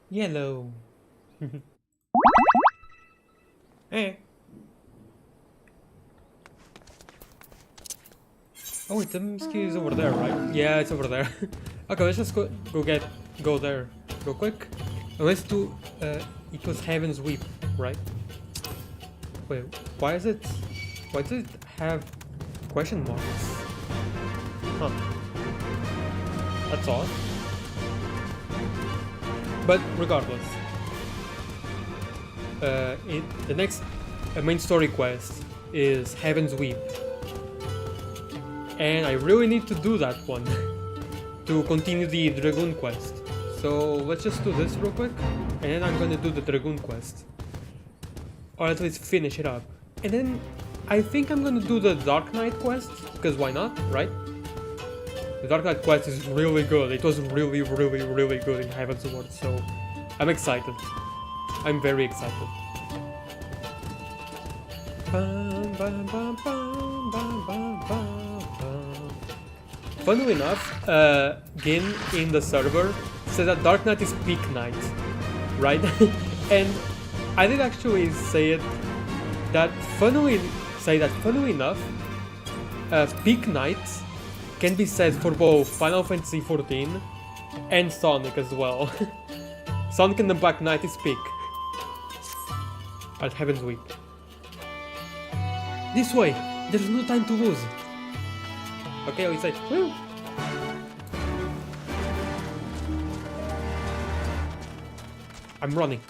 Yellow. Hey. Oh wait, the MSQ is over there, right? Yeah, it's over there. Okay, let's just go there. Go quick. Let's do equals Heaven's Weep, right? Wait, why does it have question marks? Huh. That's odd. But regardless. The next main story quest is Heaven's Weep. And I really need to do that one to continue the Dragoon quest. So let's just do this real quick, and then I'm gonna do the Dragoon quest. Or at least finish it up. And then I think I'm gonna do the Dark Knight quest, because why not, right? The Dark Knight quest is really good. It was really good in Heaven's Ward, so I'm excited. I'm very excited. Funnily enough, Gin in the server said that Dark Knight is peak night, right? And I did actually say that funnily enough, peak night can be said for both Final Fantasy XIV and Sonic as well. Sonic and the Black Knight is peak. At Heaven's Weep. This way! There's no time to lose! Okay, I'll say, woo! I'm running.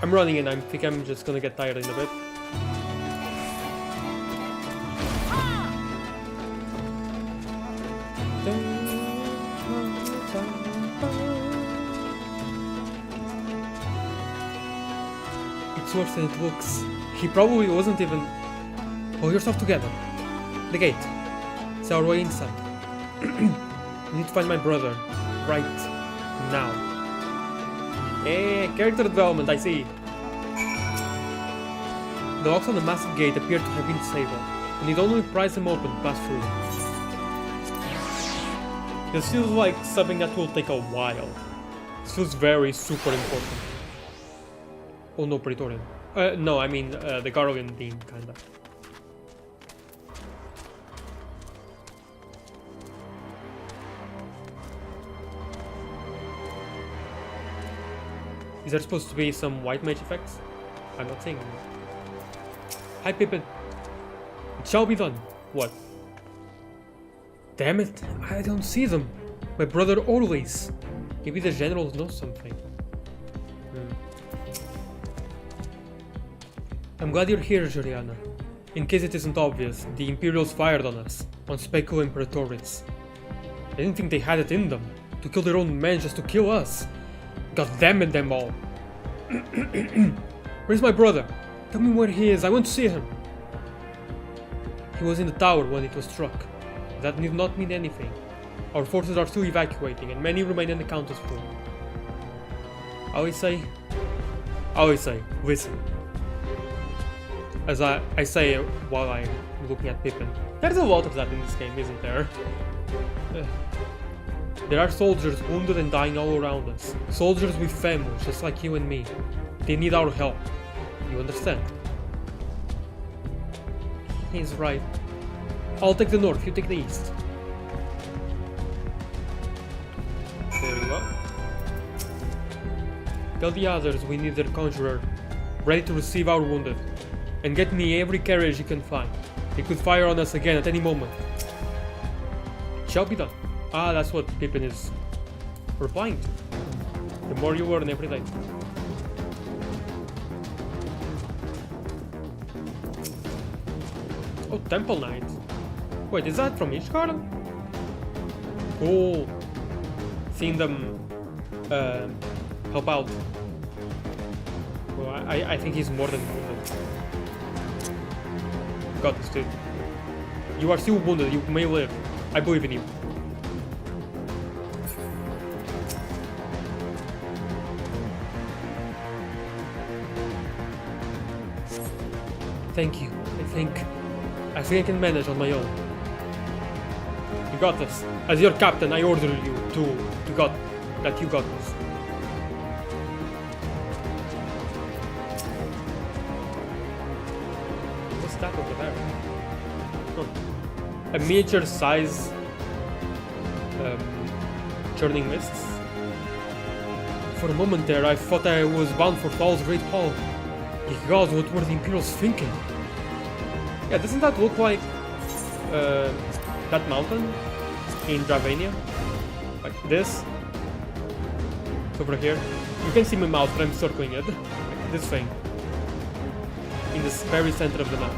I'm running and I think I'm just gonna get tired in a bit. It's worse than it looks. He probably wasn't even... Hold yourself together. The gate. It's our way inside. We need to find my brother. Right now. Hey, character development, I see. The locks on the massive gate appear to have been disabled. We need only prise them open to pass through. This feels like something that will take a while. This feels very super important. Oh no, Praetorian. No, I mean the Garlean team, kinda. Is there supposed to be some white mage effects? I'm not saying. Hi, Pippin. It shall be done. What? Damn it, I don't see them. My brother always. Maybe the general knows something. I'm glad you're here, Juliana. In case it isn't obvious, the Imperials fired on us, on Speckle and Praetorians. I didn't think they had it in them, to kill their own men just to kill us. God damn it, them all. Where's my brother? Tell me where he is, I want to see him. He was in the tower when it was struck. That need not mean anything. Our forces are still evacuating, and many remain in the Countess pool. I always say, listen. As I say while I'm looking at Pippin. There's a lot of that in this game, isn't there? There are soldiers wounded and dying all around us. Soldiers with families, just like you and me. They need our help. You understand? He's right. I'll take the north, you take the east. There you go. Tell the others we need their conjurer, ready to receive our wounded. And get me every carriage you can find. They could fire on us again at any moment. It shall be done. Ah, that's what Pippin is replying to. The more you learn every day. Oh, Temple Knight. Wait, is that from Ishgard? Cool. Seeing them help out. Well, I think he's more than wounded. Got this, dude. You are still wounded, you may live. I believe in you. Thank you. I think I can manage on my own. You got this. As your captain, I order you to you got this. What's that over there? Huh. A miniature size churning mists. For a moment there, I thought I was bound for Thal's Great Hall. Ye gods, what were the Imperials thinking? Yeah, doesn't that look like that mountain in Dravania? Like this? It's over here. You can see my mouse, but I'm circling it. Like this thing. In the very center of the map.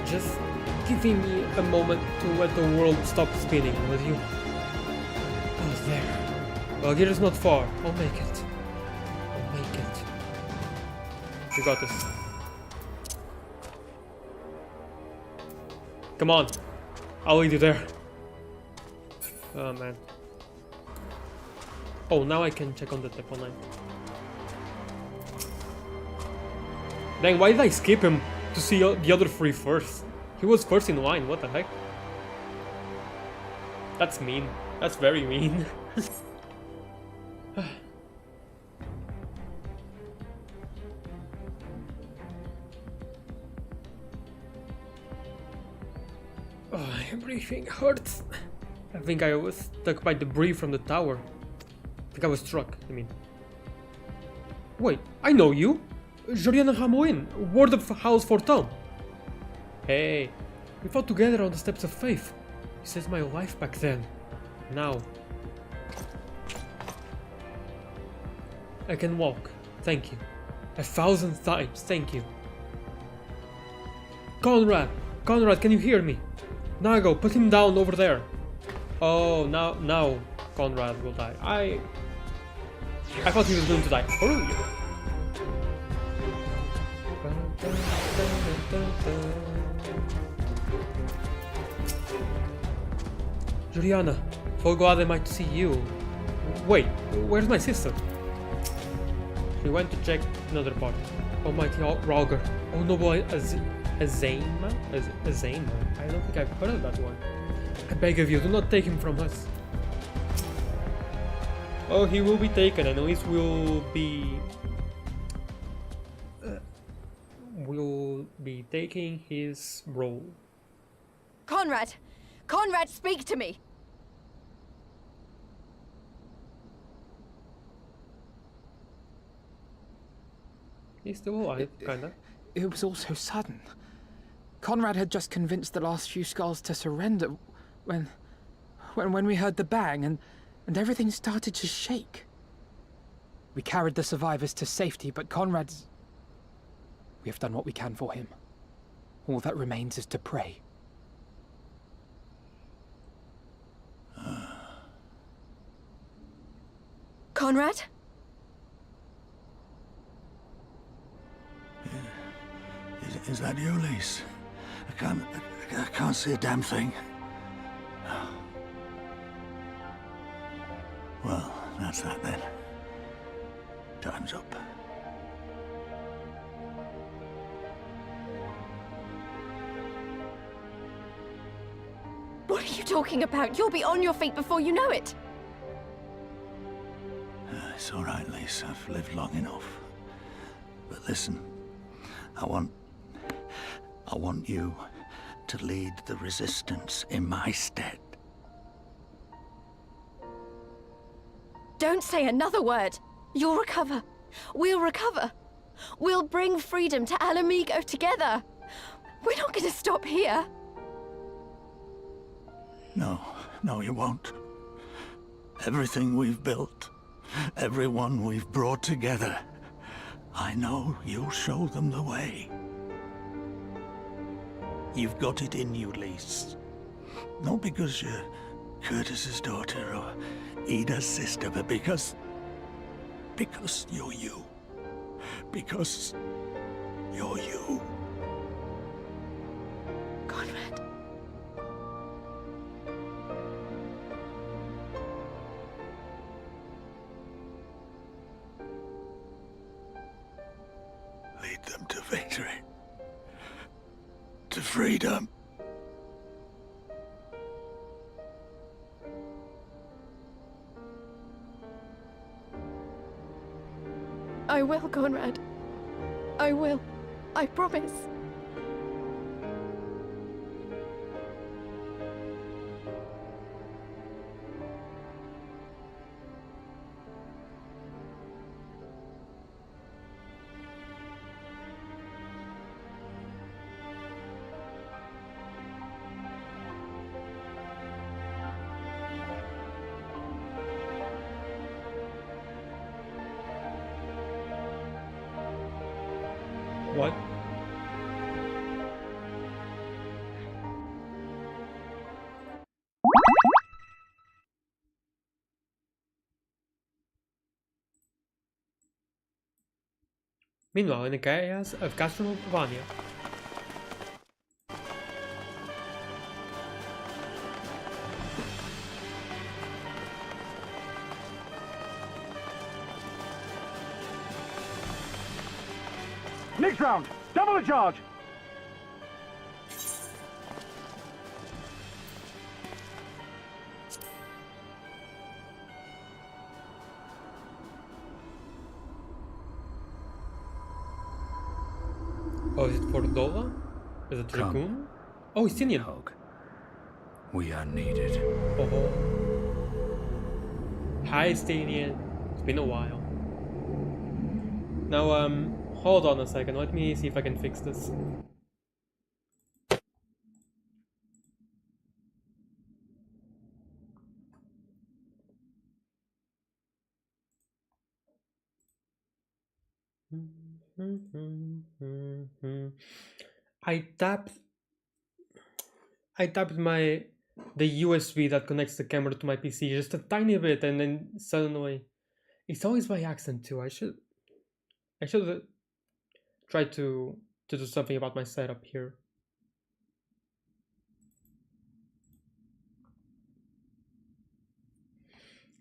Just giving me a moment to let the world stop spinning, will you? Oh, there. Well, Gear's not far. I'll make it. You got this. Come on. I'll lead you there. Oh, man. Oh, now I can check on the tip online. Dang, why did I skip him to see the other three first? He was first in line, what the heck? That's mean. That's very mean. Oh, everything hurts. I think I was stuck by debris from the tower. I think I was struck, I mean. Wait, I know you! Juliana Hamoin, Ward of House Fortune. Hey, we fought together on the Steps of Faith. You saved my life back then. Now. I can walk. Thank you. 1,000 times, thank you. Conrad! Conrad, can you hear me? Nago, put him down over there. Oh, now Conrad will die. I thought he was going to die earlier. Juliana, so glad I might see you. Wait, where's my sister? She went to check another part. Almighty Rauger. Oh, noble Azema? I don't think I've heard of that one. I beg of you, do not take him from us. Oh, he will be taken, and at least we'll be taking his role. Conrad! Conrad, speak to me! He's still alive, kinda. It was all so sudden. Conrad had just convinced the last few skulls to surrender when we heard the bang and everything started to shake. We carried the survivors to safety, but Conrad's... We have done what we can for him. All that remains is to pray. Conrad? Is that you, Lise? I can't see a damn thing. Well, that's that then. Time's up. What are you talking about? You'll be on your feet before you know it. It's all right, Lise. I've lived long enough. But listen, I want you to lead the resistance in my stead. Don't say another word. You'll recover. We'll recover. We'll bring freedom to Alamigo together. We're not going to stop here. No, you won't. Everything we've built, everyone we've brought together, I know you'll show them the way. You've got it in you, Lise. Not because you're Curtis's daughter or Ida's sister, but because you're you. Because you're you. Conrad. victory. To freedom. I will, Conrad. I will. I promise. What? Meanwhile, in the chaos of Castlevania. Next round, double the charge. Oh, is it for Dola? Is it Come. Dragoon? Oh, it's Tinian. Hog. We are needed. Oh. Hi, Stanian. It's been a while. Now, hold on a second. Let me see if I can fix this. I tapped the USB that connects the camera to my PC just a tiny bit, and then suddenly, it's always by accident too. I should try to do something about my setup here.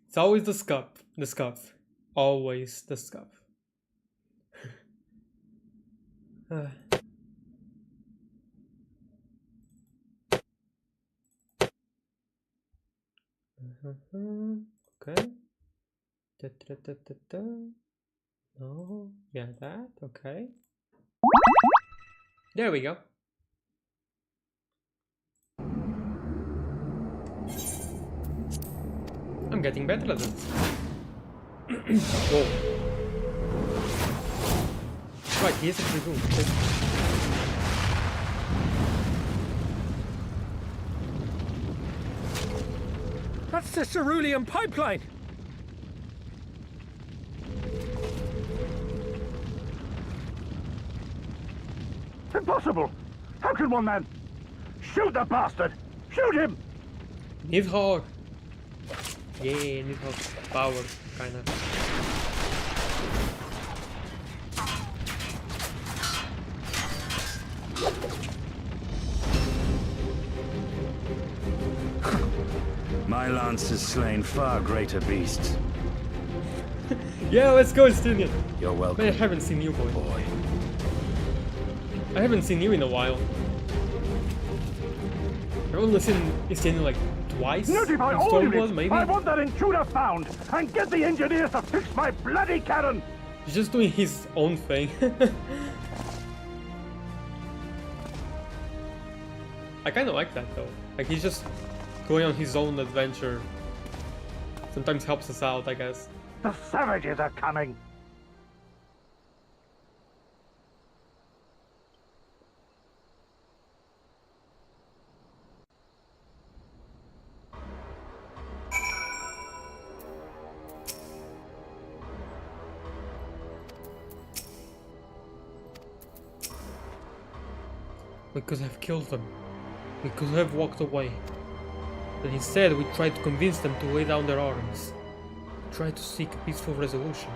It's always the scuff, always the scuff. Okay. No, yeah, that, okay. There we go. I'm getting better at this. Whoa. Right, here's a dragoon. That's the cerulean pipeline. Impossible! How can one man... Shoot the bastard! Shoot him! Nidhogg. Yeah, Nidhogg's power, kinda. My lance has slain far greater beasts. Yeah, let's go, Stinian. You're welcome, Man, I haven't seen you, boy. boy. I haven't seen you in a while. I've only seen Stinian like twice. Notify in all Stormblood, units! maybe. I want that intruder found! And get the engineers to fix my bloody cannon! He's just doing his own thing. I kind of like that though. Like he's just going on his own adventure. Sometimes helps us out, I guess. The savages are coming! We could have killed them. We could have walked away. But instead we tried to convince them to lay down their arms. Tried to seek a peaceful resolution.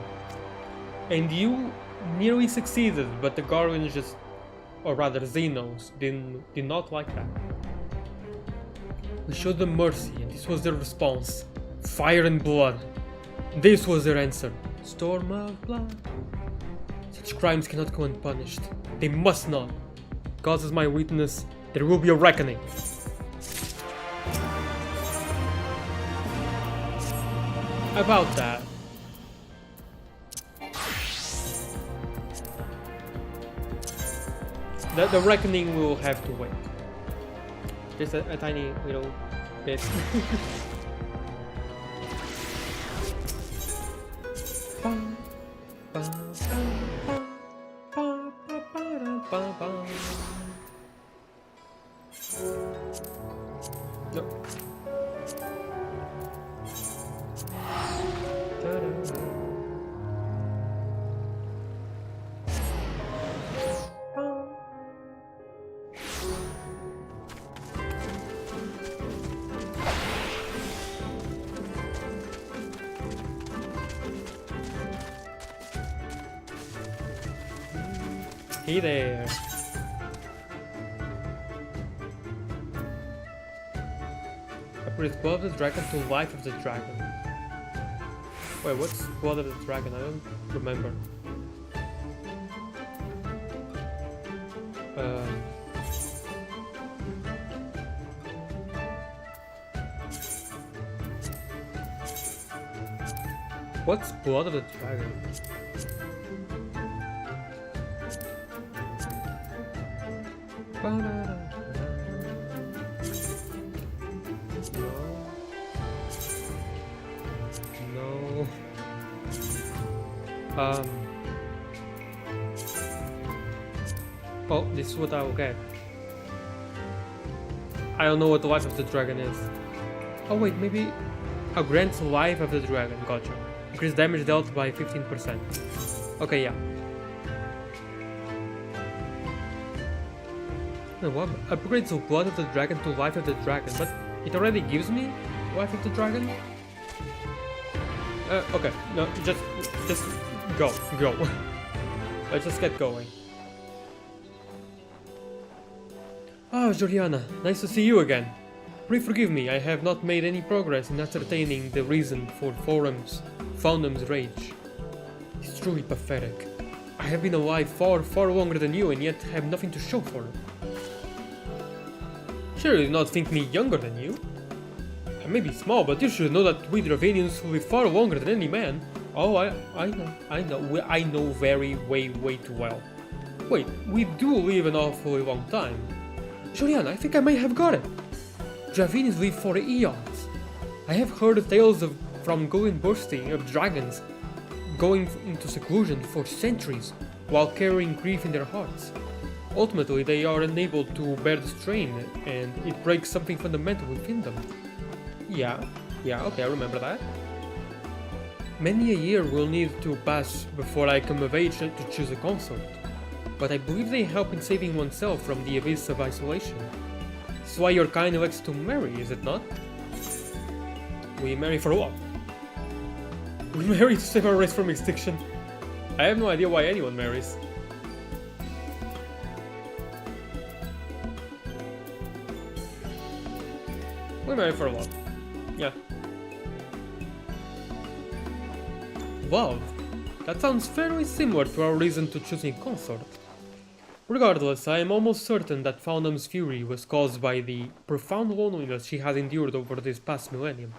And you nearly succeeded, but the Guardians just, or rather Xenos, did not like that. We showed them mercy, and this was their response. Fire and blood. This was their answer. Storm of blood. Such crimes cannot go unpunished. They must not. God is my witness, there will be a reckoning. About that. The reckoning will have to wait. Just a tiny little bit. No. Hey there. Upgrade Blood of the Dragon to Life of the Dragon. Wait, what's Blood of the Dragon? I don't remember. What's Blood of the Dragon? No. Oh, this is what I will get. I don't know what the life of the dragon is. Oh wait, maybe a grants life of the dragon. Gotcha. Increase damage dealt by 15%. Okay, yeah. No, what? Upgrades of Blood of the Dragon to Life of the Dragon, but it already gives me Life of the Dragon? Okay, no, just go. Let's just get going. Ah, Juliana, nice to see you again. Please forgive me, I have not made any progress in ascertaining the reason for Foundum's rage. It's truly pathetic. I have been alive far longer than you and yet have nothing to show for it. Sure, you do not think me younger than you. I may be small, but you should know that we Dravanians live far longer than any man. Oh, I know way too well. Wait, we do live an awfully long time. Julian, I think I may have got it. Dravanians live for eons. I have heard tales from going bursting of dragons going into seclusion for centuries while carrying grief in their hearts. Ultimately, they are unable to bear the strain, and it breaks something fundamental within them. Yeah, okay, I remember that. Many a year will need to pass before I come of age to choose a consort, but I believe they help in saving oneself from the abyss of isolation. This is why your kind elects to marry, is it not? We marry for what? We marry to save our race from extinction. I have no idea why anyone marries. We marry for love. Yeah. Love? That sounds fairly similar to our reason to choosing consort. Regardless, I am almost certain that Foundum's fury was caused by the profound loneliness she has endured over this past millennium.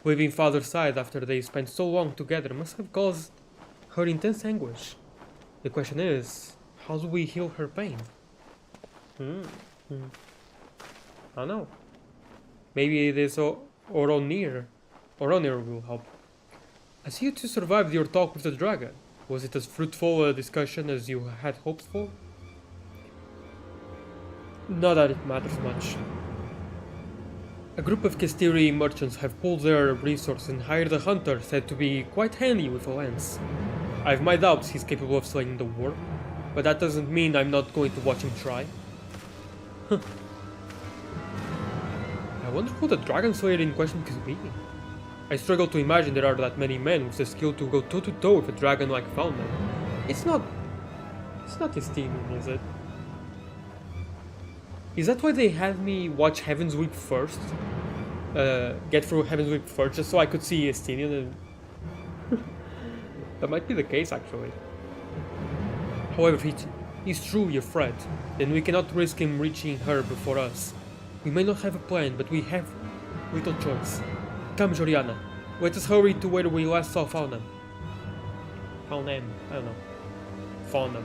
Leaving father's side after they spent so long together must have caused her intense anguish. The question is, how do we heal her pain? I don't know. Maybe this Oronir will help. As you two survived your talk with the dragon, was it as fruitful a discussion as you had hoped for? Not that it matters much. A group of Kestiri merchants have pooled their resources and hired a hunter said to be quite handy with a lance. I have my doubts he's capable of slaying the war, but that doesn't mean I'm not going to watch him try. I wonder who the dragon slayer in question could be. I struggle to imagine there are that many men with the skill to go toe to toe with a dragon like Foundum. It's not Estinian, is it? Is that why they had me watch Heaven's Weep first? Get through Heaven's Weep first, just so I could see Estinian and... That might be the case, actually. However, if he's truly a threat, then we cannot risk him reaching her before us. We may not have a plan, but we have little choice. Come, Joriana. Let us hurry to where we last saw Faunam. Faunam? I don't know. Faunam.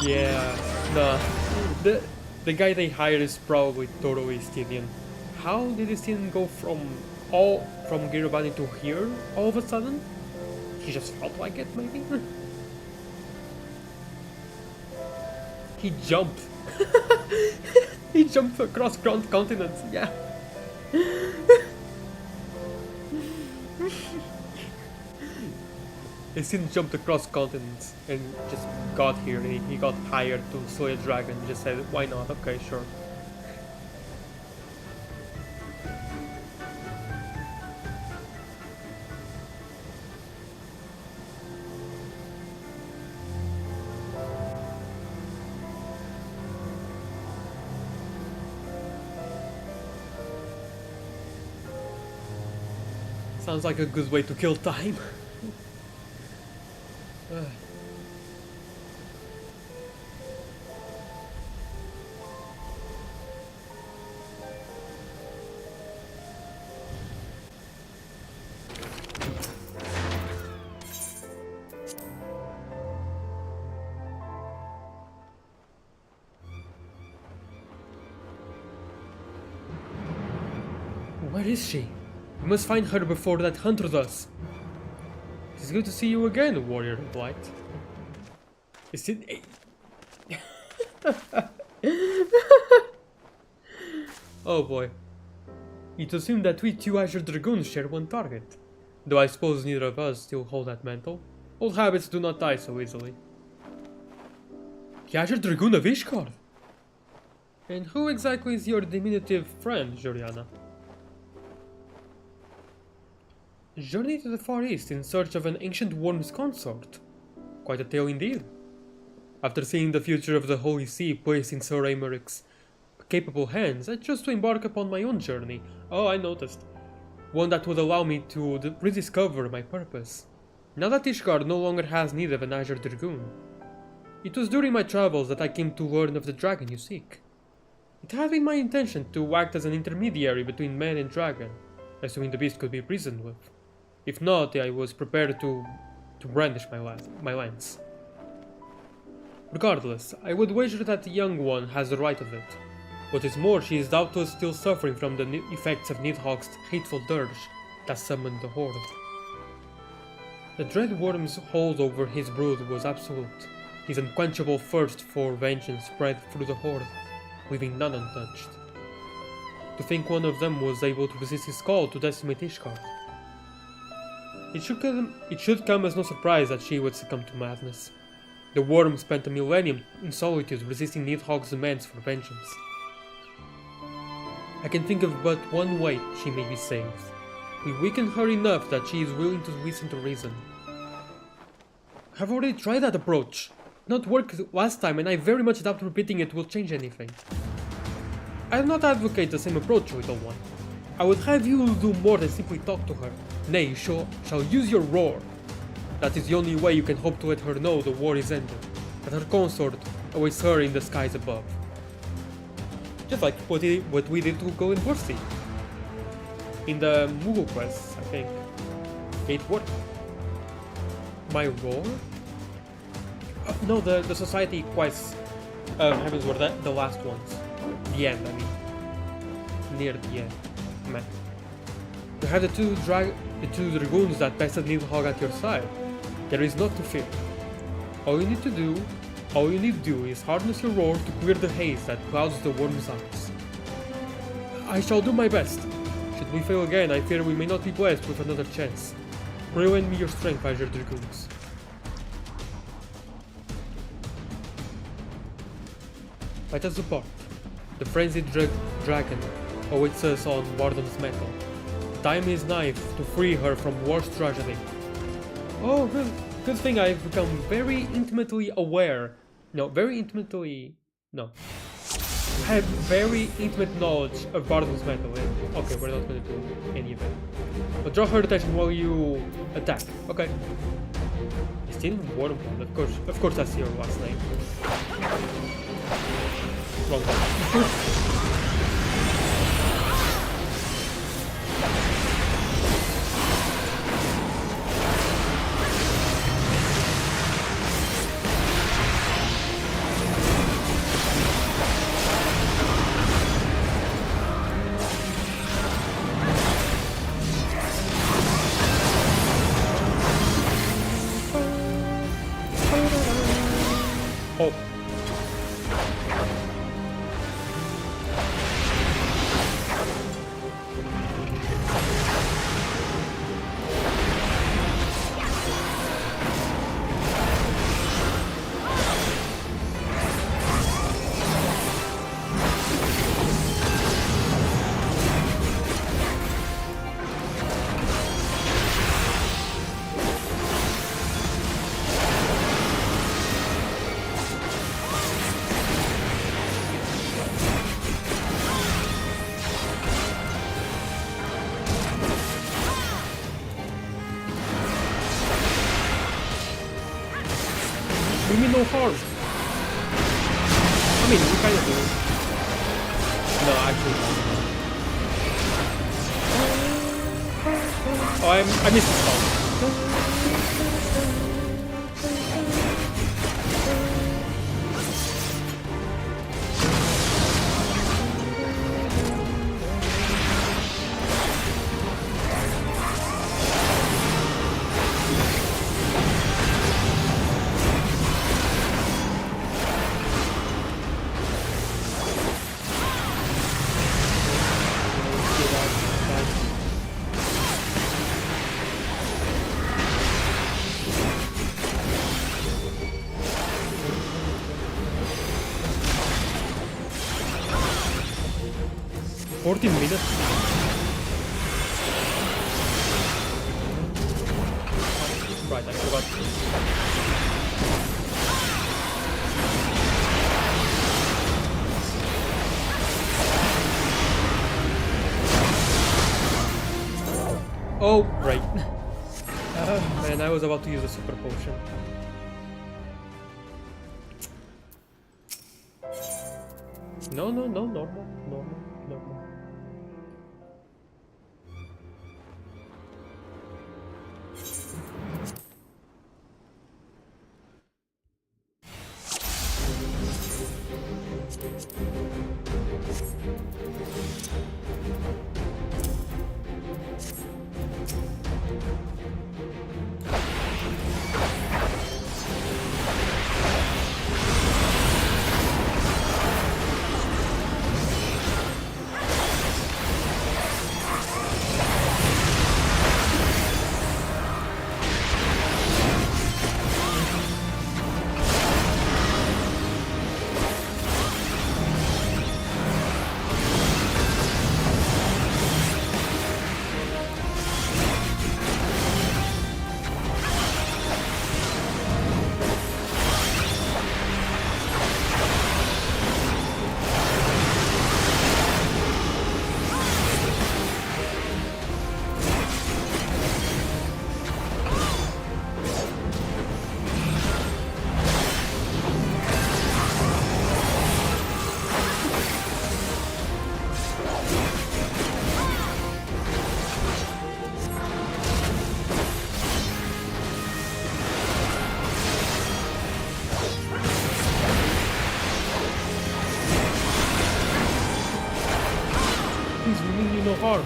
Yeah, the guy they hired is probably totally Stylian. How did Stylian go from Girabani to here all of a sudden? He just felt like it, maybe? He jumped. He jumped across continents, yeah. Stylian jumped across continents and just got here. He got hired to slay a dragon. Just said, why not? Okay, sure. Sounds like a good way to kill time. Where is she? We must find her before that hunter does. It's good to see you again, warrior of light. Is it? Oh boy. It would seem that we two Azure Dragoons share one target. Though I suppose neither of us still hold that mantle. Old habits do not die so easily. The Azure Dragoon of Ishgard? And who exactly is your diminutive friend, Joriana? Journey to the Far East in search of an ancient worm's consort. Quite a tale indeed. After seeing the future of the Holy See placed in Sir Aymerich's capable hands, I chose to embark upon my own journey. Oh, I noticed. One that would allow me to rediscover my purpose. Now that Ishgard no longer has need of an Azure Dragoon. It was during my travels that I came to learn of the dragon you seek. It had been my intention to act as an intermediary between man and dragon, assuming the beast could be reasoned with. If not, I was prepared to brandish my lance. Regardless, I would wager that the young one has the right of it. What is more, she is doubtless still suffering from the effects of Nidhogg's hateful dirge that summoned the Horde. The dread worm's hold over his brood was absolute. His unquenchable thirst for vengeance spread through the Horde, leaving none untouched. To think one of them was able to resist his call to decimate Ishgard. It should come as no surprise that she would succumb to madness. The worm spent a millennium in solitude resisting Nidhogg's demands for vengeance. I can think of but one way she may be saved. We weaken her enough that she is willing to listen to reason. I've already tried that approach. It not worked last time, and I very much doubt repeating it will change anything. I do not advocate the same approach, little one. I would have you do more than simply talk to her. Nay, you shall use your roar. That is the only way you can hope to let her know the war is ended, that her consort awaits her in the skies above. Just like what we did to Galore and Bursti. In the Moogle quests, I think. It worked. My roar? No, the society quests heavens were the last ones. The end, I mean. Near the end. Man. You have the two dragoons that bested Nidhogg at your side. There is naught to fear. All you need to do is harness your roar to clear the haze that clouds the worm's eyes. I shall do my best. Should we fail again, I fear we may not be blessed with another chance. Pray lend me your strength, Azure Dragoons. Let us depart. The frenzied dragon awaits us on Warden's Metal. Time is nigh to free her from war's tragedy. Oh, good thing I've become very intimately aware. I have very intimate knowledge of Warden's Metal. Okay, we're not gonna do any of it. But draw her attention while you attack. Okay. Still Wormhole, of course that's your last name. Wrong one. Oh. We mean no harm. I mean, we kind of do. No, actually no. Oh, I missed the song. $14 minutes. Right, I forgot. Oh, right. Man, I was about to use a super potion. No, normal. He's meaning you no harm.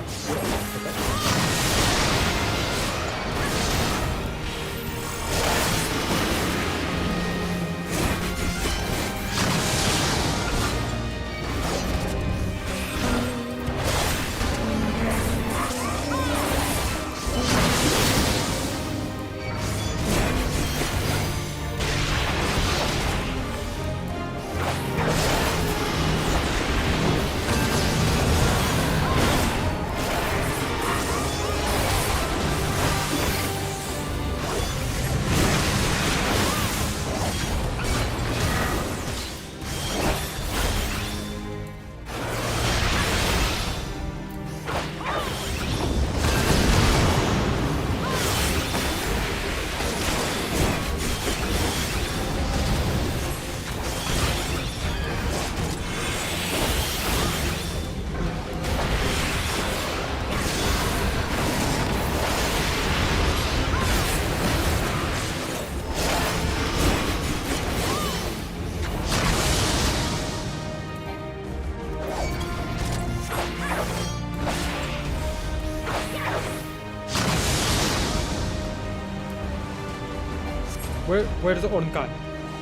Where's the Ornkai?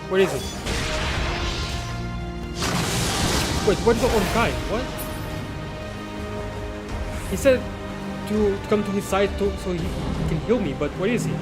Where is it? Wait, where's the Ornkai? What? He said to come to his side so he can heal me, but where is he?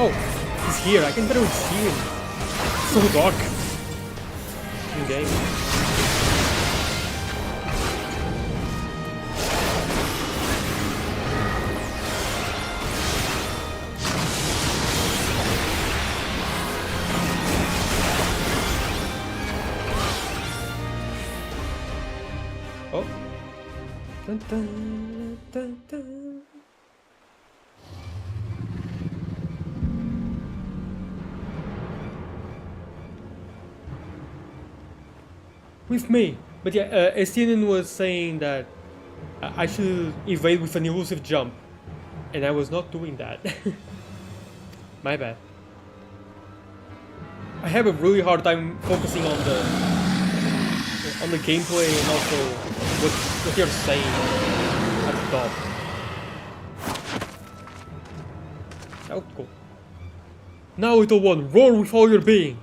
Oh, he's here. I can barely see him. So dark. In game. Oh. Dun, dun, dun, dun. With me. But yeah, Estienne was saying that I should evade with an elusive jump. And I was not doing that. My bad. I have a really hard time focusing on the gameplay and also what you're saying at the top. Oh, cool. Now, little one, roar with all your being.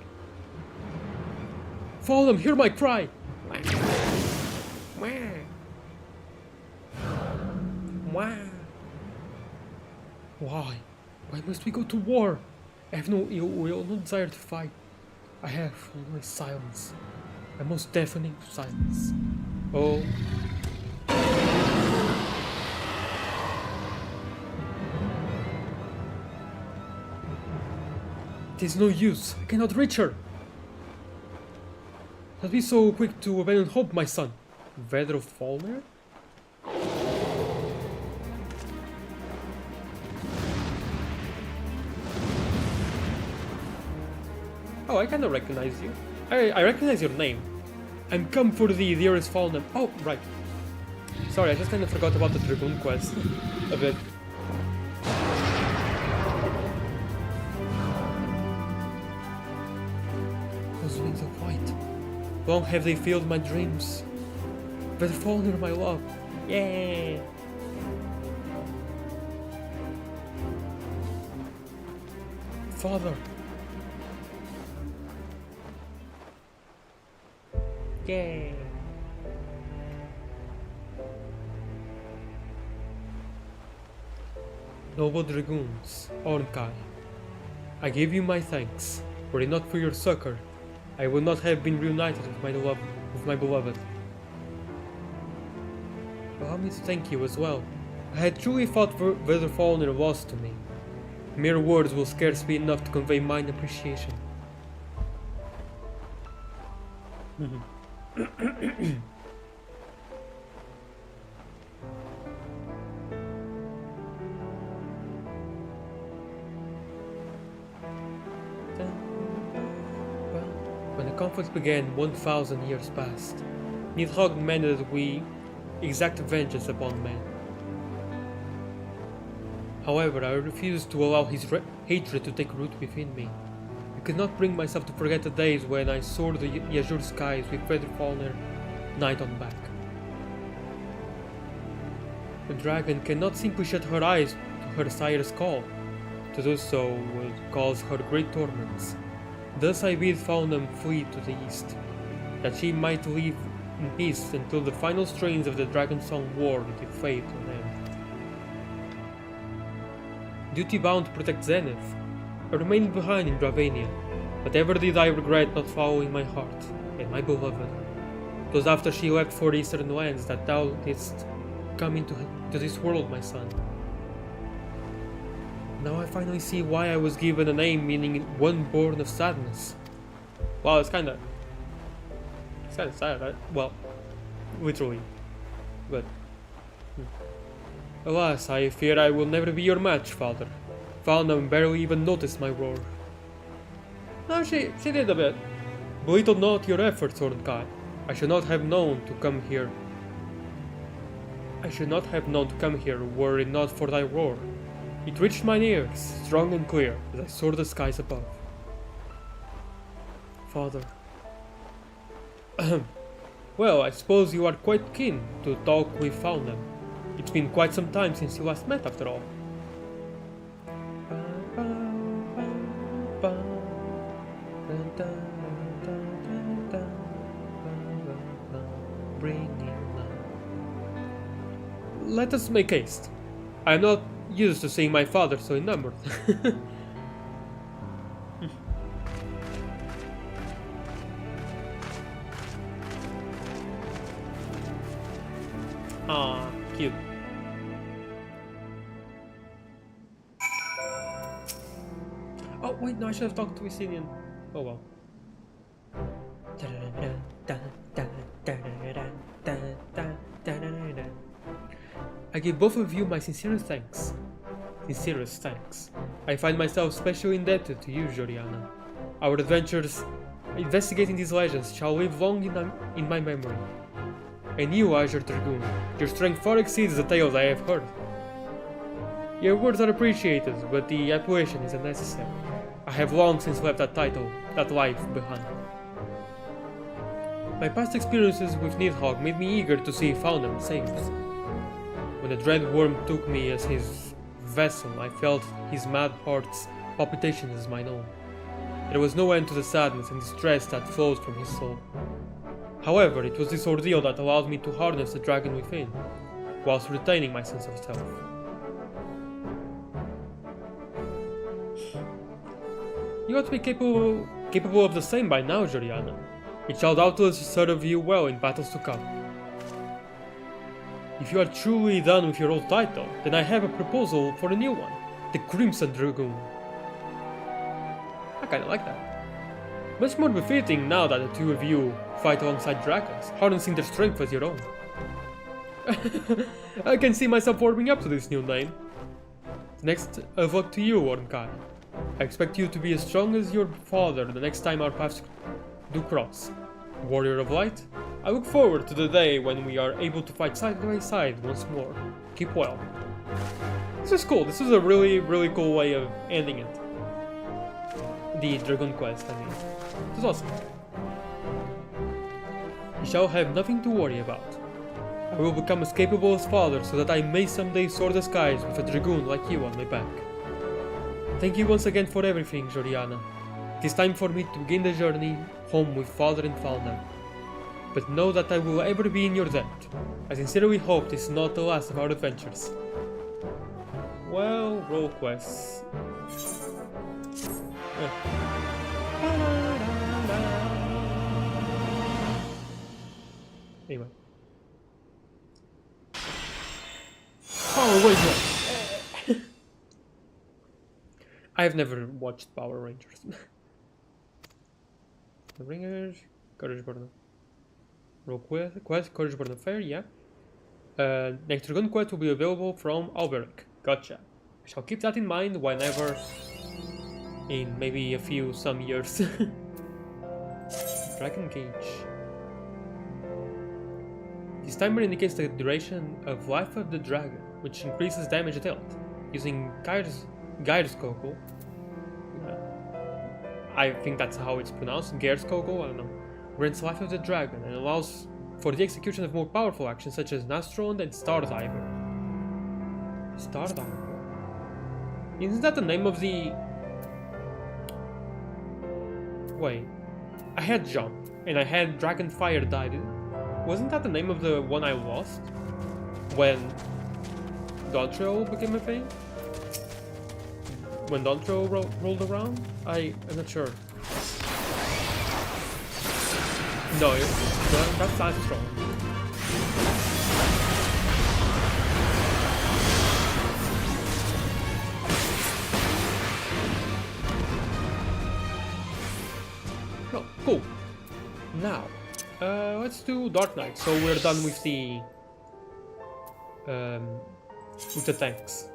Follow them, hear my cry! Why? Why must we go to war? I have no ill will, no desire to fight. I have only silence. A most deafening silence. Oh. It is no use. I cannot reach her. Don't be so quick to abandon hope, my son. Vedro Fallner? Oh, I kinda recognize you. I recognize your name. I'm come for the dearest Fallen. Oh, right. Sorry, I just kinda forgot about the Dragoon quest a bit. Those wings of white. Long have they filled my dreams. But Fallen, my love. Yeah. Father. Yay! Noble Dragoons, Ornkai, I give you my thanks. Were it not for your succor, I would not have been reunited with my beloved. Allow me to thank you as well. I had truly thought Vedrfalner was to me. Mere words will scarce be enough to convey mine appreciation. When the conflict began 1,000 years passed. Nidhogg demanded that we exact vengeance upon men. However, I refused to allow his hatred to take root within me. I could not bring myself to forget the days when I soared the azure skies with Vedrfalner night on back. The dragon cannot simply shut her eyes to her sire's call. To do so would cause her great torments. Thus I bid Falnum flee to the east, that she might live in peace until the final strains of the Dragon Song War give fate on end. Duty bound to protect Zenith, I remained behind in Dravania, but ever did I regret not following my heart and my beloved. It was after she left for the eastern lands that thou didst come into this world, my son. Now I finally see why I was given a name meaning one born of sadness. Wow, it's kinda sad, right? Well, literally. But alas, I fear I will never be your match, father. Falnum barely even noticed my roar. No, she did a bit. Belittle not your efforts, Ornkai. I should not have known to come here. I should not have known to come here were it not for thy roar. It reached mine ears, strong and clear, as I soared the skies above. Father. Well, I suppose you are quite keen to talk with Fauna. It's been quite some time since you last met, after all. Let us make haste. I am not used to seeing my father so enamored. Ah, cute. Oh wait, no, I should have talked to Isinian. Oh well. I give both of you my sincerest thanks. Sincerest thanks. I find myself specially indebted to you, Joriana. Our adventures investigating these legends shall live long in my memory. And you, Azure Dragoon, your strength far exceeds the tales I have heard. Your words are appreciated, but the appellation is unnecessary. I have long since left that title, that life behind. My past experiences with Nidhogg made me eager to see Fountain saved. When the dread worm took me as his vessel, I felt his mad heart's palpitations as mine own. There was no end to the sadness and distress that flowed from his soul. However, it was this ordeal that allowed me to harness the dragon within, whilst retaining my sense of self. You ought to be capable of the same by now, Joriana. It shall doubtless serve you well in battles to come. If you are truly done with your old title, then I have a proposal for a new one, the Crimson Dragoon. I kinda like that. Much more befitting now that the two of you fight alongside dragons, harnessing their strength as your own. I can see myself warming up to this new name. Next of luck to you, Ornkai. I expect you to be as strong as your father the next time our paths do cross. Warrior of Light, I look forward to the day when we are able to fight side by side once more. Keep well. This is cool. This is a really cool way of ending it. The Dragon Quest, I mean. This is awesome. You shall have nothing to worry about. I will become as capable as father so that I may someday soar the skies with a dragoon like you on my back. Thank you once again for everything, Joriana. It is time for me to begin the journey home with father and Falna. But know that I will ever be in your debt. I sincerely hope this is not the last of our adventures. Well, roll quests. Anyway. Power Rangers! I have never watched Power Rangers. The Ringers, Courage Burn. Roll quest, Courage Burn Affair, yeah. Next Dragon Quest will be available from Alberic. Gotcha. I shall keep that in mind whenever, in maybe some years. Dragon Cage. This timer indicates the duration of life of the dragon, which increases damage dealt. Using Gyrskogel. I think that's how it's pronounced, Gyrskogel, I don't know. Grants life of the dragon and allows for the execution of more powerful actions such as Nastron and Stardiver. Stardiver? Isn't that the name of the... Wait. I had Jump, and I had Dragonfire died. Wasn't that the name of the one I lost? When Dontrell became a thing? When Dontrell rolled around? I'm not sure. No, that's not strong. Oh, cool. Now, let's do Dark Knight. So we're done with the tanks.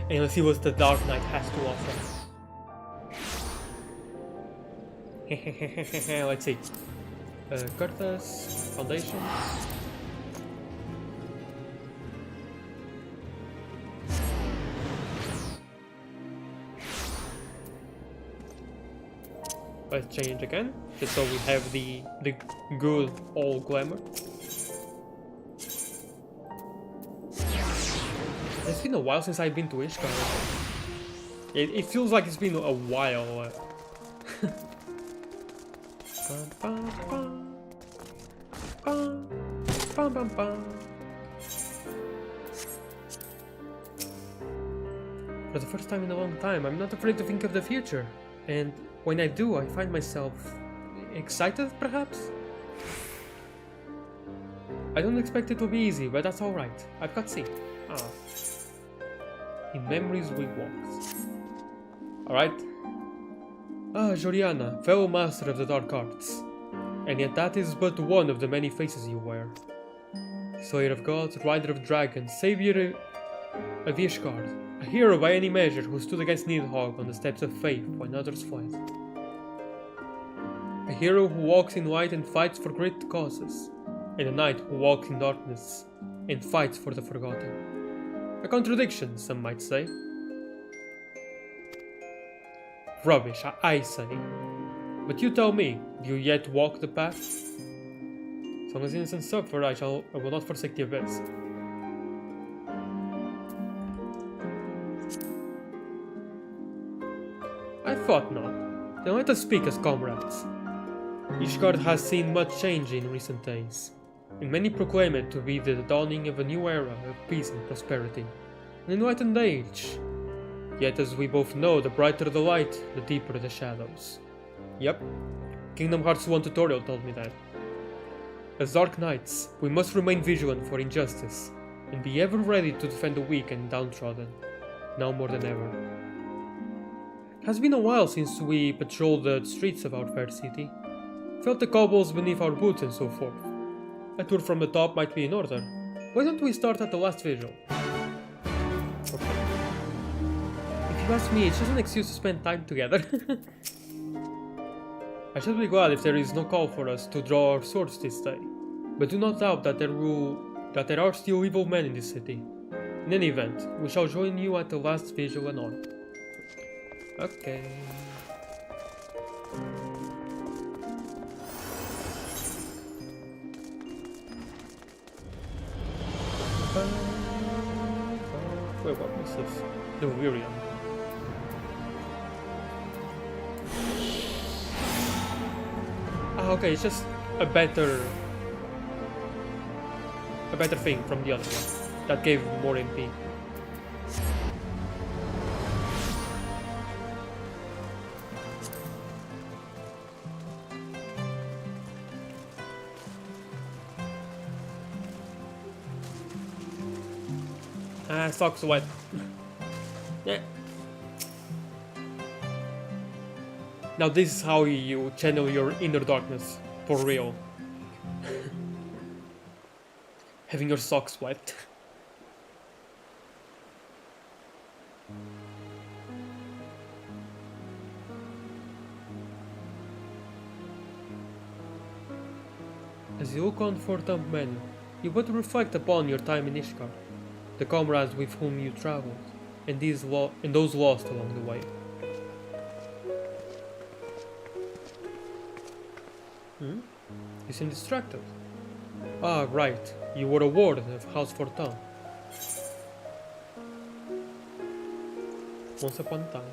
And let's see what the Dark Knight has to offer. Let's see. Curtis, Foundation. Let's change again, just so we have the good old glamour. It's been a while since I've been to Ishkar. It feels like it's been a while. For the first time in a long time, I'm not afraid to think of the future. And when I do, I find myself excited, perhaps? I don't expect it to be easy, but that's alright. I've got C. Ah. In memories we walked. Alright. Ah, Joriana, fellow master of the dark arts. And yet that is but one of the many faces you wear. Slayer of gods, rider of dragons, savior of Ishgard. A hero by any measure who stood against Nidhogg on the steps of faith when others fled. A hero who walks in light and fights for great causes. And a knight who walks in darkness and fights for the forgotten. A contradiction, some might say. Rubbish, I say. But you tell me, do you yet walk the path? As long as innocents suffer, I will not forsake the abyss. I thought not. Then let us speak as comrades. Ishgard has seen much change in recent days, and many proclaim it to be the dawning of a new era of peace and prosperity, an enlightened age. Yet as we both know, the brighter the light, the deeper the shadows. Yep, Kingdom Hearts 1 tutorial told me that. As Dark Knights, we must remain vigilant for injustice, and be ever ready to defend the weak and downtrodden, now more than ever. It has been a while since we patrolled the streets of our fair city, felt the cobbles beneath our boots and so forth. A tour from the top might be in order. Why don't we start at the last vigil? Okay. If you ask me, it's just an excuse to spend time together. I should be glad if there is no call for us to draw our swords this day, but do not doubt that there are still evil men in this city. In any event, we shall join you at the last vigil and on. Okay. Wait, what was this? The Virion. Ah, okay, it's just a better thing from the other one that gave more MP. Ah, socks wet. Yeah. Now this is how you channel your inner darkness, for real. Having your socks wet. As you look on Forthump Manor, you but reflect upon your time in Ishgard, the comrades with whom you traveled, and those lost along the way. You seem distracted. Ah, right. You were a warden of House Forthump. Once upon a time.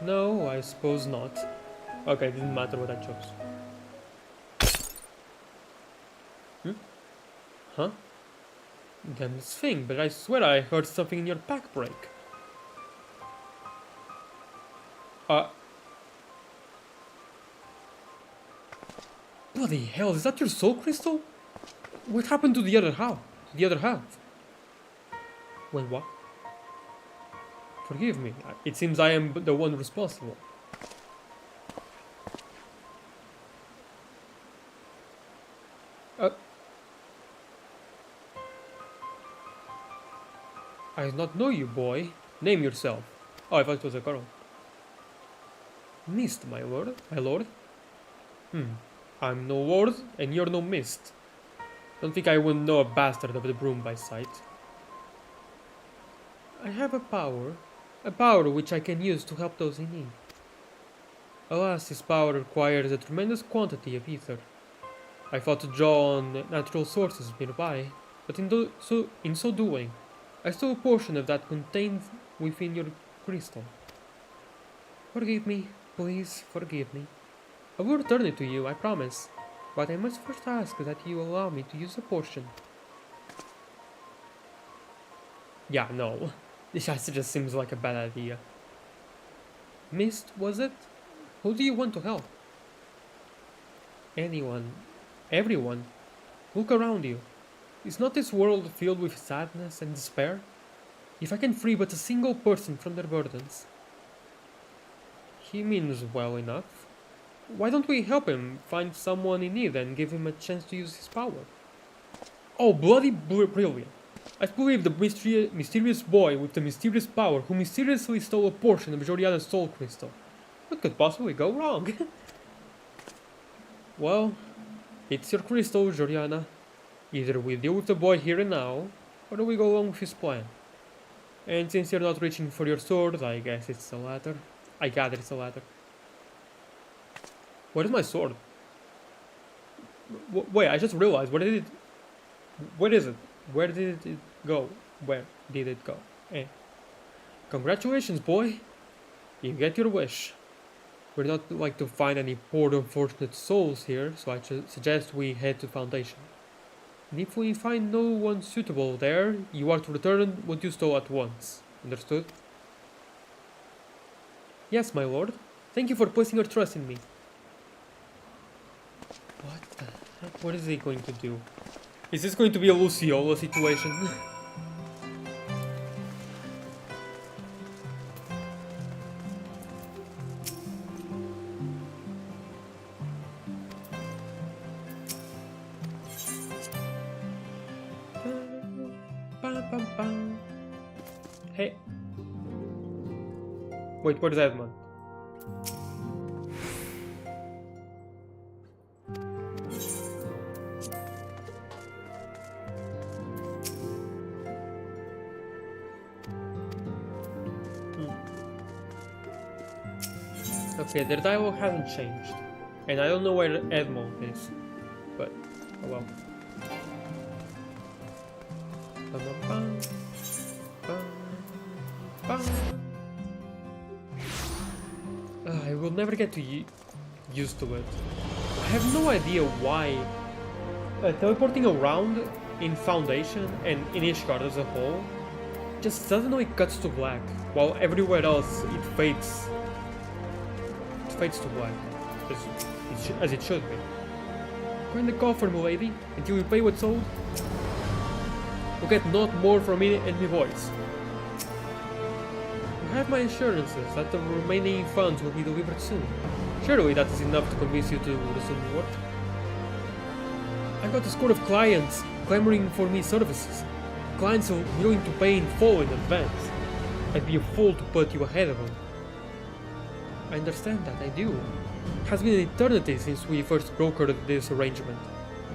No, I suppose not. Okay, it didn't matter what I chose. Huh? Damn this thing, but I swear I heard something in your pack break. Bloody hell, is that your soul crystal? What happened to the other half? When what? Forgive me, it seems I am the one responsible. I do not know you, boy. Name yourself. Oh, I thought it was a girl. Mist, my lord. My lord. I'm no lord, and you're no mist. Don't think I wouldn't know a bastard of the broom by sight. I have a power which I can use to help those in need. Alas, this power requires a tremendous quantity of ether. I thought to draw on natural sources nearby, but in so doing, I stole a portion of that contained within your crystal. Forgive me, please forgive me. I will return it to you, I promise, but I must first ask that you allow me to use a portion. Yeah, no. This just seems like a bad idea. Mist, was it? Who do you want to help? Anyone. Everyone. Look around you. Is not this world filled with sadness and despair? If I can free but a single person from their burdens. He means well enough. Why don't we help him find someone in need and give him a chance to use his power? Oh, bloody brilliant. I believe the mysterious boy with the mysterious power who mysteriously stole a portion of Joriana's soul crystal. What could possibly go wrong? Well, it's your crystal, Joriana. Either we deal with the boy here and now, or we go along with his plan. And since you're not reaching for your sword, I guess it's the latter. I gather it's the latter. Where is my sword? Wait, I just realized, where is it? Where did it go? Where did it go? Eh. Congratulations, boy. You get your wish. We're not like to find any poor unfortunate souls here, so I suggest we head to Foundation. And if we find no one suitable there, you are to return what you stole at once. Understood? Yes, my lord. Thank you for placing your trust in me. What the heck? What is he going to do? Is this going to be a Luciola situation? Hey. Wait, where's Edmund? Okay, their dialogue hasn't changed. And I don't know where Edmond is. But, oh well. I will never get used to it. I have no idea why teleporting around in Foundation and in Ishgard as a whole just suddenly cuts to black, while everywhere else it fades. It fades to black, as it should be. Go in the coffer, milady, until you pay what's owed. You'll get not more from me and my voice. You have my assurances that the remaining funds will be delivered soon. Surely that is enough to convince you to resume work. I've got a score of clients clamoring for me services. Clients are willing to pay in full in advance. I'd be a fool to put you ahead of them. I understand that, I do. It has been an eternity since we first brokered this arrangement.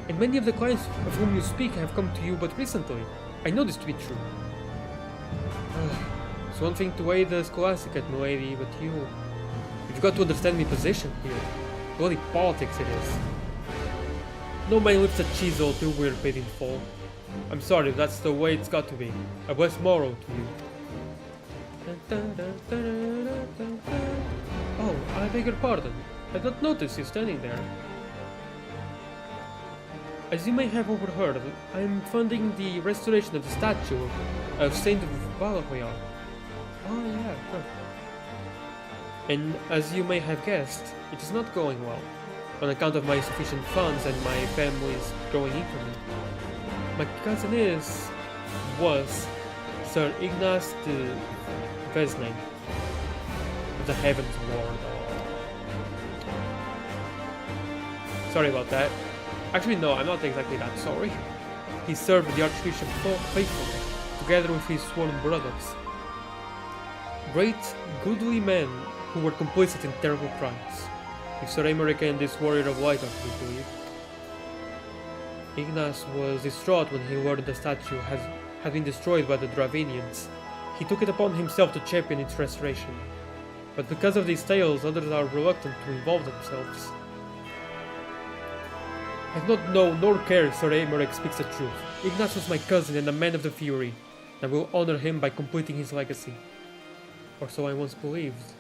And many of the clients of whom you speak have come to you but recently. I know this to be true. It's one thing to aid the Scholasticate, milady, but you've got to understand my position here. Bloody politics it is. No man lifts a chisel till we're paid in full. I'm sorry, that's the way it's got to be. A blessed morrow to you. Oh, I beg your pardon. I did not notice you standing there. As you may have overheard, I am funding the restoration of the statue of Saint Valerian. Oh yeah, sure. And as you may have guessed, it is not going well, on account of my insufficient funds and my family's growing increment. My cousin was Sir Ignace de Vesney, of the Heavens Ward. Sorry about that. Actually, no, I'm not exactly that sorry. He served the Archbishop faithfully, together with his sworn brothers. Great, goodly men who were complicit in terrible crimes. If Sir Aymeric and this warrior of light are to be believed. Ignace was distraught when he learned the statue had been destroyed by the Dravinians. He took it upon himself to champion its restoration. But because of these tales, others are reluctant to involve themselves. I do not know nor care if Sir Aymeric speaks the truth. Ignace was my cousin and a man of the Fury, and I will honor him by completing his legacy. Or so I once believed.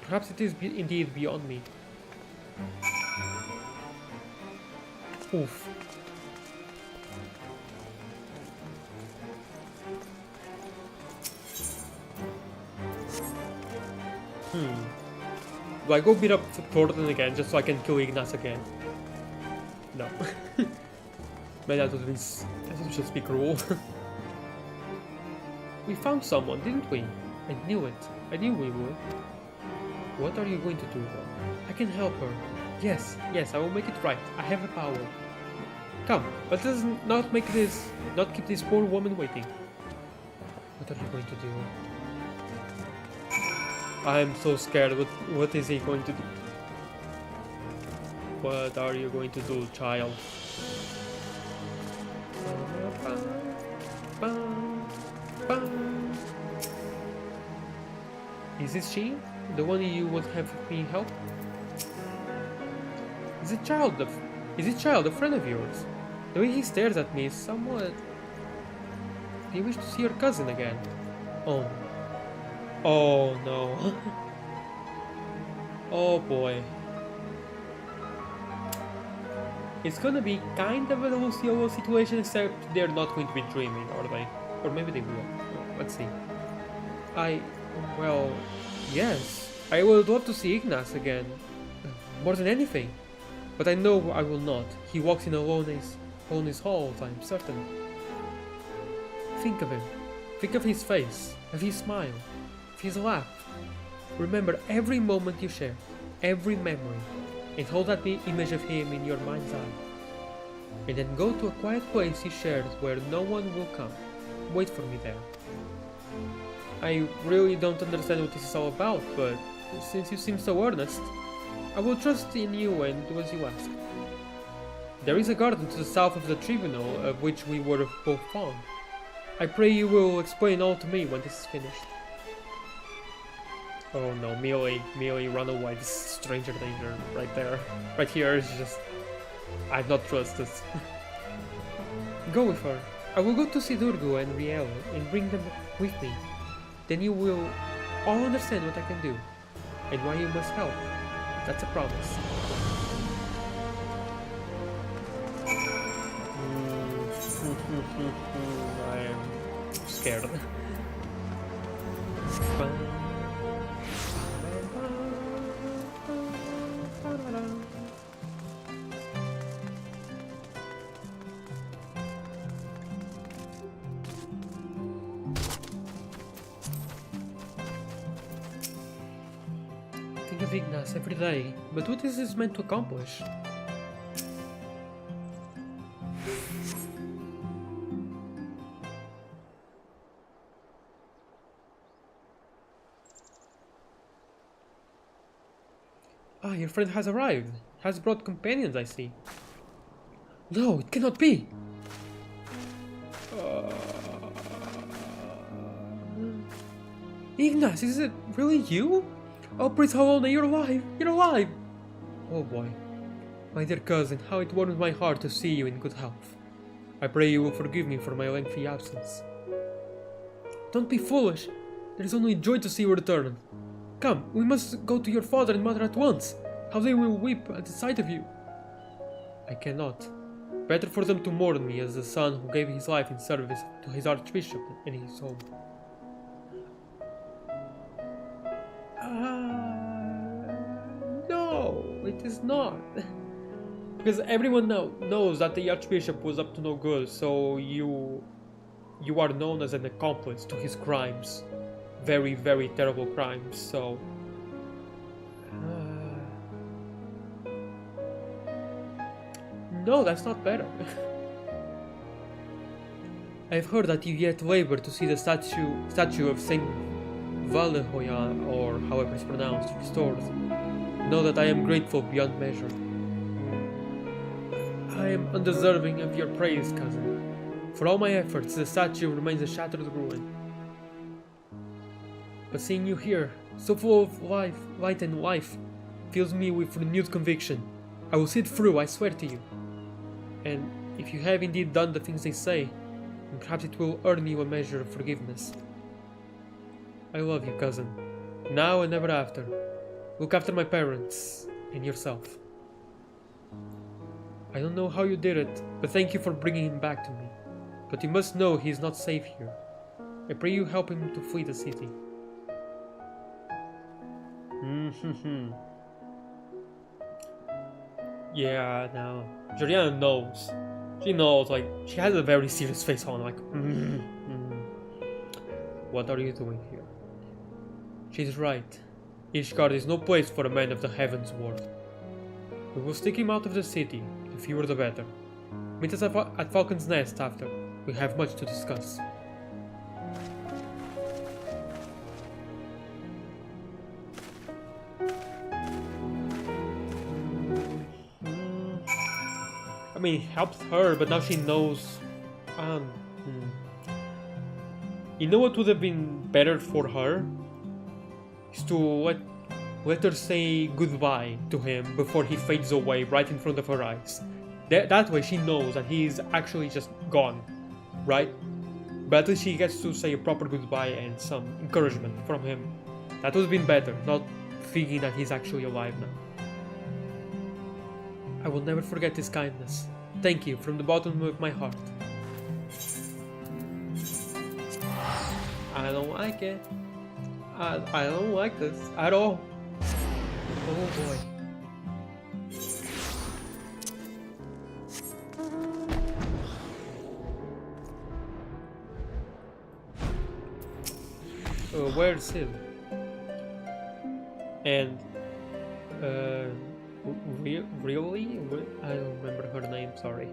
Perhaps it is indeed beyond me. Oof. Do I go beat up Thornton again just so I can kill Ignace again? No. Maybe that would just be cruel. We found someone, didn't we? I knew it. I knew we would. What are you going to do though? I can help her. Yes, I will make it right. I have the power. Come, let us not keep this poor woman waiting. What are you going to do? I am so scared. What is he going to do? What are you going to do, child? Is this she? The one you would have me help? Is this child a friend of yours? The way he stares at me is somewhat... Do you wish to see your cousin again? Oh. Oh no. Oh boy. It's gonna be kind of a Luciolo situation, except they're not going to be dreaming, are they? Or maybe they will. Let's see. Well, yes. I would love to see Ignace again. More than anything. But I know I will not. He walks in alone in his halls, I'm certain. Think of him. Think of his face, of his smile, of his laugh. Remember every moment you share, every memory, and hold that image of him in your mind's eye. And then go to a quiet place you shared where no one will come. Wait for me there. I really don't understand what this is all about, but since you seem so earnest, I will trust in you and do as you ask. There is a garden to the south of the tribunal, of which we were both fond. I pray you will explain all to me when this is finished. Oh no, Melee, run away. This is stranger danger right there. Right here is just... I do not trust this. Go with her. I will go to see Durgu and Riel and bring them with me. Then you will all understand what I can do, and why you must help. That's a promise. I am scared. Think of Ignace every day, but what is this meant to accomplish? Ah, your friend has arrived. Has brought companions, I see. No, it cannot be! Ignace, is it really you? Oh, Prince Halona, you're alive! You're alive! Oh boy. My dear cousin, how it warms my heart to see you in good health. I pray you will forgive me for my lengthy absence. Don't be foolish. There is only joy to see you return. Come, we must go to your father and mother at once. How they will weep at the sight of you. I cannot. Better for them to mourn me as the son who gave his life in service to his archbishop and his home. No, it is not. Because everyone now knows that the archbishop was up to no good, so you are known as an accomplice to his crimes. Very, very terrible crimes, so... No, that's not better. I've heard that you yet labor to see the statue of Saint Valhoya, or however it's pronounced, restored, know that I am grateful beyond measure. I am undeserving of your praise, cousin. For all my efforts, the statue remains a shattered ruin. But seeing you here, so full of light and life, fills me with renewed conviction. I will see it through, I swear to you. And if you have indeed done the things they say, then perhaps it will earn you a measure of forgiveness. I love you, cousin. Now and ever after. Look after my parents and yourself. I don't know how you did it, but thank you for bringing him back to me. But you must know he is not safe here. I pray you help him to flee the city. Yeah, now Juliana knows. She knows, like, she has a very serious face on, like, What are you doing here? She's right. Ishgard is no place for a man of the Heavens Ward. We will stick him out of the city, the fewer the better. Meet us at Falcon's Nest after. We have much to discuss. I mean, it helps her, but now she knows. You know what would have been better for her? Is to let her say goodbye to him before he fades away right in front of her eyes. That way she knows that he is actually just gone, right? But at least she gets to say a proper goodbye and some encouragement from him. That would have been better, not thinking that he's actually alive now. I will never forget his kindness. Thank you from the bottom of my heart. I don't like it. I don't like this at all. Oh boy. Where's Sil? And really? I don't remember her name, sorry.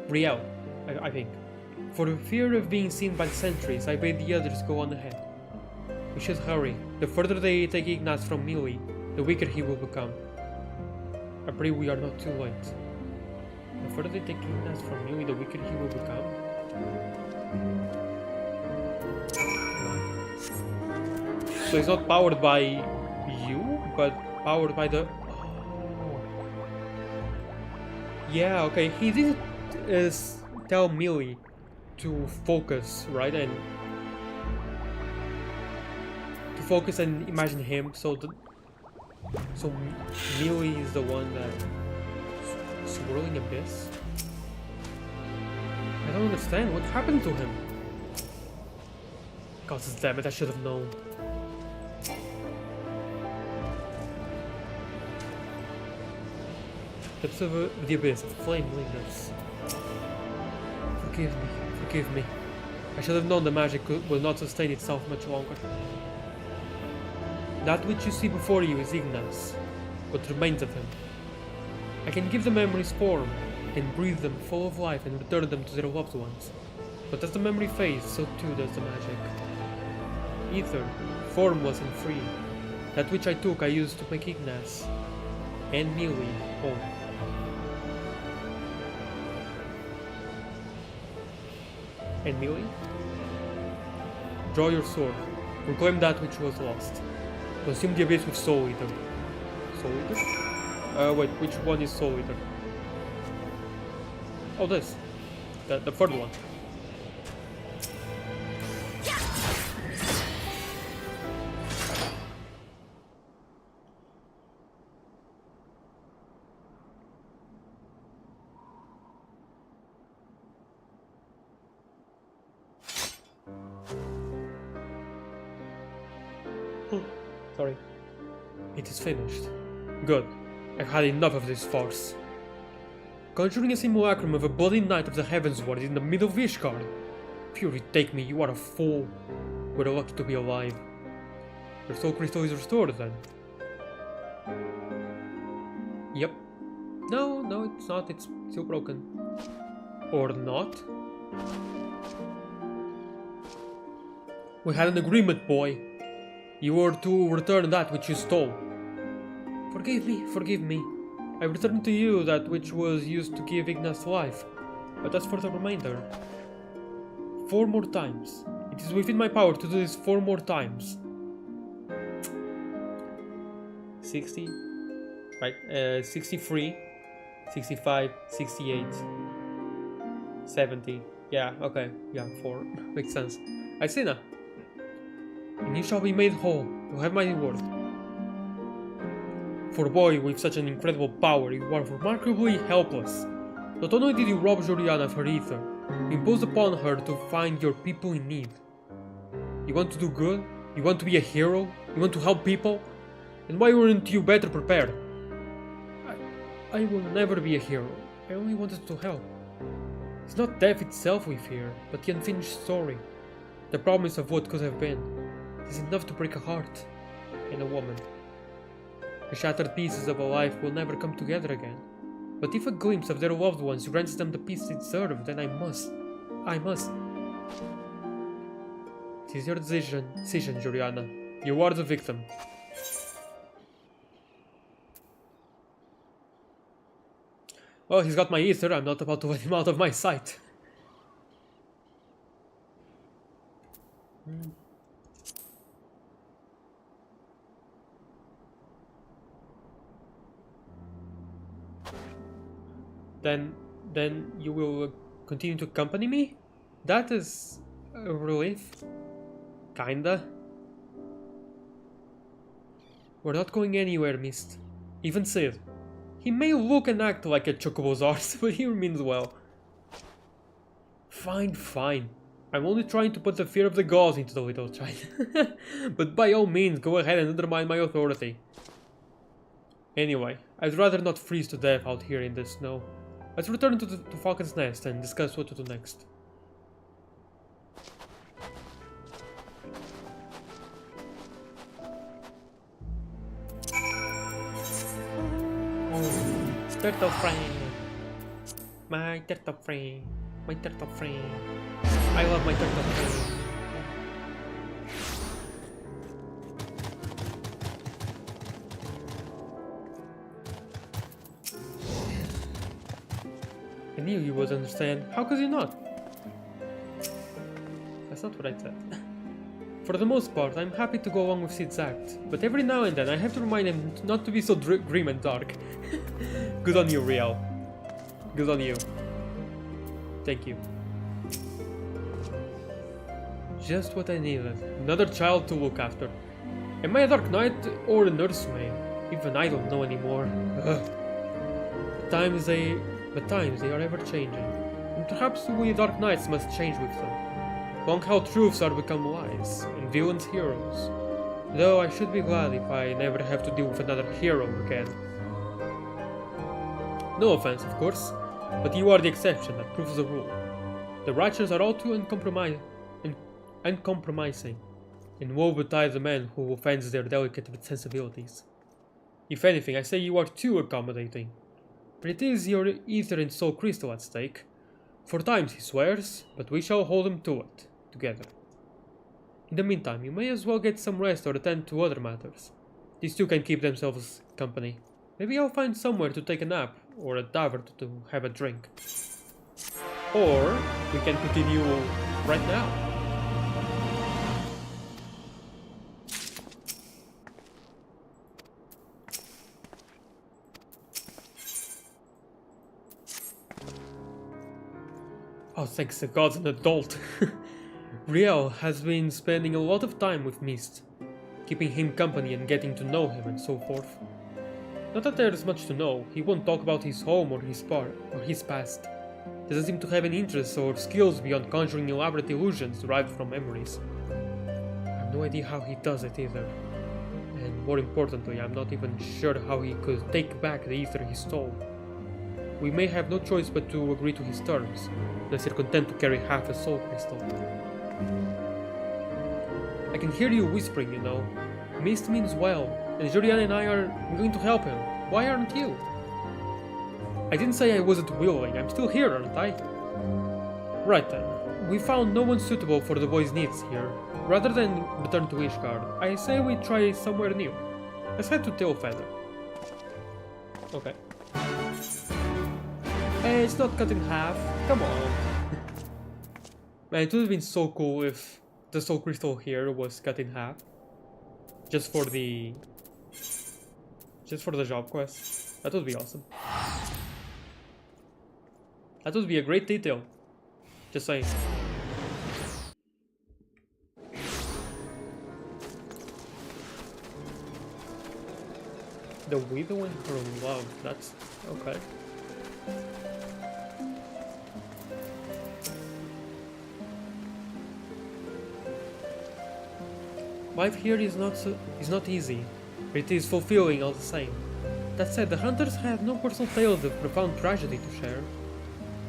Riel, I think. For the fear of being seen by the sentries, I bade the others go on ahead. We should hurry. The further they take Ignaz from Millie, the weaker he will become. I pray we are not too late. The further they take Ignaz from Millie, the weaker he will become. So it's not powered by you, but powered by the... Oh. Yeah, okay, he did tell Millie to focus, right? And to focus and imagine him, so Millie is the one that swirling abyss. I don't understand what happened to him. God damn it, I should have known. Depths of the abyss, the flame lingers. Forgive me. I should have known the magic will not sustain itself much longer. That which you see before you is Ignaz, what remains of him. I can give the memories form, and breathe them full of life and return them to their loved ones. But as the memory fades, so too does the magic. Ether, formless and free. That which I took I used to make Ignaz and Millie whole. And Millie? Draw your sword. Reclaim that which was lost. Consume the abyss with Soul Eater. Soul Eater? Wait, which one is Soul Eater? Oh, this. The third one. Sorry. It is finished. Good. I've had enough of this farce. Conjuring a simulacrum of a bloody knight of the Heavens Ward in the middle of Ishgard. Purely take me, you are a fool. We're lucky to be alive. Your soul crystal is restored then. Yep. No, it's not. It's still broken. Or not? We had an agreement, boy. You were to return that which you stole. Forgive me, forgive me. I returned to you that which was used to give Ignace life, but as for the remainder... 4 more times. It is within my power to do this 4 more times. 60, right, 63, 65, 68, 70, yeah, okay, yeah, 4, makes sense. I see now. And you shall be made whole, you have my reward. For a boy with such an incredible power, you are remarkably helpless. Not only did you rob Juliana of her ether, you imposed upon her to find your people in need. You want to do good? You want to be a hero? You want to help people? And why weren't you better prepared? I will never be a hero. I only wanted to help. It's not death itself we fear, but the unfinished story. The promise of what could have been. It is enough to break a heart. And a woman. The shattered pieces of a life will never come together again. But if a glimpse of their loved ones grants them the peace they deserve, then I must. It is your decision, Juliana. You are the victim. Well, he's got my ether, I'm not about to let him out of my sight. Then you will continue to accompany me? That is a relief. Kinda. We're not going anywhere, Mist. Even Sid. He may look and act like a chocobo's arse, but he means well. Fine, fine. I'm only trying to put the fear of the gods into the little child. But by all means, go ahead and undermine my authority. Anyway, I'd rather not freeze to death out here in the snow. Let's return to Falcon's Nest and discuss what to do next. Turtle friend. My turtle friend. My turtle friend. I love my turtle friend. I knew you would understand. How could you not? That's not what I said. For the most part, I'm happy to go along with Sid's act, but every now and then I have to remind him not to be so grim and dark. Good on you, Riel. Good on you. Thank you. Just what I needed. Another child to look after. Am I a Dark Knight or a nursemaid? Even I don't know anymore. Ugh. Times they are ever changing. And perhaps we Dark Knights must change with them. Long-held truths are become lies, and villains heroes. Though I should be glad if I never have to deal with another hero again. No offense, of course, but you are the exception that proves the rule. The righteous are all too uncompromising, and woe betide the man who offends their delicate sensibilities. If anything, I say you are too accommodating. But it is your ether and soul crystal at stake. For times he swears, but we shall hold him to it, together. In the meantime, you may as well get some rest or attend to other matters. These two can keep themselves company. Maybe I'll find somewhere to take a nap, or a tavern to have a drink. Or we can continue right now. Oh, thanks the gods, an adult. Riel has been spending a lot of time with Mist, keeping him company and getting to know him and so forth. Not that there's much to know, he won't talk about his home or his past. Doesn't seem to have any interests or skills beyond conjuring elaborate illusions derived from memories. I have no idea how he does it either. And more importantly, I'm not even sure how he could take back the ether he stole. We may have no choice but to agree to his terms, unless you're content to carry half a soul crystal. I can hear you whispering, you know. Mist means well, and Julian and I are willing to help him. Why aren't you? I didn't say I wasn't willing, I'm still here, aren't I? Right then, we found no one suitable for the boy's needs here. Rather than return to Ishgard, I say we try somewhere new. Let's head to Tailfeather. Okay. Hey, it's not cut in half. Come on. Man, it would have been so cool if the soul crystal here was cut in half. Just for the job quest. That would be awesome. That would be a great detail. Just saying. The widow and her love. That's okay. Life here is not easy, but it is fulfilling all the same. That said, the hunters had no personal tales of profound tragedy to share.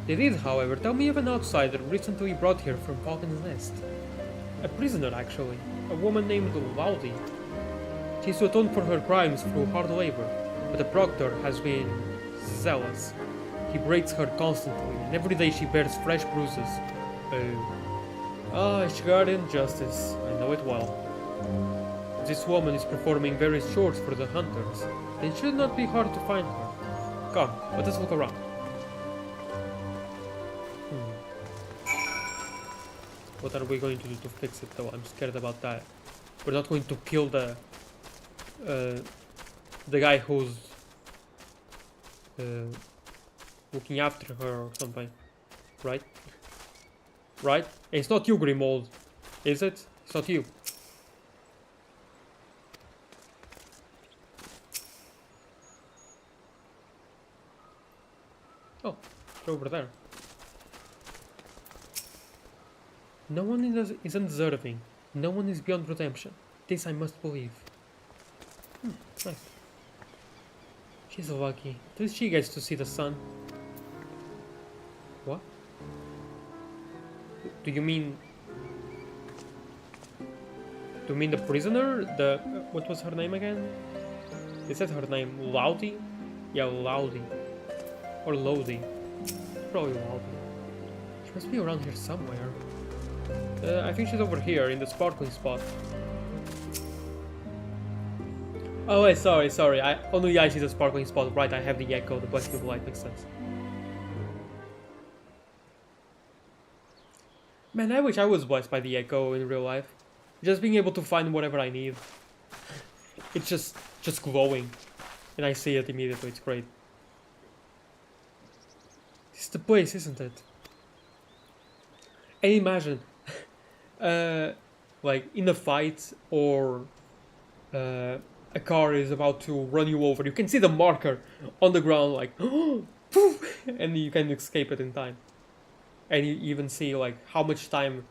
They did, however, tell me of an outsider recently brought here from Falcon's Nest. A prisoner, actually. A woman named Laudi. She's to atone for her crimes through hard labor, but the proctor has been zealous. He breaks her constantly, and every day she bears fresh bruises. Ishgardian justice. I know it well. If this woman is performing various chores for the hunters, then it should not be hard to find her. Come, let us look around. What are we going to do to fix it though? I'm scared about that. We're not going to kill the guy who's looking after her or something, right? Right? It's not you, Grimold, is it? It's not you. Oh, it's over there. No one is undeserving. No one is beyond redemption. This I must believe. Nice. She's lucky. At least she gets to see the sun. What? Do you mean... Do you mean the prisoner? What was her name again? Is that her name? Laudi? Yeah, Laudi. Or Lodi. Probably Laudi. She must be around here somewhere. I think she's over here in the sparkling spot. Oh wait, sorry. Only I see the sparkling spot. Right, I have the echo, the blessing of light, makes sense. Man, I wish I was blessed by the echo in real life. Just being able to find whatever I need. It's just glowing. And I see it immediately, it's great. This is the place, isn't it? And imagine, like in a fight or a car is about to run you over, you can see the marker on the ground, like, poof, and you can escape it in time. And you even see like how much time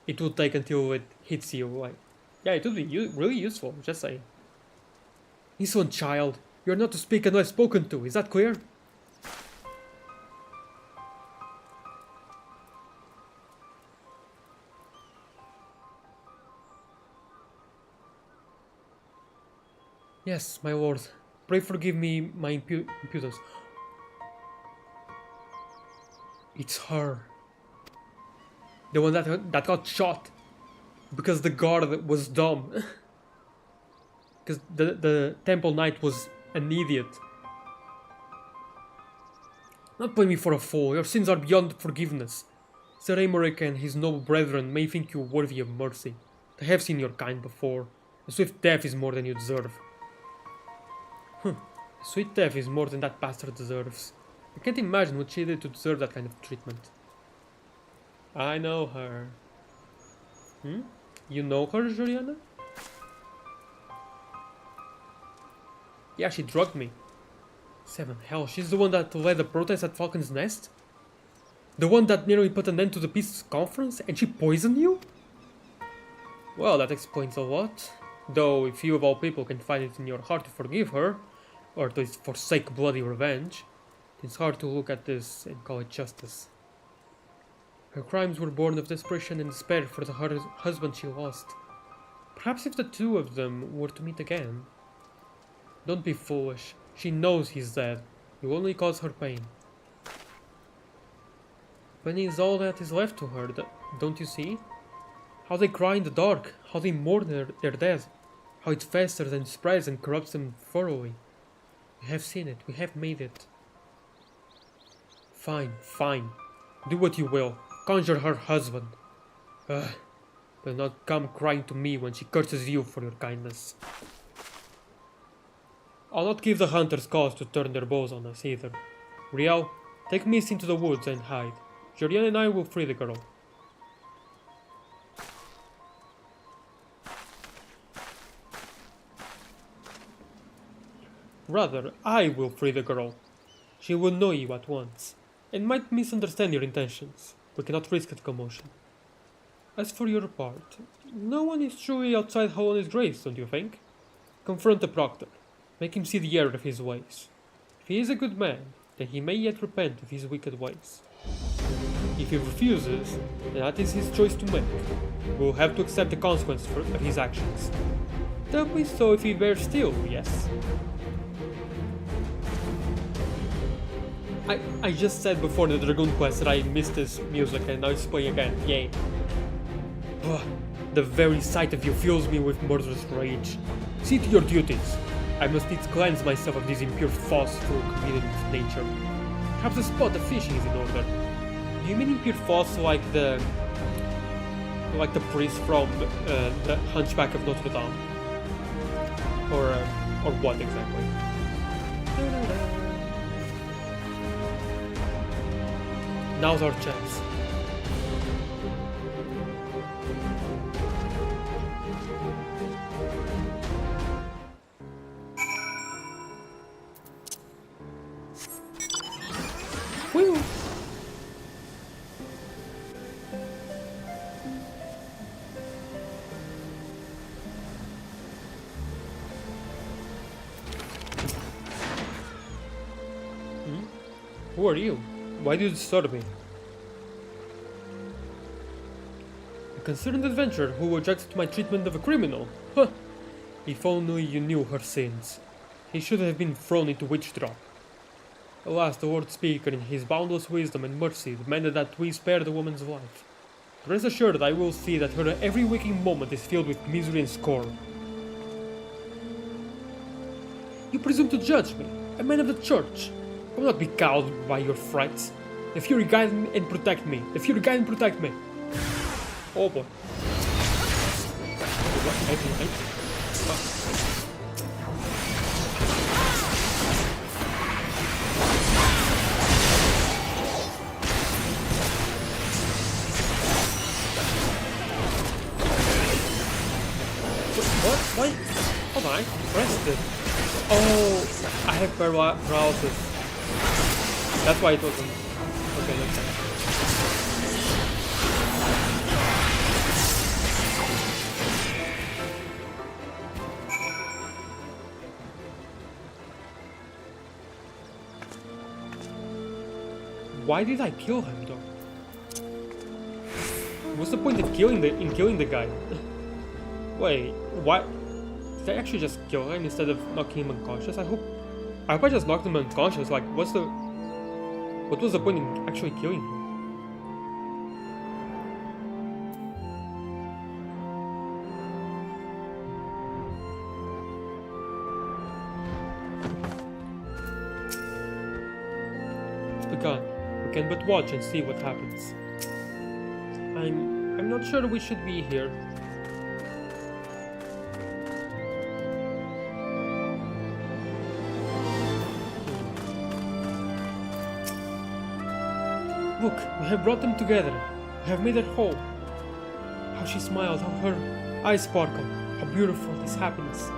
it would take until it hits you. Like, yeah, it would be really useful. Just saying. Listen, child, you're not to speak unless spoken to. Is that clear? Yes, my lord. Pray forgive me my impudence. It's her. The one that got shot. Because the guard was dumb. Because the temple knight was an idiot. Not play me for a fool. Your sins are beyond forgiveness. Sir Aymeric and his noble brethren may think you worthy of mercy. They have seen your kind before. A swift death is more than you deserve. Sweet death is more than that bastard deserves. I can't imagine what she did to deserve that kind of treatment. I know her. You know her, Juliana? Yeah, she drugged me. Seven hell, she's the one that led the protest at Falcon's Nest? The one that nearly put an end to the peace conference, and she poisoned you? Well, that explains a lot. Though, if you of all people can find it in your heart to forgive her, or at least forsake bloody revenge, it's hard to look at this and call it justice. Her crimes were born of desperation and despair for the husband she lost. Perhaps if the two of them were to meet again... Don't be foolish. She knows he's dead. You only cause her pain. Pain is all that is left to her, don't you see? How they cry in the dark, how they mourn their dead, how it festers and spreads and corrupts them thoroughly. We have seen it, we have made it. Fine, fine. Do what you will. Conjure her husband. Ugh. But not come crying to me when she curses you for your kindness. I'll not give the hunters cause to turn their bows on us either. Riel, take Miss into the woods and hide. Julian and I will free the girl. Rather, I will free the girl. She will know you at once, and might misunderstand your intentions. We cannot risk a commotion. As for your part, no one is truly outside Holland's grace, don't you think? Confront the proctor. Make him see the error of his ways. If he is a good man, then he may yet repent of his wicked ways. If he refuses, then that is his choice to make. We will have to accept the consequences of his actions. Doubly so if he bears still, yes? I just said before the Dragoon Quest that I missed this music and now it's playing again, yay. Ugh, the very sight of you fills me with murderous rage. See to your duties. I must needs cleanse myself of these impure thoughts through communion with nature. Perhaps a spot of fishing is in order. Do you mean impure thoughts like the priest from the Hunchback of Notre Dame? Or what exactly? Now's our chance. Woo! Who are you? Why do you disturb me? A concerned adventurer who objects to my treatment of a criminal? Huh! If only you knew her sins. He should have been thrown into witch trap. Alas, the Lord Speaker in his boundless wisdom and mercy demanded that we spare the woman's life. Rest assured I will see that her every waking moment is filled with misery and scorn. You presume to judge me, a man of the church. I will not be cowed by your threats. The Fury guide me and protect me. The Fury guide and protect me. Oh boy. What? Why? Hold on, I pressed it. Oh, I have paralysis. That's why it wasn't. Okay, let's see. Why did I kill him though? What's the point of killing the guy? Wait, why? Did I actually just kill him instead of knocking him unconscious? I hope I just knocked him unconscious. Like, what was the point in actually killing him? It's begun. We can but watch and see what happens. I'm not sure we should be here. Look, we have brought them together. We have made her whole. How she smiled, how her eyes sparkled. How beautiful this happiness.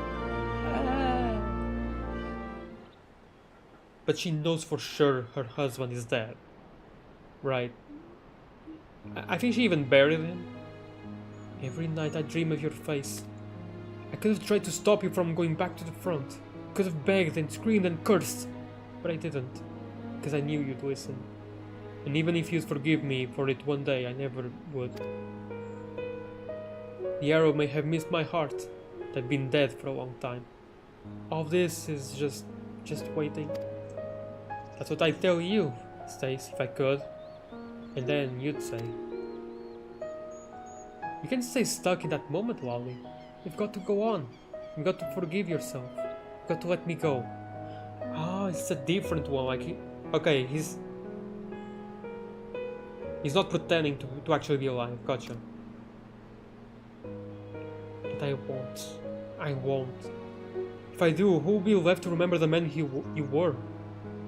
But she knows for sure her husband is dead. Right. I think she even buried him. Every night I dream of your face. I could have tried to stop you from going back to the front. Could have begged and screamed and cursed. But I didn't. Because I knew you'd listen. And even if you'd forgive me for it one day, I never would. The arrow may have missed my heart. I've been dead for a long time. All this is just waiting. That's what I'd tell you, Stace, if I could. And then you'd say, You can't stay stuck in that moment, Lolly. You've got to go on. You've got to forgive yourself. You've got to let me go. Ah, it's a different one. Like, okay, he's not pretending to actually be alive. Gotcha. But I won't. I won't. If I do, who will be left to remember the man you were?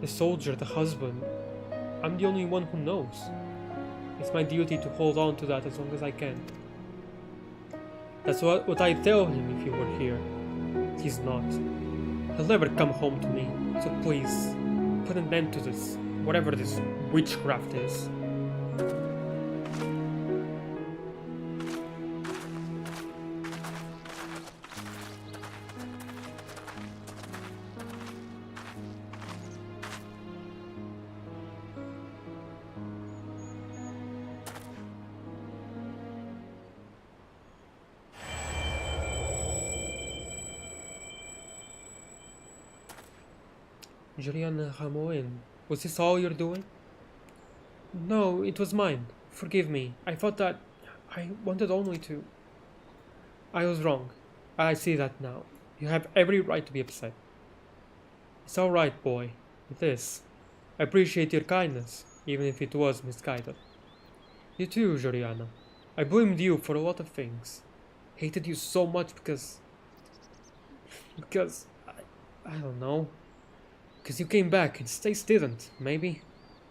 The soldier, the husband. I'm the only one who knows. It's my duty to hold on to that as long as I can. That's what I tell him if he were here. He's not. He'll never come home to me. So please, put an end to this. Whatever this witchcraft is. Juliana Ramoen, was this all you're doing? No, it was mine. Forgive me. I thought that I wanted only to... I was wrong. I see that now. You have every right to be upset. It's alright, boy. It is. I appreciate your kindness, even if it was misguided. You too, Juliana. I blamed you for a lot of things. Hated you so much because... I don't know. Because you came back and Stace didn't, maybe?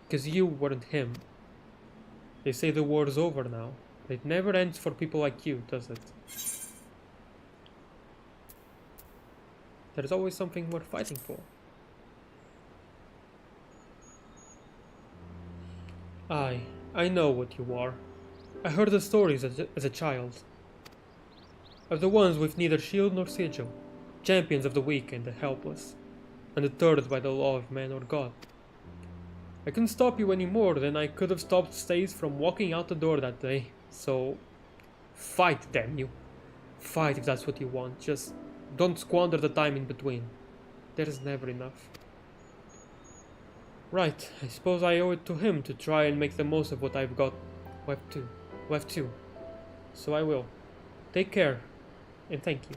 Because you weren't him. They say the war's over now, but it never ends for people like you, does it? There's always something worth fighting for. I know what you are. I heard the stories as a child. Of the ones with neither shield nor sigil, champions of the weak and the helpless, undeterred by the law of man or God. I couldn't stop you any more than I could have stopped Stace from walking out the door that day, so fight, damn you. Fight if that's what you want, just don't squander the time in between. There's never enough. Right, I suppose I owe it to him to try and make the most of what I've got left too. So I will. Take care, and thank you.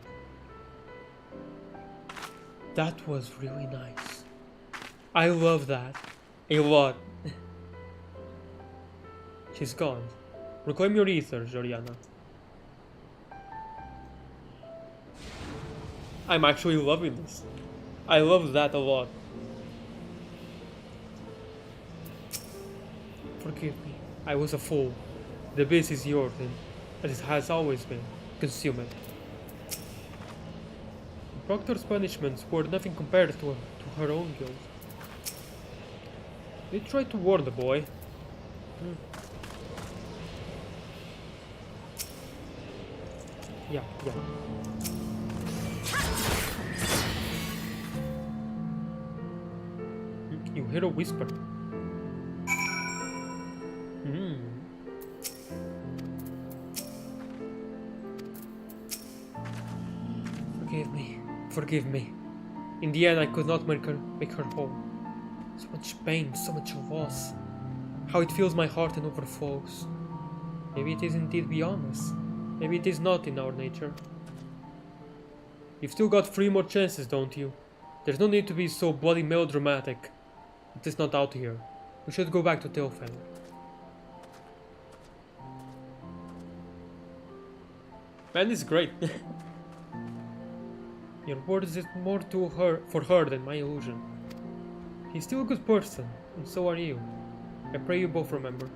That was really nice. I love that. A lot. She's gone. Reclaim your ether, Joriana. I'm actually loving this. I love that a lot. Forgive me. I was a fool. The beast is yours, and as it has always been. Consume it. Proctor's punishments were nothing compared to her own guilt. They tried to warn the boy. Yeah. You hear a whisper. Forgive me. In the end, I could not make her whole. So much pain, so much loss. How it fills my heart and overflows. Maybe it is indeed beyond us. Maybe it is not in our nature. You've still got 3 more chances, don't you? There's no need to be so bloody melodramatic. It is not out here. We should go back to Tailfeather. Man, this is great. Your word is more for her than my illusion. He's still a good person, and so are you. I pray you both remember.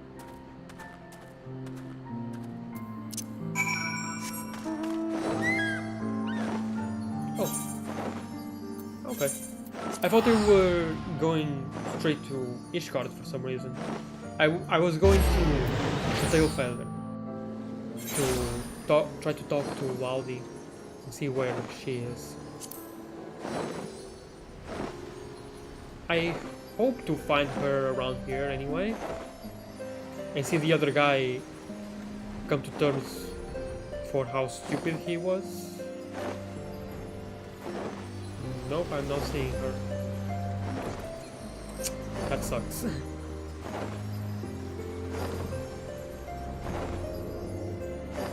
Oh. Okay. I thought they were going straight to Ishgard for some reason. I was going to Tailfeather to try to talk to Waldi and see where she is. I hope to find her around here anyway, and see the other guy come to terms for how stupid he was. Nope, I'm not seeing her. That sucks.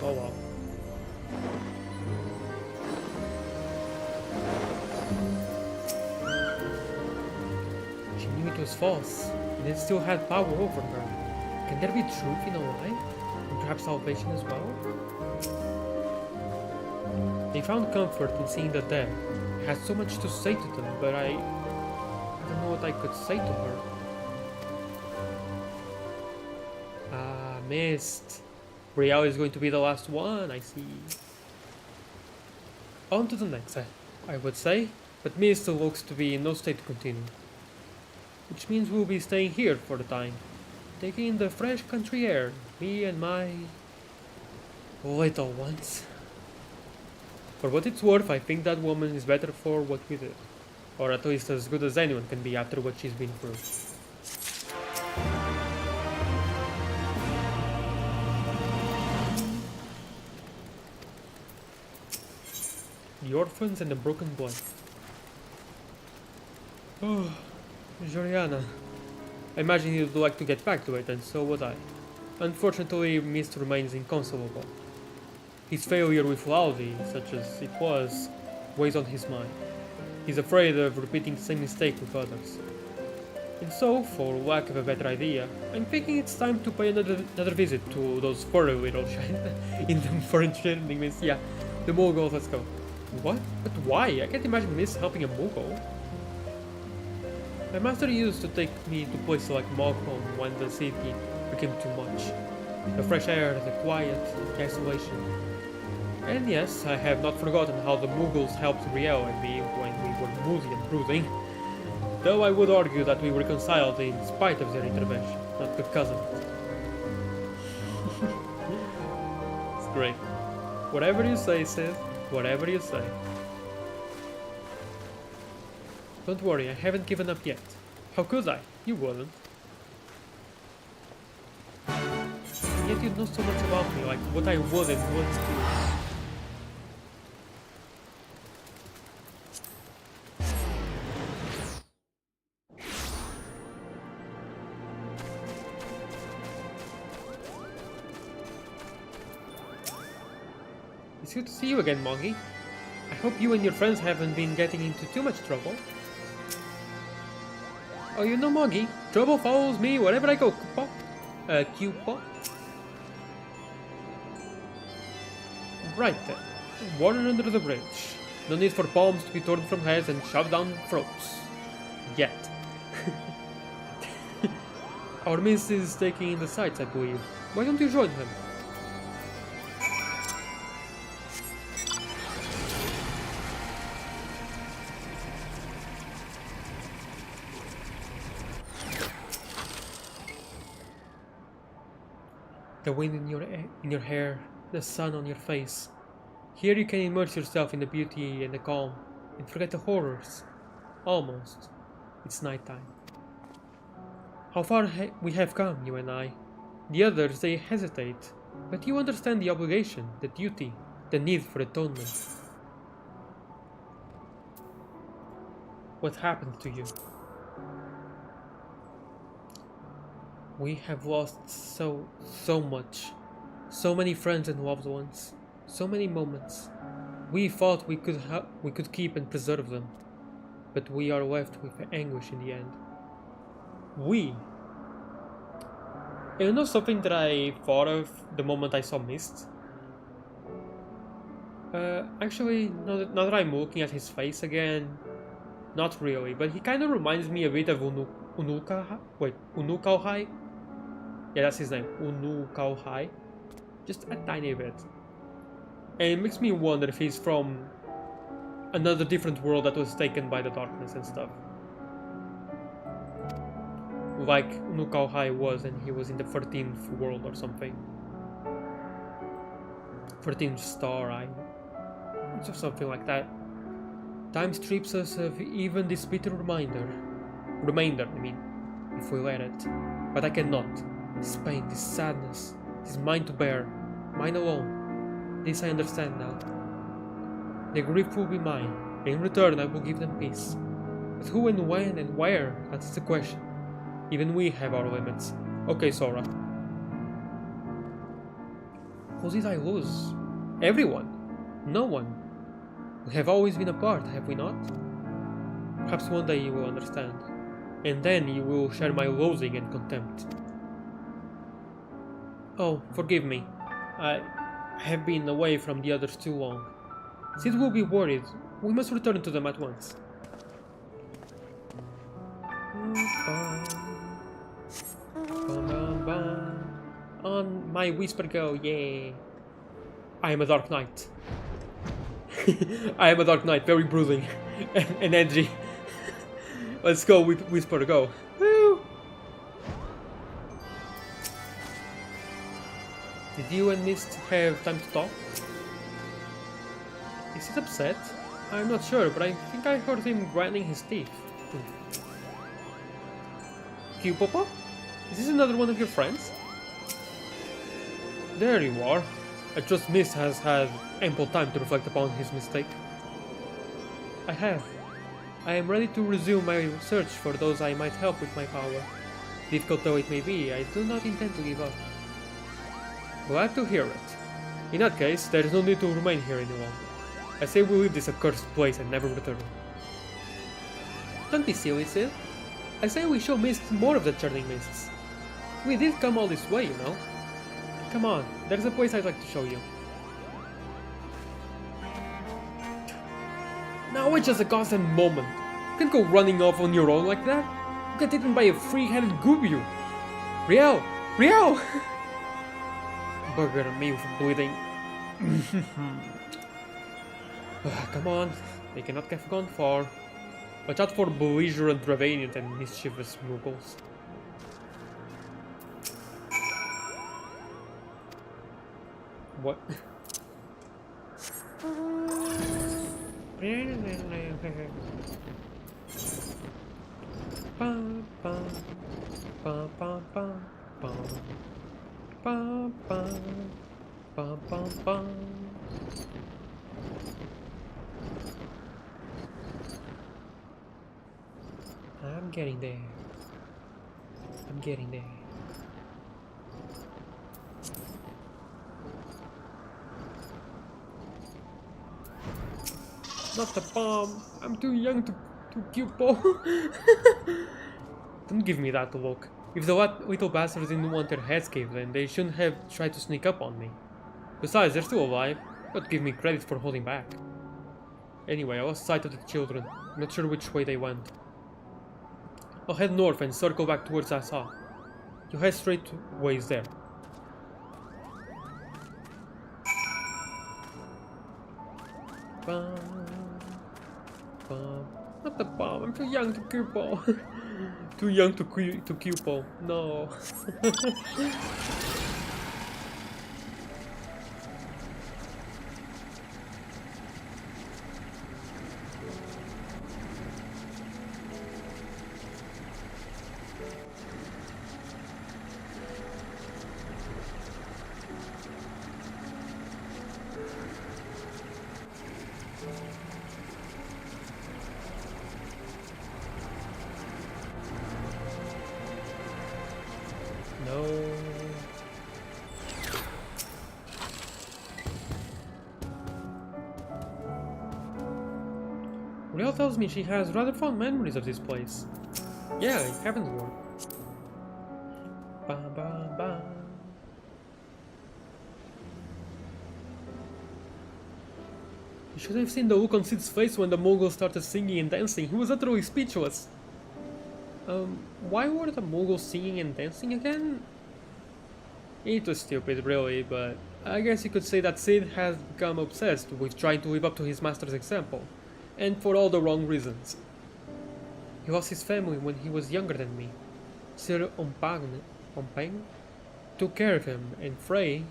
Oh wow. She knew it was false, and it still had power over her. Can there be truth in a lie? And perhaps salvation as well? They found comfort in seeing the dead. I had so much to say to them, but I don't know what I could say to her. Ah, missed. Riel is going to be the last one, I see. On to the next, I would say, but Mist still looks to be in no state to continue. Which means we'll be staying here for the time, taking in the fresh country air, me and my little ones. For what it's worth, I think that woman is better for what we did, or at least as good as anyone can be after what she's been through. The orphans and the broken blood. Oh, Joriana. I imagine you'd like to get back to it, and so would I. Unfortunately, Mist remains inconsolable. His failure with Laudi, such as it was, weighs on his mind. He's afraid of repeating the same mistake with others. And so, for lack of a better idea, I'm thinking it's time to pay another visit to those furry little in the furniture things. Yeah, the Mughals, let's go. What? But why? I can't imagine Mist helping a Mughal. My master used to take me to places like Malcolm when the city became too much. The fresh air, the quiet, the isolation. And yes, I have not forgotten how the Mughals helped Riel and me when we were moody and brooding. Though I would argue that we reconciled in spite of their intervention, not because of it. It's great. Whatever you say, Sid. Whatever you say. Don't worry, I haven't given up yet. How could I? You wouldn't. Yet you know so much about me, like what I would and wouldn't do. It's good to see you again, Moggy. I hope you and your friends haven't been getting into too much trouble. Oh, you know, Moggy, trouble follows me wherever I go, Pop. Q-Pop. Right then. Water under the bridge. No need for palms to be torn from heads and shoved down throats. Yet. Our Mist is taking in the sights, I believe. Why don't you join him? The wind in your hair, the sun on your face. Here you can immerse yourself in the beauty and the calm, and forget the horrors. Almost. It's nighttime. How far we have come, you and I. The others, they hesitate, but you understand the obligation, the duty, the need for atonement. What happened to you? We have lost so much. So many friends and loved ones. So many moments. We thought we could keep and preserve them. But we are left with anguish in the end. We. And you know something that I thought of the moment I saw Mist? Actually, now that I'm looking at his face again, not really, but he kind of reminds me a bit of Unukalhai. Yeah, that's his name, Unukalhai. Just a tiny bit. And it makes me wonder if he's from another different world that was taken by the darkness and stuff. Like Unukalhai was, and he was in the 13th world or something. 13th star, just something like that. Time strips us of even this bitter remainder, if we let it. But I cannot. This pain, this sadness, is mine to bear, mine alone. This I understand now. The grief will be mine, and in return I will give them peace. But who and when and where, that is the question. Even we have our limits. Okay, Sora. Who did I lose? Everyone. No one. We have always been apart, have we not? Perhaps one day you will understand. And then you will share my loathing and contempt. Oh, forgive me. I have been away from the others too long. Sid will be worried. We must return to them at once. On my whisper go, yeah. I am a dark knight. I am a dark knight, very brooding and edgy. Let's go with whisper go. Woo! Did you and Mist have time to talk? Is he upset? I'm not sure, but I think I heard him grinding his teeth. Q-Popo? Is this another one of your friends? There you are. I trust Mist has had ample time to reflect upon his mistake. I have. I am ready to resume my search for those I might help with my power. Difficult though it may be, I do not intend to give up. Glad to hear it. In that case, there is no need to remain here any longer. I say we leave this accursed place and never return. Don't be silly, Sid. I say we show Mist more of the churning mists. We did come all this way, you know. Come on, there's a place I'd like to show you. Now it's just a constant moment. You can't go running off on your own like that. You get eaten by a free-headed goob. Riel! Riel! Bugger me with bleeding. Come on, they cannot have gone far. Watch out for belligerent Dravanians and mischievous Muggles. What? I'm getting there. I'm getting there. Not the bomb. I'm too young to Cupo. Don't give me that look. If the little bastards didn't want their heads caved in, they shouldn't have tried to sneak up on me. Besides, they're still alive. Don't give me credit for holding back. Anyway, I lost sight of the children. I'm not sure which way they went. I'll head north and circle back towards Asa. You head straight ways there. Not the bomb. I'm too young to Cupo. Too young to Cupo. No. No. Riel tells me she has rather fond memories of this place. Yeah, in Heavensward. Ba ba ba. You should have seen the look on Sid's face when the Mogul started singing and dancing. He was utterly speechless. Why were the Moguls singing and dancing again? It was stupid, really, but I guess you could say that Sid has become obsessed with trying to live up to his master's example, and for all the wrong reasons. He lost his family when he was younger than me. Sir Ompang took care of him, and Frey,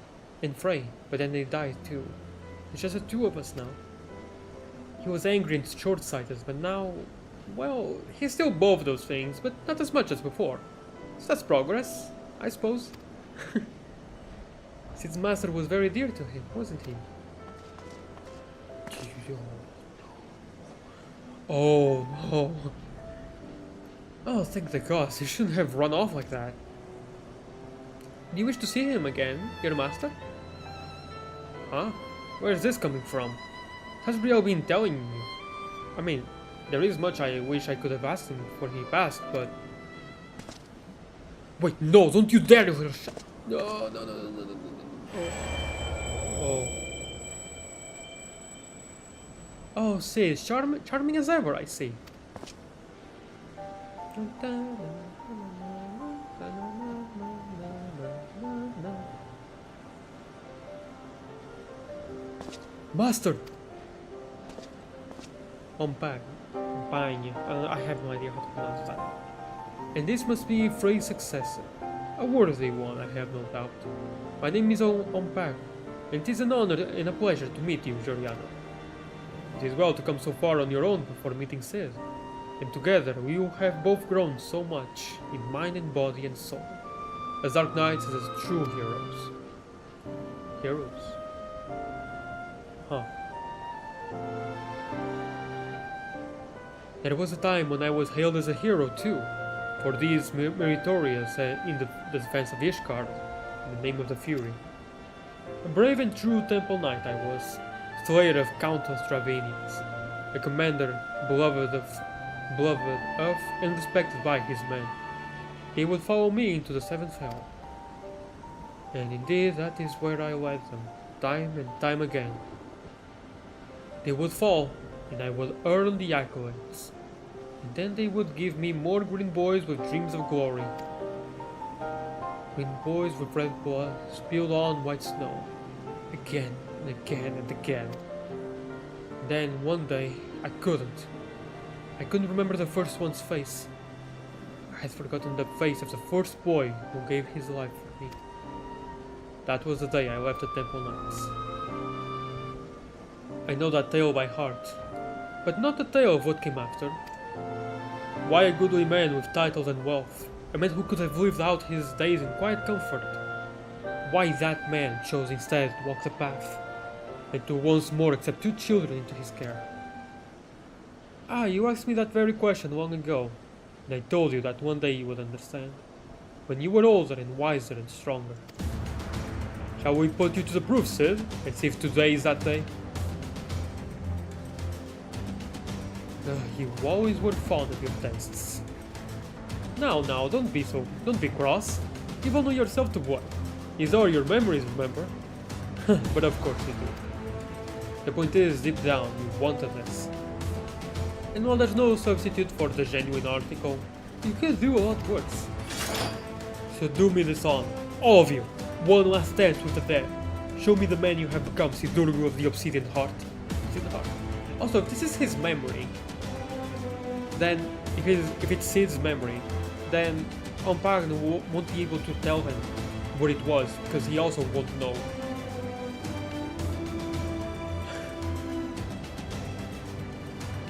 but then they died too. It's just the two of us now. He was angry and short-sighted, but now, well, he's still both those things, but not as much as before. So that's progress, I suppose. Sid's master was very dear to him, wasn't he? Oh no. Oh, thank the gods, he shouldn't have run off like that. Do you wish to see him again, your master? Huh? Where's this coming from? Hasbriel been telling you? I mean, there is much I wish I could have asked him before he passed, but... Wait, no, don't you dare, you little shit! No, no, no, no, no, no, no. Oh. Oh, see, it's charming as ever, I see. Bastard! Ompagne. I have no idea how to pronounce that. And this must be Frey's successor. A worthy one, I have no doubt. My name is Ompagne, and it is an honor and a pleasure to meet you, Joriano. It is well to come so far on your own before meeting Sid, and together we will have both grown so much in mind and body and soul, as Dark Knights and as true heroes. Heroes? Huh. There was a time when I was hailed as a hero too, for deeds meritorious in the defense of Ishgard, in the name of the Fury. A brave and true temple knight I was, slayer of countless Dravanians, a commander beloved of and respected by his men. He would follow me into the seventh hell. And indeed that is where I led them, time and time again. They would fall, and I would earn the accolades. And then they would give me more green boys with dreams of glory. Green boys with red blood spilled on white snow. Again and again and again. Then one day I couldn't remember the first one's face. I had forgotten the face of the first boy who gave his life for me. That was the day I left the Temple Knights. I know that tale by heart, but not the tale of what came after. Why a goodly man with titles and wealth, a man who could have lived out his days in quiet comfort? Why that man chose instead to walk the path, and to once more accept 2 children into his care? Ah, you asked me that very question long ago, and I told you that one day you would understand, when you were older and wiser and stronger. Shall we put you to the proof, Sid, and see if today is that day? You always were fond of your tests. Now, don't be cross. You've only yourself to blame. These are your memories, remember? But of course you do. The point is, deep down, you wanted this. And while there's no substitute for the genuine article, you can do a lot worse. So do me this honor, all of you, one last dance with the dead. Show me the man you have become, Sidurgu of the Obsidian Heart. Also, if this is his memory, then if it's Sid's memory, then Ompagne won't be able to tell him what it was, because he also won't know.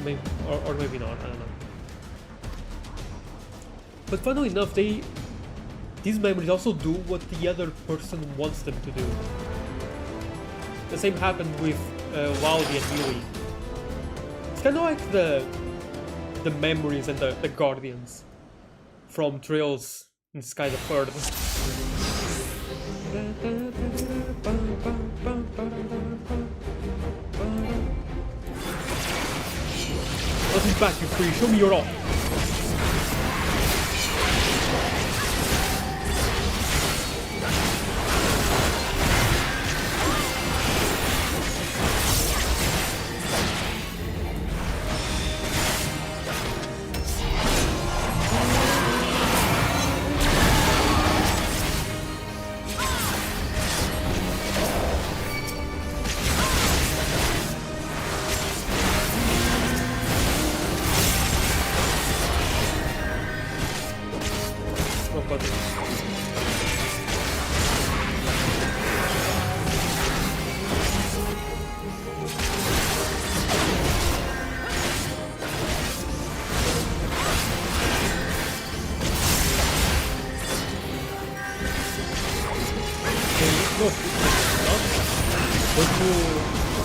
Maybe, or maybe not, I don't know. But funnily enough, these memories also do what the other person wants them to do. The same happened with Waldi and Yui. It's kind of like the memories and the guardians from Trails in Sky the Third. Nothing's back, you free. Show me your all.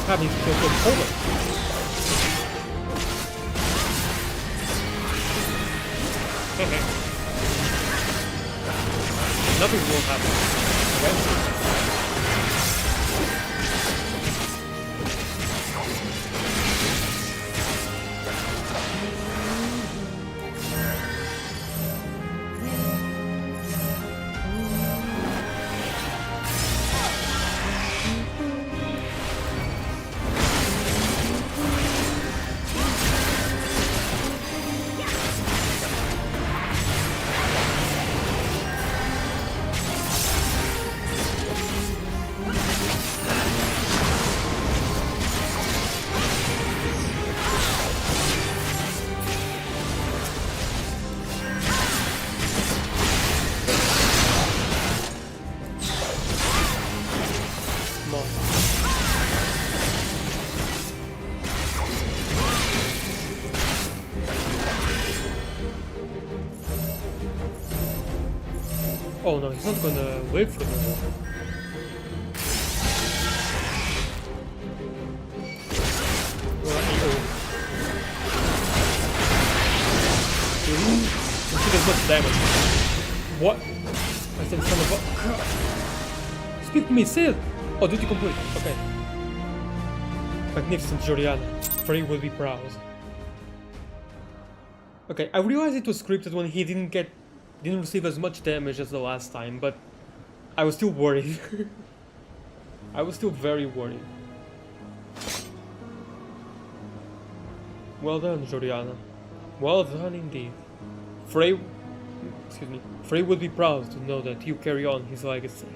Having to go forward. Nothing will happen. Okay? Oh no, he's not gonna live for this. He does much damage. What? I said son of a... Speak to me, Sid! Oh, duty complete. Okay. Magnificent Joriana. Frey will be proud. Okay, I realized it was scripted when he didn't receive as much damage as the last time, but I was still worried. I was still very worried. Well done, Joriana. Well done indeed. Frey would be proud to know that you carry on his legacy.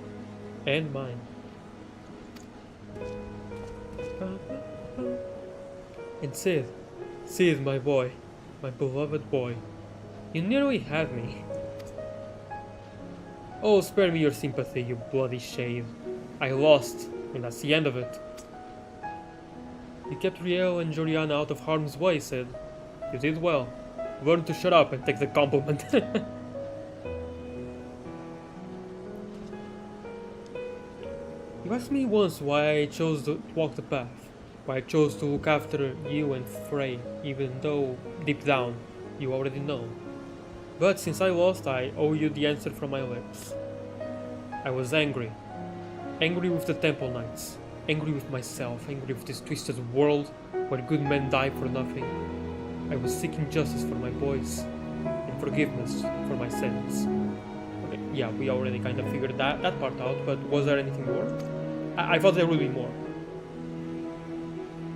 And mine. And Sid, my boy. My beloved boy. You nearly had me. Oh, spare me your sympathy, you bloody shade. I lost, and that's the end of it. You kept Riel and Joriana out of harm's way, Sid. You did well. Learn to shut up and take the compliment. You asked me once why I chose to walk the path. Why I chose to look after you and Frey, even though, deep down, you already know. But since I lost, I owe you the answer from my lips. I was angry. Angry with the Temple Knights. Angry with myself. Angry with this twisted world where good men die for nothing. I was seeking justice for my boys and forgiveness for my sins. Okay, yeah, we already kind of figured that part out, but was there anything more? I thought there would be more.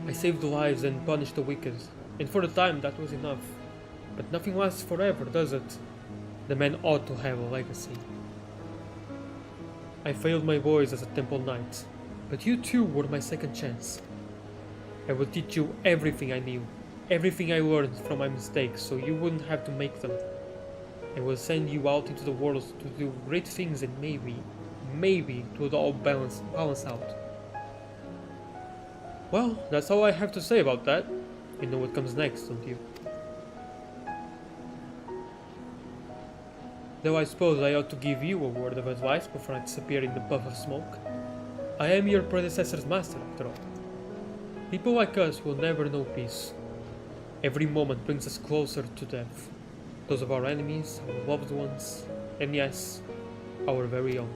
I saved lives and punished the wicked, and for the time that was enough. But nothing lasts forever, does it? The man ought to have a legacy. I failed my boys as a Temple Knight, but you too were my second chance. I will teach you everything I knew, everything I learned from my mistakes, so you wouldn't have to make them. I will send you out into the world to do great things, and maybe it would all balance out. Well, that's all I have to say about that. You know what comes next, don't you? Though I suppose I ought to give you a word of advice before I disappear in the puff of smoke. I am your predecessor's master, after all. People like us will never know peace. Every moment brings us closer to death. Those of our enemies, our loved ones, and yes, our very own.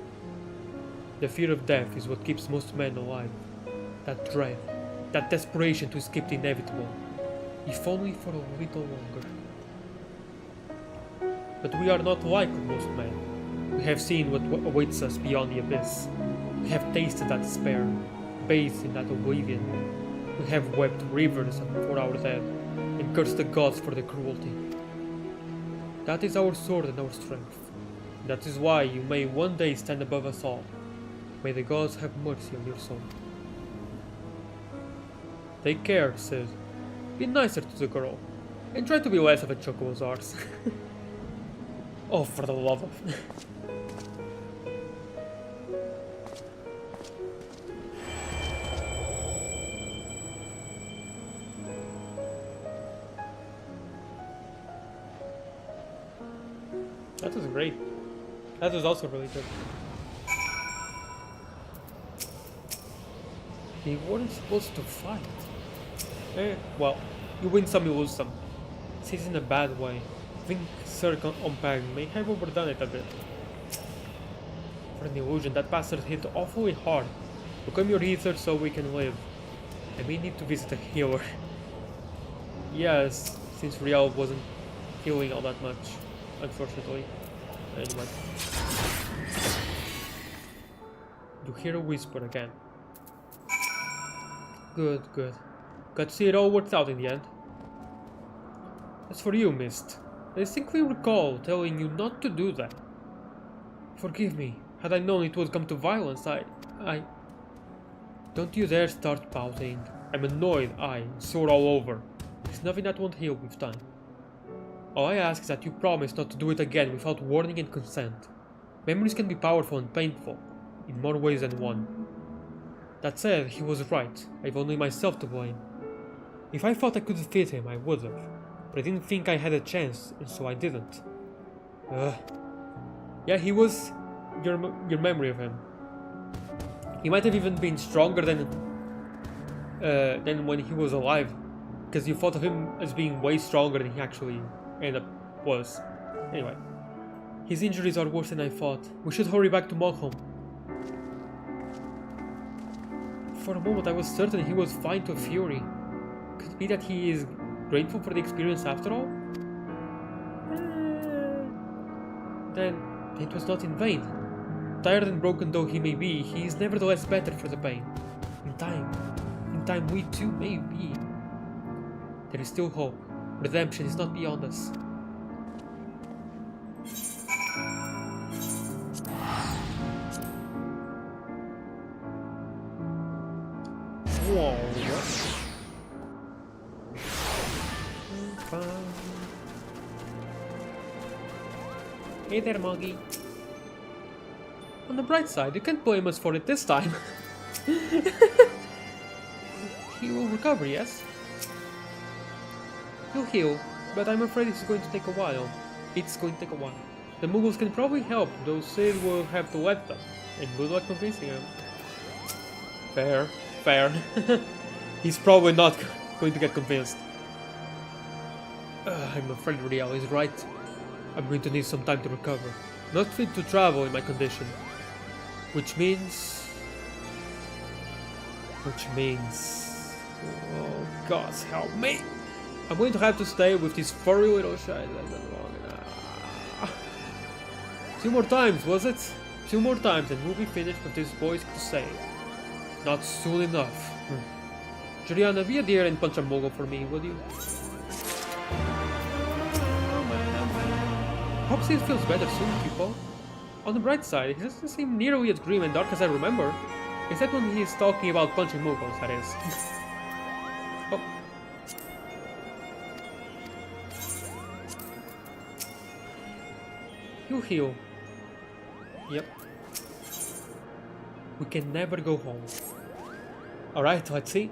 The fear of death is what keeps most men alive. That dread, that desperation to escape the inevitable, if only for a little longer. But we are not like most men. We have seen what awaits us beyond the abyss. We have tasted that despair, bathed in that oblivion. We have wept rivers for our dead, and cursed the gods for their cruelty. That is our sword and our strength. That is why you may one day stand above us all. May the gods have mercy on your soul. Take care, Sid. Be nicer to the girl, and try to be less of a chocobo's arse. Oh, for the love of... That was great. That was also really good. We weren't supposed to fight. Well, you win some, you lose some. This is in a bad way. I think Sir Ompag may have overdone it a bit. For an illusion, that bastard hit awfully hard. Become your ether so we can live. I may need to visit a healer. Yes, since Riel wasn't healing all that much, unfortunately. Anyway. You hear a whisper again. Good, good. Got to see it all worked out in the end. As for you, Mist, I distinctly recall telling you not to do that. Forgive me. Had I known it would come to violence, I... Don't you dare start pouting. I'm annoyed, sore all over. There's nothing that won't heal with time. All I ask is that you promise not to do it again without warning and consent. Memories can be powerful and painful, in more ways than one. That said, he was right. I've only myself to blame. If I thought I could defeat him, I would have. But I didn't think I had a chance, and so I didn't. Yeah, he was your memory of him. He might have even been stronger than when he was alive, because you thought of him as being way stronger than he actually ended up was. Anyway, his injuries are worse than I thought. We should hurry back to Malcolm. For a moment, I was certain he was fine to fury. Could it be that he is grateful for the experience after all? Then it was not in vain. Tired and broken though he may be, he is nevertheless better for the pain. In time we too may be. There is still hope. Redemption is not beyond us. Whoa. Hey there, Moggy. On the bright side, you can't blame us for it this time. He will recover, yes? He'll heal, but I'm afraid it's going to take a while. It's going to take a while. The Muggles can probably help, though Sid will have to let them. And good luck convincing him. Fair. He's probably not going to get convinced. I'm afraid Riel is right. I'm going to need some time to recover. Not fit to travel in my condition. Which means... Oh, God help me! I'm going to have to stay with this furry little shite a little longer. 2 more times, was it? 2 more times and we'll be finished with this boy's crusade. Not soon enough. Juliana, be a dear and punch a Muggle for me, will you? Hope Sid feels better soon, people. On the bright side, he doesn't seem nearly as grim and dark as I remember. Except when he's talking about punching Muggles, that is. Oh. You heal. Yep. We can never go home. Alright, let's see.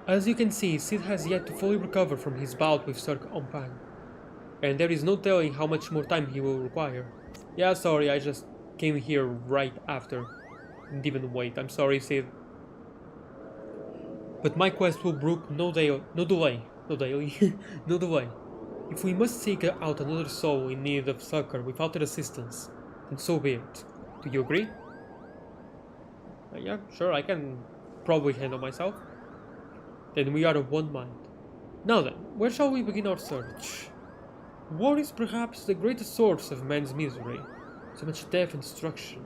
As you can see, Sid has yet to fully recover from his bout with Sir Ompang. And there is no telling how much more time he will require. Yeah, sorry, I just came here right after. Didn't even wait, I'm sorry, Sid. But my quest will brook no delay. If we must seek out another soul in need of succor without their assistance, then so be it. Do you agree? Yeah, sure, I can probably handle myself. Then we are of one mind. Now then, where shall we begin our search? War is perhaps the greatest source of man's misery. So much death and destruction.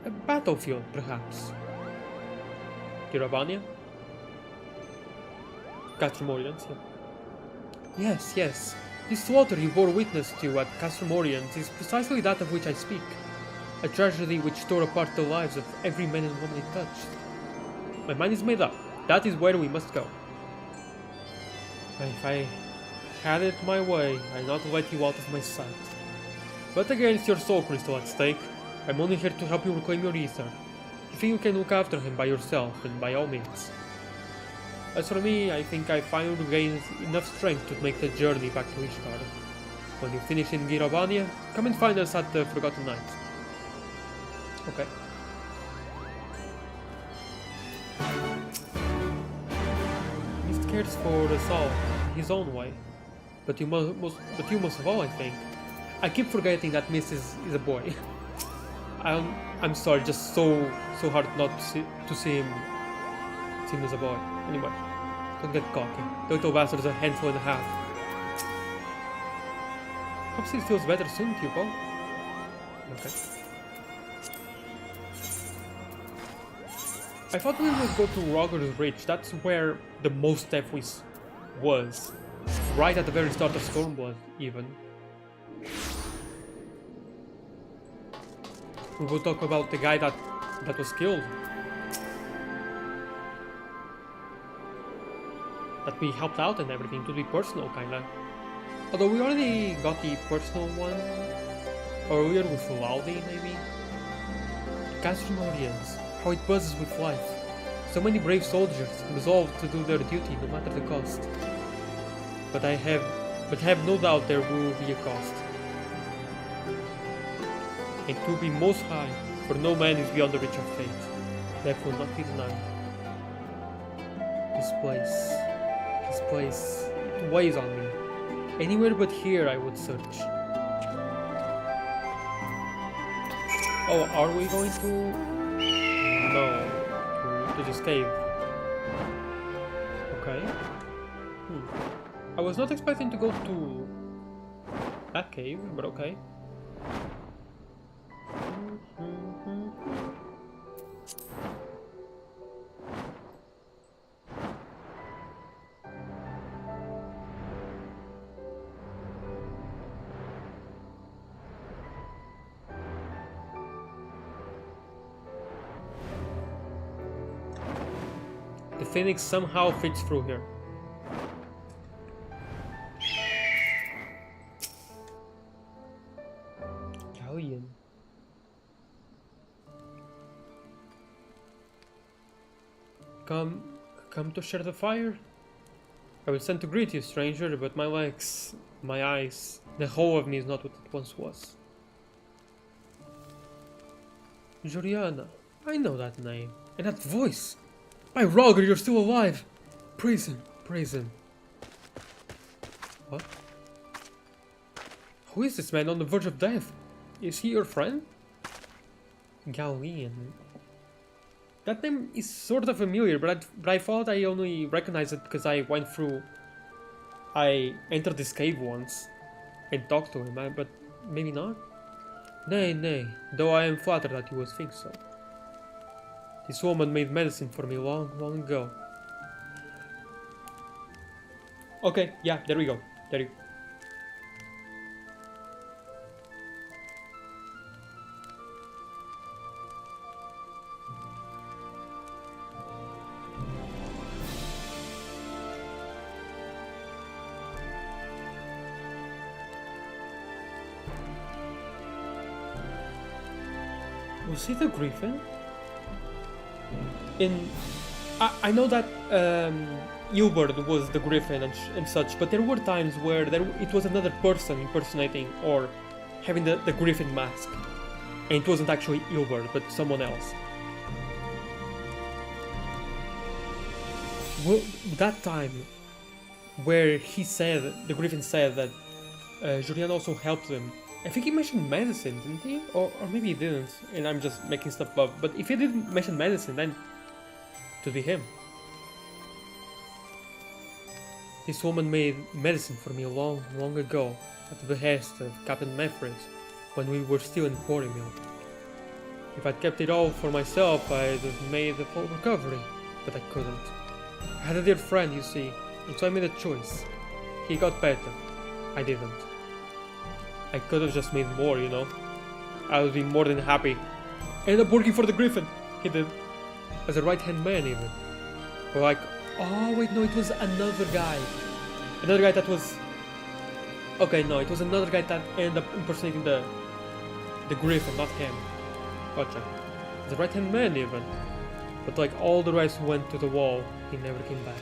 A battlefield, perhaps. Kiravania? Castromorians, yeah. Yes. This slaughter you bore witness to at Castromorians is precisely that of which I speak. A tragedy which tore apart the lives of every man and woman it touched. My mind is made up. That is where we must go. If I had it my way, I'd not let you out of my sight. But against your soul crystal at stake, I'm only here to help you reclaim your ether. If you think you can look after him by yourself, then by all means. As for me, I think I finally regained enough strength to make the journey back to Ishtar. When you finish in Giravania, come and find us at the Forgotten Night. Okay. He cares for us all in his own way. But you most of all, I think. I keep forgetting that Miss is a boy. I'm sorry, just so hard not to see him as a boy. Anyway, don't get cocky. The little bastard's a handful and a half. Hope he feels better soon, pupil. Okay. I thought we would go to Roger's Ridge. That's where the most death was. Right at the very start of Stormblood, even. We will talk about the guy that was killed. That we helped out and everything, to be personal, kinda. Although we already got the personal one earlier with Laudi, maybe? Castromorians, how it buzzes with life. So many brave soldiers resolved to do their duty no matter the cost. But have no doubt there will be a cost. and to be most high, for no man is beyond the reach of fate. Death will not be denied. This place, it weighs on me. Anywhere but here I would search. Oh, are we going to... No, to this cave. Okay. I was not expecting to go to that cave, but okay. The phoenix somehow fits through here. Galleon. Come to share the fire? I was sent to greet you, stranger, but my legs, my eyes, the whole of me is not what it once was. Juliana, I know that name, and that voice. By Roger, you're still alive! Praise him, praise him. What? Who is this man on the verge of death? Is he your friend? Galeon. That name is sort of familiar, but I thought I only recognized it because I went through... I entered this cave once and talked to him, but maybe not? Nay, though I am flattered that you would think so. This woman made medicine for me long ago. Okay, yeah, there we go. There you go. Was he the Griffin? I know that Ilbert was the Griffin and such, but there were times where it was another person impersonating or having the Griffin mask, and it wasn't actually Ilbert, but someone else. Well, that time where the Griffin said that Julian also helped them. I think he mentioned medicine, didn't he? Or maybe he didn't, and I'm just making stuff up. But if he didn't mention medicine, then it would be him. This woman made medicine for me long ago, at the behest of Captain Meffres, when we were still in Quarrymill. If I'd kept it all for myself, I'd have made a full recovery, but I couldn't. I had a dear friend, you see, and so I made a choice. He got better. I didn't. I could have just made more, you know. I would be more than happy. I ended up working for the Griffin. He did. As a right-hand man, even. Or like, oh wait, no, it was another guy. Another guy that was... Okay, no, it was another guy that ended up impersonating the Griffin, not him. Gotcha. As a right-hand man, even. But like all the rest went to the wall, he never came back.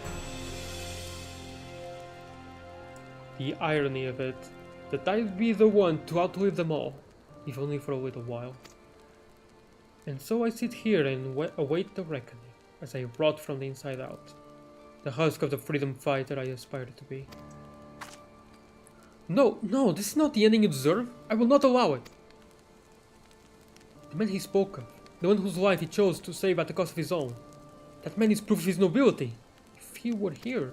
The irony of it. That I'd be the one to outlive them all, if only for a little while. And so I sit here and await the reckoning, as I rot from the inside out, the husk of the freedom fighter I aspired to be. No, this is not the ending you deserve. I will not allow it. The man he spoke of, the one whose life he chose to save at the cost of his own, that man is proof of his nobility. If he were here...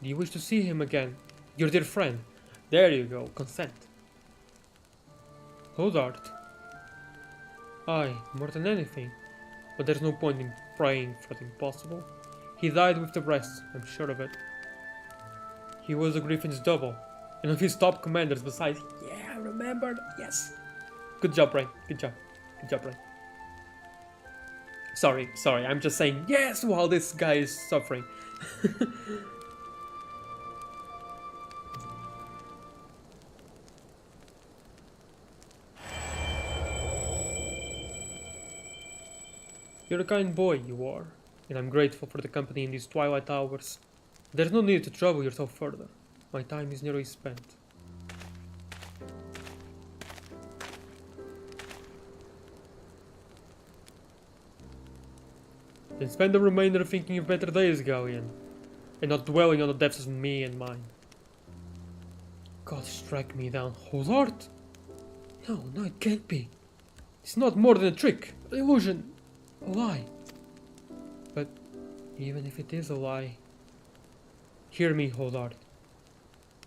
Do you wish to see him again? Your dear friend. There you go, consent. Hodart. Aye, more than anything. But there's no point in praying for the impossible. He died with the rest, I'm sure of it. He was the Griffin's double, and of his top commanders besides. Yeah, I remembered, yes. Good job, Ray, good job. Good job, Ray. Sorry, I'm just saying yes while this guy is suffering. You're a kind boy, you are, and I'm grateful for the company in these twilight hours. There's no need to trouble yourself further. My time is nearly spent. Then spend the remainder thinking of better days, Galleon, and not dwelling on the depths of me and mine. God, strike me down, oh Lord! No, no, it can't be. It's not more than a trick, an illusion, a lie. But even if it is a lie, hear me, Holdard.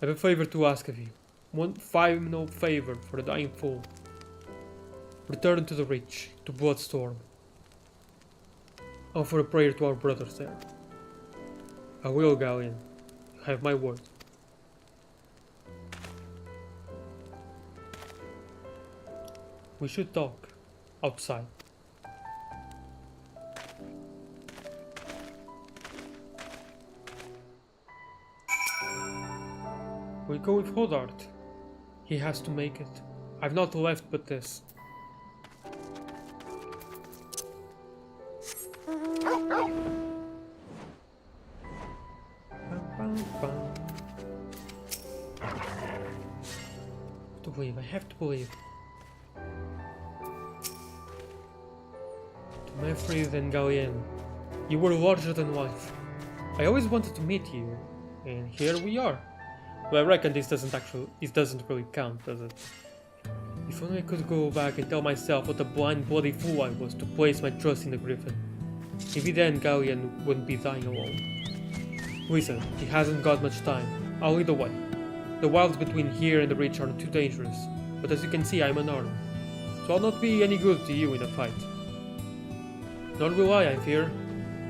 I have a favor to ask of you. One final favor for the dying fool. Return to the Reach, to Bloodstorm. Offer a prayer to our brothers there. I will, Galleon. You have my word. We should talk. Outside. We go with Holdart. He has to make it. I've not left but this. To believe, I have to believe. To Manfred and Galleon, you were larger than life. I always wanted to meet you, and here we are. Well, I reckon this doesn't really count, does it? If only I could go back and tell myself what a blind, bloody fool I was to place my trust in the Griffin. Maybe then Galleon wouldn't be dying alone. Listen, he hasn't got much time. I'll lead the way. The wilds between here and the Reach are too dangerous, but as you can see, I'm unarmed, so I'll not be any good to you in a fight. Nor will I fear.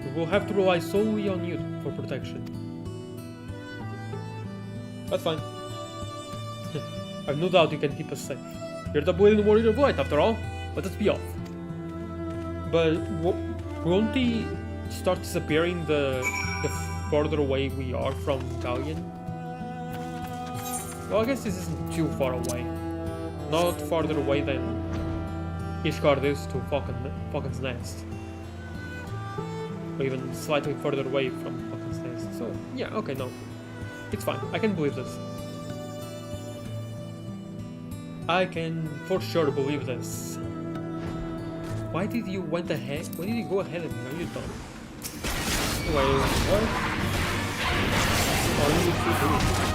We will have to rely solely on you for protection. That's fine. I've no doubt you can keep us safe. You're the bleeding warrior of light, after all. Let us be off. But won't he start disappearing the further away we are from Galleon? Well, I guess this isn't too far away. Not farther away than Ishgard is to Falcon's Nest. Or even slightly further away from Falcon's Nest. So, yeah, okay, no. It's fine. I can believe this. I can for sure believe this. Why did you go ahead of me? Are you dumb? Anyway, what? Are you doing?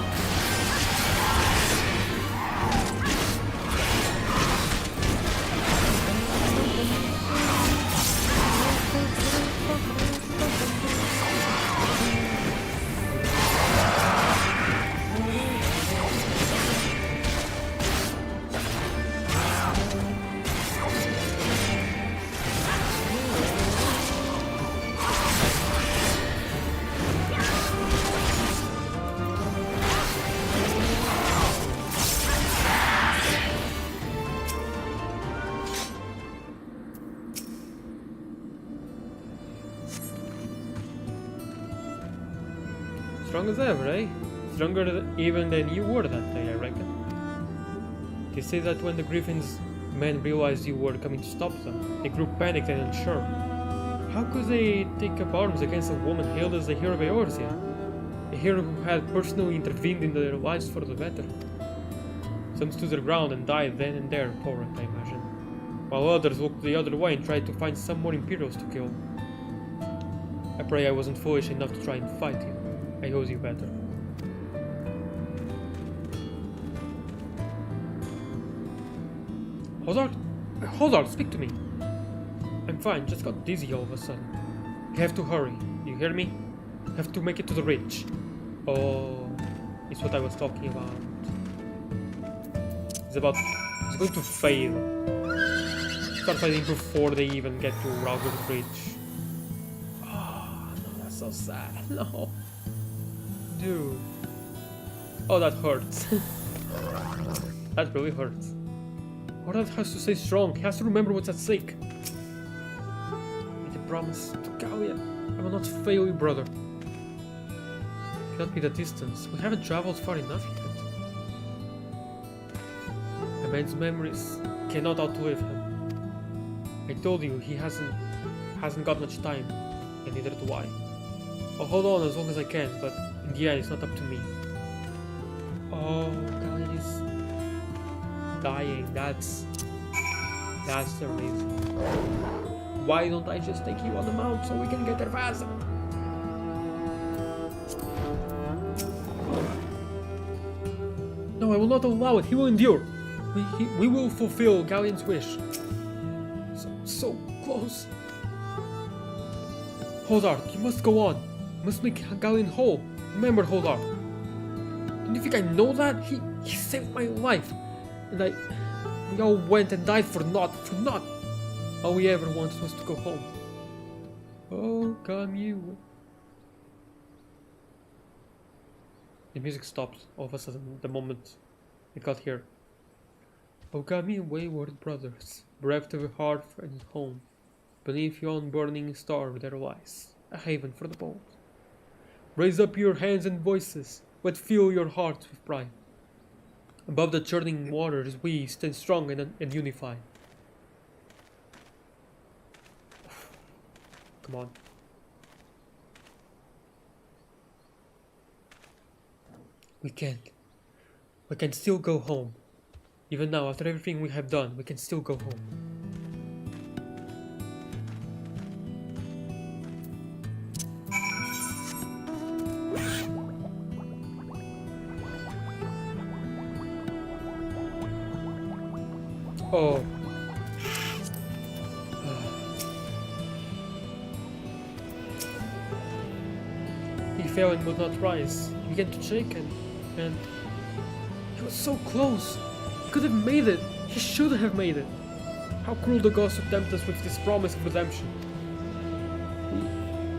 Strong as ever, eh? Stronger even than you were that day, I reckon. They say that when the Griffin's men realized you were coming to stop them, they grew panicked and unsure. How could they take up arms against a woman hailed as the hero of Eorzea? A hero who had personally intervened in their lives for the better. Some stood their ground and died then and there, poor, I imagine, while others looked the other way and tried to find some more Imperials to kill. I pray I wasn't foolish enough to try and fight you. I owes you better. Holdard, speak to me. I'm fine, just got dizzy all of a sudden. You have to hurry, you hear me? Have to make it to the Ridge. Oh, it's what I was talking about. It's going to fail. Start fighting before they even get to Ralgor's Ridge. Oh, no, that's so sad. No. Dude. Oh, that hurts. That really hurts. Holdard has to stay strong. He has to remember what's at stake. Make a promise to Galleon. I will not fail you, brother. Cannot be the distance. We haven't traveled far enough yet. A man's memories cannot outlive him. I told you he hasn't got much time, and neither do I. I'll hold on as long as I can, but in the end it's not up to me. Oh, God, he's dying. That's the reason. Why don't I just take you on the mount so we can get there faster? No, I will not allow it. He will endure. We will fulfill Galleon's wish. So close. Holdart, you must go on. You must make Galleon whole. Remember, Holdart. Don't you think I know that? He saved my life. And we all went and died for naught. All we ever wanted was to go home. Oh, come you. The music stopped all of a sudden the moment it got here. O come ye wayward brothers, bereft of hearth and home, beneath yon burning star there lies a haven for the bold. Raise up your hands and voices, let fill your hearts with pride. Above the churning waters we stand strong and unified. Come on. We can still go home. Even now, after everything we have done, we can still go home. Oh. He fell and would not rise. He began to shake and he was so close. He could have made it. He should have made it. How cruel the gods to tempt us with this promise of redemption.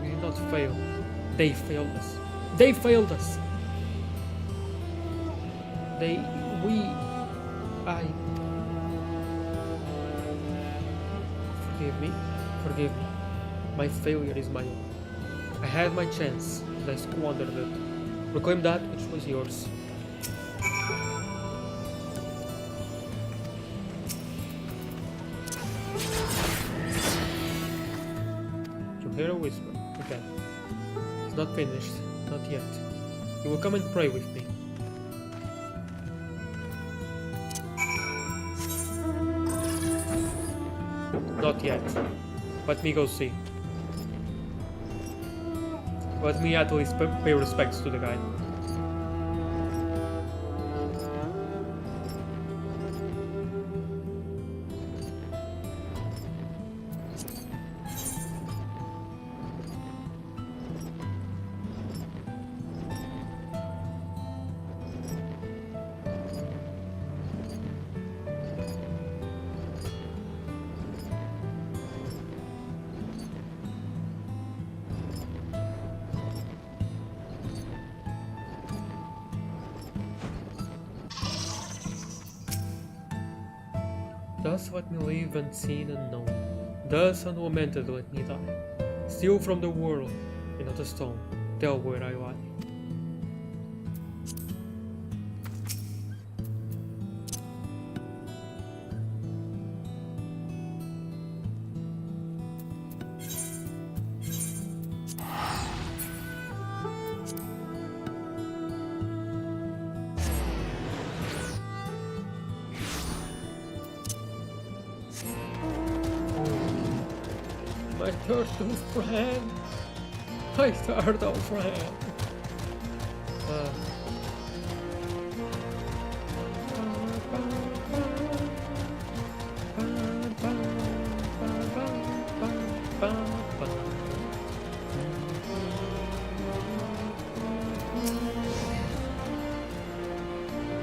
We did not fail. They failed us. They failed us. Forgive me. My failure is my own. I had my chance, and I squandered it. Reclaim that which was yours. You hear a whisper again. It's not finished, not yet. You will come and pray with me. Not yet. Let me go see. Let me at least pay respects to the guy. Thus let me live unseen and known. Thus unlamented let me die. Steal from the world, and not a stone, tell where I lie. My turtle friend! My turtle friend!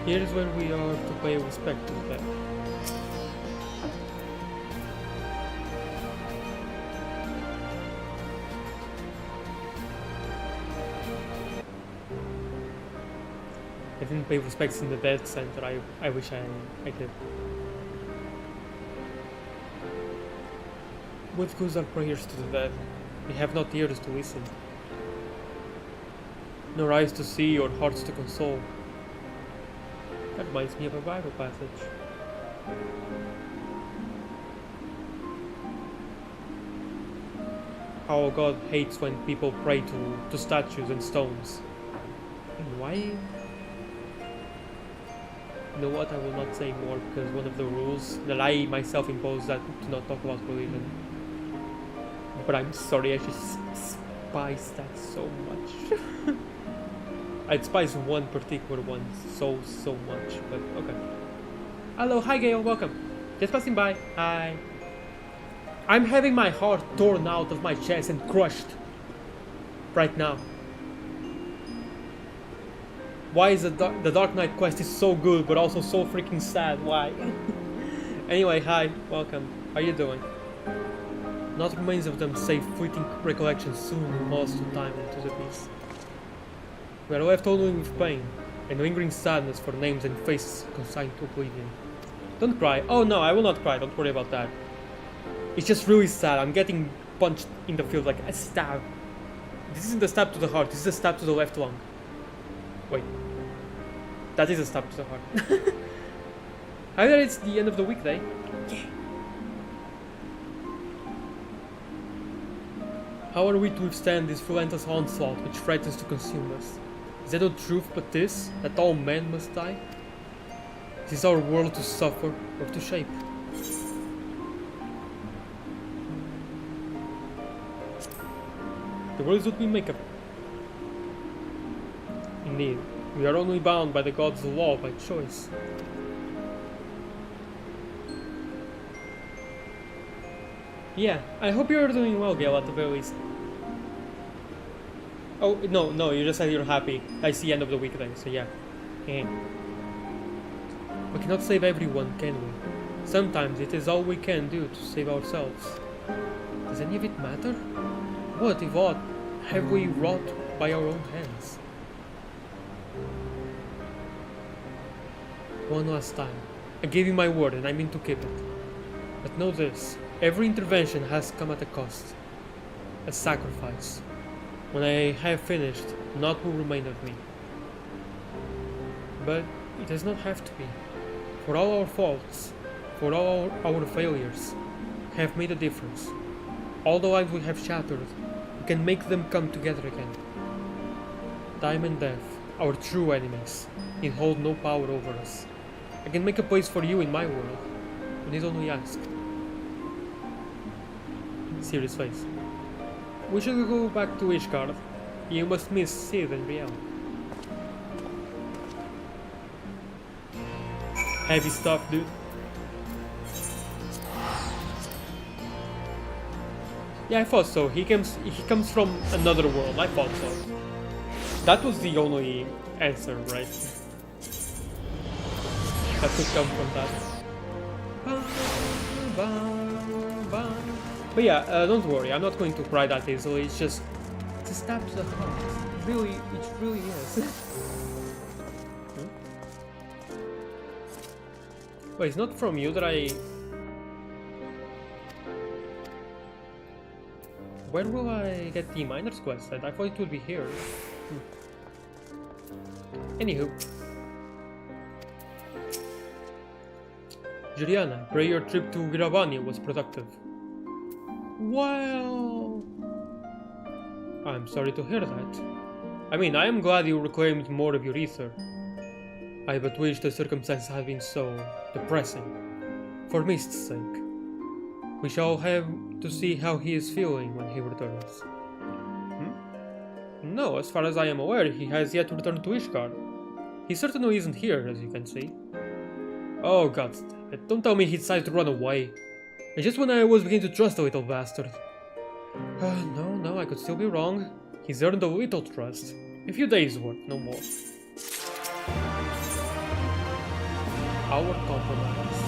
Here's where we are to pay respect to them. I didn't pay respects in the death center. I wish I did. What goes our prayers to the dead? We have not ears to listen, nor eyes to see, or hearts to console. That reminds me of a Bible passage. How God hates when people pray to statues and stones. And why? You know what? I will not say more because one of the rules that I myself imposed that to not talk about religion. But I'm sorry, I just despise that so much. I despise one particular one so much, but okay. Hello, hi Gail, welcome. Just passing by. Hi. I'm having my heart torn out of my chest and crushed right now. Why is the Dark Knight quest is so good but also so freaking sad? Why? Anyway, hi, welcome. How you doing? Not remains of them save fleeting recollections soon lost to time into the beast. We are left only with pain and lingering sadness for names and faces consigned to oblivion. Don't cry. Oh no, I will not cry, don't worry about that. It's just really sad. I'm getting punched in the field like a stab. This isn't a stab to the heart, this is a stab to the left lung. Wait. That is a stab to the heart. Either it's the end of the weekday. Yeah. How are we to withstand this relentless onslaught which threatens to consume us? Is there no truth but this, that all men must die? Is this our world to suffer or to shape? The world is what we make of it. Indeed, we are only bound by the gods' law by choice. Yeah, I hope you're doing well, Gail, at the very least. Oh, no, you just said you're happy. I see end of the week then, so yeah. We cannot save everyone, can we? Sometimes it is all we can do to save ourselves. Does any of it matter? What, if aught, have we wrought by our own hands? One last time. I gave you my word and I mean to keep it. But know this, every intervention has come at a cost. A sacrifice. When I have finished, naught will remain of me. But it does not have to be. For all our faults, for all our failures, have made a difference. All the lives we have shattered, we can make them come together again. Time and death, our true enemies, need hold no power over us. I can make a place for you in my world. You need only ask. Serious face. We should go back to Ishgard. You must miss Sid and Riel. Heavy stuff, dude. Yeah, I thought so. He comes from another world. I thought so. That was the only answer, right? That could come from that. But yeah, don't worry. I'm not going to cry that easily. It's just a stab to the heart. It really is. Wait, it's not from you that I... Where will I get the miner's quest at? I thought it would be here. Anywho. Juliana, pray your trip to Giravani was productive. Well... I'm sorry to hear that. I mean, I am glad you reclaimed more of your ether. I but wish the circumstances had been so depressing. For Mist's sake. We shall have to see how he is feeling when he returns. No, as far as I am aware, he has yet to return to Ishgard. He certainly isn't here, as you can see. Oh god, don't tell me he decided to run away. And just when I was beginning to trust the little bastard. No, I could still be wrong. He's earned a little trust. A few days' worth, no more. Our compromise.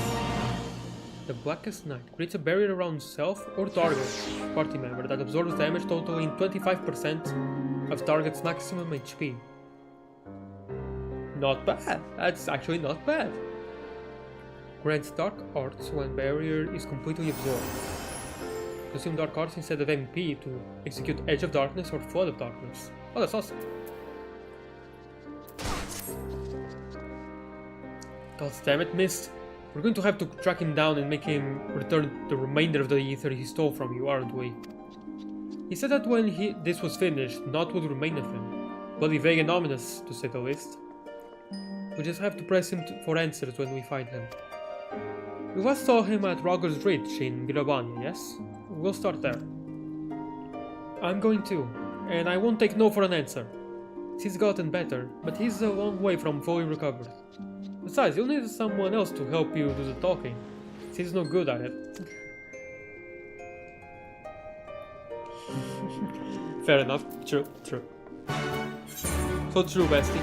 The Blackest Night creates a barrier around self or target party member that absorbs damage totaling 25% of target's maximum HP. Not bad. That's actually not bad. Grants Dark Arts when barrier is completely absorbed. Consume Dark Arts instead of MP to execute Edge of Darkness or Flood of Darkness. Oh, that's awesome. God damn it, Mist. We're going to have to track him down and make him return the remainder of the ether he stole from you, aren't we? He said that when this was finished, naught would remain of him. Bloody vague and ominous, to say the least. We just have to press him for answers when we find him. We last saw him at Rogger's Ridge in Giravania, yes? We'll start there. I'm going too, and I won't take no for an answer. He's gotten better, but he's a long way from fully recovered. Besides, you'll need someone else to help you do the talking. He's no good at it. Fair enough. True. So true, bestie.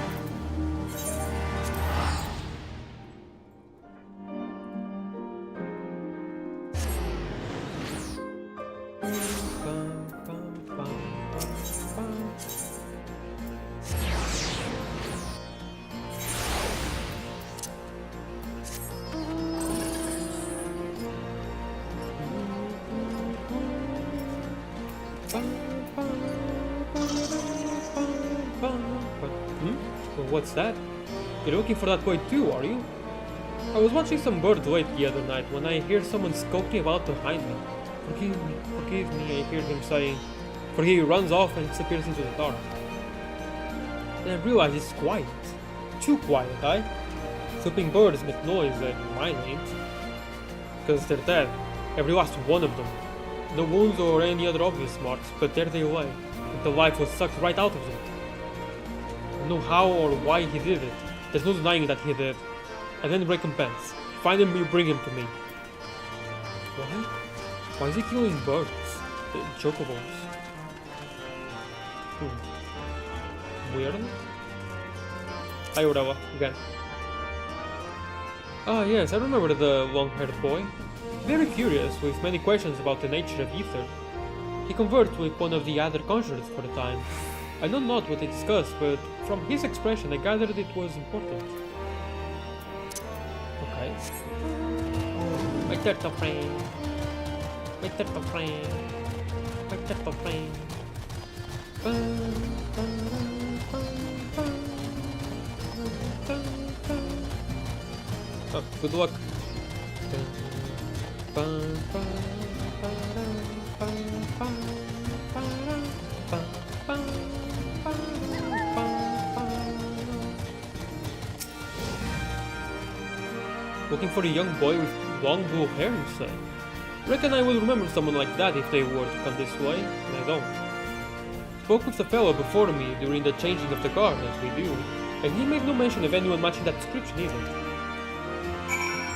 What's that? You're looking for that boy too, are you? I was watching some birds late the other night when I hear someone skulking about behind me. Forgive me, I hear him saying, for he runs off and disappears into the dark. Then I realize it's quiet. Too quiet, eh? Sleeping birds make noise and mine ain't. Because they're dead, every last one of them. No wounds or any other obvious marks, but there they lay, and the life was sucked right out of them. I don't know how or why he did it. There's no denying that he did. And then recompense. Find him, you bring him to me. Why? Why is he killing birds? Chocobos. Weird. Hi, Urawa, again. Ah, yes, I remember the long-haired boy. Very curious, with many questions about the nature of ether. He conversed with one of the other conjurers for a time. I know not what they discussed, but from his expression I gathered it was important. Okay. My turtle friend. My turtle friend. My turtle friend. Oh, good luck. Looking for a young boy with long blue hair, you say? Reckon I will remember someone like that if they were to come this way, and I don't. Spoke with the fellow before me during the changing of the guard, as we do, and he made no mention of anyone matching that description either.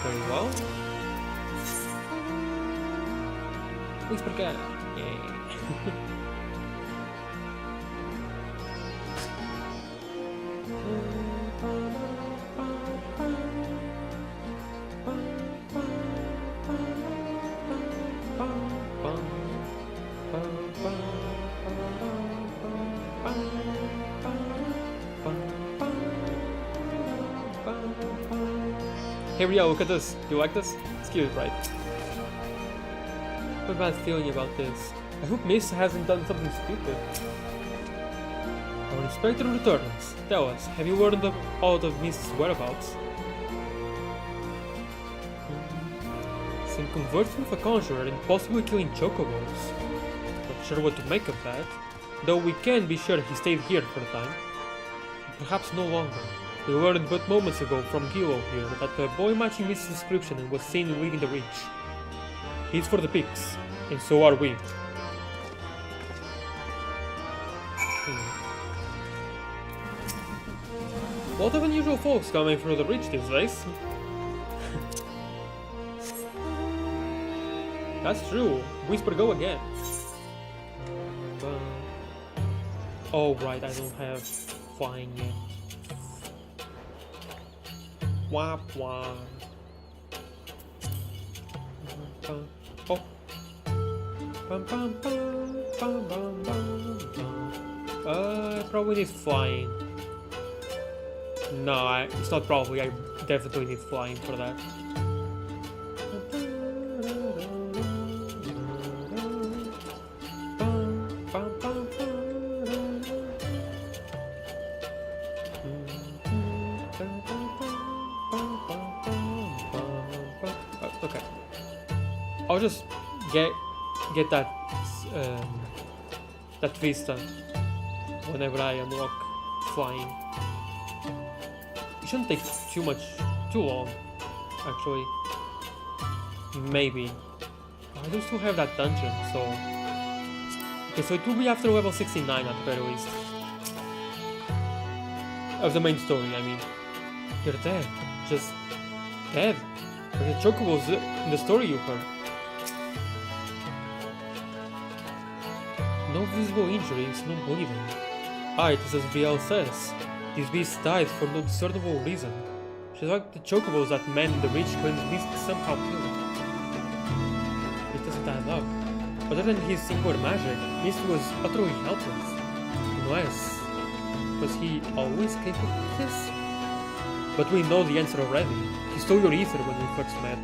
Very well. Whisper cat. Yay. Hey Ria, look at this. Do you like this? It's cute, right? I have a bad feeling about this. I hope Miss hasn't done something stupid. Our inspector returns. Tell us, have you learned out of Miss's whereabouts? Seen conversing with a conjurer and possibly killing chocobos. Not sure what to make of that. Though we can be sure he stayed here for a time. Perhaps no longer. We learned but moments ago from Galore here that the boy matching Miss's description and was seen leaving the Reach. He's for the pigs, and so are we. Lot of unusual folks coming through the Reach these days. That's true. Whisper, go again. Oh right, I don't have flying yet. Wap wap. Oh. I probably need flying. No, it's not probably. I definitely need flying for that. Okay, I'll just get that that vista whenever I unlock flying. shouldn't take too long, actually. Maybe. I do still have that dungeon, so... Okay, so it will be after level 69 at the very least. Of the main story, I mean. You're dead. Just... dead. Like the chocobos in the story you heard. No visible injuries, no bleeding. It is as Brielle says. This beast died for no discernible reason. She's like the chocobos that men in the Rich claims Beast somehow killed. It doesn't add up. Other than his singular magic, Mist was utterly helpless. Unless... was he always capable of this? But we know the answer already. He stole your ether when we first met.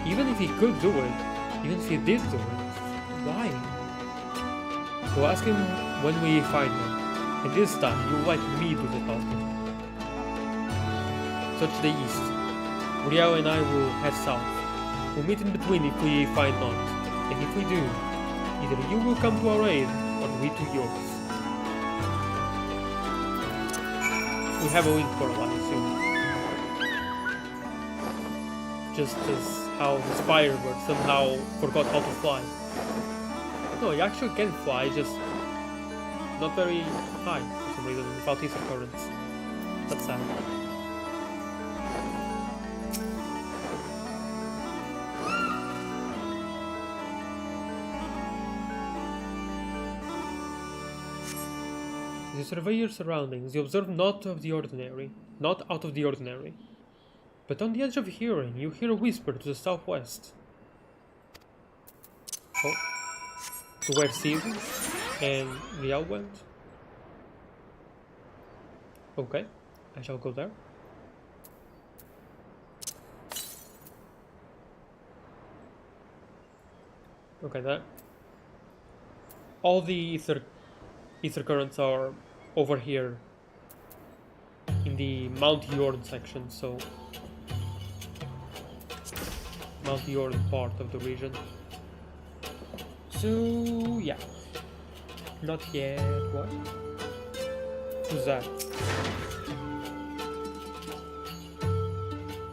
Even if he could do it, even if he did do it, why? We'll ask him when we find him, and this time you'll let me do the talking. Touch the east. Brielle and I will head south. We'll meet in between if we find not, and if we do, either you will come to our aid, or we to yours. We have a link for a while soon. Just as how his firebird somehow forgot how to fly. No, he actually can fly, just not very high for some reason, without ether currents. That's sad. As you survey your surroundings, you observe not out of the ordinary. But on the edge of hearing, you hear a whisper to the southwest. Oh. To where Steve and Brielle went. Okay, I shall go there. Okay, that. All the ether currents are over here in the Mount Yorn section, so Mount Yorn part of the region. So yeah, not yet. What? Who's that?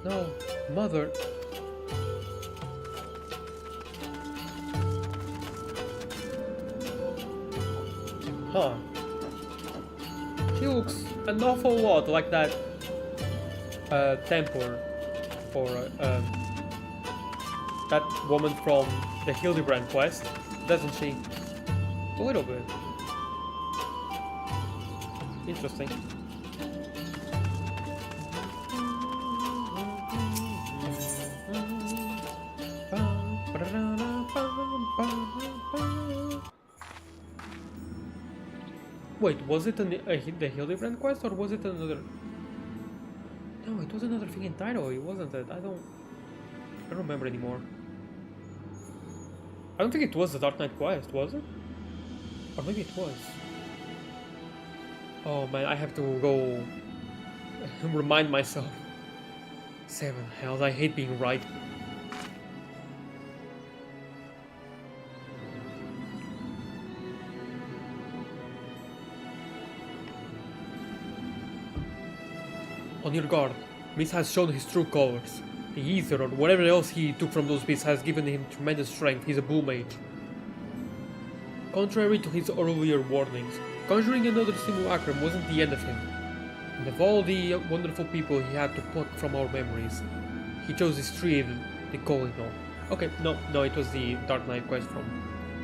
No, mother. Huh. She looks an awful lot like that temple or that woman from the Hildebrand quest, doesn't she? A little bit. Interesting. Wait, was it the Hildebrand quest or was it another? No, it was another thing entirely, wasn't it? I don't remember anymore. I don't think it was the Dark Knight quest, was it? Or maybe it was. Oh man, I have to go remind myself. 7 hells, I hate being right. On your guard, Mist has shown his true colors. The ether or whatever else he took from those beasts has given him tremendous strength. He's a bull mage. Contrary to his earlier warnings, conjuring another simulacrum wasn't the end of him. And of all the wonderful people he had to pluck from our memories, he chose this tree, the Collinol. Okay, no, it was the Dark Knight quest from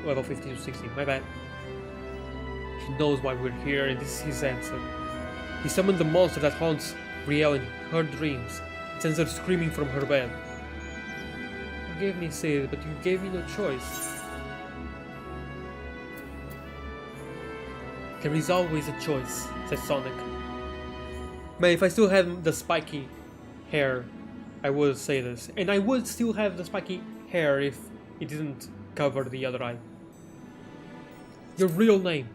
level 50 to 60, my bad. He knows why we're here and this is his answer. He summoned the monster that haunts Brielle in her dreams. It sends her screaming from her bed. Forgive me, Sid, but you gave me no choice. There is always a choice, says Sonic. Man, if I still had the spiky hair, I would say this. And I would still have the spiky hair if it didn't cover the other eye. Your real name.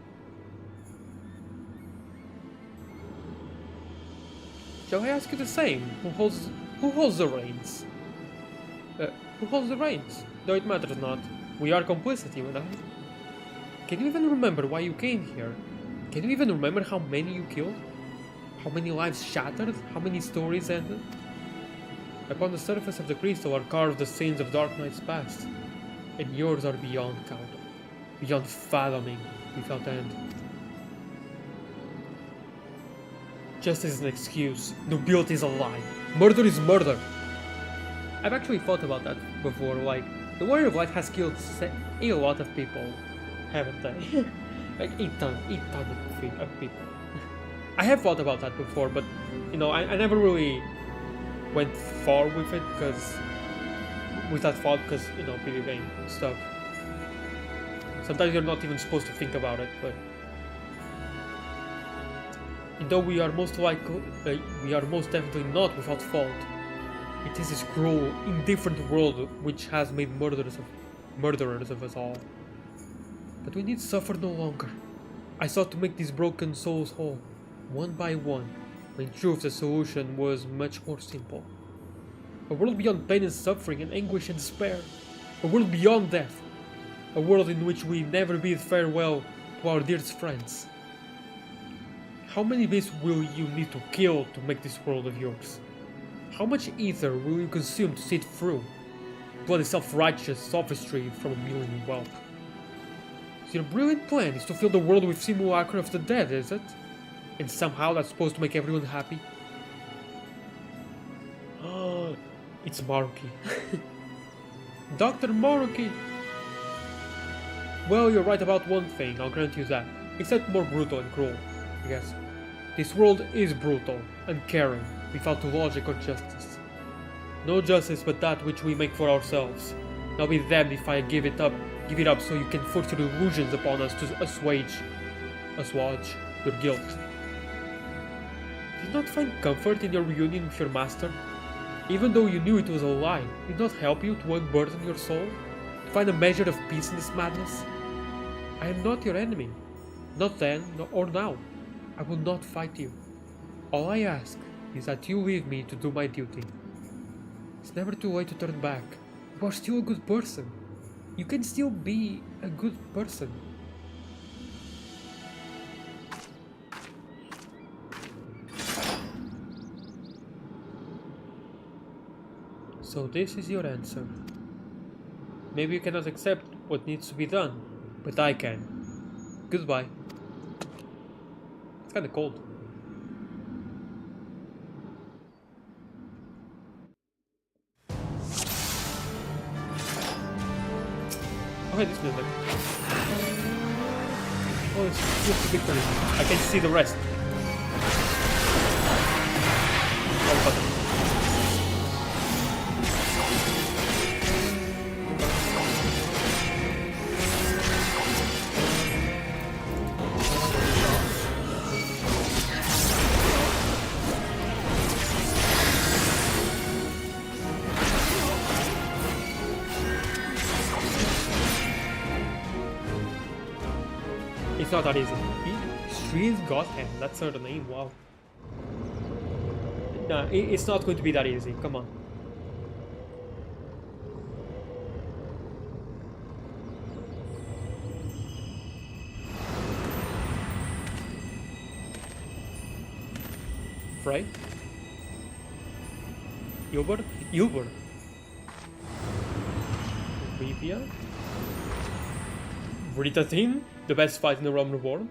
Shall I ask you the same? Who holds the reins? Who holds the reins? Though it matters not. We are complicit, you and I. Can you even remember why you came here? Can you even remember how many you killed? How many lives shattered? How many stories ended? Upon the surface of the crystal are carved the sins of Dark Knight's past, and yours are beyond count, beyond fathoming, without end. Justice is an excuse. Nobility is a lie. Murder is murder. I've actually thought about that before. Like, the Warrior of Light has killed a lot of people, haven't they? Like a ton of people. I have thought about that before, but you know, I never really went far with it with that thought, because you know, video game stuff. Sometimes you're not even supposed to think about it, but. And though we are most definitely not without fault, it is this cruel, indifferent world which has made murderers of us all. But we need suffer no longer. I sought to make these broken souls whole, one by one, when in truth the solution was much more simple. A world beyond pain and suffering and anguish and despair. A world beyond death. A world in which we never bid farewell to our dearest friends. How many beasts will you need to kill to make this world of yours? How much ether will you consume to see it through? Bloody self-righteous sophistry from a million whelp. So your brilliant plan is to fill the world with simulacra of the dead, is it? And somehow that's supposed to make everyone happy? Oh, it's Maruki. Dr. Maruki! Well, you're right about one thing, I'll grant you that. Except more brutal and cruel, I guess. This world is brutal, uncaring, without logic or justice. No justice but that which we make for ourselves. Now be damned if I give it up so you can force your illusions upon us to assuage your guilt. Did you not find comfort in your reunion with your master? Even though you knew it was a lie, did it not help you to unburden your soul? To find a measure of peace in this madness? I am not your enemy. Not then, or now. I will not fight you. All I ask is that you leave me to do my duty. It's never too late to turn back. You are still a good person. You can still be a good person. So this is your answer. Maybe you cannot accept what needs to be done, but I can. Goodbye. It's kinda cold. Okay, this music. Oh, it's just a victory. I can see the rest. Oh, button. It's not that easy. Street Godhand, that's her name, wow. Nah, it's not going to be that easy, come on. Frey? Ilbert? Olivia? Rita Team? The best fight in the Roman world?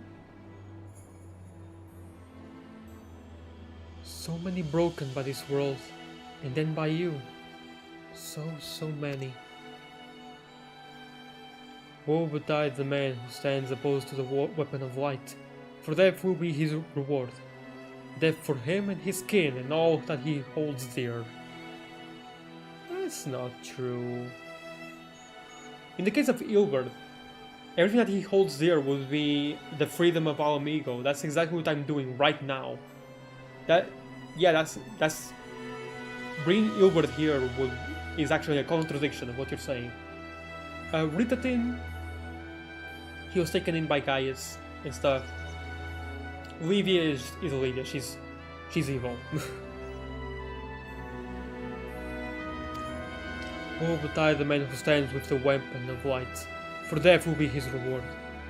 So many broken by this world, and then by you. So many. Woe betide the man who stands opposed to the weapon of light, for that will be his reward. Death for him and his kin and all that he holds dear. That's not true. In the case of Ilbert, everything that he holds dear would be the freedom of Alamigo. That's exactly what I'm doing right now. That's bringing Ilbert here is actually a contradiction of what you're saying. Ritatin, he was taken in by Gaius and stuff. Olivia is Olivia. She's evil. Woe betide the man who stands with the weapon of light, for death will be his reward.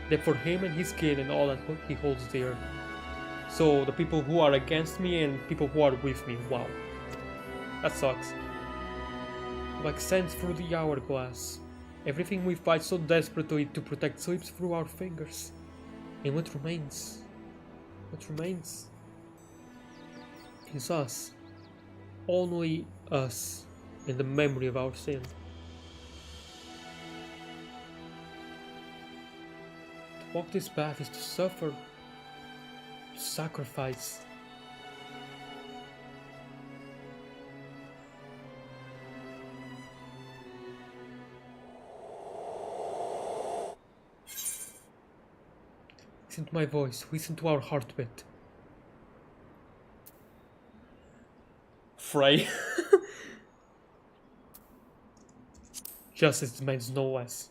Death for him and his kin and all that he holds dear. So the people who are against me and people who are with me. Wow. That sucks. Like sands through the hourglass. Everything we fight so desperately to protect slips through our fingers. And what remains? What remains? Is us. Only us. And the memory of our sin. To walk this path is to suffer. To sacrifice. Listen to my voice, listen to our heartbeat. Frey. Justice demands no less.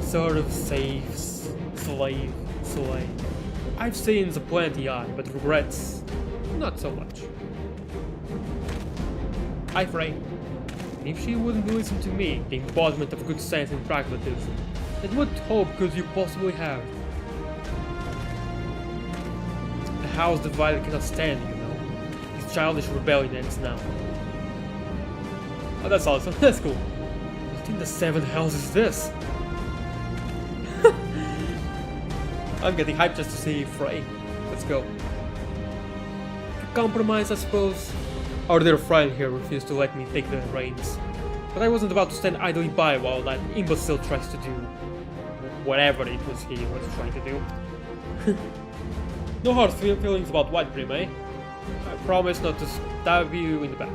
Serve, saves, slave, slay. I've sins aplenty, aye, but regrets, not so much. Hi, Frey. And if she wouldn't listen to me, the embodiment of good sense and pragmatism, then what hope could you possibly have? A house divided cannot stand, you know. This childish rebellion ends now. Oh, that's awesome. That's cool. What in the seven hells is this? I'm getting hyped just to see Frey. Let's go. A compromise, I suppose. Our dear friend here refused to let me take the reins. But I wasn't about to stand idly by while that imbecile tries to do whatever it was he was trying to do. No hard feelings about White Brim, eh? I promise not to stab you in the back.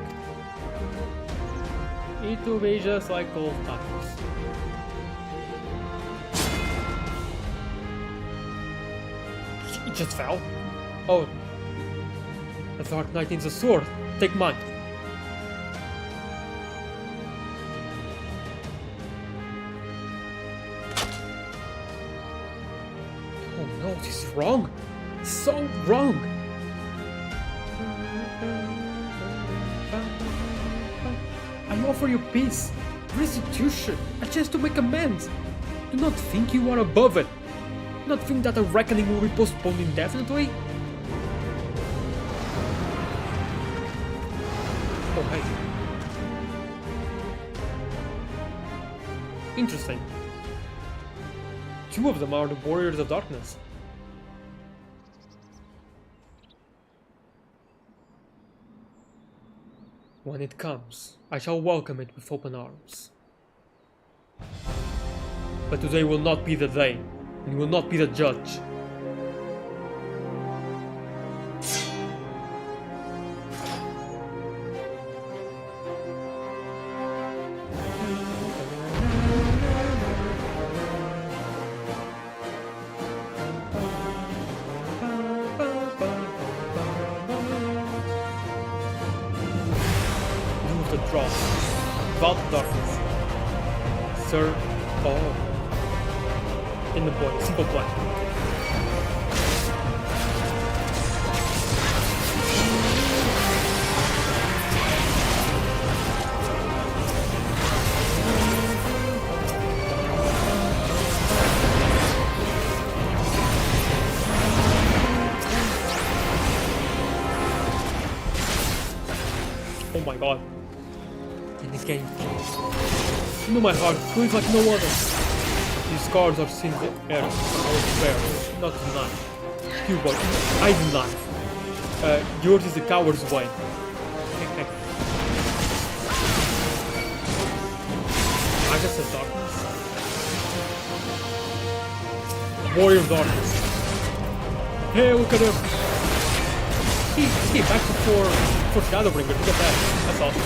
It will be just like old times. It just fell. Oh. The Dark Knight needs a sword. Take mine. Oh no, this is wrong. So wrong. I offer you peace, restitution, a chance to make amends. Do not think you are above it. Do not think that a reckoning will be postponed indefinitely. Oh, hey. Interesting. Two of them are the Warriors of Darkness. When it comes, I shall welcome it with open arms. But today will not be the day, and will not be the judge. Draw. Vault of Darkness. Sir. Oh. In the boy. Simple plan. Oh my god. In the game. You know my heart bleeds like no other. These scars are seen the air. I swear. Not tonight. You boy. I deny. Yours is the coward's way. I just said darkness. Warrior of Darkness. Hey, look at him. He back for Shadowbringer. Look at that. That's awesome.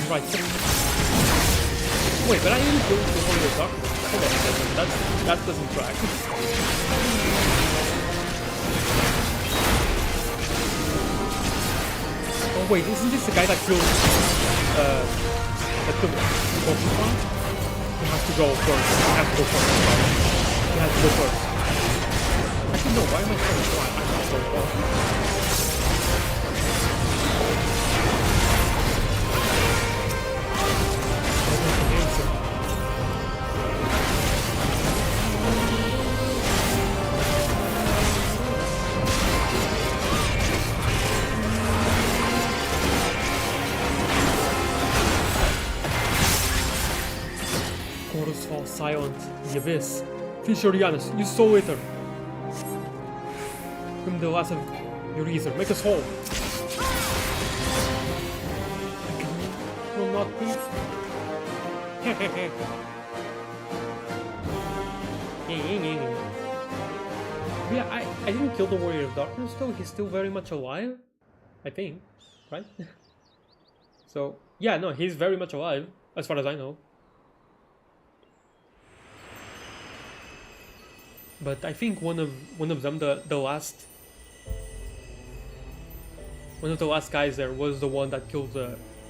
Right. Wait, but I didn't go to Holy Darkness. Hold on a second, that doesn't track. Oh wait, isn't this the guy that killed Pokemon? He has to go first. He has to go first. He has to go first. Actually no, why am I so far? I'm not so far. Chorus falls silent. The abyss. Finish your Janus. You soul eater. Become the last of your ether. Make us whole. Will not be. Yeah, I didn't kill the Warrior of Darkness though. He's still very much alive. I think. Right? So, yeah, no, he's very much alive. As far as I know. But I think one of them, the last one of the last guys there was the one that killed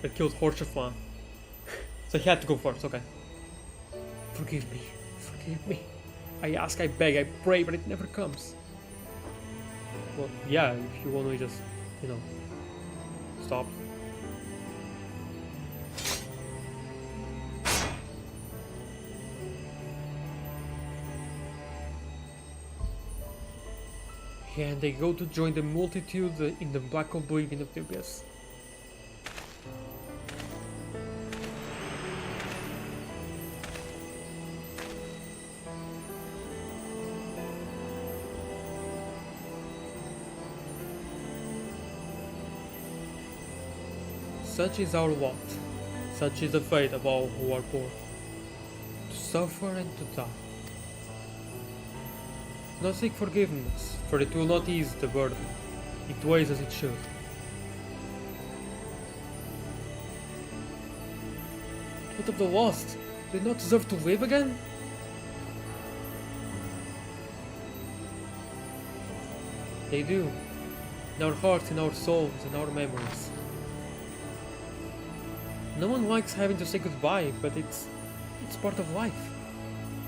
Horcheflan. So he had to go first. Okay. Forgive me, forgive me. I ask, I beg, I pray, but it never comes. Well, yeah, if you want to just, you know, stop. And they go to join the multitude in the black oblivion of the abyss. Such is our lot, such is the fate of all who are born, to suffer and to die. Do not seek forgiveness, for it will not ease the burden. It weighs as it should. What of the lost? Do they not deserve to live again? They do. In our hearts, in our souls, in our memories. No one likes having to say goodbye, but it's part of life.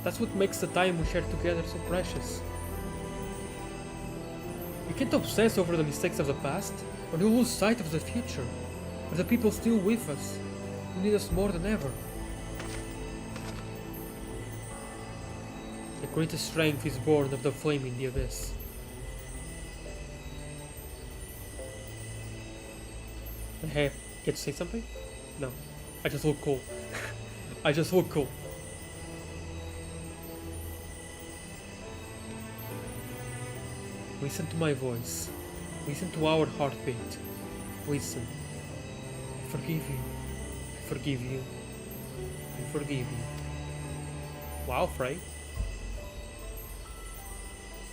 That's what makes the time we share together so precious. We can't obsess over the mistakes of the past, or lose sight of the future, of the people still with us, who need us more than ever. The greatest strength is born of the flame in the abyss. Hey, get to say something? No, I just look cool. I just look cool. Listen to my voice. Listen to our heartbeat. Listen. I forgive you. I forgive you. I forgive you. Wow, Frey.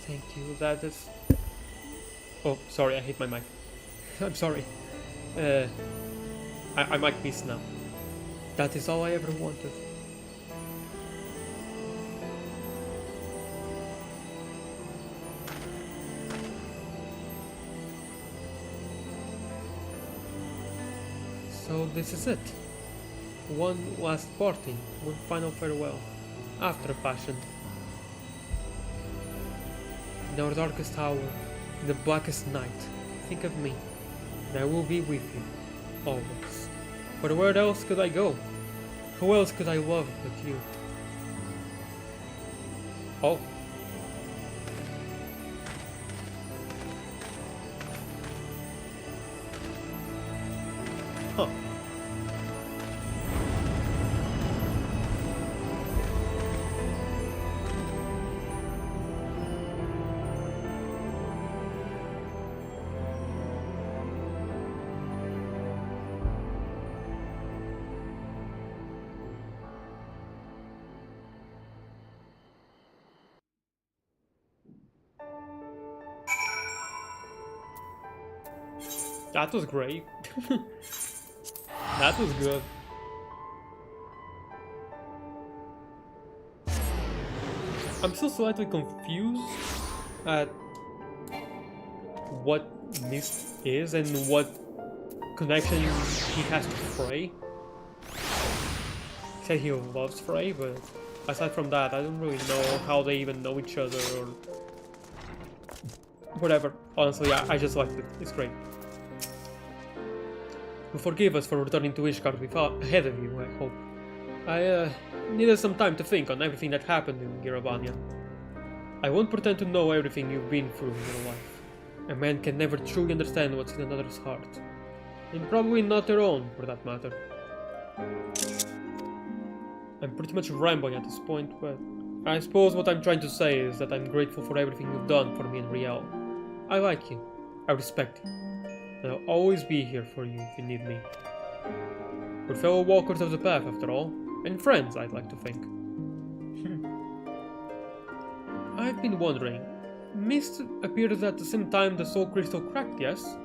Thank you. That is... Oh, sorry, I hit my mic. I'm sorry. I might miss now. That is all I ever wanted. So this is it. One last party, one final farewell, after a fashion. In our darkest hour, in the blackest night, think of me, and I will be with you, always. For where else could I go? Who else could I love but you? Oh. Huh. That was great. That was good. I'm still slightly confused at what Mist is and what connection he has to Frey. He said he loves Frey, but aside from that, I don't really know how they even know each other or whatever. Honestly, I just liked it. It's great. You forgive us for returning to Ishgard ahead of you, I hope. I needed some time to think on everything that happened in Giravania. I won't pretend to know everything you've been through in your life. A man can never truly understand what's in another's heart. And probably not their own, for that matter. I'm pretty much rambling at this point, but I suppose what I'm trying to say is that I'm grateful for everything you've done for me and Riel. I like you. I respect you. And I'll always be here for you if you need me. We're fellow walkers of the path, after all. And friends, I'd like to think. I've been wondering. Mist appeared at the same time the soul crystal cracked, yes?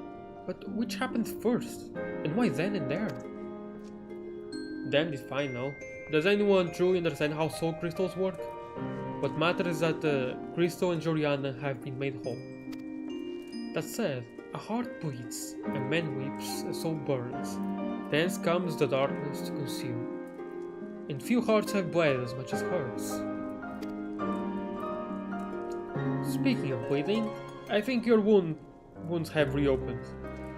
But which happened first? And why then and there? Damned is fine now. Does anyone truly understand how soul crystals work? What matters is that Crystal and Joriana have been made whole. That said, a heart bleeds, a man weeps, a soul burns. Thence comes the darkness to consume. And few hearts have bled as much as hers. Speaking of bleeding, I think your wounds have reopened.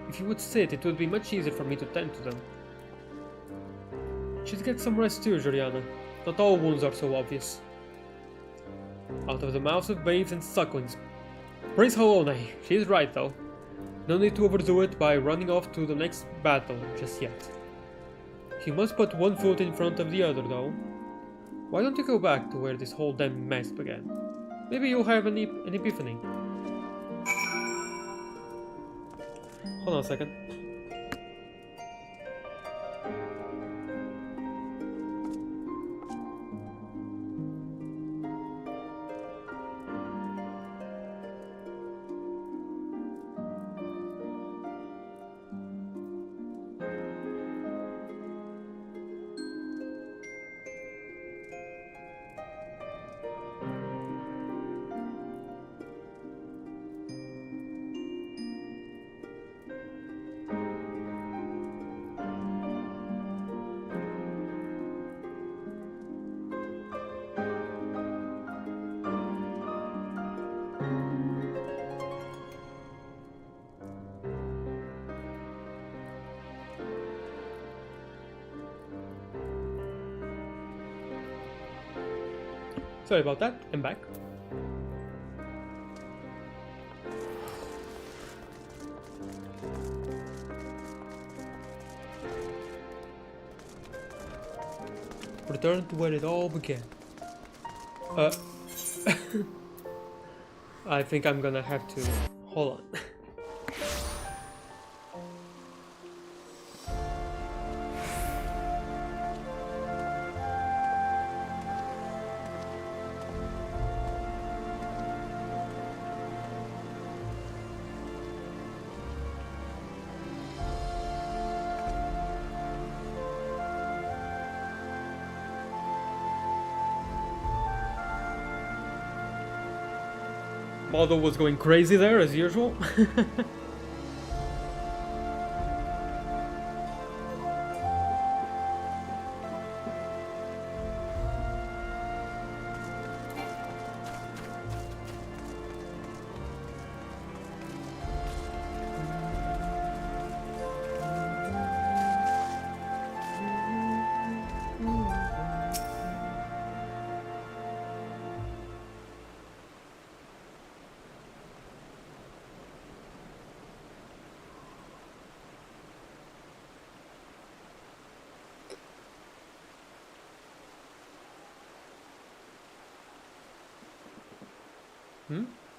If you would sit, it would be much easier for me to tend to them. Should get some rest too, Joriana. Not all wounds are so obvious. Out of the mouths of babes and sucklings. Praise Halone, she's right though. No need to overdo it by running off to the next battle just yet. You must put one foot in front of the other though. Why don't you go back to where this whole damn mess began? Maybe you'll have an epiphany. Hold on a second. Sorry about that, I'm back. Return to where it all began. I think I'm gonna have to... Hold on. Baldo was going crazy there, as usual.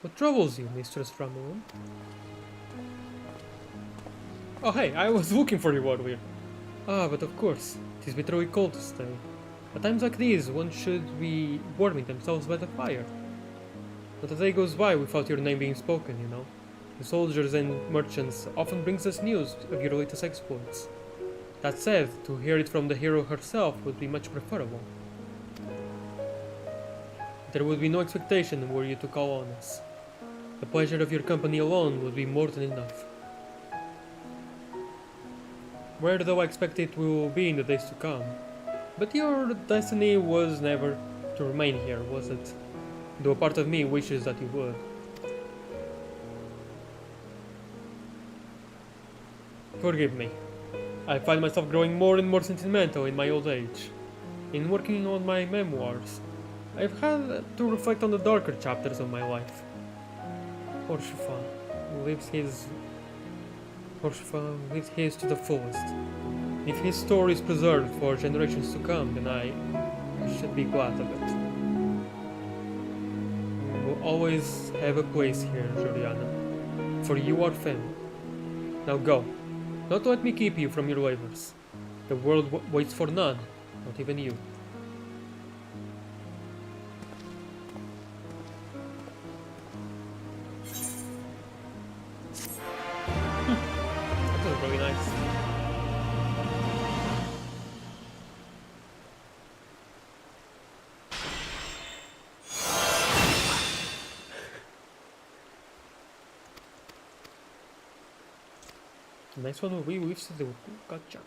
What troubles you, Mistress Ramon? Oh hey, I was looking for you earlier. Ah, but of course, it is bitterly cold to stay. At times like these, one should be warming themselves by the fire. Not a day goes by without your name being spoken, you know. The soldiers and merchants often brings us news of your latest exploits. That said, to hear it from the hero herself would be much preferable. there would be no expectation were you to call on us. The pleasure of your company alone would be more than enough. Where do I expect it will be in the days to come? But your destiny was never to remain here, was it? Though a part of me wishes that you would. Forgive me. I find myself growing more and more sentimental in my old age. In working on my memoirs, I've had to reflect on the darker chapters of my life. Horshafa lives his to the fullest. If his story is preserved for generations to come, then I should be glad of it. You will always have a place here, Joriana, for you are family. Now go. Not let me keep you from your labors. The world waits for none, not even you. That was really nice. The next one will be with the gotcha.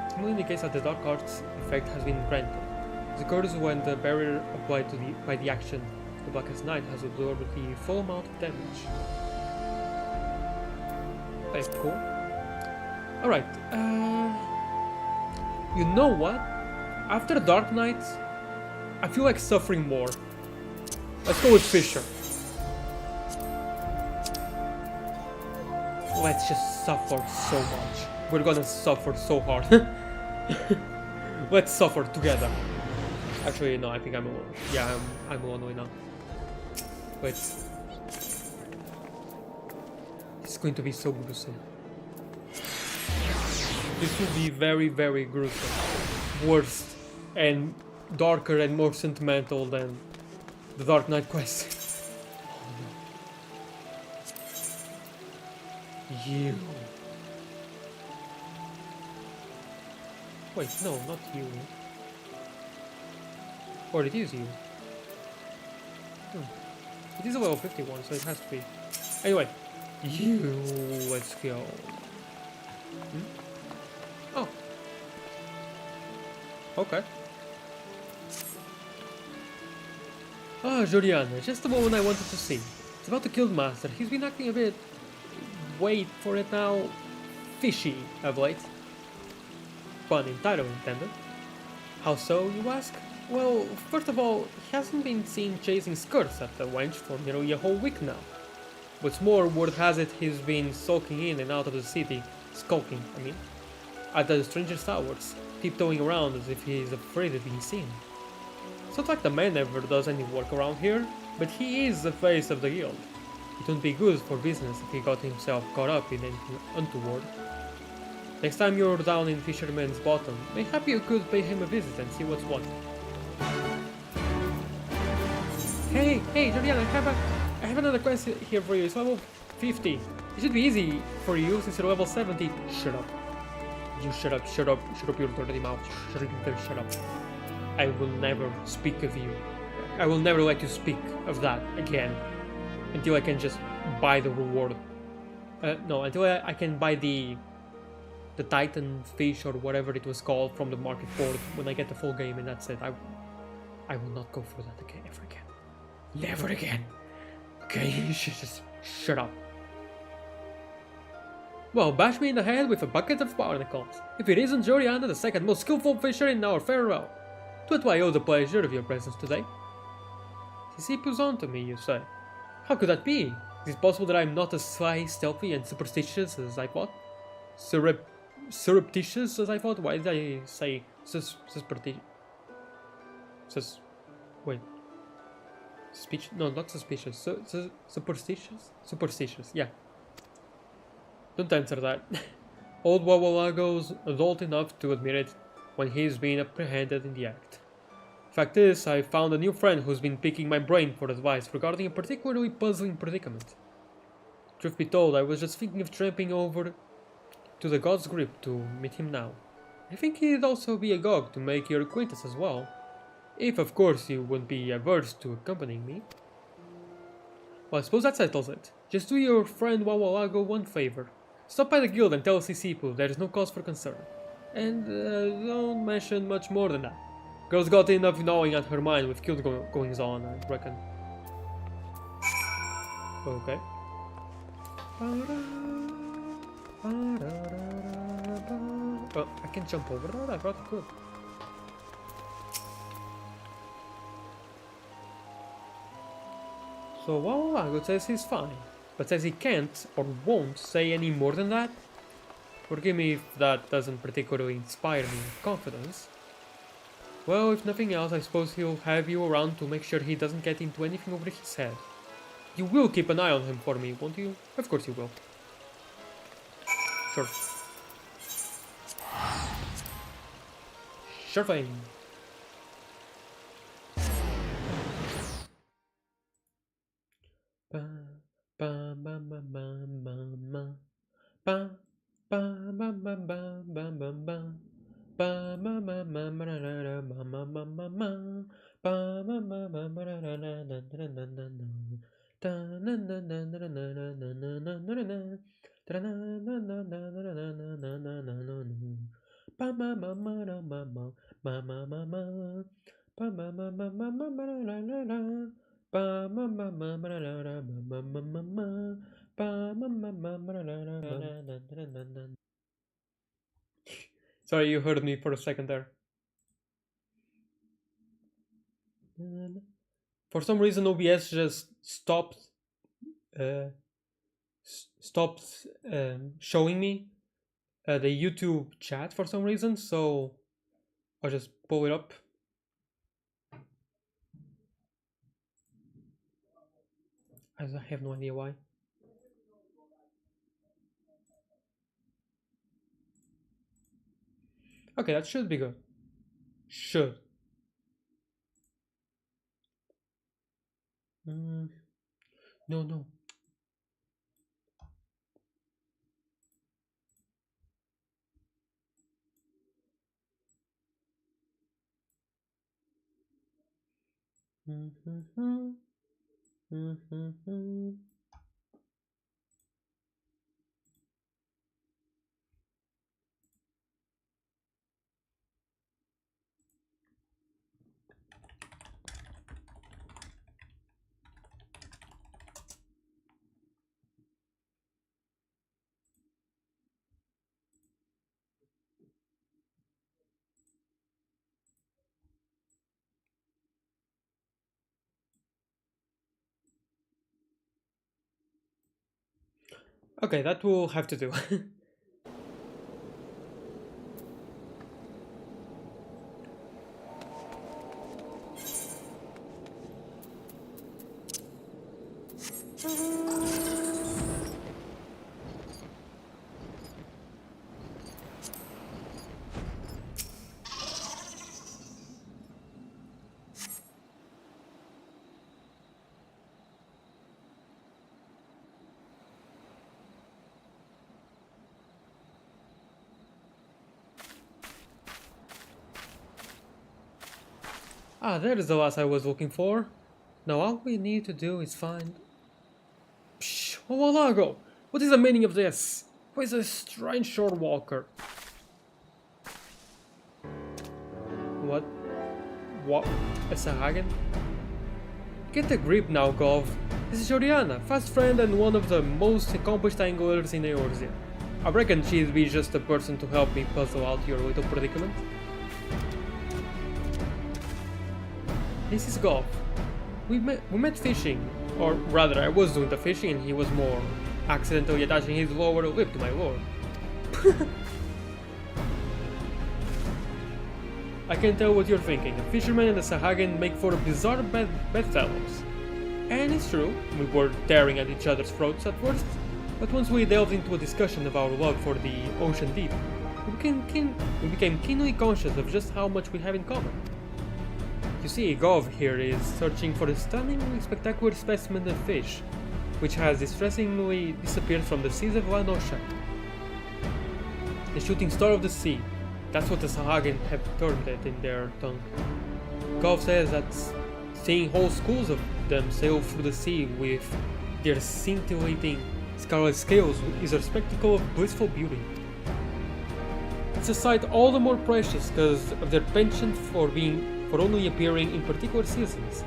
Simply indicates that the Dark Arts effect has been granted. This occurs when the barrier applied by the action of the Blackest Night has absorbed the full amount of damage. That's cool. Alright, you know what? After Dark Knight, I feel like suffering more. Let's go with Fisher. Let's just suffer so much. We're gonna suffer so hard. Let's suffer together. Actually, no, I think I'm alone. Yeah, I'm alone right now. Wait. It's going to be so gruesome. This will be very, very gruesome. Worse and darker and more sentimental than the Dark Knight quest. You. Wait, no, not you. Or it is you. It is a level 51, so it has to be. Anyway, you. Let's go. Oh. Okay. Ah, Joriana, just the woman I wanted to see. It's about to kill the master. He's been acting a bit... wait for it now... fishy of late. Pun entirely intended. How so, you ask? Well, first of all, he hasn't been seen chasing skirts at the wench for nearly a whole week now. What's more, word has it he's been sulking in and out of the city, skulking, I mean, at the strangest hours, tiptoeing around as if he is afraid of being seen. It's not like the man ever does any work around here, but he is the face of the guild. It wouldn't be good for business if he got himself caught up in anything untoward. Next time you're down in Fisherman's Bottom, mayhap you could pay him a visit and see what's what. Hey, Joriana, I have another quest here for you. It's level 50. It should be easy for you since you're level 70. Shut up. You shut up your dirty mouth. Shut up. I will never speak of you. I will never let you speak of that again. Until I can just buy the reward. No, until I can buy the Titan fish or whatever it was called from the market board when I get the full game, and that's it. I will not go for that again, ever again. Never again. Okay, you should just shut up. Well, bash me in the head with a bucket of barnacles. If it isn't Joriana, the second most skillful fisher in our farewell. To it I owe the pleasure of your presence today. Sisipus on to me, you say. How could that be? Is it possible that I am not as sly, stealthy, and superstitious as I thought? Surreptitious as I thought? Why did I say superstitious? Wait. No, not suspicious. Superstitious? Superstitious, yeah. Don't answer that. Old Wawalago's adult enough to admit it when he's been apprehended in the act. Fact is, I found a new friend who's been picking my brain for advice regarding a particularly puzzling predicament. Truth be told, I was just thinking of tramping over to the God's Grip to meet him now. I think it'd also be agog to make your acquaintance as well. If, of course, you wouldn't be averse to accompanying me. Well, I suppose that settles it. Just do your friend Wawalago one favor. Stop by the guild and tell Sisipu there is no cause for concern. And don't mention much more than that. Girl's got enough gnawing at her mind with guild goings on, I reckon. Okay. Oh, I can jump over that? I thought I could. So Wawalago says he's fine, but says he can't or won't say any more than that. Forgive me if that doesn't particularly inspire me with confidence. Well, if nothing else, I suppose he'll have you around to make sure he doesn't get into anything over his head. You will keep an eye on him for me, won't you? Of course you will. Sure. Sure thing. Ba ba ba ba ba ba ba ba ba ba ba ba ba ba ba ba ma ma ma ma ra ra ra ma ma ma ma ma ba ma ma ma ma ra ra ra na na na na na da na na na na na na na na na na na da na na na na na na na na na na na na ba ma ma ma ra ma ma ma ma ma ma ba ma ma ma ma ma ma ra ra ra ra ba ma ma ma ma ra ra ma ma ma ma ma ba ma ma ma ma ra ra ra na na na na. Sorry, you heard me for a second there. For some reason, OBS just stopped showing me the YouTube chat for some reason, so I'll just pull it up. I have no idea why. Okay, that should be good. Should. No, no. Okay, that will have to do. Ah, there is the last I was looking for. Now all we need to do is find... Psh, Wawalago! What is the meaning of this? Who is a strange shore walker? What? What? A Sahagan? Get a grip now, Gov. This is Oriana, fast friend and one of the most accomplished anglers in Eorzea. I reckon she'd be just the person to help me puzzle out your little predicament. This is Golf. We met fishing, or rather I was doing the fishing and he was more accidentally attaching his lower lip to my lure. I can tell what you're thinking. A fisherman and a Sahagan make for bizarre bedfellows. And it's true, we were tearing at each other's throats at first, but once we delved into a discussion of our love for the ocean deep, we became keenly conscious of just how much we have in common. You see, Gov here is searching for a stunningly spectacular specimen of fish, which has distressingly disappeared from the seas of La Nosha. The shooting star of the sea, That's what the Sahagin have termed it in their tongue. Gov says that seeing whole schools of them sail through the sea with their scintillating scarlet scales is a spectacle of blissful beauty. It's a sight all the more precious because of their penchant for only appearing in particular seasons.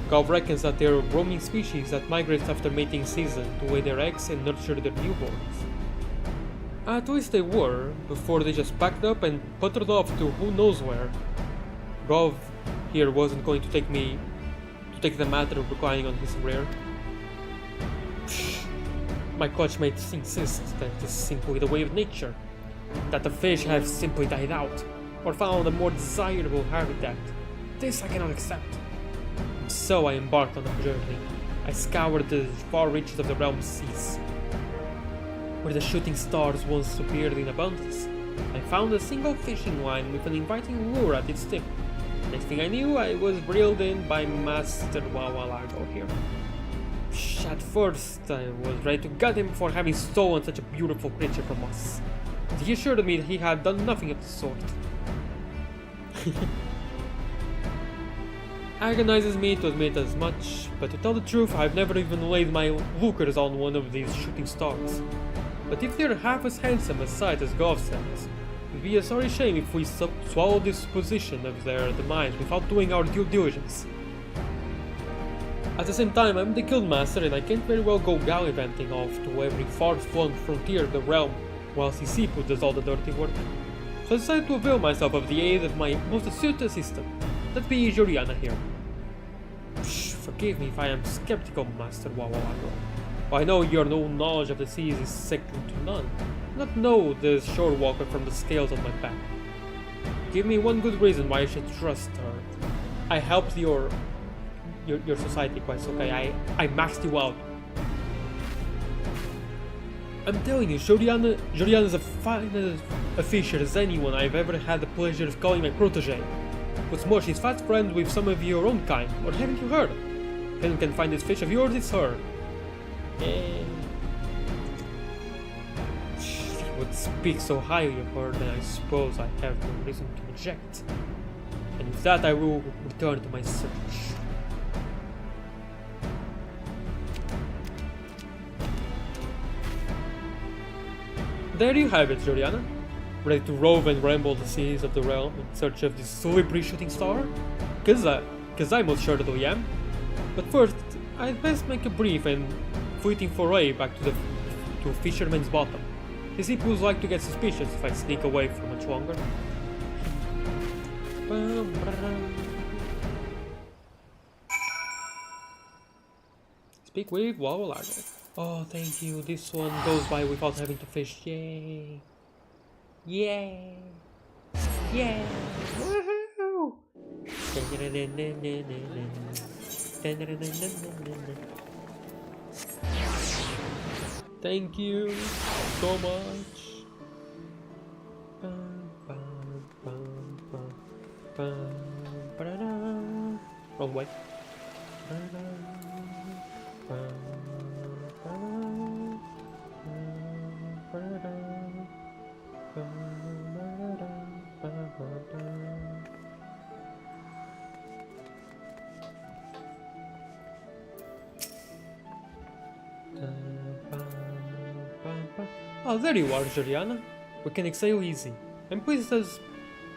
Gov reckons that they're a roaming species that migrates after mating season to lay their eggs and nurture their newborns. At least they were, before they just packed up and puttered off to who knows where. Gov here wasn't going to take the matter of relying on his rear. My clutchmates insist that it is simply the way of nature, that the fish have simply died out, or found a more desirable habitat. This I cannot accept. And so I embarked on a journey. I scoured the far reaches of the realm's seas, where the shooting stars once appeared in abundance. I found a single fishing line with an inviting lure at its tip. Next thing I knew, I was reeled in by Master Wawalago here. At first, I was ready to gut him for having stolen such a beautiful creature from us, but he assured me that he had done nothing of the sort. Agonizes me to admit as much, but to tell the truth, I've never even laid my lookers on one of these shooting stars. But if they're half as handsome a sight as Gov says, it'd be a sorry shame if we swallow this position of their demise without doing our due diligence. At the same time, I'm the guildmaster and I can't very well go gallivanting off to every far-flung frontier of the realm while Sisipu does all the dirty work. So I decided to avail myself of the aid of my most astute assistant. That be Juliana here. Forgive me if I am skeptical, Master Wawalago. I know your knowledge of the seas is second to none. I do not know the shore walker from the scales on my back. Give me one good reason why I should trust her. I helped your society quest, okay? I maxed you out. I'm telling you, Juliana's as fine a fisher as anyone I've ever had the pleasure of calling my protege. What's more, she's fast friends with some of your own kind, or haven't you heard? If anyone can find this fish of yours, it's her. And if you would speak so highly of her, then I suppose I have no reason to object. And with that, I will return to my search. There you have it, Juliana. Ready to rove and ramble the seas of the realm in search of this slippery shooting star? Cause I most certainly am. But first, I'd best make a brief and fleeting foray back to Fisherman's Bottom. His hippos like to get suspicious if I sneak away for much longer. Speak with Wawalago. Oh, thank you. This one goes by without having to fish. Yay! Yay! Yay! Woohoo! Thank you so much. Wrong way. Oh, there you are, Juliana. We can exhale easy. I'm pleased as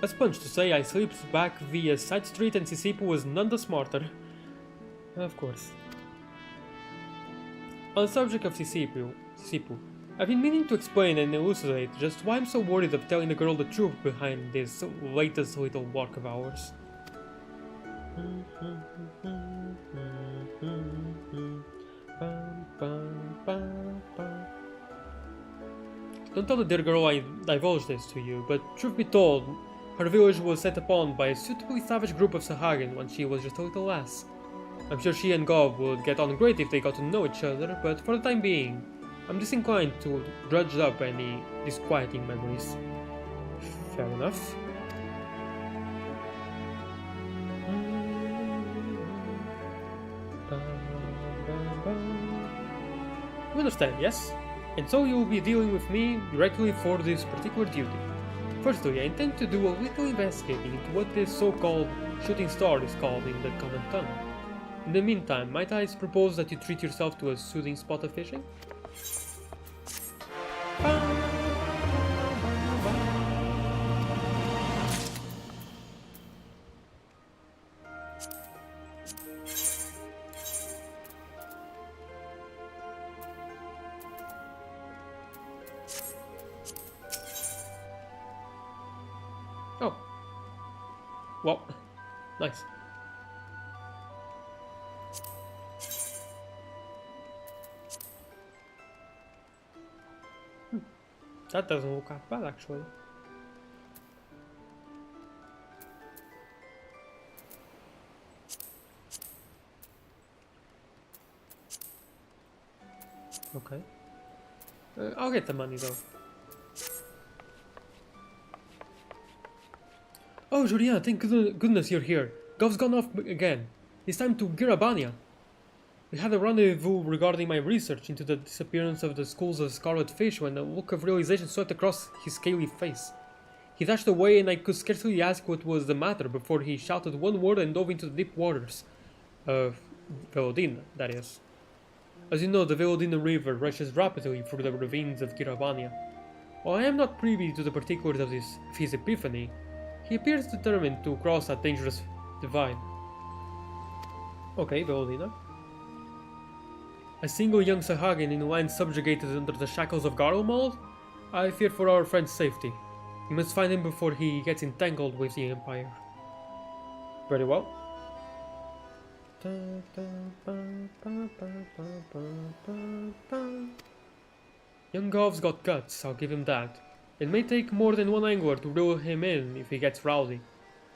a sponge to say I slipped back via side street and Sisipu was none the smarter. Of course. On the subject of Sisipu, I've been meaning to explain and elucidate just why I'm so worried of telling the girl the truth behind this latest little work of ours. Don't tell the dear girl I divulged this to you, but truth be told, her village was set upon by a suitably savage group of Sahagin when she was just a little lass. I'm sure she and Gov would get on great if they got to know each other, but for the time being, I'm disinclined to dredge up any disquieting memories. Fair enough. You understand, yes? And so you'll be dealing with me directly for this particular duty. Firstly, I intend to do a little investigating into what this so-called shooting star is called in the common tongue. In the meantime, might I propose that you treat yourself to a soothing spot of fishing? Oh. Well, nice. That doesn't look that bad, actually. Okay. I'll get the money, though. Oh, Julian, thank goodness you're here. Gov's gone off again. It's time to Girabania. We had a rendezvous regarding my research into the disappearance of the schools of Scarlet Fish when a look of realization swept across his scaly face. He dashed away and I could scarcely ask what was the matter before he shouted one word and dove into the deep waters. Of Velodina, that is. As you know, the Velodina River rushes rapidly through the ravines of Girabania. While I am not privy to the particulars of his epiphany, he appears determined to cross that dangerous divide. Okay, Velodina. A single young Sahagin in land subjugated under the shackles of Garlemald? I fear for our friend's safety. We must find him before he gets entangled with the Empire. Very well. Young Gov's got guts, I'll give him that. It may take more than one angler to reel him in if he gets rowdy.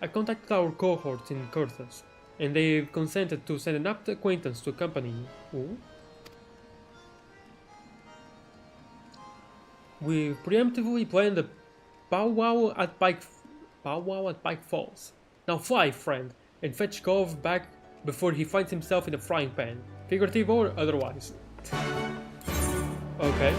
I contacted our cohorts in Kurthus, and they've consented to send an apt acquaintance to accompany you. Ooh. We've preemptively planned a powwow at Pike Falls. Now fly, friend, and fetch Gov back before he finds himself in a frying pan, figurative or otherwise. Okay.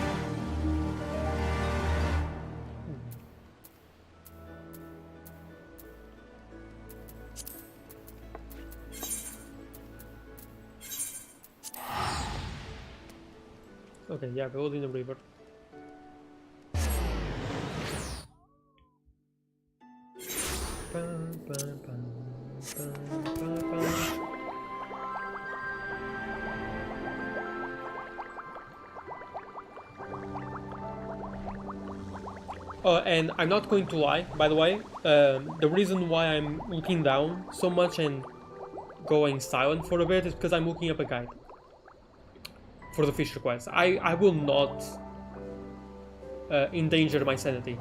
Okay, yeah, we're in the river. And I'm not going to lie, by the way, the reason why I'm looking down so much and going silent for a bit is because I'm looking up a guide for the fish request. I will not endanger my sanity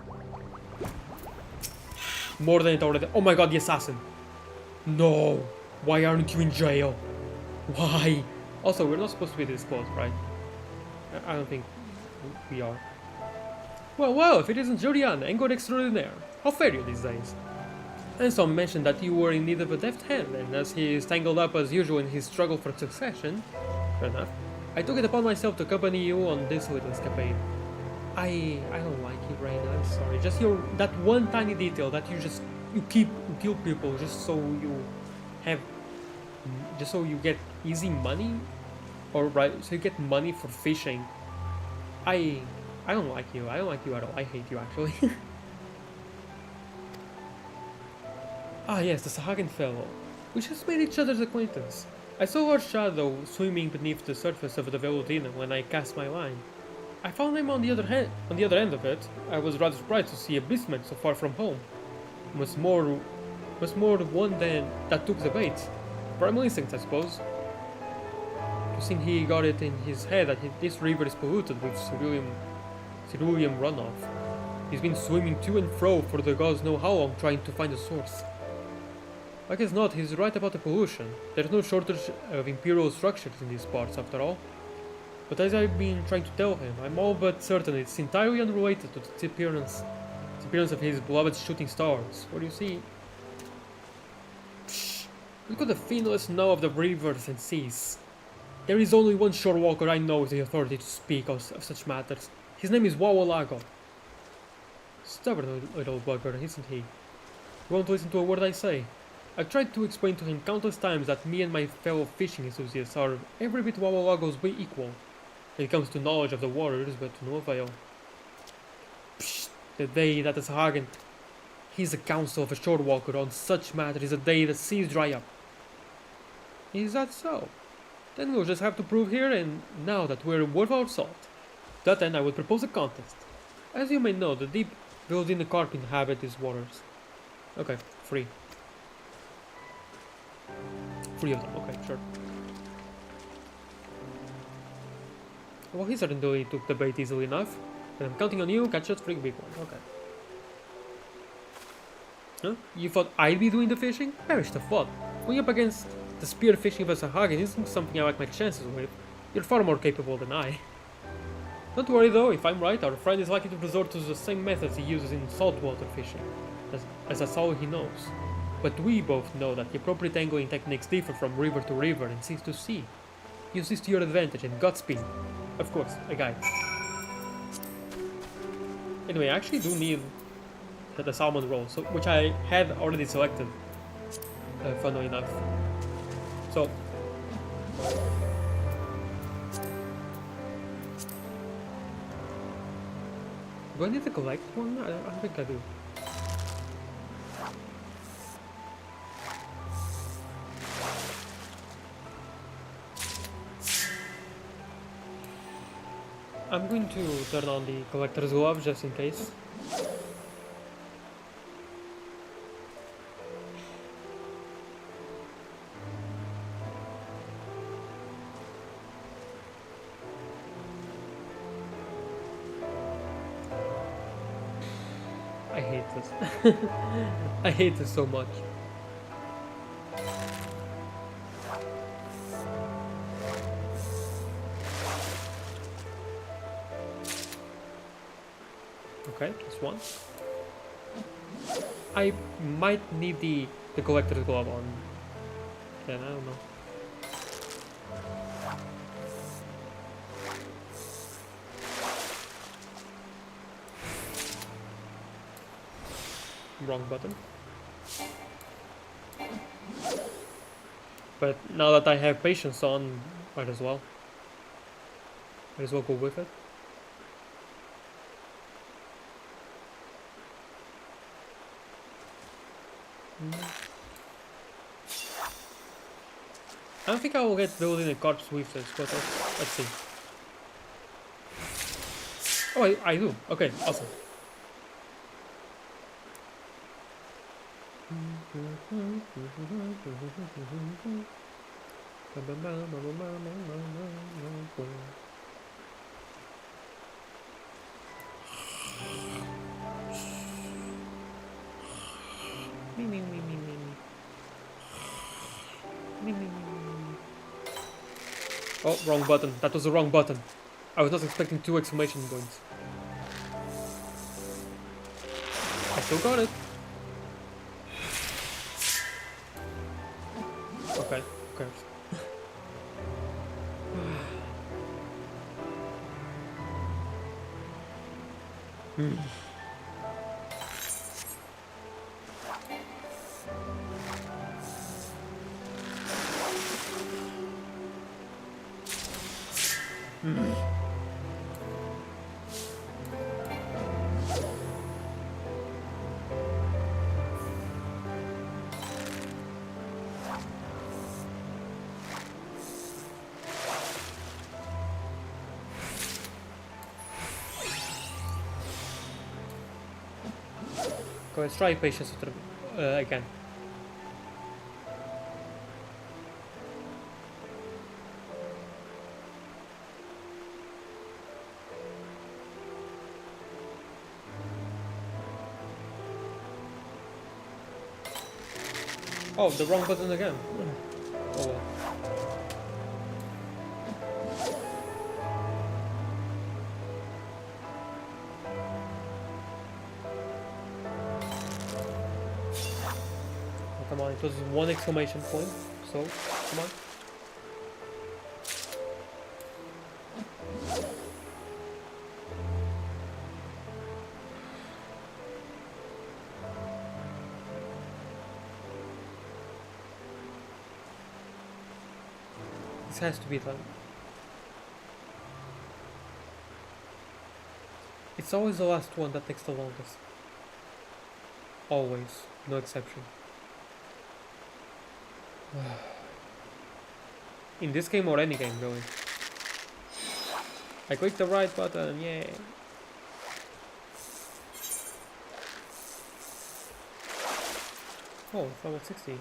more than it already. Oh my god, the assassin! No! Why aren't you in jail? Why? Also, we're not supposed to be this close, right? I don't think we are. Well, if it isn't Julian, Angor extraordinaire. How fare you these days? And some mentioned that you were in need of a deft hand, and as he is tangled up as usual in his struggle for succession, fair enough, I took it upon myself to accompany you on this little escapade. I don't like you, Rain, I'm sorry. Just that one tiny detail that you kill people just so you get easy money, or right, so you get money for fishing. I don't like you. I don't like you at all. I hate you, actually. Ah yes, the Sahagin fellow. We just made each other's acquaintance. I saw our shadow swimming beneath the surface of the Velodina when I cast my line. I found him on the other end of it. I was rather surprised to see a beastman so far from home. Was more one that took the bait. Primal instinct, I suppose. To think he got it in his head that this river is polluted with cerulean runoff. He's been swimming to and fro for the gods know how long trying to find a source. I guess not, he's right about the pollution. There's no shortage of imperial structures in these parts after all. But as I've been trying to tell him, I'm all but certain it's entirely unrelated to the disappearance of his beloved shooting stars. For you see... Psh, look at the finless know of the rivers and seas. There is only one shore walker I know with the authority to speak of such matters. His name is Wawalago. Stubborn little bugger, isn't he? He won't listen to a word I say. I've tried to explain to him countless times that me and my fellow fishing enthusiasts are every bit Wawalagos way equal when it comes to knowledge of the waters, but to no avail. Psst, the day that is Hagen. He's the counsel of a shore walker on such matters is a day the seas dry up. Is that so? Then we'll just have to prove here and now that we're worth our salt. To that end, I would propose a contest. As you may know, the deep built-in the carp inhabit these waters. Okay, free. 3 of them, okay, sure. Well, he certainly took the bait easily enough. And I'm counting on you, catch that freak big one, okay. Huh? You thought I'd be doing the fishing? Perish the thought. Going up against the spear fishing of a Hagen isn't something I like my chances with. You're far more capable than I. Don't worry though, if I'm right, our friend is likely to resort to the same methods he uses in saltwater fishing, as that's all he knows. But we both know that the appropriate angling techniques differ from river to river and sea to sea. Use this to your advantage and Godspeed. Of course, a guide. Anyway, I actually do need the salmon roll, so, which I had already selected, funnily enough. So, do I need to collect one? I don't think I do. I'm going to turn on the collector's glove just in case. I hate this. I hate this so much. Okay, that's one. I might need the collector's glove on. Yeah, I don't know. Wrong button. But now that I have patience on, might as well. Might as well go with it. I don't think I will get building a corpse with this, but let's see. Oh, I do. Okay, awesome. Oh, wrong button. That was the wrong button. I was not expecting 2 exclamation points. I still got it. Okay, okay. Go, let's try patience again. Oh, the wrong button again. Oh well. Oh, come on, it was 1 exclamation point, so come on. has to be done. It's always the last one that takes the longest. Always, no exception. In this game or any game, really. I clicked the right button, yay! Oh, it's level 60.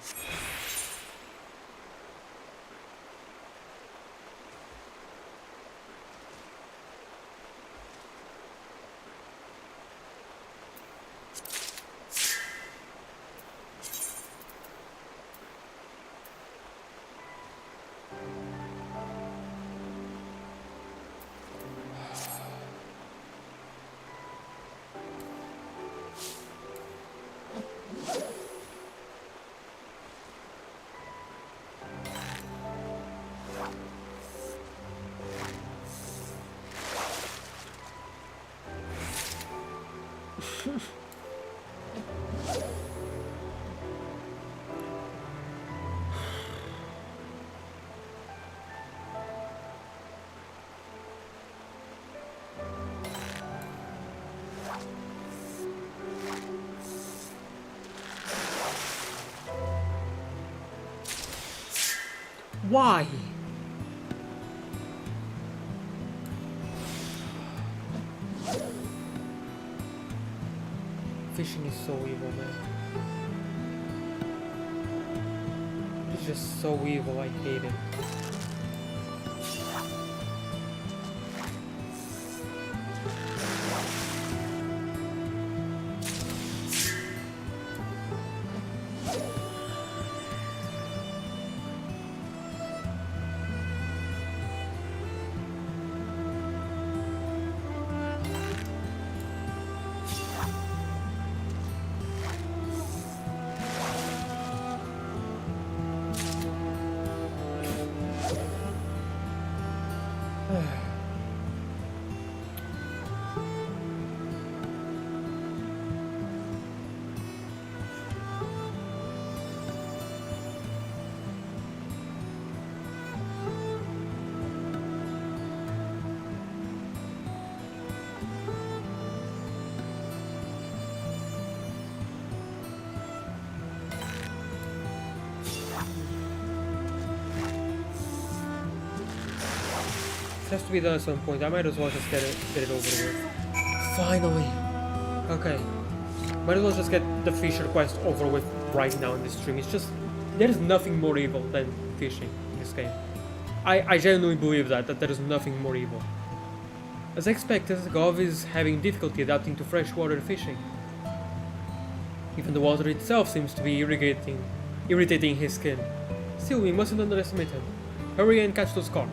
Why? Fishing is so evil, man. It's just so evil, I hate it. It has to be done at some point. I might as well just get it over with. Finally! Okay. Might as well just get the Fisher quest over with right now in this stream. It's just... there is nothing more evil than fishing in this game. I genuinely believe that there is nothing more evil. As expected, Gov is having difficulty adapting to freshwater fishing. Even the water itself seems to be irritating his skin. Still, we mustn't underestimate him. Hurry and catch those carp.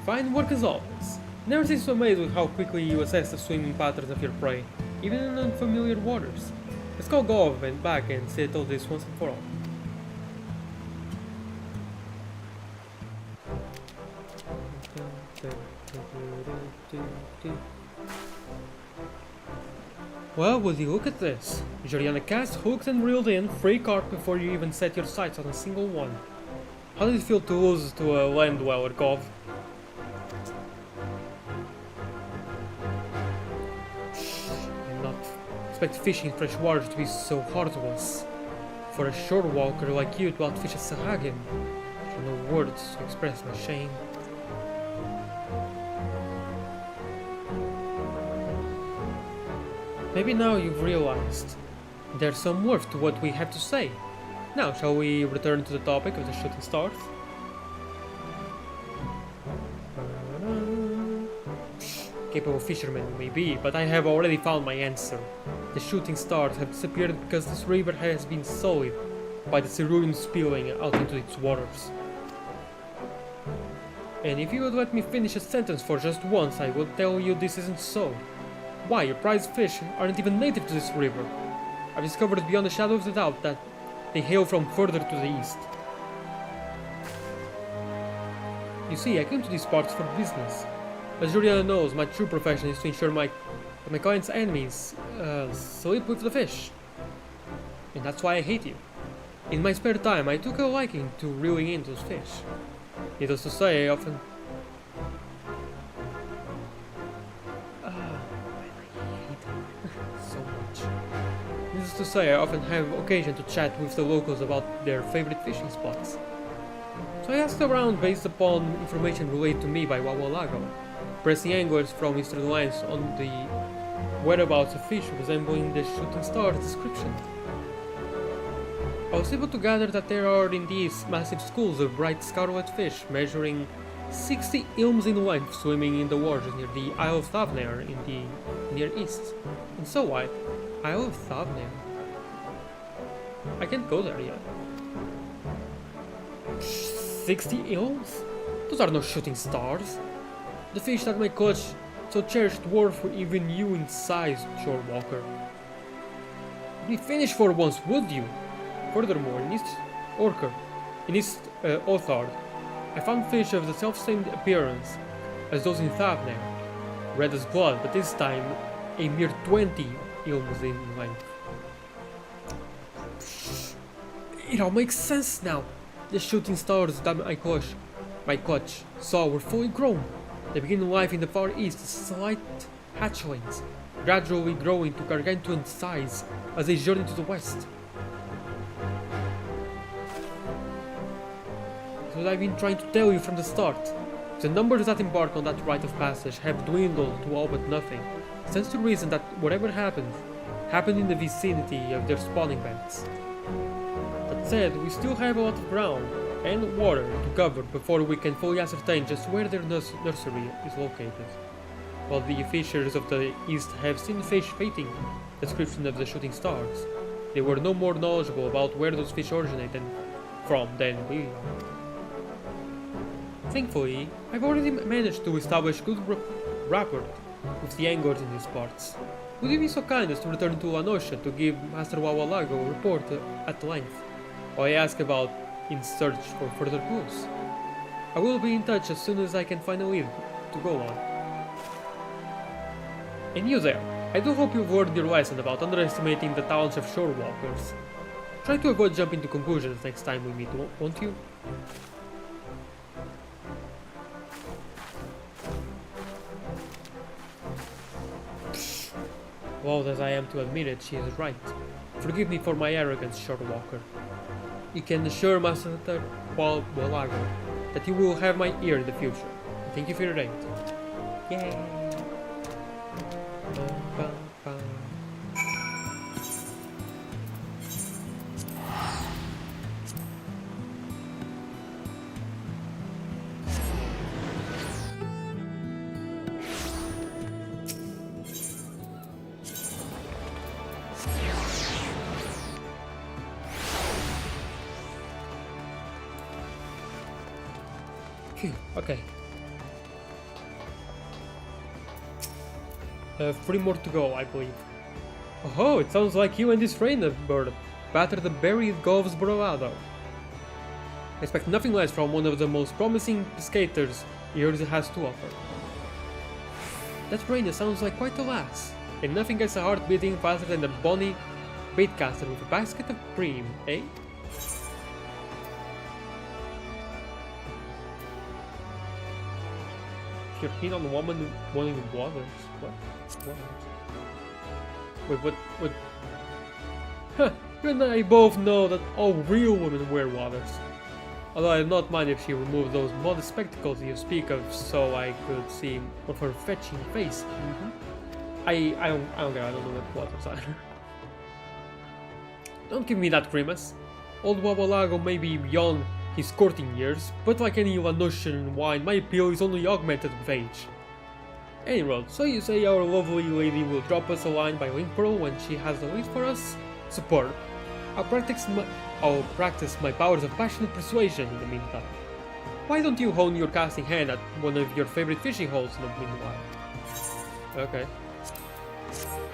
Fine work as always. Never cease to amaze with how quickly you assess the swimming patterns of your prey, even in unfamiliar waters. Let's go off and back and settle this once and for all. Well, would you look at this? Joriana cast, hooked and reeled in 3 carp before you even set your sights on a single one. How did it feel to lose to a land dweller, Gov? Expect fishing in fresh water to be so hard to us. For a shore walker like you to outfish a Sahagin, there are no words to express my shame. Maybe now you've realized there's some worth to what we have to say. Now, shall we return to the topic of the shooting stars? Capable fisherman we may be, but I have already found my answer. The shooting stars have disappeared because this river has been sullied by the cerulean spilling out into its waters. And if you would let me finish a sentence for just once, I will tell you this isn't so. Why, your prized fish aren't even native to this river. I've discovered beyond a shadow of a doubt that they hail from further to the east. You see, I came to these parts for business. As Juliana knows, my true profession is to ensure my client's enemies sleep with the fish. And that's why I hate you. In my spare time, I took a liking to reeling in those fish. Needless to say, I often... so much. Needless to say, I often have occasion to chat with the locals about their favorite fishing spots. So I asked around based upon information relayed to me by Wawa Lago, pressing anglers from eastern lands on the whereabouts of fish resembling the shooting star's description. I was able to gather that there are indeed massive schools of bright scarlet fish measuring 60 ilms in length swimming in the waters near the Isle of Thavnair in the Near East. And so why? Isle of Thavnair? I can't go there yet. 60 ilms? Those are no shooting stars. The fish that my coach so cherished dwarf even you in size, Shorewalker. Be finished for once, would you? Furthermore, in East Othard, I found fish of the self-same appearance as those in Thavnair, red as blood, but this time a mere 20 ilms in length. It all makes sense now. The shooting stars that my coach saw were fully grown. They begin life in the Far East as slight hatchlings, gradually growing to gargantuan size as they journey to the west. That's what I've been trying to tell you from the start. The numbers that embark on that rite of passage have dwindled to all but nothing. It stands to reason that whatever happened in the vicinity of their spawning bands. That said, we still have a lot of ground and water to cover before we can fully ascertain just where their nursery is located. While the fishers of the east have seen the fish fating description of the shooting stars, they were no more knowledgeable about where those fish originated from than we are. Thankfully, I've already managed to establish good rapport with the anglers in these parts. Would you be so kind as to return to La Noche to give Master Wawalago a report at length, while I ask about in search for further clues? I will be in touch as soon as I can find a lead to go on. And you there, I do hope you've learned your lesson about underestimating the talents of shorewalkers. Try to avoid jumping to conclusions next time we meet, won't you? Loud as I am to admit it, she is right. Forgive me for my arrogance, Shorewalker. You can assure Master Walago that you will have my ear in the future. Thank you for your aid. Yay! Okay. 3 more to go, I believe. Oh, it sounds like you and this rainer bird battered the buried Gulf's bravado. I expect nothing less from one of the most promising pescators yours has to offer. That rainer sounds like quite a lass, and nothing gets a heart beating faster than a bonny baitcaster with a basket of cream, eh? You're keen on a woman wanting waters. What? Wait, what? Huh, you and I both know that all real women wear waters. Although I'd not mind if she removed those modest spectacles you speak of so I could see of her fetching face. I don't care, I don't know what waters are. Don't give me that grimace. Old Wawalago may be beyond his courting years, but like any Lanosian wine, my appeal is only augmented with age. Anyway, so you say our lovely lady will drop us a line by link pearl when she has the lead for us? Superb. I'll practice my powers of passionate persuasion in the meantime. Why don't you hone your casting hand at one of your favorite fishing holes in the meanwhile? Okay.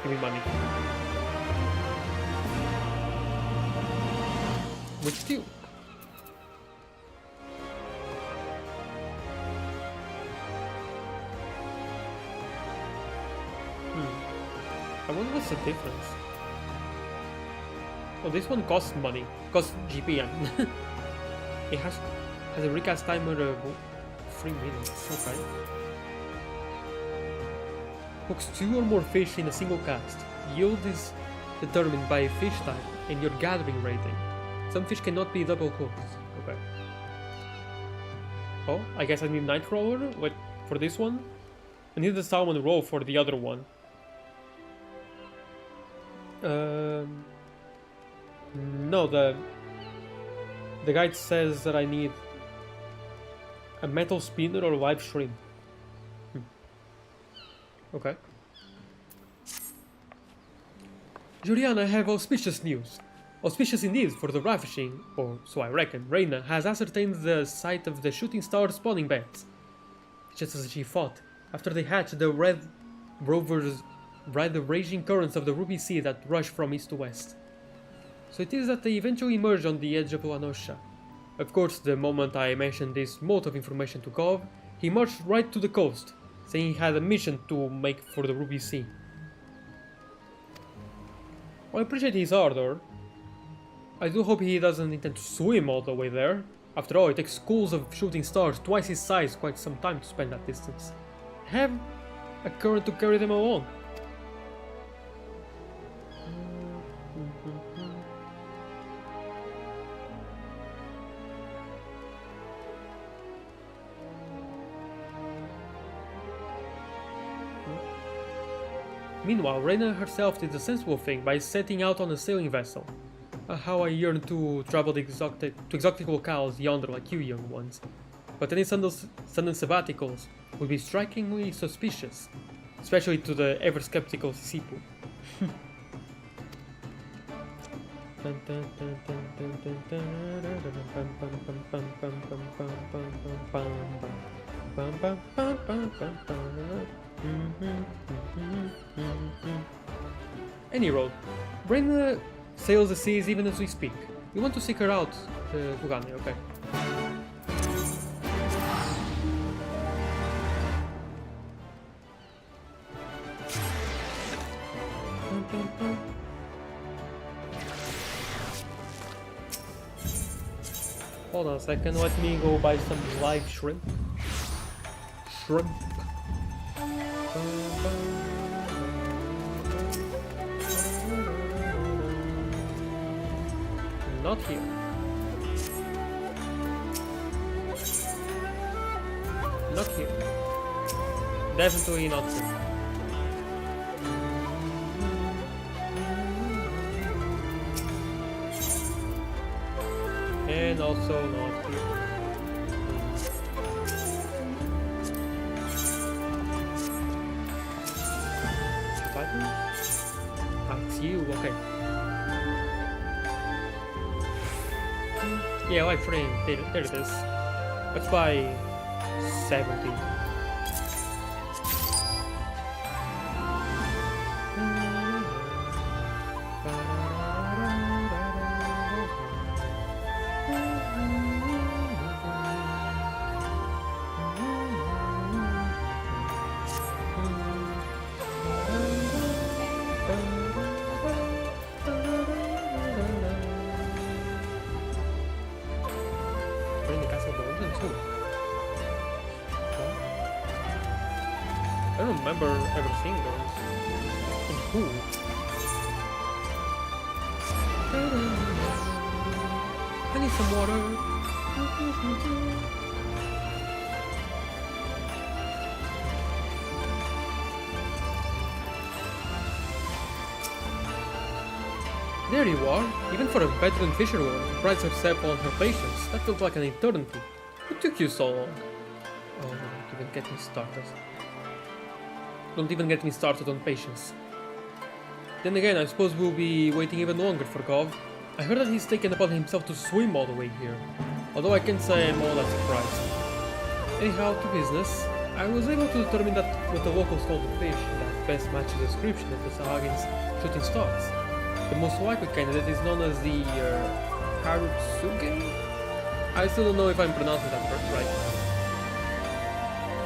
Give me money. Which do? wonder what's the difference. Oh, this one costs money. Costs GP, I mean. It has a recast timer of 3 minutes. Okay. Hooks 2 or more fish in a single cast. Yield is determined by fish type and your gathering rating. Some fish cannot be double hooked. Okay. Oh, I guess I need Nightcrawler? Wait, for this one? I need the salmon roll for the other one. No, the guide says that I need a metal spinner or live shrimp. Okay. Julian, I have auspicious news. Auspicious indeed for the ravishing, or so I reckon. Reina has ascertained the site of the shooting star spawning beds. Just as she thought. After they hatched, the red rovers ride the raging currents of the Ruby Sea that rush from east to west. So it is that they eventually emerge on the edge of Lanosha. Of course, the moment I mentioned this mote of information to Gov, he marched right to the coast, saying he had a mission to make for the Ruby Sea. I appreciate his ardor. I do hope he doesn't intend to swim all the way there. After all, it takes schools of shooting stars twice his size quite some time to spend that distance. Have a current to carry them along. Meanwhile, Reina herself did the sensible thing by setting out on a sailing vessel. How I yearn to travel to exotic locales yonder like you young ones. But any sudden sabbaticals would be strikingly suspicious, especially to the ever-skeptical Sipu. Any road. Reina sails the seas even as we speak. We want to seek her out, Fugane, okay. Hold on a second, let me go buy some live shrimp. Shrimp. Not here. Not here. Definitely not here. And also not here. It's you, okay. Yeah, live frame, there it is. Let's buy 70. I don't remember ever seeing those. And who? I need some water. There you are. Even for a veteran fisherwoman who prides herself on her patience, that felt like an eternity. What took you so long? Oh, don't even get me started. Don't even get me started on patience. Then again, I suppose we'll be waiting even longer for Gov. I heard that he's taken upon himself to swim all the way here, although I can't say I'm all that surprised. Anyhow, to business. I was able to determine that what the locals call the fish that best matches the description of the Sahagin's shooting stars. The most likely candidate is known as the Harutsuge? I still don't know if I'm pronouncing that right.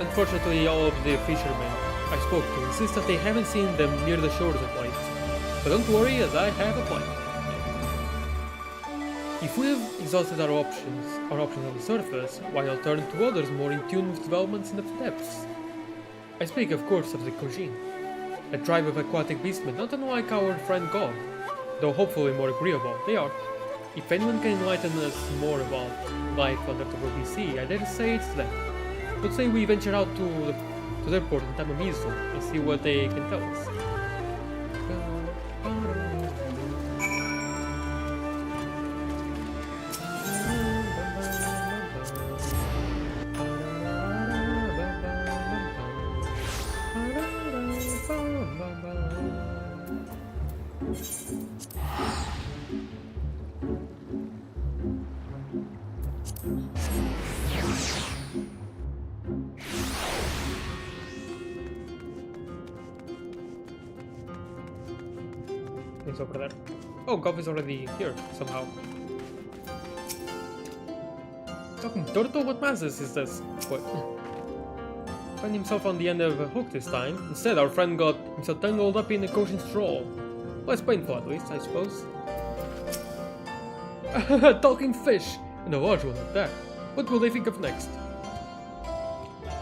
Unfortunately, all of the fishermen I spoke to insist that they haven't seen them near the shores of late. But don't worry, as I have a plan. If we have exhausted our options on the surface, why not turn to others more in tune with developments in the depths? I speak, of course, of the Kojin, a tribe of aquatic beastmen not unlike our friend God, though hopefully more agreeable. They are. If anyone can enlighten us more about life under the Ruby Sea, I dare say it's them. Let's say we venture out to their port in Tamamizu and see what they can tell us. It's over there. Oh, Golf is already here, somehow. Talking turtle? What madness is this? What? Found himself on the end of a hook this time. Instead, our friend got himself tangled up in a Kojin's troll. Less painful, at least, I suppose. Talking fish! And a large one at that. What will they think of next?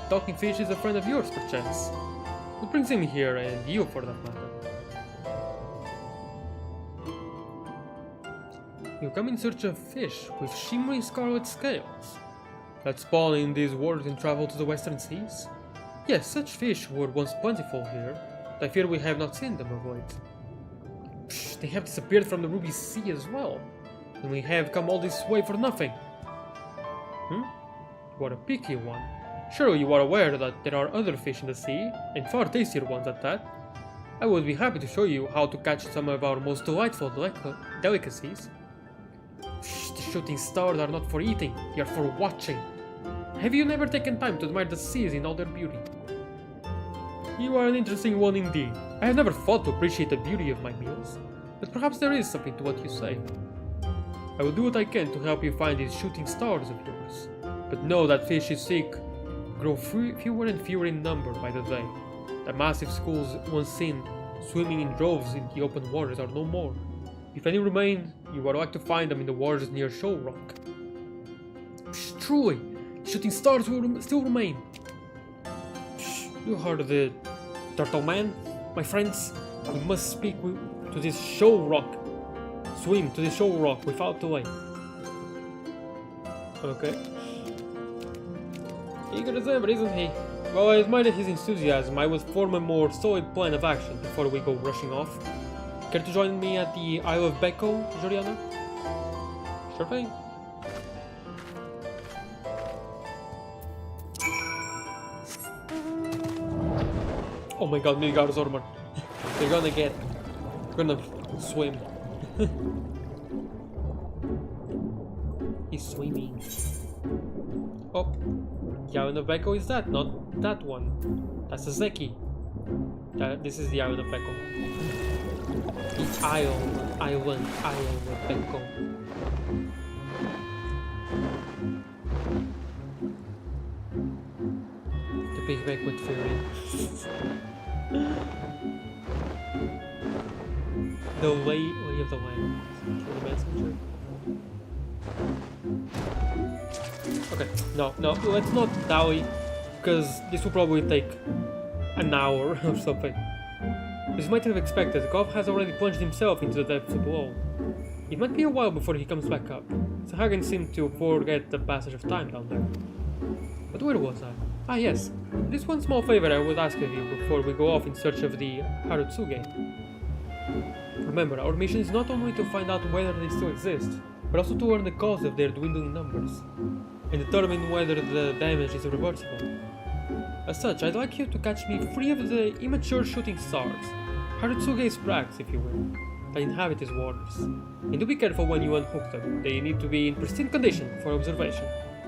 Talking fish is a friend of yours, perchance. What brings him here, and you for that matter? You come in search of fish with shimmering scarlet scales that spawn in these waters and travel to the western seas? Yes, such fish were once plentiful here, but I fear we have not seen them of late. Psh, they have disappeared from the Ruby Sea as well, and we have come all this way for nothing. What a picky one. Surely you are aware that there are other fish in the sea, and far tastier ones at that. I would be happy to show you how to catch some of our most delightful delicacies. Shh, the shooting stars are not for eating, they are for watching. Have you never taken time to admire the seas in all their beauty? You are an interesting one indeed. I have never thought to appreciate the beauty of my meals, but perhaps there is something to what you say. I will do what I can to help you find these shooting stars of yours, but know that fish you seek grow fewer and fewer in number by the day. The massive schools once seen swimming in droves in the open waters are no more. If any remain, you are like to find them in the waters near Shoal Rock. Psh, truly, shooting stars will still remain. Psh, you heard of the Turtle Man, my friends? We must speak to this Shoal Rock. Swim to the Shoal Rock without delay. Okay. Eager as ever, isn't he? Well, I admire his enthusiasm. I would form a more solid plan of action before we go rushing off. Care to join me at the Isle of Beko, Joriana? Sure thing. Oh my god, Midgard's armor. They're gonna swim. He's swimming. Oh, the Island of Beko is that, not that one. That's a Zeki. This is the Island of Beko. The Island of Beko. The big banquet theory. The lay of the land. Kill the messenger. Okay, no, let's not dally, because this will probably take an hour or something. As you might have expected, Golf has already plunged himself into the depths below. It might be a while before he comes back up, so Hagen seemed to forget the passage of time down there. But where was I? Ah yes, this one small favor I would ask of you before we go off in search of the Harutsuge. Remember, our mission is not only to find out whether they still exist, but also to learn the cause of their dwindling numbers, and determine whether the damage is reversible. As such, I'd like you to catch me 3 of the immature shooting stars, Harutsuge sprags if you will, that inhabit these waters. And do be careful when you unhook them, they need to be in pristine condition for observation.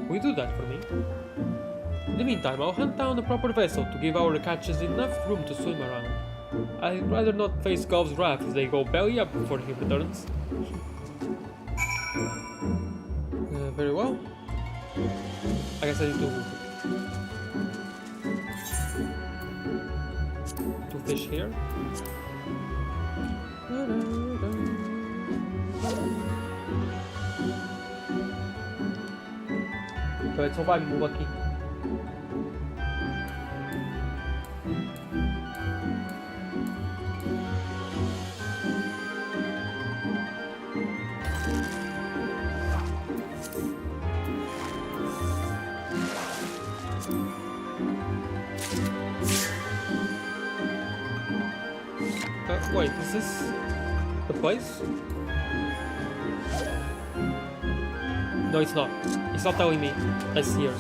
Will you do that for me? In the meantime, I'll hunt down a proper vessel to give our catches enough room to swim around. I'd rather not face Golf's wrath if they go belly up before he returns. Very well. I guess I need to fish here. Trời, số 3 move aqui. Wait, is this the place? No, it's not. It's not telling me. That's here.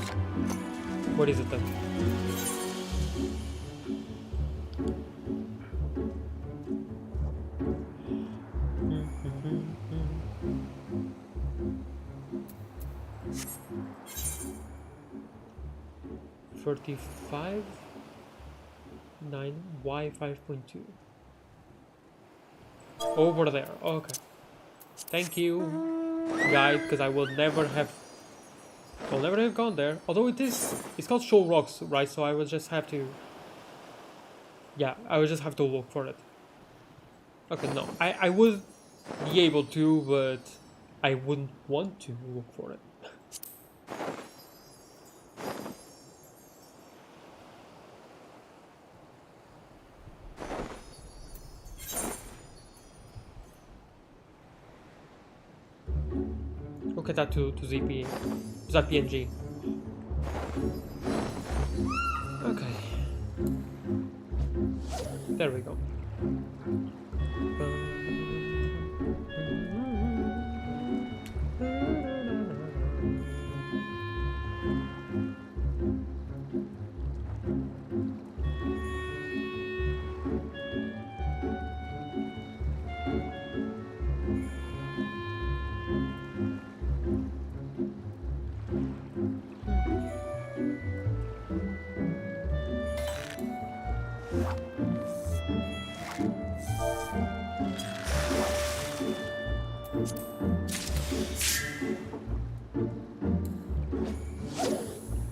What is it then? $35 9 Y 5.2. Over there. Okay. Thank you, guide, because I'll never have gone there. Although it's called Shoal Rocks, right? So I will just have to. Yeah, I will just have to look for it. Okay, no, I would be able to, but I wouldn't want to look for it. Look at that to ZP, to that PNG. Okay. There we go.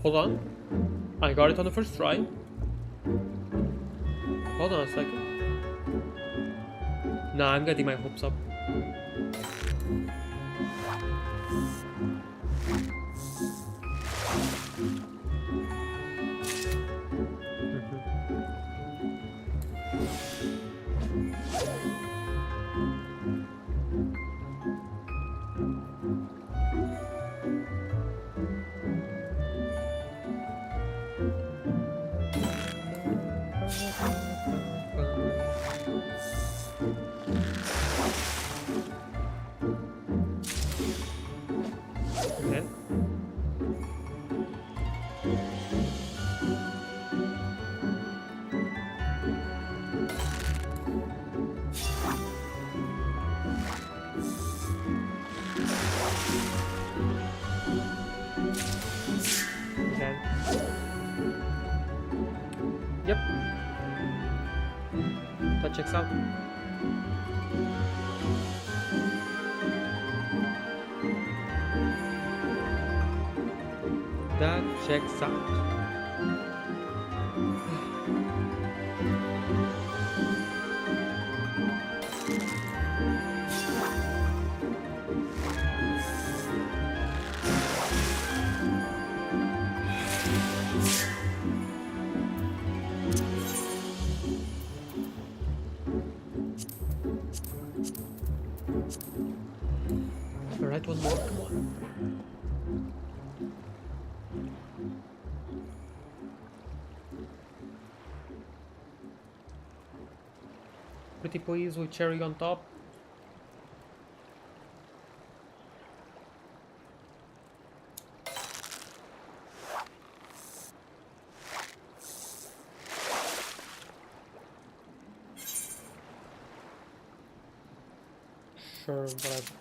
Hold on. I got it on the first try. Hold on a second. Nah, I'm getting my hopes up. Okay. Okay. Yep. That checks out. That checks out. Alright, one more, come on. Pretty please with cherry on top. Sure, whatever.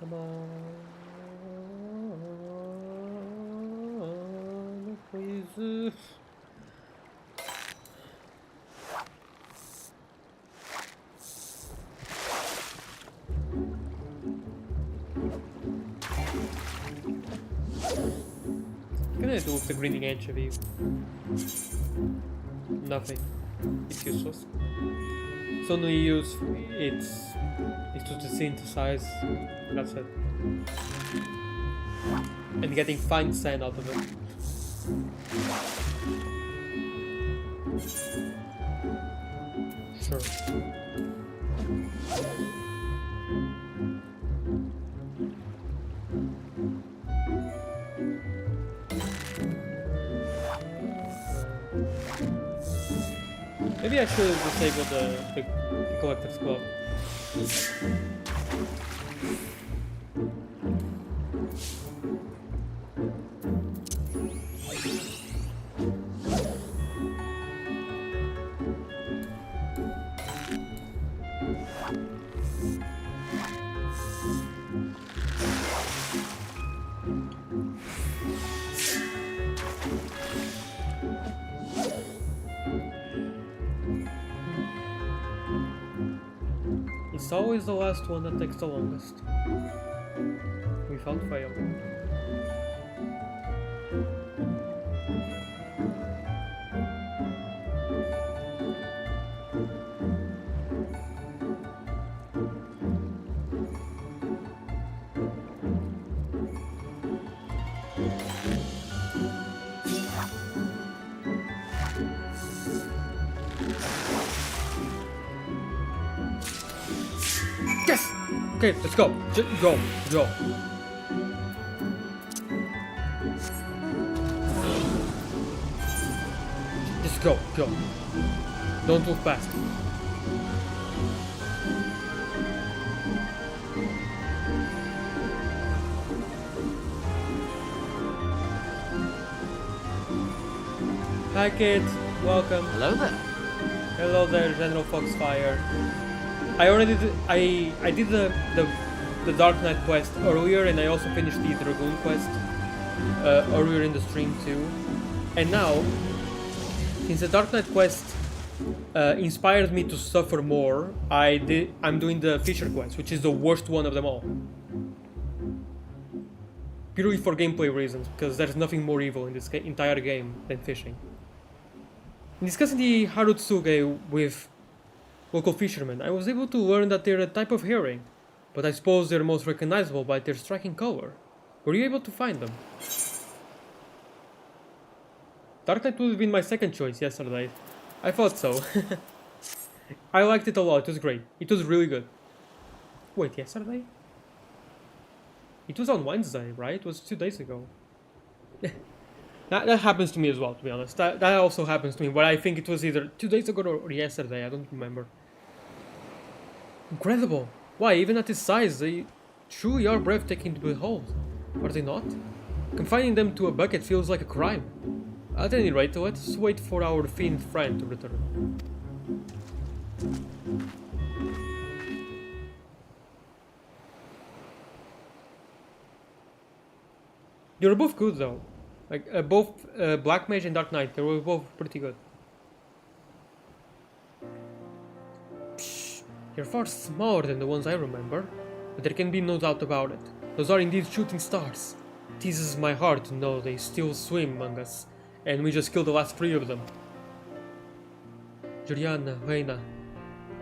Come on, please. What can I do with the green edge of you? Nothing. it's useless. So only use it's to synthesize. That's it. And getting fine sand out of it. Sure. Maybe I should disable the collector's club. It's always the last one that takes the longest. Without fail. Yes! Okay, let's go. Go. Just go. Don't look past. Hi kids, welcome. Hello there. Hello there, General Foxfire. I already did, I did the Dark Knight quest earlier, and I also finished the Dragoon quest earlier in the stream too. And now, since the Dark Knight quest inspired me to suffer more, I'm doing the Fisher quest, which is the worst one of them all. Purely for gameplay reasons, because there's nothing more evil in this entire game than fishing. In discussing the Harutsuge with local fishermen, I was able to learn that they're a type of herring, but I suppose they're most recognizable by their striking color. Were you able to find them? Dark Knight would have been my second choice yesterday. I thought so. I liked it a lot, it was great. It was really good. Wait, yesterday? It was on Wednesday, right? It was 2 days ago. That happens to me as well, to be honest. That also happens to me, but I think it was either 2 days ago or yesterday, I don't remember. Incredible! Why, even at this size, they truly are breathtaking to behold. Are they not? Confining them to a bucket feels like a crime. At any rate, let's wait for our fiend friend to return. They were both good though. Like, both Black Mage and Dark Knight, they were both pretty good. Psh, they're far smaller than the ones I remember, but there can be no doubt about it. Those are indeed shooting stars. It teases my heart to know they still swim among us, and we just killed the last 3 of them. Juliana, Reina,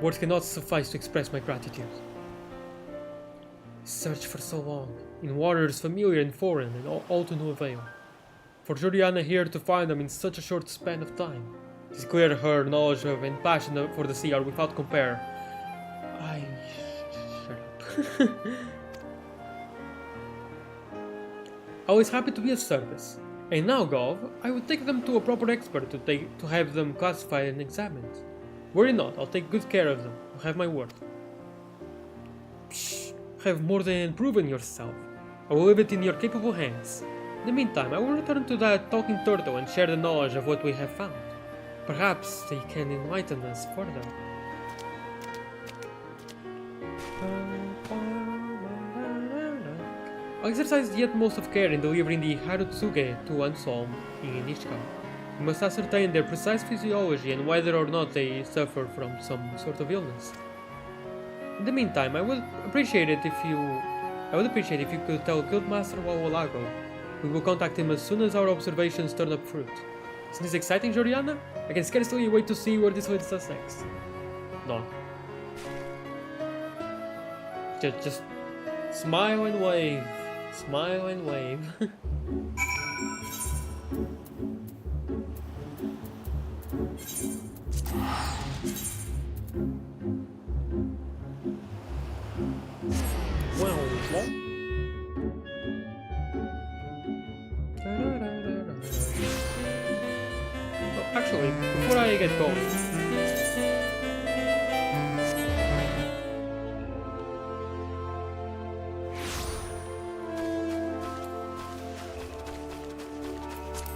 words cannot suffice to express my gratitude. Searched for so long, in waters familiar and foreign, and all to no avail. For Juliana here to find them in such a short span of time. It is clear her knowledge of and passion for the sea are without compare. Shut up. I was happy to be of service. And now, Gov, I will take them to a proper expert to have them classified and examined. Worry not, I'll take good care of them. You have my word. Psh, have more than proven yourself. I will leave it in your capable hands. In the meantime, I will return to that talking turtle and share the knowledge of what we have found. Perhaps they can enlighten us further. I'll exercise the utmost of care in delivering the Harutsuge to Anselm in Ishika. We must ascertain their precise physiology and whether or not they suffer from some sort of illness. In the meantime, I would appreciate if you could tell Guildmaster Wawalago. We will contact him as soon as our observations turn up fruit. Isn't this exciting, Joriana? I can scarcely wait to see where this leads us next. No. Just smile and wave. Smile and wave. Actually, before I get going,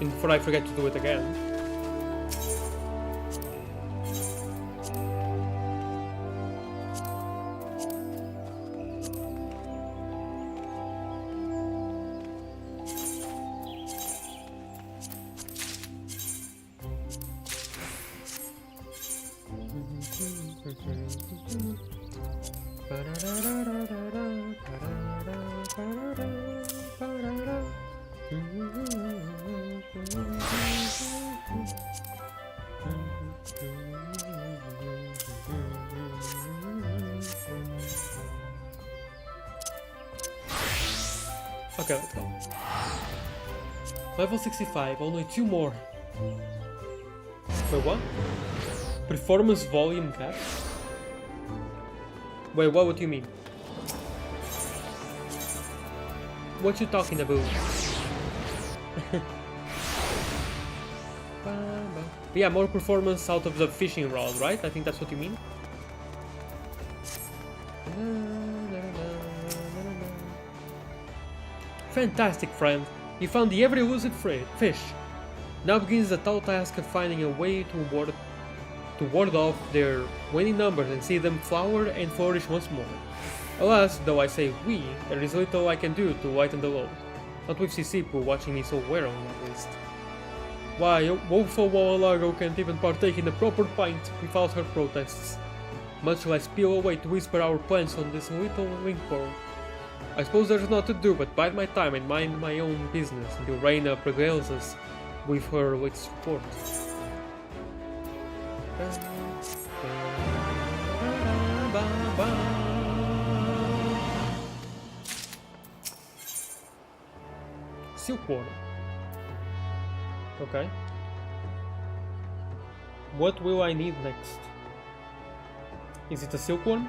and before I forget to do it again, okay, let's go. Level 65, only 2 more. Wait, what? Performance volume cap? Wait, what do you mean? What you talking about? Yeah, more performance out of the fishing rod, right? I think that's what you mean. Fantastic, friend. You found the every elusive fish. Now begins the tall task of finding a way to ward off their waning numbers and see them flower and flourish once more. Alas, though I say we, there is little I can do to lighten the load. Not with Sisipu watching me so warily, at least. Why, woeful Wawalago can't even partake in the proper pint without her protests, much less peel away to whisper our plans on this little link world. I suppose there's naught to do but bide my time and mind my own business until Reina regales us with her latest report. Silkworm. Okay. What will I need next? Is it a silkworm?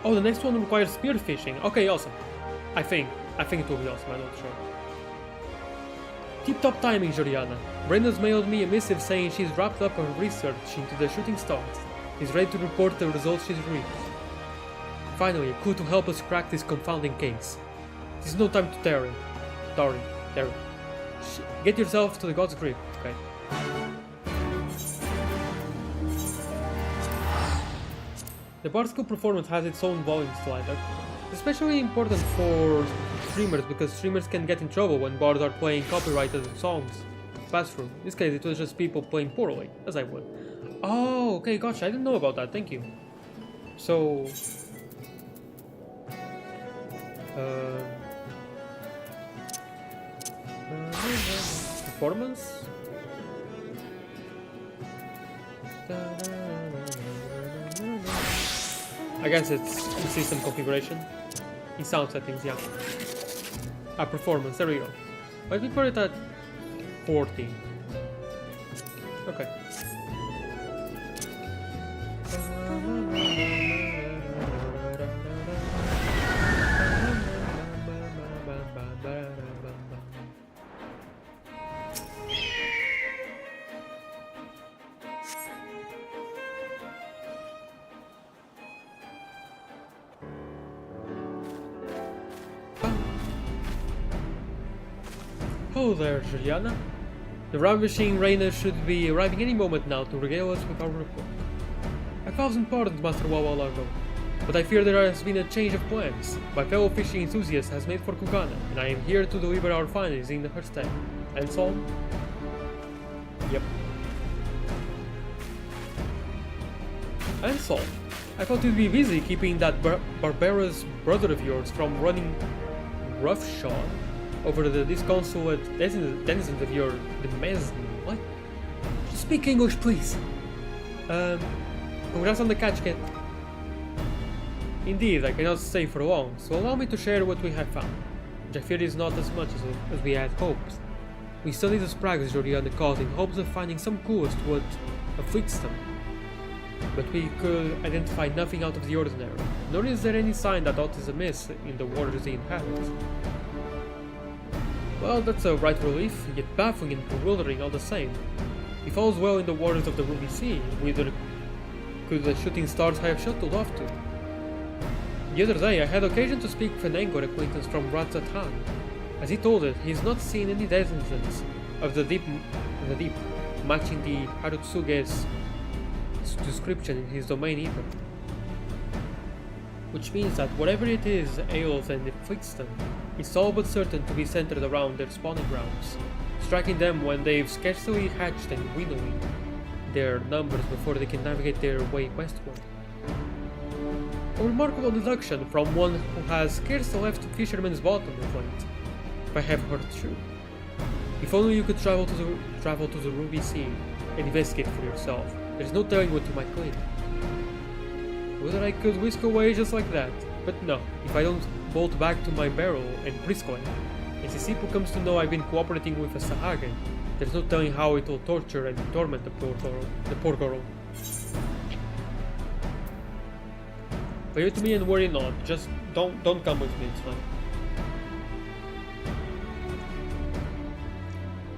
Oh, the next one requires spearfishing. Okay, awesome. I think it will be awesome, I'm not sure. Tip-top timing, Joriana. Brenda's mailed me a missive saying she's wrapped up her research into the shooting stars. She's ready to report the results she's reached. Finally, a clue to help us crack this confounding case. There's no time to tarry. Get yourself to the God's grip, okay? The particle performance has its own volume slider. It's especially important for streamers because streamers can get in trouble when bards are playing copyrighted songs. Pass through. In this case, it was just people playing poorly, as I would. Oh, okay, gotcha. I didn't know about that. Thank you. So, performance. I guess it's in system configuration. In sound settings, yeah. Performance, there we go. Let me put it at 40. Okay. Hello there, Juliana. The ravishing Reina should be arriving any moment now to regale us with our report. 1,000 pardons, Master Wawalago, but I fear there has been a change of plans. My fellow fishing enthusiast has made for Kugana, and I am here to deliver our findings in her stead. Ansel? Yep. Ansel, I thought you'd be busy keeping that barbarous brother of yours from running roughshod over the disconsolate denizens of your demesne. What? Speak English, please. Congrats on the catch, kid. Indeed, I cannot stay for long, so allow me to share what we have found, which I fear is not as much as we had hoped. We studied the sprags Joriana caused in hopes of finding some clue as to what afflicts them, but we could identify nothing out of the ordinary, nor is there any sign that aught is amiss in the waters they inhabit. Well, that's a right relief, yet baffling and bewildering all the same. If all's well in the waters of the Ruby Sea, whither could the shooting stars have shuttled off to? The other day I had occasion to speak with an Angor acquaintance from Ratzatan. As he told it, he has not seen any denizens of the deep, matching the Harutsuge's description in his domain either. Which means that whatever it is ails and afflicts them, it's all but certain to be centered around their spawning grounds, striking them when they've scarcely hatched and winnowing their numbers before they can navigate their way westward. A remarkable deduction from one who has scarcely left Fisherman's Bottom of late, if I have heard true. If only you could travel to the Ruby Sea and investigate for yourself. There's no telling what you might glean. Whether I could whisk away just like that, but no, if I don't bolt back to my barrel and briskling, and Sisipu comes to know I've been cooperating with a Sahagin, there's no telling how it will torture and torment the poor girl. Leave it to me and worry not, just don't come with me, it's fine.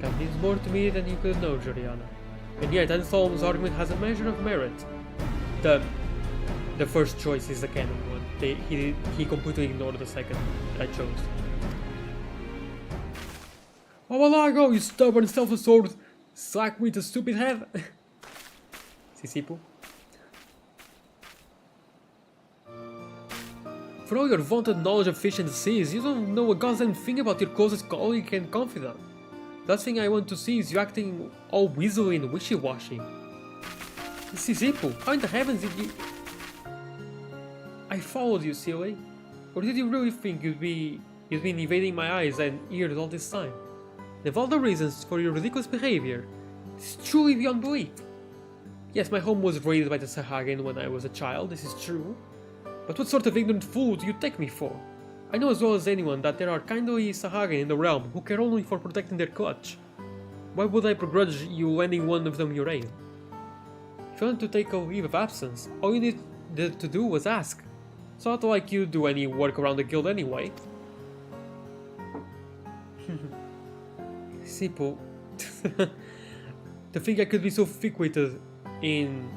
That means more to me than you could know, Joriana. And yet, Anselm's argument has a measure of merit. The first choice is the canon one. He completely ignored the second I chose. Wawalago, you stubborn, self-absorbed slack with a stupid head! Sisipu. For all your vaunted knowledge of fish and the seas, you don't know a goddamn thing about your closest colleague and confidant. The last thing I want to see is you acting all weaselly and wishy-washy. Sisipu, how in the heavens did you... I followed you, silly. Or did you really think you'd been evading my eyes and ears all this time? And of all the reasons for your ridiculous behavior, it's truly beyond belief. Yes, my home was raided by the Sahagin when I was a child, this is true. But what sort of ignorant fool do you take me for? I know as well as anyone that there are kindly Sahagin in the realm who care only for protecting their clutch. Why would I begrudge you lending one of them your aid? If you wanted to take a leave of absence, all you needed to do was ask. It's not like you do any work around the guild anyway. Sipo. To think I could be so thick-witted in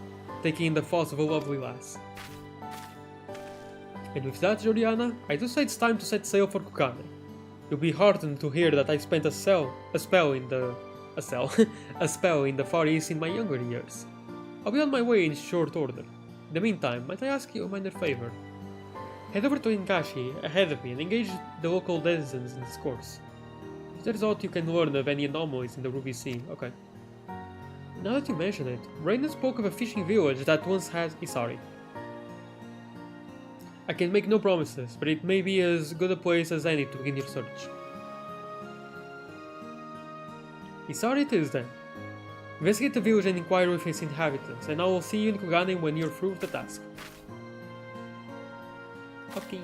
taking in the thoughts of a lovely lass. And with that, Joriana, I do say it's time to set sail for Kukane. You'll be heartened to hear that I spent a spell in the Far East in my younger years. I'll be on my way in short order. In the meantime, might I ask you a minor favor? Head over to Inkashi ahead of me and engage the local denizens in discourse. If there's aught you can learn of any anomalies in the Ruby Sea, okay. Now that you mention it, Raina spoke of a fishing village that once had Isari. I can make no promises, but it may be as good a place as any to begin your search. Isari it is then. Investigate the village and inquire with its inhabitants, and I will see you in Kugane when you're through with the task. Okay.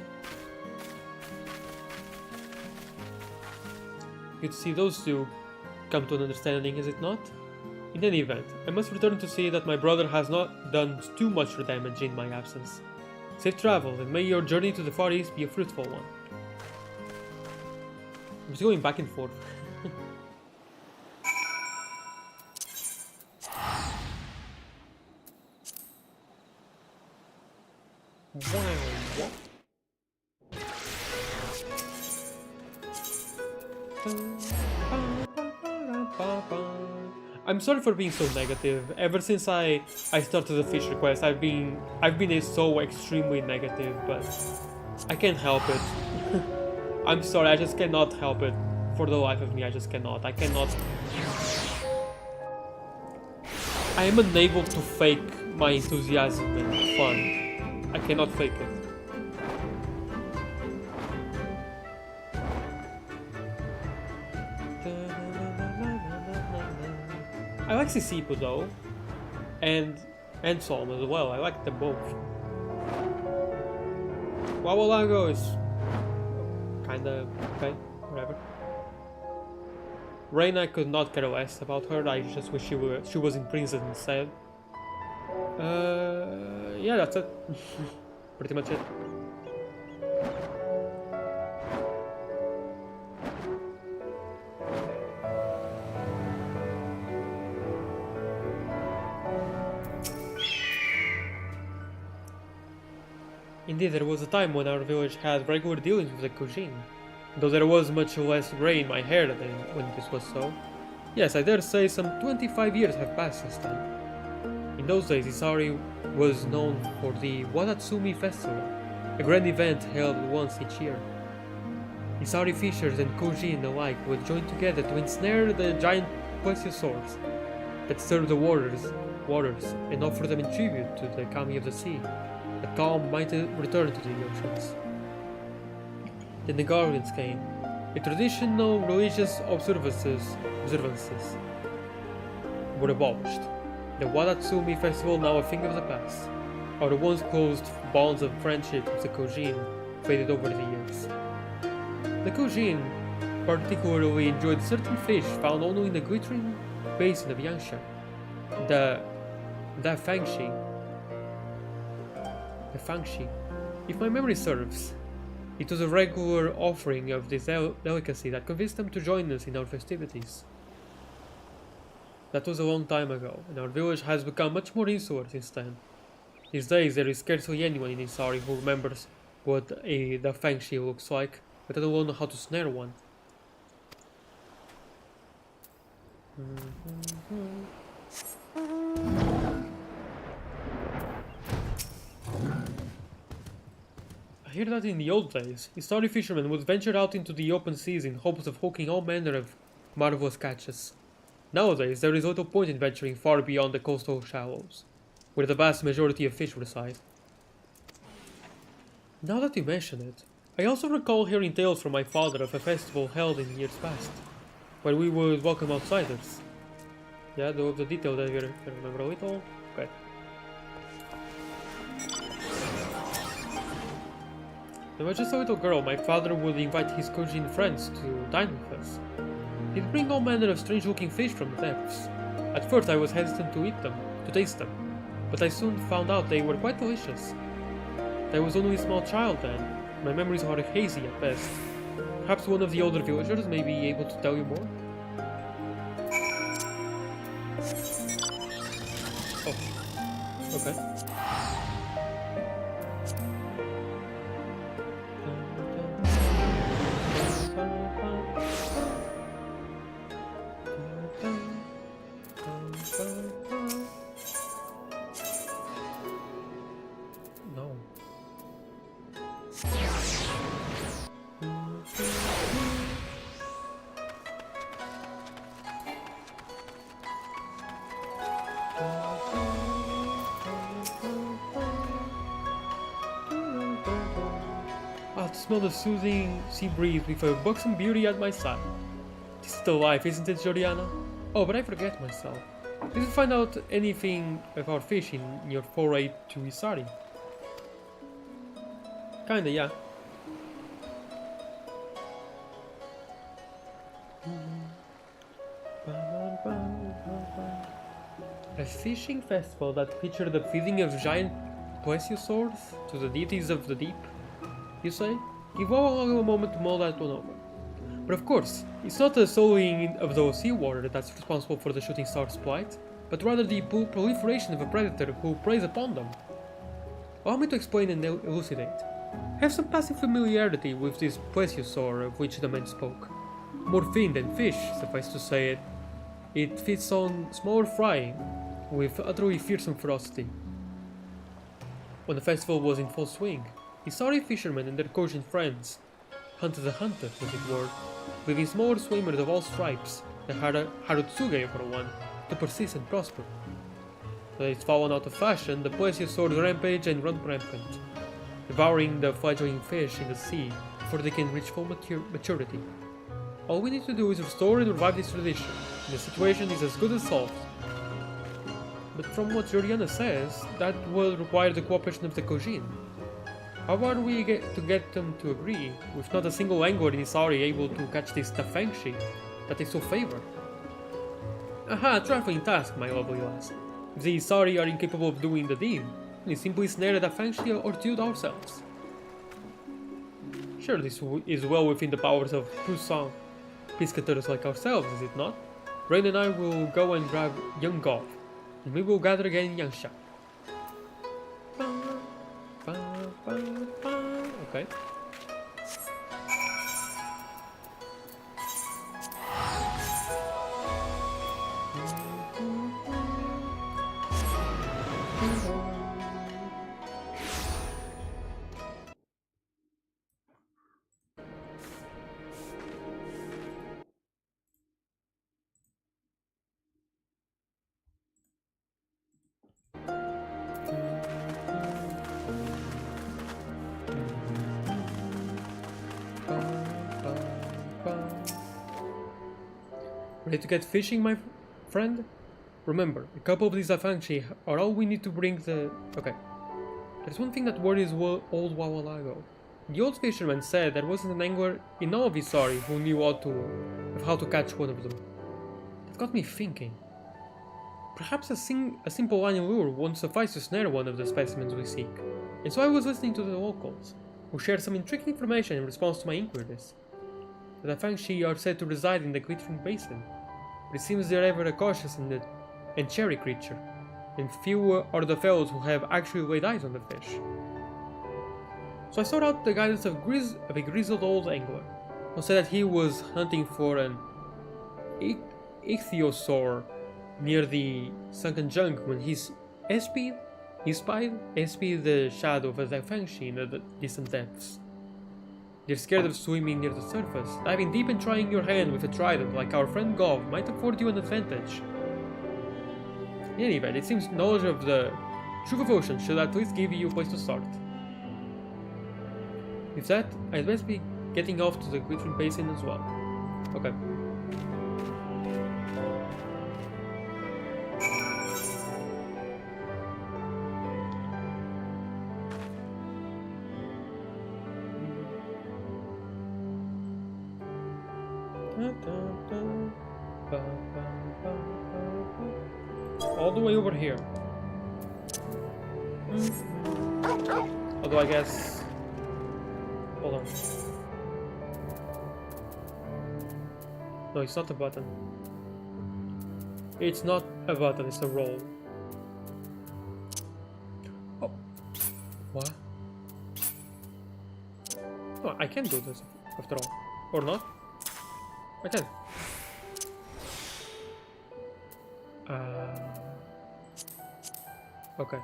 Good to see those two come to an understanding, is it not? In any event, I must return to see that my brother has not done too much for damage in my absence. Safe travels, and may your journey to the Far East be a fruitful one. I'm just going back and forth. I'm sorry for being so negative. Ever since I started the fish request, I've been so extremely negative, but I can't help it. I'm sorry, I just cannot help it For the life of me, I just cannot. I cannot. I am unable to fake my enthusiasm and fun. I cannot fake it. I like Sisipu though, and Solm as well. I like them both. Wawalago is kinda okay, whatever. Reina could not care less about her. I just wish she was in prison instead. Yeah, that's it. Pretty much it. Indeed, there was a time when our village had regular dealings with the Kujin, though there was much less grey in my hair than when this was so. Yes, I dare say some 25 years have passed since then. In those days, Isari was known for the Watatsumi Festival, a grand event held once each year. Isari fishers and Kujin alike would join together to ensnare the giant plesiosaurs that stirred the waters and offer them in tribute to the kami of the sea, that calm might return to the oceans. Then the Guardians came. The traditional religious observances were abolished. The Watatsumi festival, now a thing of the past. Our once close bonds of friendship with the Kojin faded over the years. The Kojin particularly enjoyed certain fish found only in the glittering basin of Yangshan. The Fangshi. If my memory serves, it was a regular offering of this delicacy that convinced them to join us in our festivities. That was a long time ago, and our village has become much more insular since then. These days there is scarcely anyone in Isari who remembers what the Fangshi looks like, let alone know how to snare one. I hear that in the old days, Isari fishermen would venture out into the open seas in hopes of hooking all manner of marvelous catches. Nowadays, there is little point in venturing far beyond the coastal shallows, where the vast majority of fish reside. Now that you mention it, I also recall hearing tales from my father of a festival held in years past, where we would welcome outsiders. Yeah, the detail that you remember a little? Okay. When I was just a little girl, my father would invite his Kojin friends to dine with us. He'd bring all manner of strange-looking fish from the depths. At first I was hesitant to taste them, but I soon found out they were quite delicious. I was only a small child then. My memories are hazy at best. Perhaps one of the older villagers may be able to tell you more? Oh. Okay. No. To smell the soothing sea breeze with a buxom beauty at my side. This is the life, isn't it, Joriana? Oh, but I forget myself. Did you find out anything about fish in your foray to Isari? Kinda, yeah. A fishing festival that featured the feeding of giant plesiosaurs to the deities of the deep, you say? Give all a moment to mull that one over. But of course, it's not the sullying of the seawater that's responsible for the shooting star's plight, but rather the proliferation of a predator who preys upon them. Allow me to explain and elucidate. I have some passing familiarity with this plesiosaur of which the man spoke. More fin than fish, suffice to say it. It feeds on smaller fry with utterly fearsome ferocity. When the festival was in full swing, Isari fishermen and their Kojin friends hunted the hunters, as it were, with his more swimmers of all stripes, the Harutsuge for one, to persist and prosper. But it's fallen out of fashion, the Poesius swords rampage and run rampant, devouring the fledgling fish in the sea before they can reach full maturity. All we need to do is restore and revive this tradition, and the situation is as good as solved. But from what Juliana says, that will require the cooperation of the Kojin. How are we to get them to agree, with not a single angler in Isari able to catch this Tafangshi that they so favor? Aha, a trifling task, my lovely lass. If the Isari are incapable of doing the deed, we simply snare the Tafangshi or dude ourselves. Sure, this is well within the powers of Pusan piscators like ourselves, is it not? Rain and I will go and grab young Gov, and we will gather again in Yangsha. Okay. Ready to get fishing, my friend? Remember, a couple of these Afangshi are all we need to bring the... Okay. There's one thing that worries old Wawalago. The old fisherman said there wasn't an angler in all of Isari who knew how to catch one of them. That got me thinking. Perhaps a simple line and lure won't suffice to snare one of the specimens we seek. And so I was listening to the locals, who shared some intriguing information in response to my inquiries. The Afangshi are said to reside in the Glittering Basin, but it seems they're ever a cautious and chary creature, and few are the fellows who have actually laid eyes on the fish. So I sought out the guidance of a grizzled old angler, who said that he was hunting for an ichthyosaur near the sunken junk when he spied the shadow of a Afangshi in the distant depths. They're scared of swimming near the surface. Diving deep and trying your hand with a trident like our friend Gov might afford you an advantage. In any event, it seems knowledge of the truth of ocean should at least give you a place to start. With that, I'd best be getting off to the Glittering Basin as well. Okay. All the way over here. Although I guess... Hold on. No, it's not a button. It's not a button, it's a roll. Oh. What? No, I can do this after all. Or not? I can. Okay.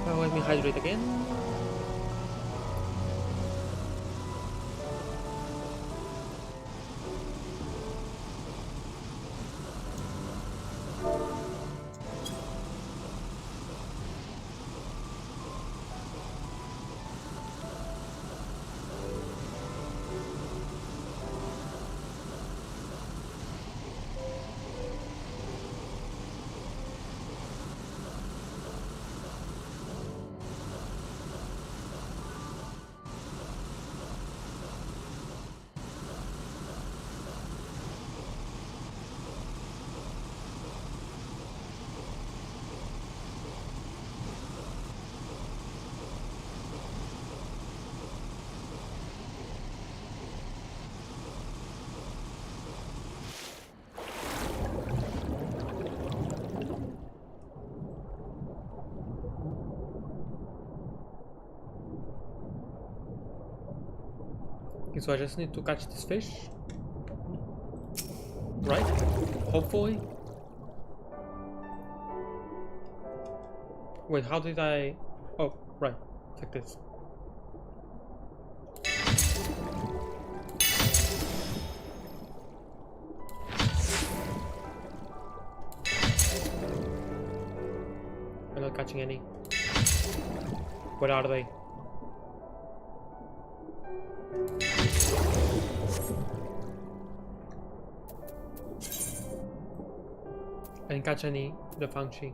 Let me hydrate again. Okay, so I just need to catch this fish. Right? Hopefully. Wait, how did I... Oh, right. Like this. I'm not catching any. Where are they? I didn't catch any the Fangchi.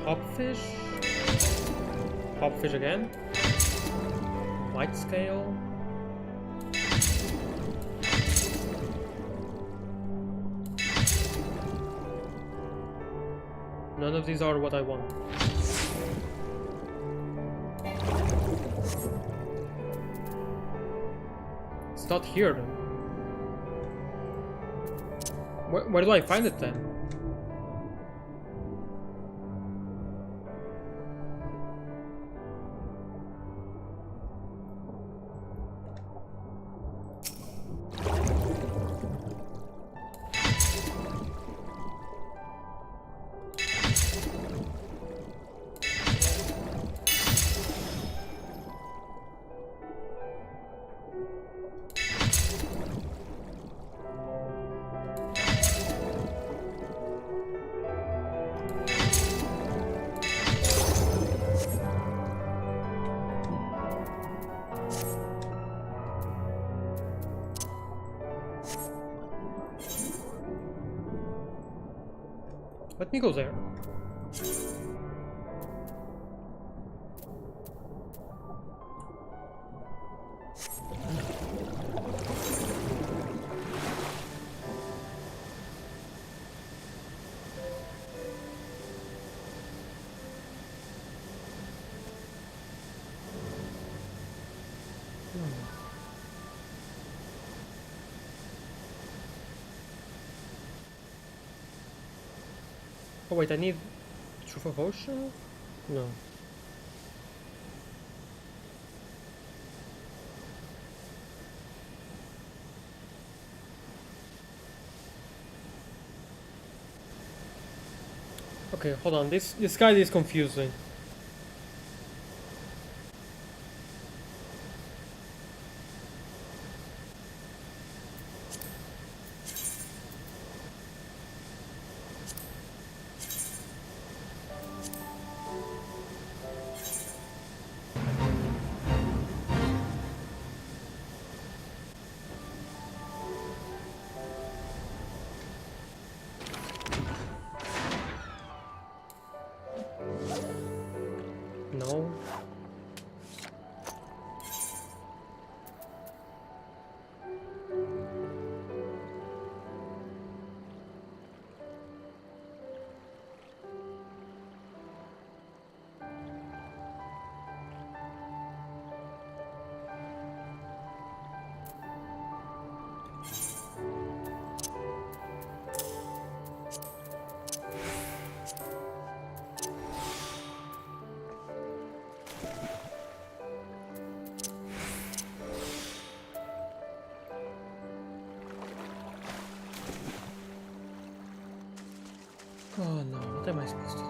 Hopfish? Hopfish again? Light scale? None of these are what I want. It's not here then. Where do I find it then? Let me go there. Oh wait, I need Truth of Ocean? No. Okay, hold on. This guide is confusing. No. Oh no, what am I supposed to do?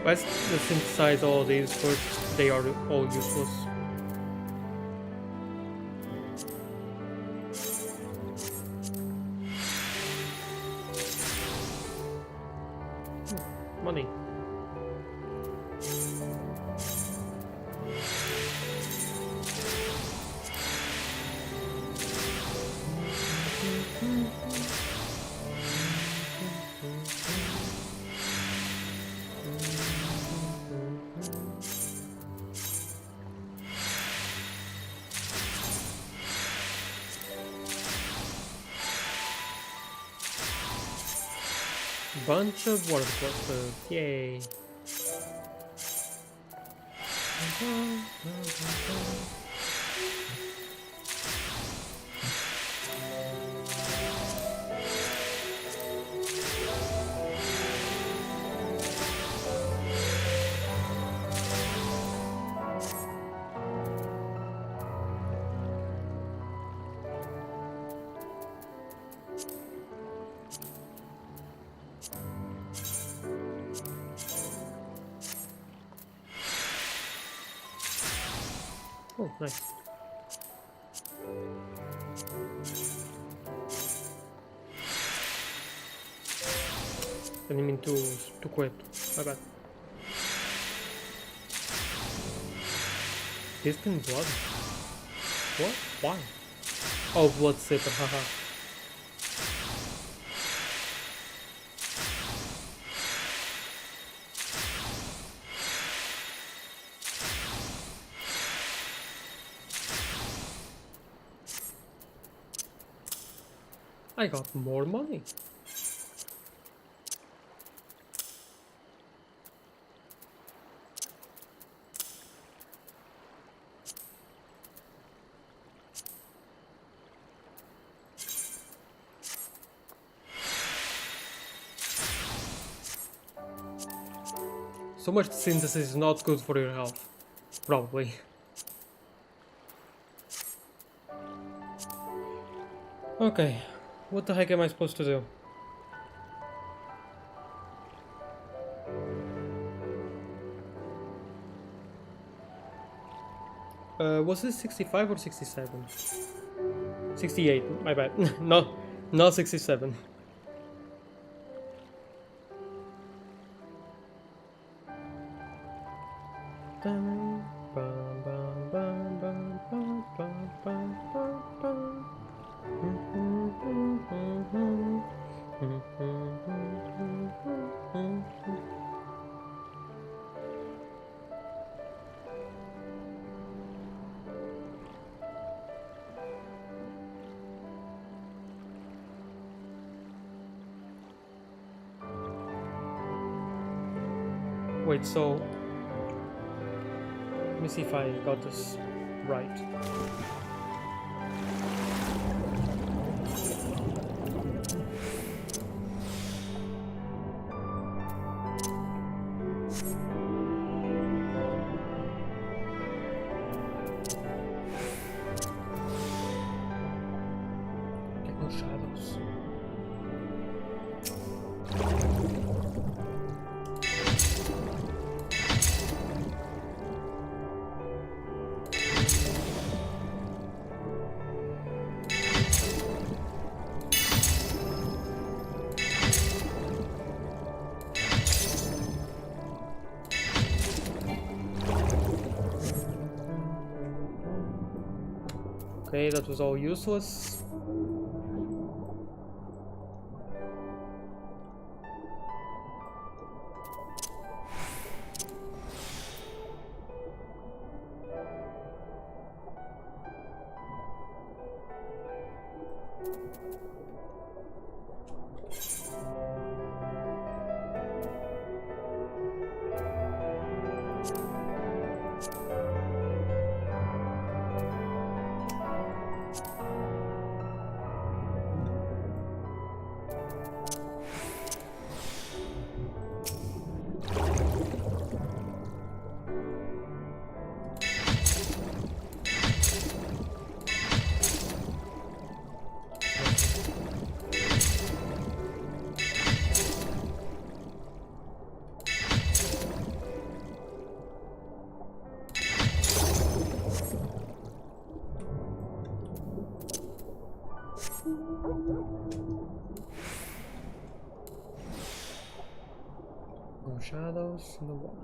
Let's synthesize all these first. They are all useless. Bunch of water clusters. Yay. Oh, nice. I didn't mean to quit. My bad. Distant blood? What? Why? Oh, blood sipper, haha. I got more money. So much synthesis is not good for your health. Probably. Okay, what the heck am I supposed to do? Was this 65 or 67? 68, my bad. No, not 67. Wait, so let me see if I got this right. Get no shadows. Okay, that was all useless. No shadows, no one.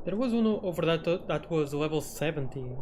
There was one over that was level 70.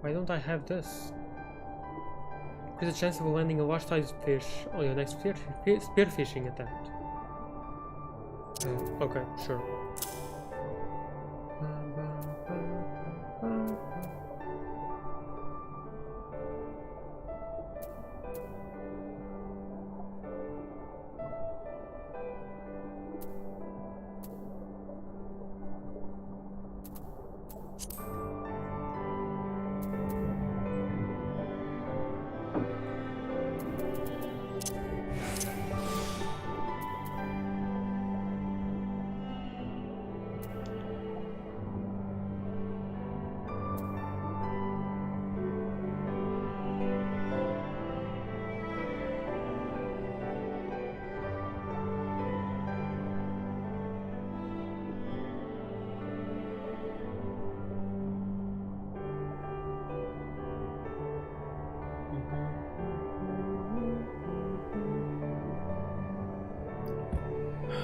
Why don't I have this? Increase the chance of landing a large-sized fish on your next spearfishing attempt. Okay, sure.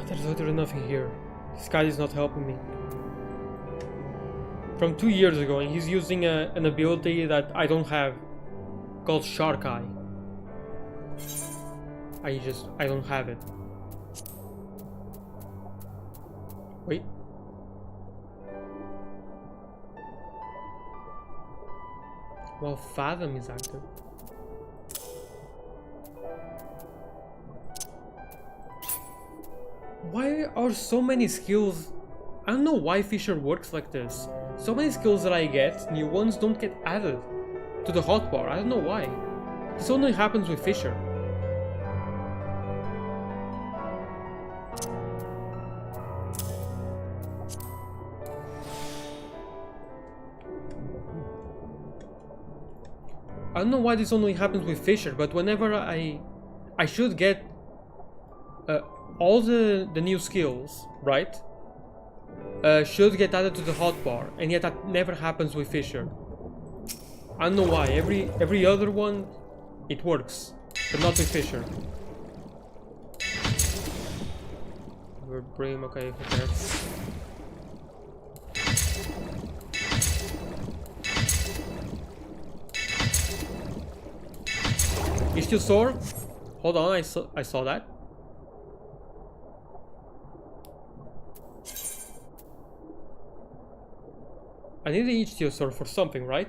There's literally nothing here. This guy is not helping me. From 2 years ago, and he's using an ability that I don't have, called Shark Eye. I don't have it. Wait. Well, Fathom is active. Why are so many skills? I don't know why Fisher works like this. So many skills that I get, new ones don't get added to the hotbar. I don't know why. This only happens with Fisher. I don't know why this only happens with Fisher, but whenever I should get all the new skills, right? Should get added to the hotbar, and yet that never happens with Fisher. I don't know why. Every other one, it works, but not with Fisher. Brim, okay, okay. He's still sore? Hold on, I saw that. I need the Ichthyosaur for something, right?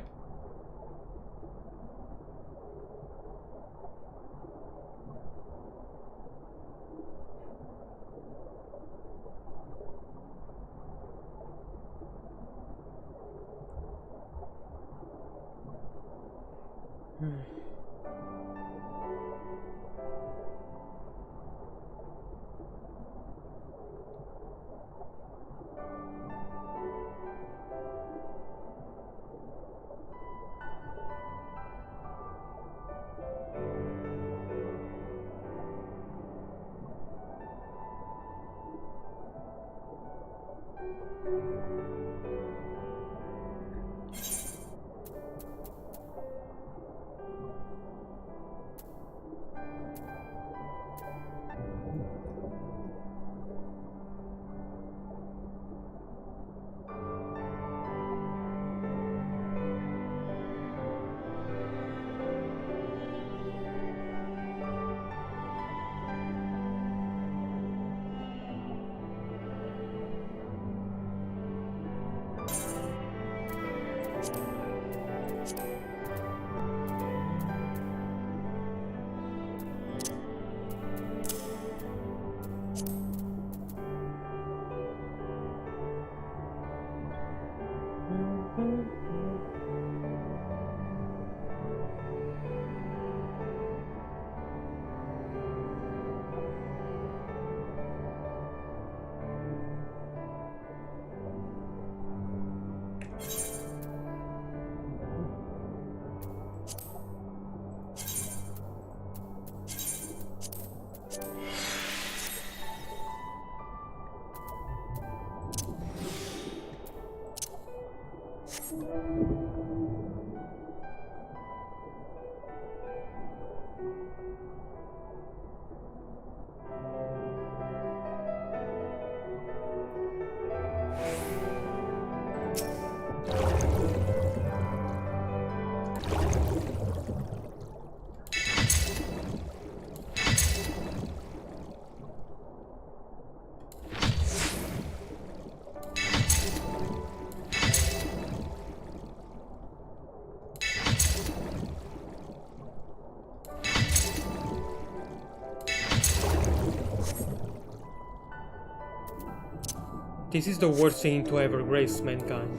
This is the worst thing to ever grace mankind.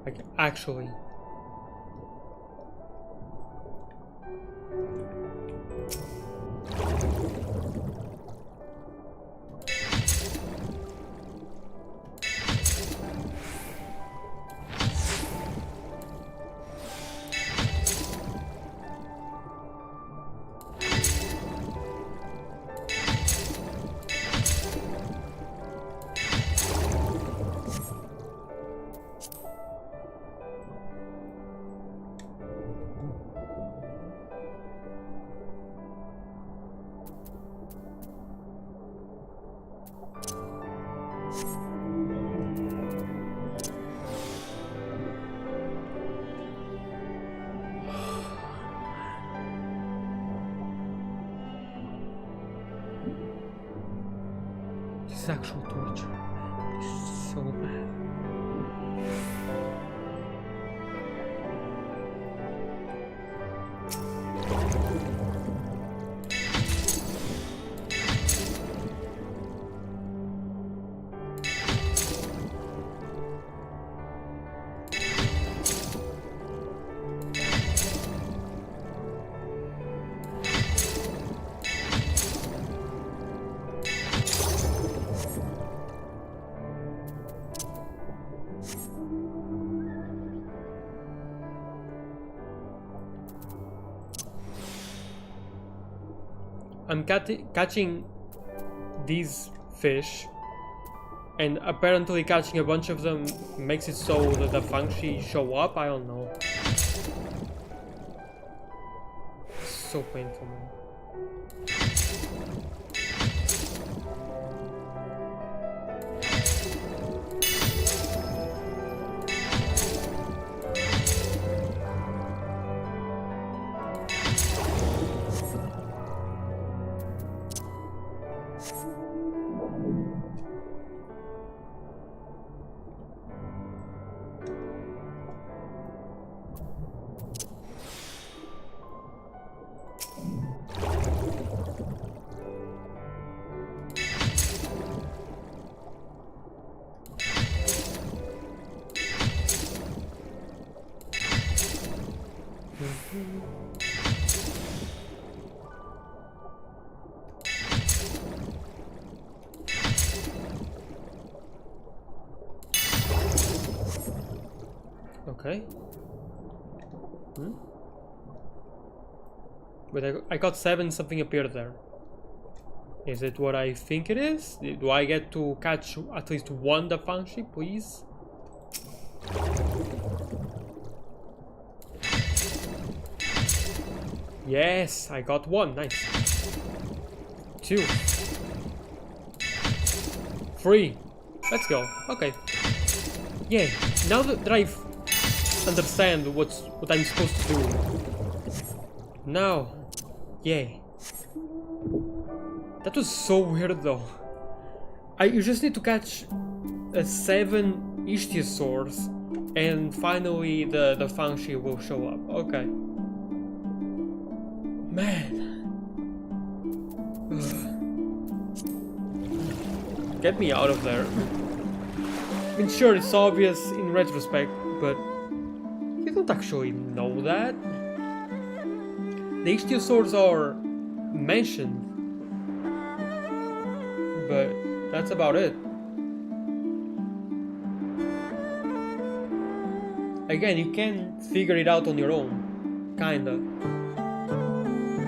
Like, actually. This is actual torture. This is so bad. I'm catching these fish, and apparently catching a bunch of them makes it so that the Fangshi show up. I don't know. So painful, man. Okay. But I got 7, something appeared there. Is it what I think it is? Do I get to catch at least one the Fangshi, please? Yes, I got 1, nice. 2. 3. Let's go. Okay. Yay. Now that I understand what I'm supposed to do. Now. Yay. That was so weird though. You just need to catch 7 ichthyosaurs and finally the Fangshi will show up. Okay. Man. Get me out of there. I mean, sure, it's obvious in retrospect, but you don't actually know that. The ichthyosaurs are mentioned, but that's about it. Again, you can figure it out on your own, kinda.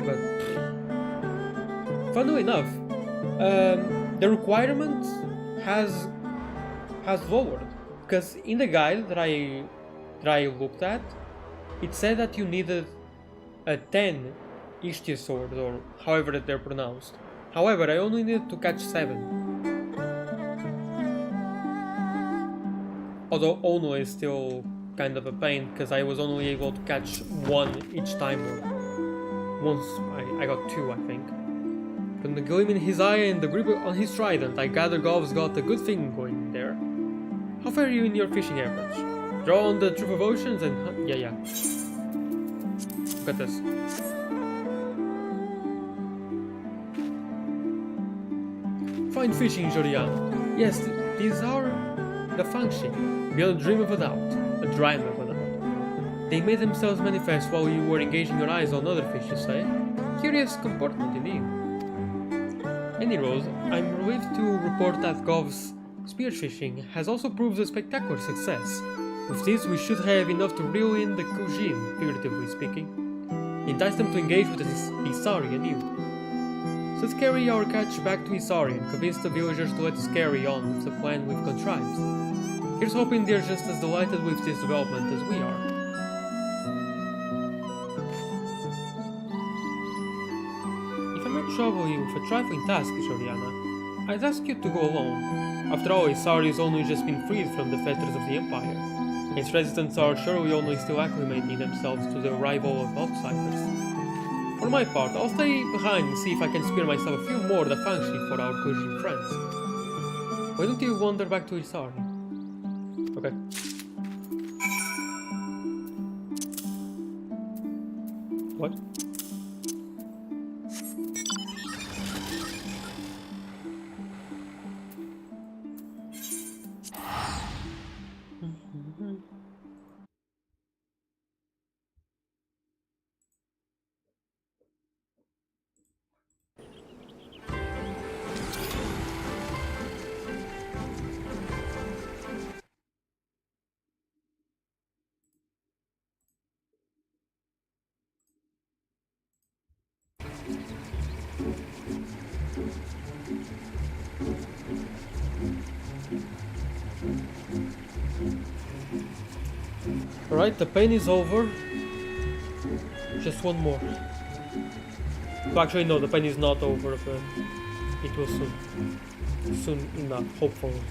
But funnily enough, the requirement has lowered, because in the guide that I looked at, it said that you needed 10 ichthyosaurs, or however that they're pronounced. However, I only needed to catch 7. Although Ono is still kind of a pain, because I was only able to catch 1 each time. Once I got 2, I think. From the gleam in his eye and the grip on his trident, I gather Gov's got a good thing going there. How far are you in your fishing efforts? Draw on the Troop of Oceans and yeah. Look at this. Fine fishing, Jorian. Yes, these are the Fangshi, beyond a dream of a doubt, a dream of a doubt. They made themselves manifest while you were engaging your eyes on other fish, you say? Curious comportment indeed. Anyways, I'm relieved to report that Gov's spearfishing has also proved a spectacular success. With this, we should have enough to reel in the Kujin, figuratively speaking, entice them to engage with the Isari anew. So let's carry our catch back to Isari and convince the villagers to let us carry on with the plan we've contrived. Here's hoping they're just as delighted with this development as we are. If I might trouble you with a trifling task, Joriana, I'd ask you to go alone. After all, Isari has only just been freed from the fetters of the Empire. Its residents are surely only still acclimating themselves to the arrival of outsiders. For my part, I'll stay behind and see if I can spare myself a few more da Fangshi for our Kujin friends. Why don't you wander back to Isari? Okay. What? Alright, the pain is over. Just one more. Well, actually, no, the pain is not over, but it will soon. Soon enough, hopefully.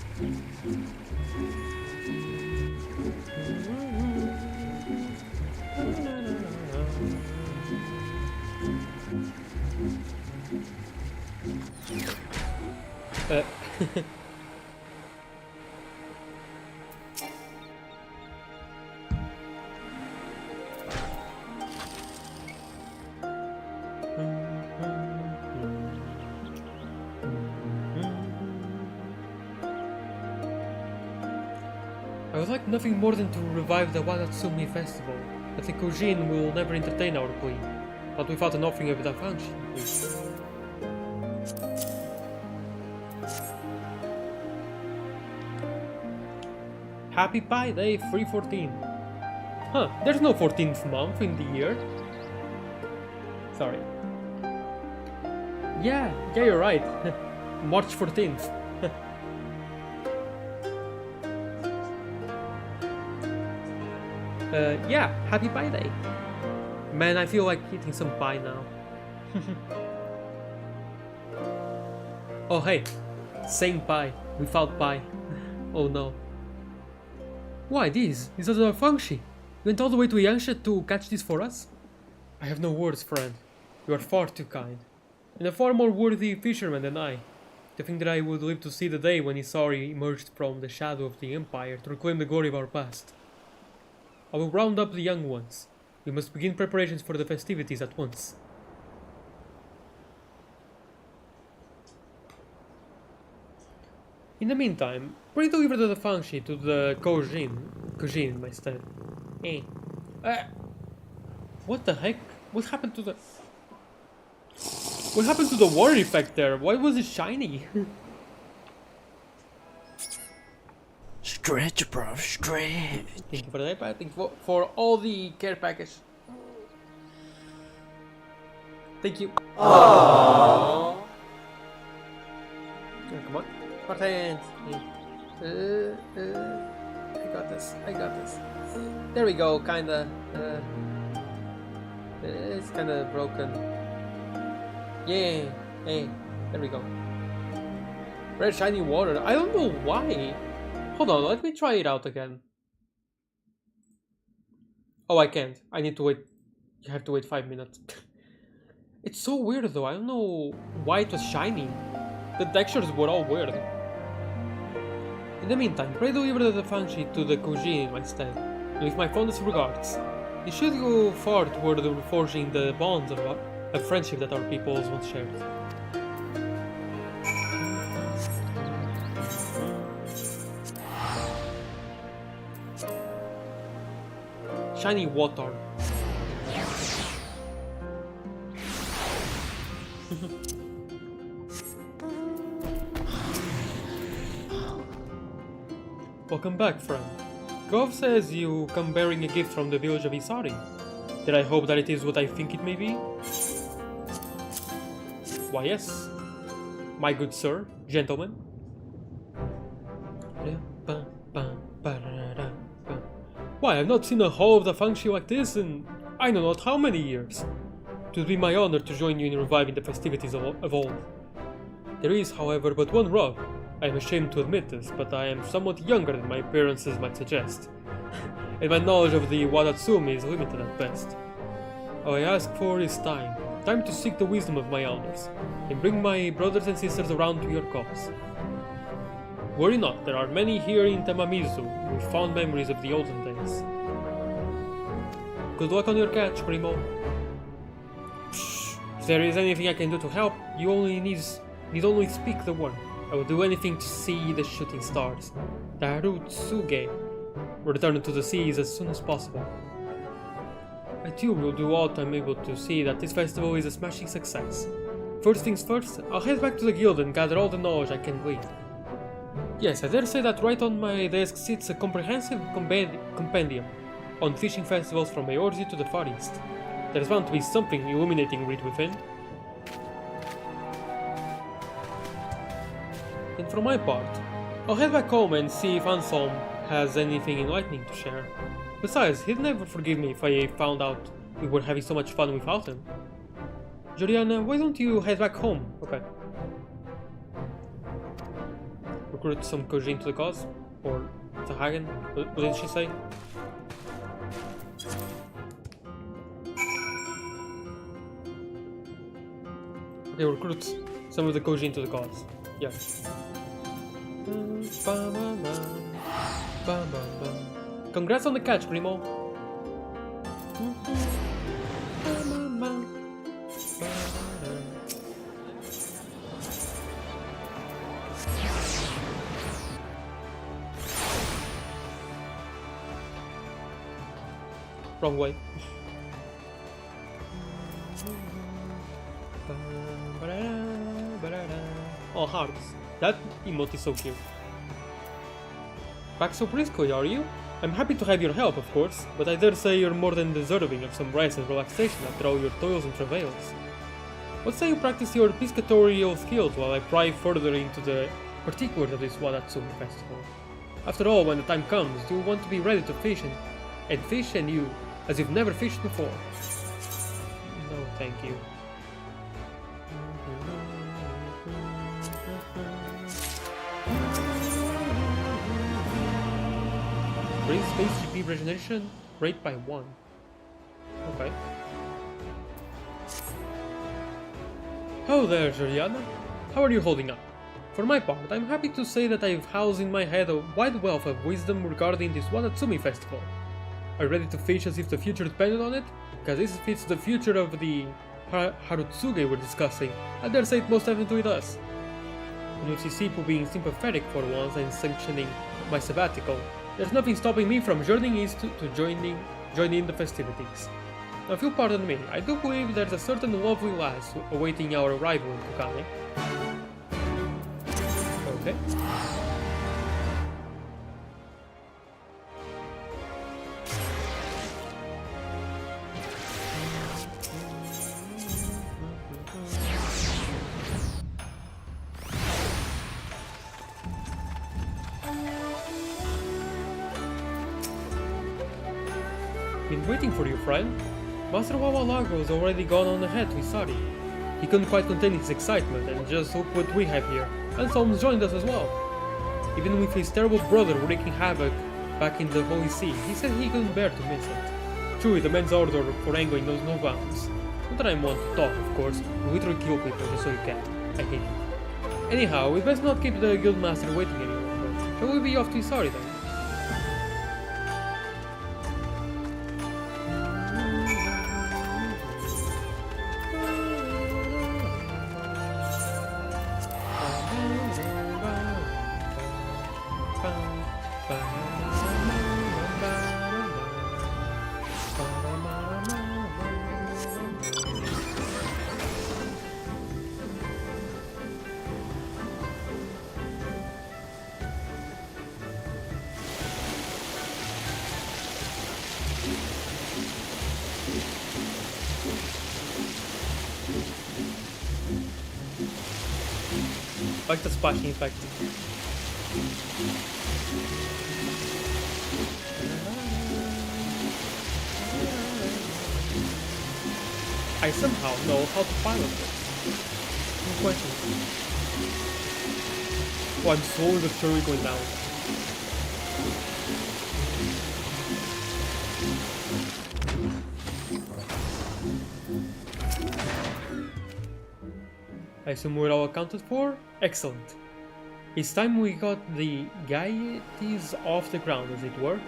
I would like nothing more than to revive the Wanatsumi festival, but the Kujin will never entertain our plea, not without an offering of da Fangshi, please. Happy Pi Day 314. Huh, there's no 14th month in the year. Sorry. Yeah, you're right. March 14th. Yeah, happy Pie Day. Man, I feel like eating some pie now. Oh hey, same pie, without pie. Oh no. Why these? These are the Fangshi. You went all the way to Yangsha to catch these for us? I have no words, friend. You are far too kind. And a far more worthy fisherman than I. To think that I would live to see the day when Isari emerged from the shadow of the Empire to reclaim the glory of our past. I will round up the young ones. We must begin preparations for the festivities at once. In the meantime, pray deliver the Fangshi to the Kujin instead. What the heck? What happened to the... What happened to the water effect there? Why was it shiny? Stretch, bro, stretch. Thank you for that, but thank you for all the care package. Thank you. Aww. Oh, come on. Martin. I got this. There we go, kinda. It's kinda broken. Yay. Hey, there we go. Red shiny water. I don't know why. Hold on, let me try it out again. Oh, I can't. I need to wait. You have to wait 5 minutes. It's so weird though. I don't know why it was shiny. The textures were all weird. In the meantime, pray deliver the Fangshi to the Kujin instead. With my fondest regards. It should go far toward forging the bonds of friendship that our peoples once shared. Shiny water. Welcome back, friend. Gov says you come bearing a gift from the village of Isari. Did I hope that it is what I think it may be? Why yes, my good sir, gentlemen. Why, I've not seen a hall of the function like this in I know not how many years. It would be my honor to join you in reviving the festivities of old. There is, however, but one rub. I am ashamed to admit this, but I am somewhat younger than my appearances might suggest, and my knowledge of the Wadatsumi is limited at best. All I ask for is time. Time to seek the wisdom of my elders, and bring my brothers and sisters around to your cause. Worry not, there are many here in Tamamizu with fond memories of the olden days. Good luck on your catch, Primo. Psh, if there is anything I can do to help, you need only speak the word. I will do anything to see the shooting stars, the Harutsuge, return to the seas as soon as possible. I too will do all I'm able to see that this festival is a smashing success. First things first, I'll head back to the guild and gather all the knowledge I can glean. Yes, I dare say that right on my desk sits a comprehensive compendium on fishing festivals from Eorzea to the Far East. There's bound to be something illuminating read within. And for my part, I'll head back home and see if Anselm has anything enlightening to share. Besides, he'd never forgive me if I found out we were having so much fun without him. Juliana, why don't you head back home? Okay. Recruit some Kojin to the cause? Or to Hagen? What did she say? Okay, recruit some of the Kojin to the cause. Yeah. Congrats on the catch, Primo. Wrong way. Oh, hearts. That emote is so cute. Back so briskly, are you? I'm happy to have your help, of course, but I dare say you're more than deserving of some rest and relaxation after all your toils and travails. What say you practice your piscatorial skills while I pry further into the particulars of this Wadatsumi festival? After all, when the time comes, you'll want to be ready to fish and you, as you've never fished before. No, thank you. Raise base GP regeneration rate by 1. Okay. Hello there, Juliana. How are you holding up? For my part, I'm happy to say that I've housed in my head a wide wealth of wisdom regarding this Wadatsumi festival. Are you ready to fish as if the future depended on it? Because this fits the future of the Harutsuge we're discussing. I dare say it most definitely does. And with Sisipu being sympathetic for once and sanctioning my sabbatical, there's nothing stopping me from journeying east to join in the festivities. Now if you'll pardon me, I do believe there's a certain lovely lass awaiting our arrival in Kokane. Okay. Been waiting for you, friend. Master Wawalago has already gone on ahead to Isari. He couldn't quite contain his excitement, and just look what we have here. Anselm's joined us as well. Even with his terrible brother wreaking havoc back in the Holy See, he said he couldn't bear to miss it. Truly, the man's order for angling knows no bounds. Not that I'm one to talk, of course, you literally kill people just so you can. I hate it. Anyhow, we best not keep the guildmaster waiting any longer. Shall we be off to Isari then? like the splashing effect. I somehow know how to pilot this. No question. Oh, I'm slowly but surely going down. I assume we're all accounted for? Excellent. It's time we got the gaieties off the ground, as it were.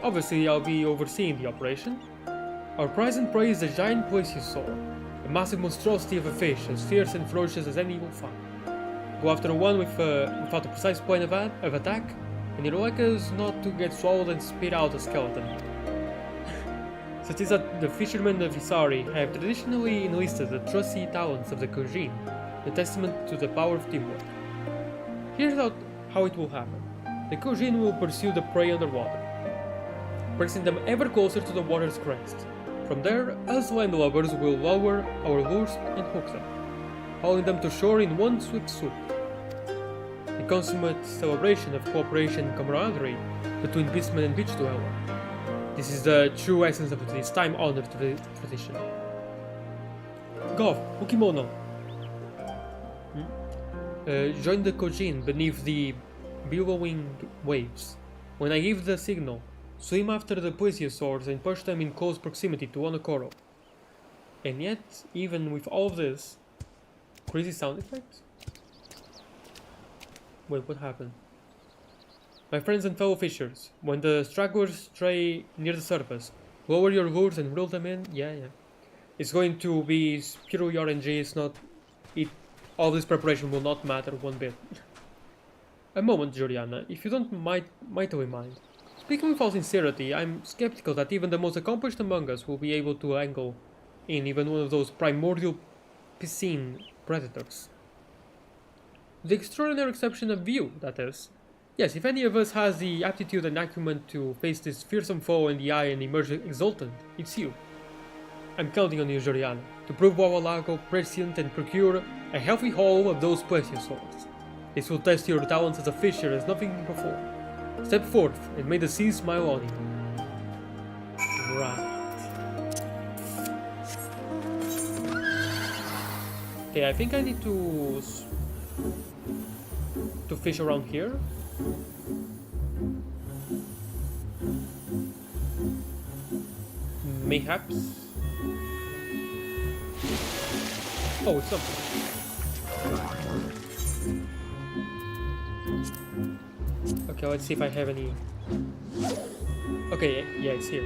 Obviously, I'll be overseeing the operation. Our prize and prey is a giant plesiosaur, a massive monstrosity of a fish, as fierce and ferocious as any you'll find. Go after one without a precise plan of attack, and you're like us not to get swallowed and spit out a skeleton. So it is that the fishermen of Isari have traditionally enlisted the trusty talents of the Kojin, a testament to the power of teamwork. Here's how it will happen. The Kojin will pursue the prey underwater, pressing them ever closer to the water's crest. From there, us landlubbers will lower our lures and hook them, hauling them to shore in one swift swoop. A consummate celebration of cooperation and camaraderie between beastman and beach dweller. This is the true essence of this time-honored tradition. Gov, Ukimono. Join the Kojin beneath the billowing waves. When I give the signal, swim after the plesiosaurs and push them in close proximity to Onokoro. And yet, even with all of this... Crazy sound effects? Wait, what happened? My friends and fellow fishers, when the stragglers stray near the surface, lower your lures and reel them in. Yeah. It's going to be purely RNG, it's not... all this preparation will not matter one bit. A moment, Juliana, if you don't mightily mind. Speaking with all sincerity, I'm skeptical that even the most accomplished among us will be able to angle in even one of those primordial piscine predators. The extraordinary exception of you, that is. Yes, if any of us has the aptitude and acumen to face this fearsome foe in the eye and emerge exultant, it's you. I'm counting on you, Juliana, to prove Wawalago prescient and procure a healthy haul of those plesiosaurs. This will test your talents as a fisher as nothing before. Step forth and may the sea smile on you. Right. Okay, I think I need to fish around here. Mayhaps. Oh, it's something. Okay, let's see if I have any. Okay, yeah, it's here.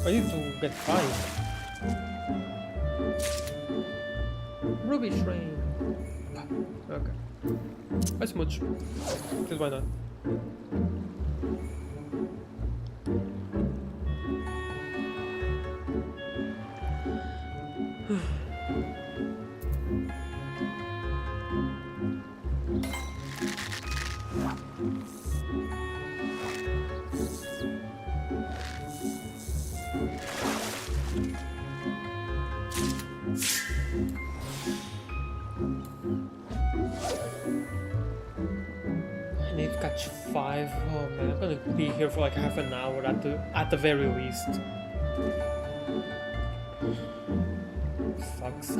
I need to get 5. Ruby shrine. Okay. That's much. Because why not? I need to catch 5. Oh man, I'm gonna be here for like half an hour at the very least. Sucks.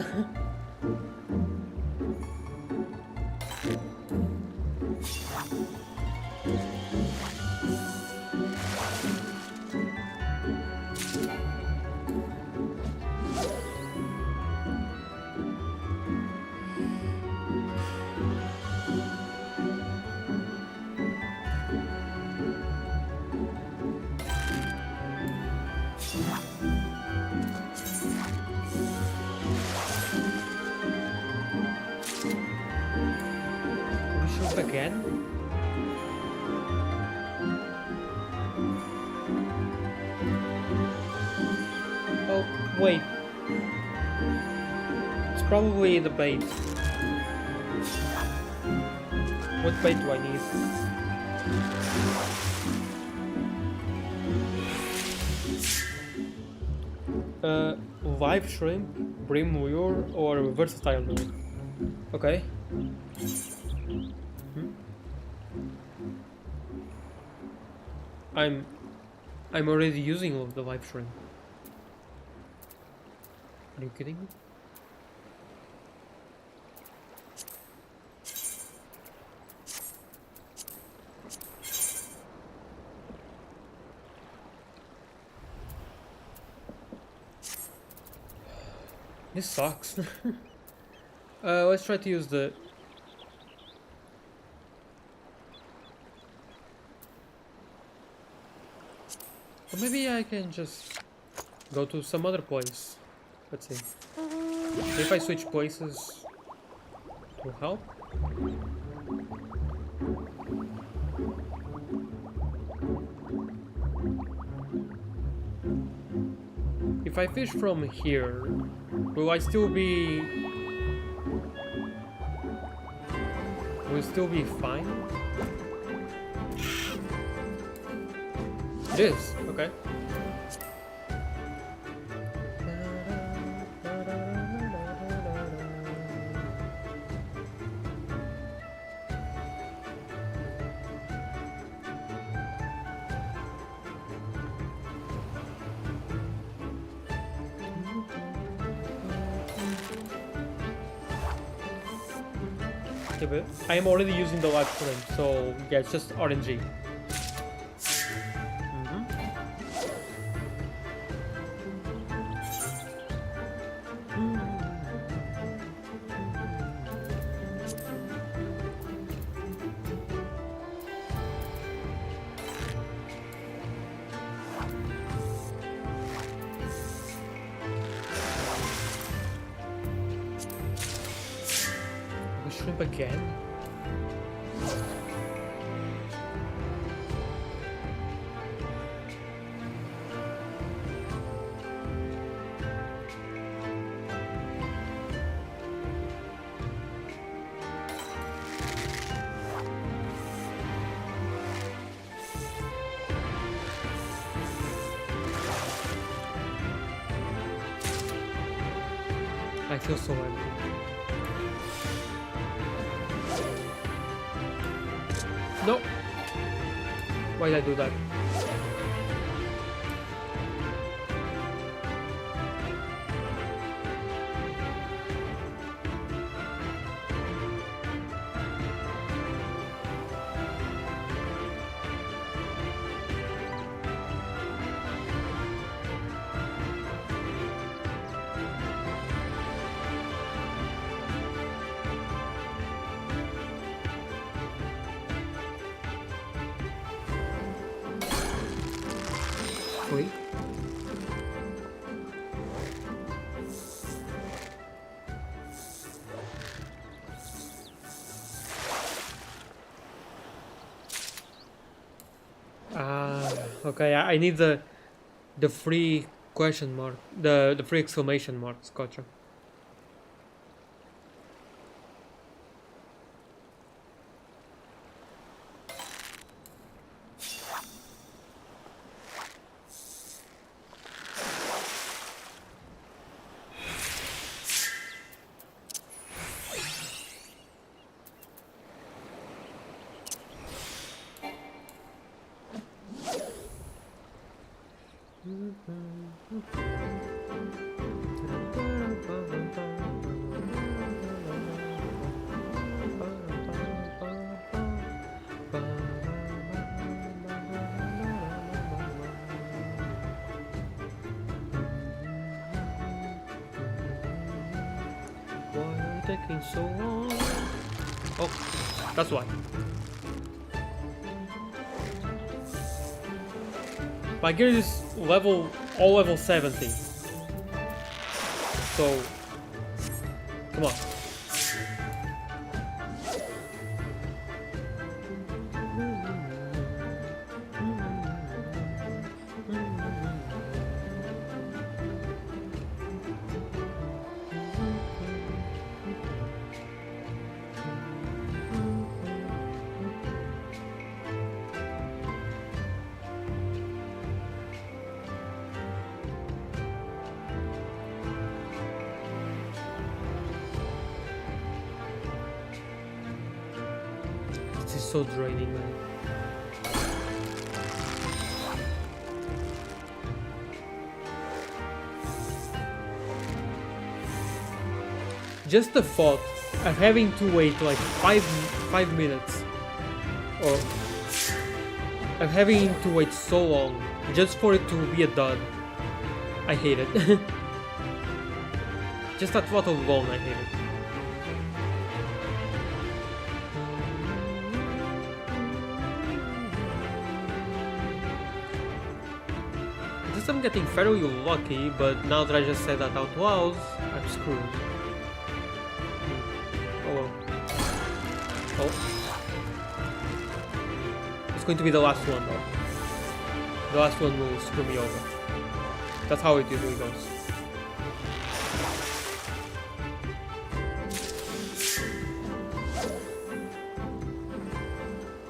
Again? Oh, wait. It's probably the bait. What bait do I need? Live shrimp, brim lure, or versatile lure. Okay. I'm already using all of the live shrimp. Are you kidding me? This sucks. Let's try to use the... Or maybe I can just go to some other place. Let's see. If I switch places, it will help. If I fish from here, will I still be... Will it still be fine? It is, okay. Yeah, but I am already using the live shrimp, so yeah, it's just RNG. Shrimp again? I feel so empty. No! Why did I do that? Wait. Okay, I need the free question mark, the free exclamation marks, gotcha. Taking so long. Oh, that's why. My gear is all level 70. So, come on. so draining, man. Just the thought of having to wait like five minutes, or of having to wait so long just for it to be a dud, I hate it. Just that thought alone, I hate it. I guess I'm getting fairly lucky, but now that I just said that out loud, I'm screwed. Oh well. Oh. It's going to be the last one though. The last one will screw me over. That's how it usually goes.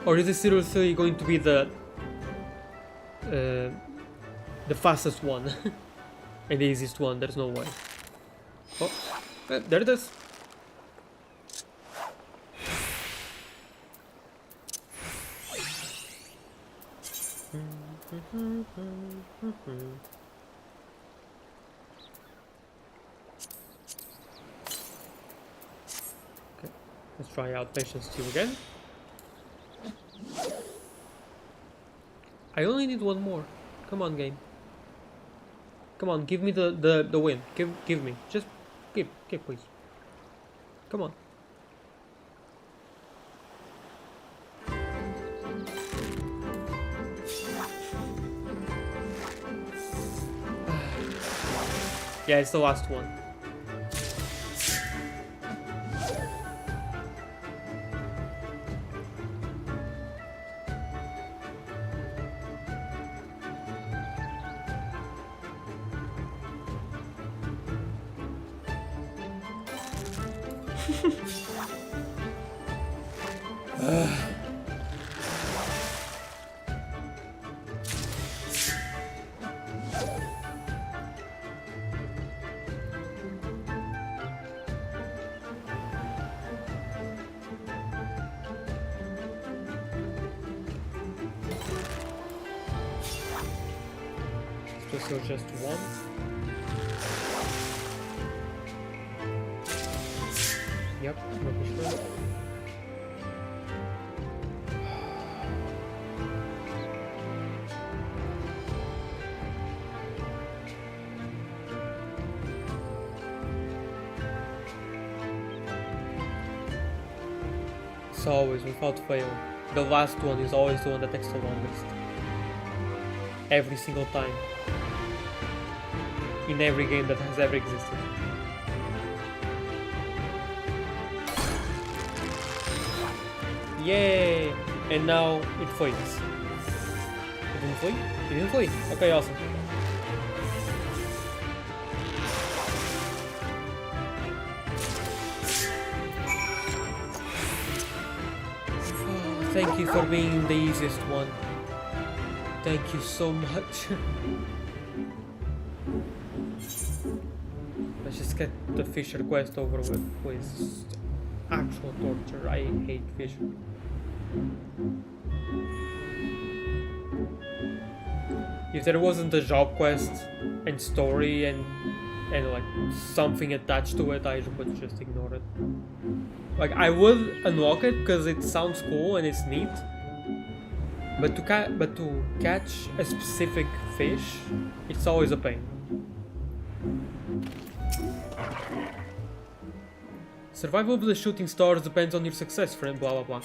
Or is this seriously going to be the fastest one and the easiest one? There's no way. Oh, there it is. Okay, let's try out Patience 2 again. I only need one more. Come on, game. Come on, give me the win. Give me. Just give please. Come on. Yeah, it's the last one. Just one. Yep, pretty sure. It's always, without fail, the last one is always the one that takes the longest. Every single time. In every game that has ever existed. Yay! And now it flees. It didn't flee? It didn't flee. Okay, awesome. Oh, thank you for being the easiest one. Thank you so much. Let's just get the Fisher quest over with, please. Actual torture. I hate Fisher. If there wasn't a job quest and story and like something attached to it, I would just ignore it. Like I would unlock it because it sounds cool and it's neat. But to catch a specific fish, it's always a pain. Survival of the shooting stars depends on your success, friend, blah blah blah.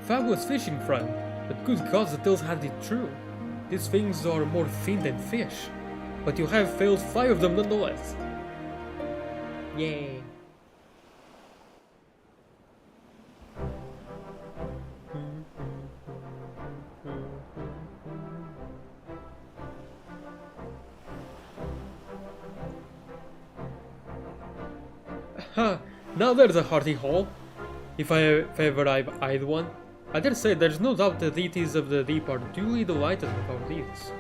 Fabulous fishing, friend, but good gods, the tales had it true. These things are more thin than fish, but you have failed 5 of them nonetheless. Yay. Ha! Now there's a hearty haul. If ever I've eyed one. I dare say there's no doubt the deities of the deep are duly delighted with our deeds.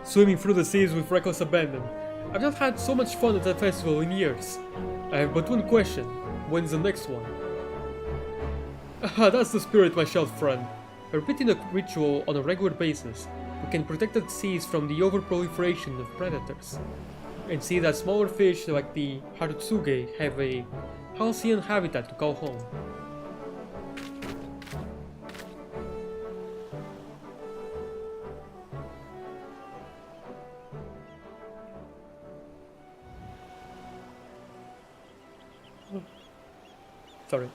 Swimming through the seas with reckless abandon. I've not had so much fun at that festival in years. I have but one question. When's the next one? That's the spirit, my shelled friend. By repeating the ritual on a regular basis, we can protect the seas from the overproliferation of predators, and see that smaller fish like the Harutsuge have a halcyon habitat to call home. Sorry.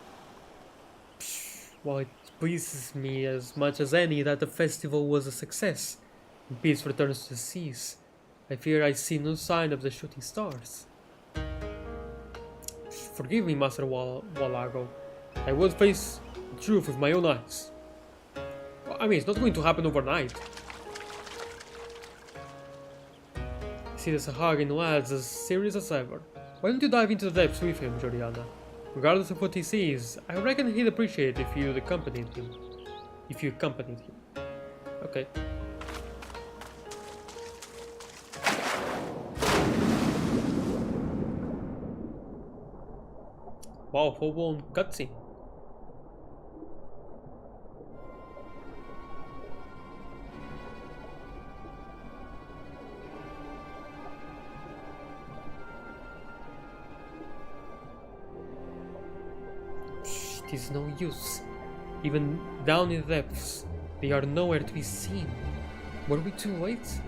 While it pleases me as much as any that the festival was a success, and peace returns to the seas, I fear I see no sign of the shooting stars. Forgive me, Master Walago. I will face the truth with my own eyes. I mean, it's not going to happen overnight. I see the Sahagin lad's as serious as ever. Why don't you dive into the depths with him, Joriana? Regardless of what he sees, I reckon he'd appreciate if you accompanied him. Okay. Wow, full-blown cutscene. It is no use. Even down in the depths, they are nowhere to be seen. Were we too late?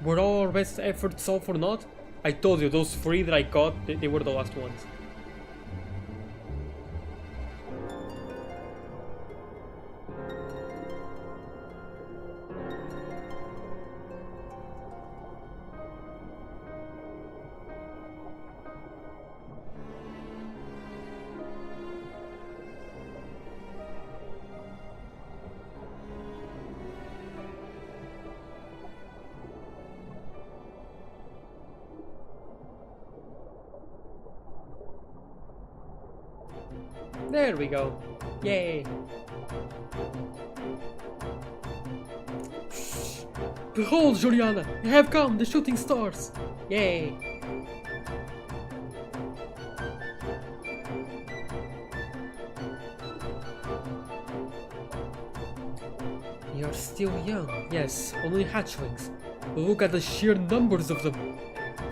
Were all our best efforts all for naught? I told you, those 3 that I caught, they were the last ones. There we go. Yay! Behold, Juliana! They have come! The shooting stars! Yay! You're still young. Yes, only hatchlings. But look at the sheer numbers of them.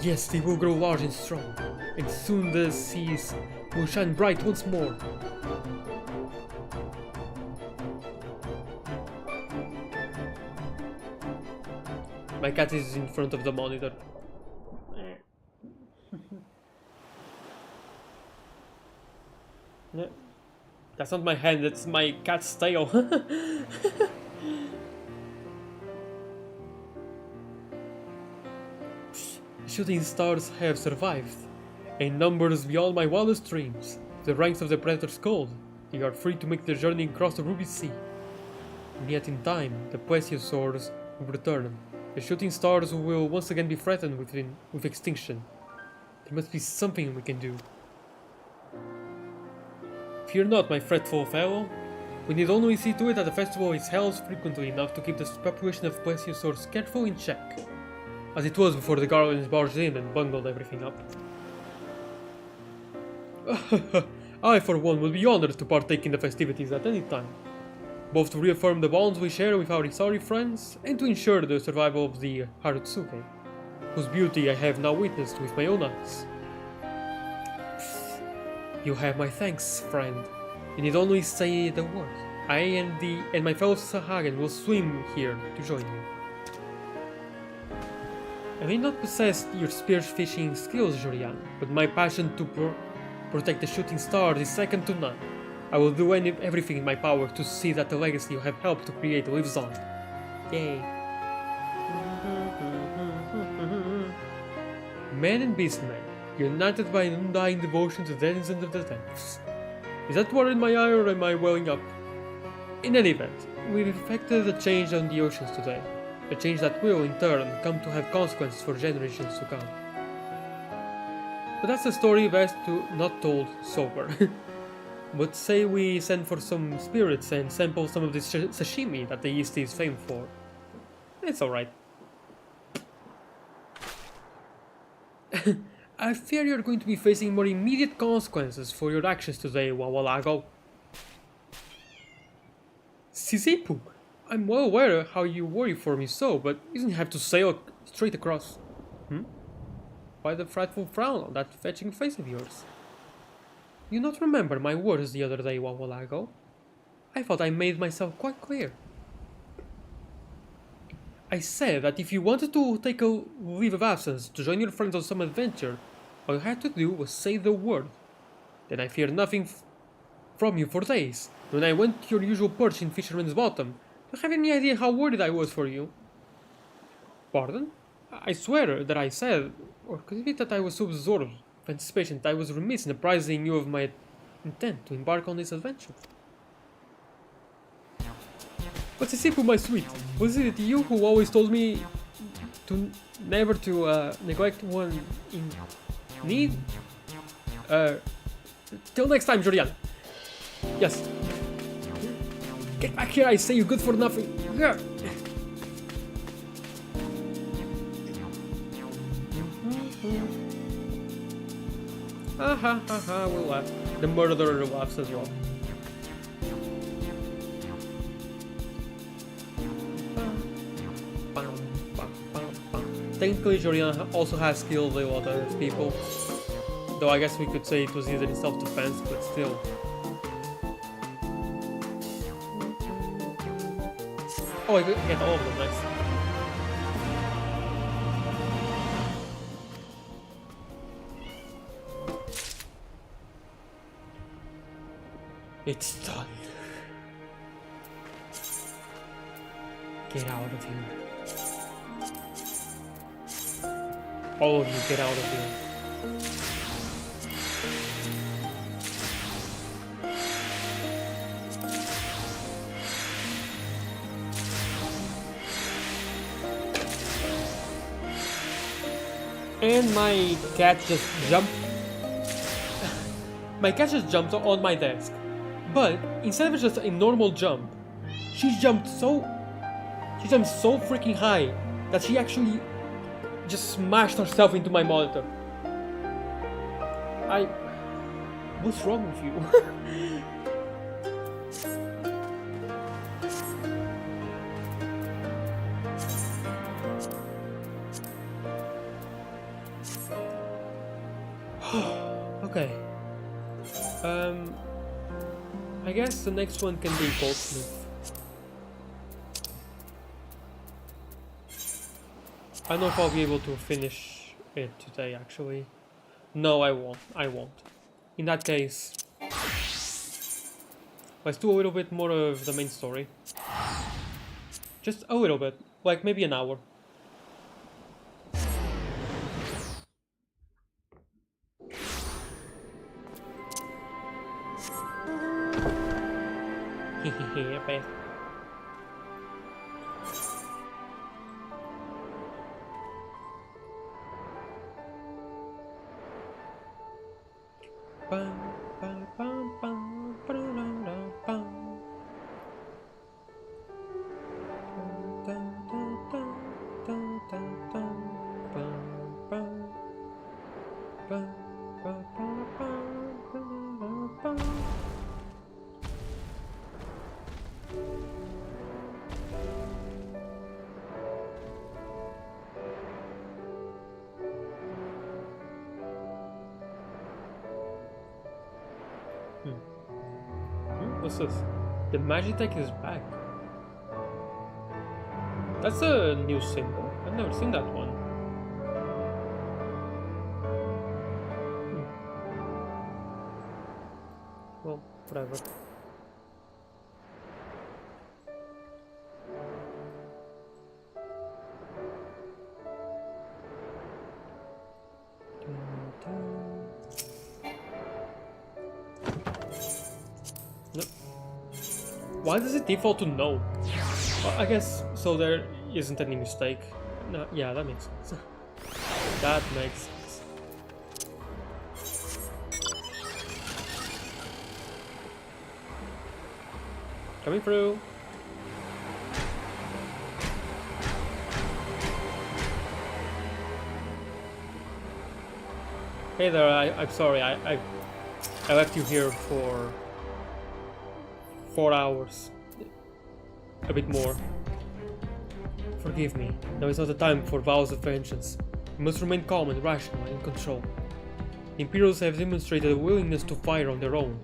Yes, they will grow large and strong. And soon the seas will shine bright once more. My cat is in front of the monitor. That's not my hand, that's my cat's tail. Shooting stars have survived, in numbers beyond my wildest dreams. The ranks of the predators cold, they are free to make their journey across the Ruby Sea. And yet in time, the plesiosaurs will return. The shooting stars will once again be threatened with extinction. There must be something we can do. Fear not, my fretful fellow. We need only see to it that the festival is held frequently enough to keep the population of plesiosaurs carefully in check, as it was before the Garlands barged in and bungled everything up. I, for one, would be honored to partake in the festivities at any time, both to reaffirm the bonds we share with our Isari friends, and to ensure the survival of the Harutsuge, whose beauty I have now witnessed with my own eyes. You have my thanks, friend. You need only say the word. I and my fellow Sahagin will swim here to join you. I may not possess your spearfishing skills, Jorian, but my passion to protect the shooting stars is second to none. I will do everything in my power to see that the legacy you have helped to create lives on. Yay. Man and beastman, united by an undying devotion to the denizens of the depths. Is that water in my eye or am I welling up? In any event, we've effected a change on the oceans today. A change that will, in turn, come to have consequences for generations to come. But that's a story best to not told sober. But say we send for some spirits and sample some of this sashimi that the East is famed for. It's alright. I fear you're going to be facing more immediate consequences for your actions today, Wawalago. Sizipu, I'm well aware how you worry for me so, but you don't have to sail straight across. Why the frightful frown on that fetching face of yours? You not remember my words the other day, Wawalago? I thought I made myself quite clear. I said that if you wanted to take a leave of absence to join your friends on some adventure, all you had to do was say the word. Then I feared nothing from you for days. When I went to your usual perch in Fisherman's Bottom, do you have any idea how worried I was for you? Pardon? I swear that I said, or could it be that I was so absorbed with anticipation that I was remiss in apprising you of my intent to embark on this adventure? But Sisipu, my sweet, was it you who always told me to never to neglect one in need? Till next time, Jorian. Yes. Get back here, I say, you good for nothing. Yeah. We'll laugh. The murderer laughs as well. Technically, Jorian also has killed a lot of people. Though I guess we could say it was either in self-defense, but still. Oh, I could get all of them, nice. It's done. Get out of here. All of you, get out of here. And my cat just jumped. My cat just jumped on my desk. But instead of just a normal jump, she jumped so freaking high that she actually just smashed herself into my monitor. What's wrong with you? Okay. I guess the next one can be Goldsmith. I don't know if I'll be able to finish it today, actually. No, I won't. In that case, let's do a little bit more of the main story. Just a little bit, like maybe an hour. Hehehe, What's this? The Magitech is back. That's a new symbol. I've never seen that one. Well, whatever. Why does it default to no? Well, I guess so there isn't any mistake. No, yeah, that makes sense. That makes sense. Coming through. Hey there, I'm sorry, I left you here for 4 hours. A bit more. Forgive me, now is not the time for vows of vengeance. We must remain calm and rational and in control. The Imperials have demonstrated a willingness to fire on their own.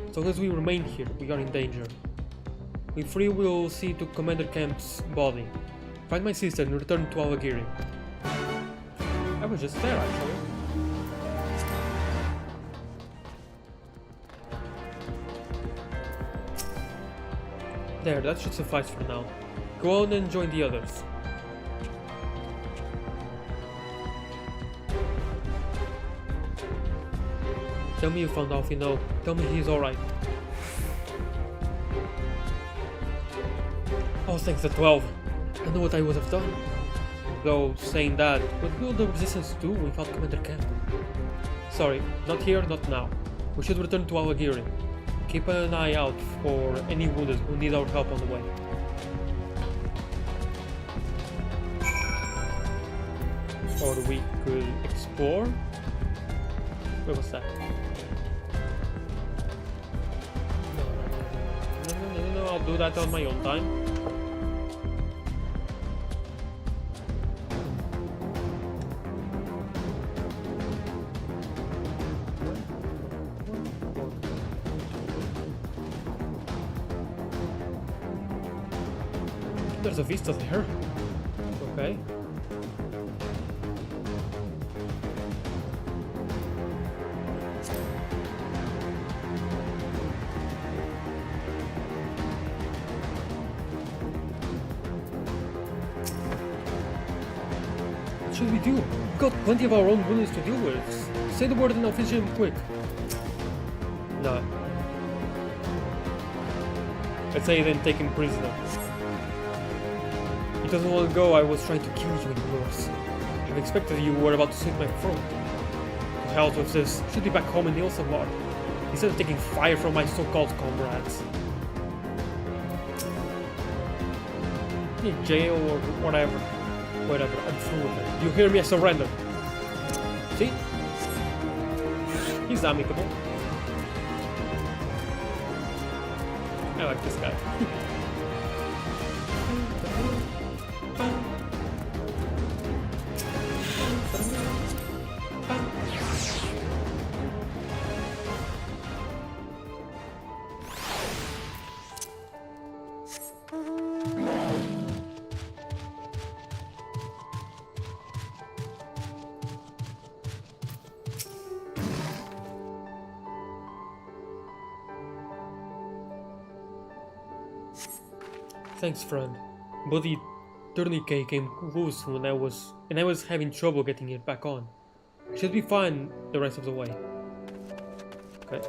As long as we remain here, we are in danger. If free, we will see to Commander Camp's body, find my sister and return to Alagiri. I was just there, actually. There, that should suffice for now. Go on and join the others. Tell me you found Alfino. Tell me he's alright. Oh, thanks to 12. I know what I would have done. Though, saying that, what will the Resistance do without Commander Camp? Sorry, not here, not now. We should return to Alagiri. Keep an eye out for any wounded who need our help on the way. Or we could explore? Where was that? No, I'll do that on my own time. There's a vista there. Okay. What should we do? We've got plenty of our own wounds to deal with. Say the word and I'll finish him quick. No. Let's say then take him prisoner. It doesn't want to go, I was trying to kill you in yours. I expected you were about to slit my throat. To hell with this, should be back home in Ilsamar, instead of taking fire from my so-called comrades. In jail or whatever. Whatever, I'm through with it. You hear me? I surrender. See? He's amicable. I like this guy. Thanks, friend. But the tourniquet came loose when I was having trouble getting it back on. Should be fine the rest of the way. Okay.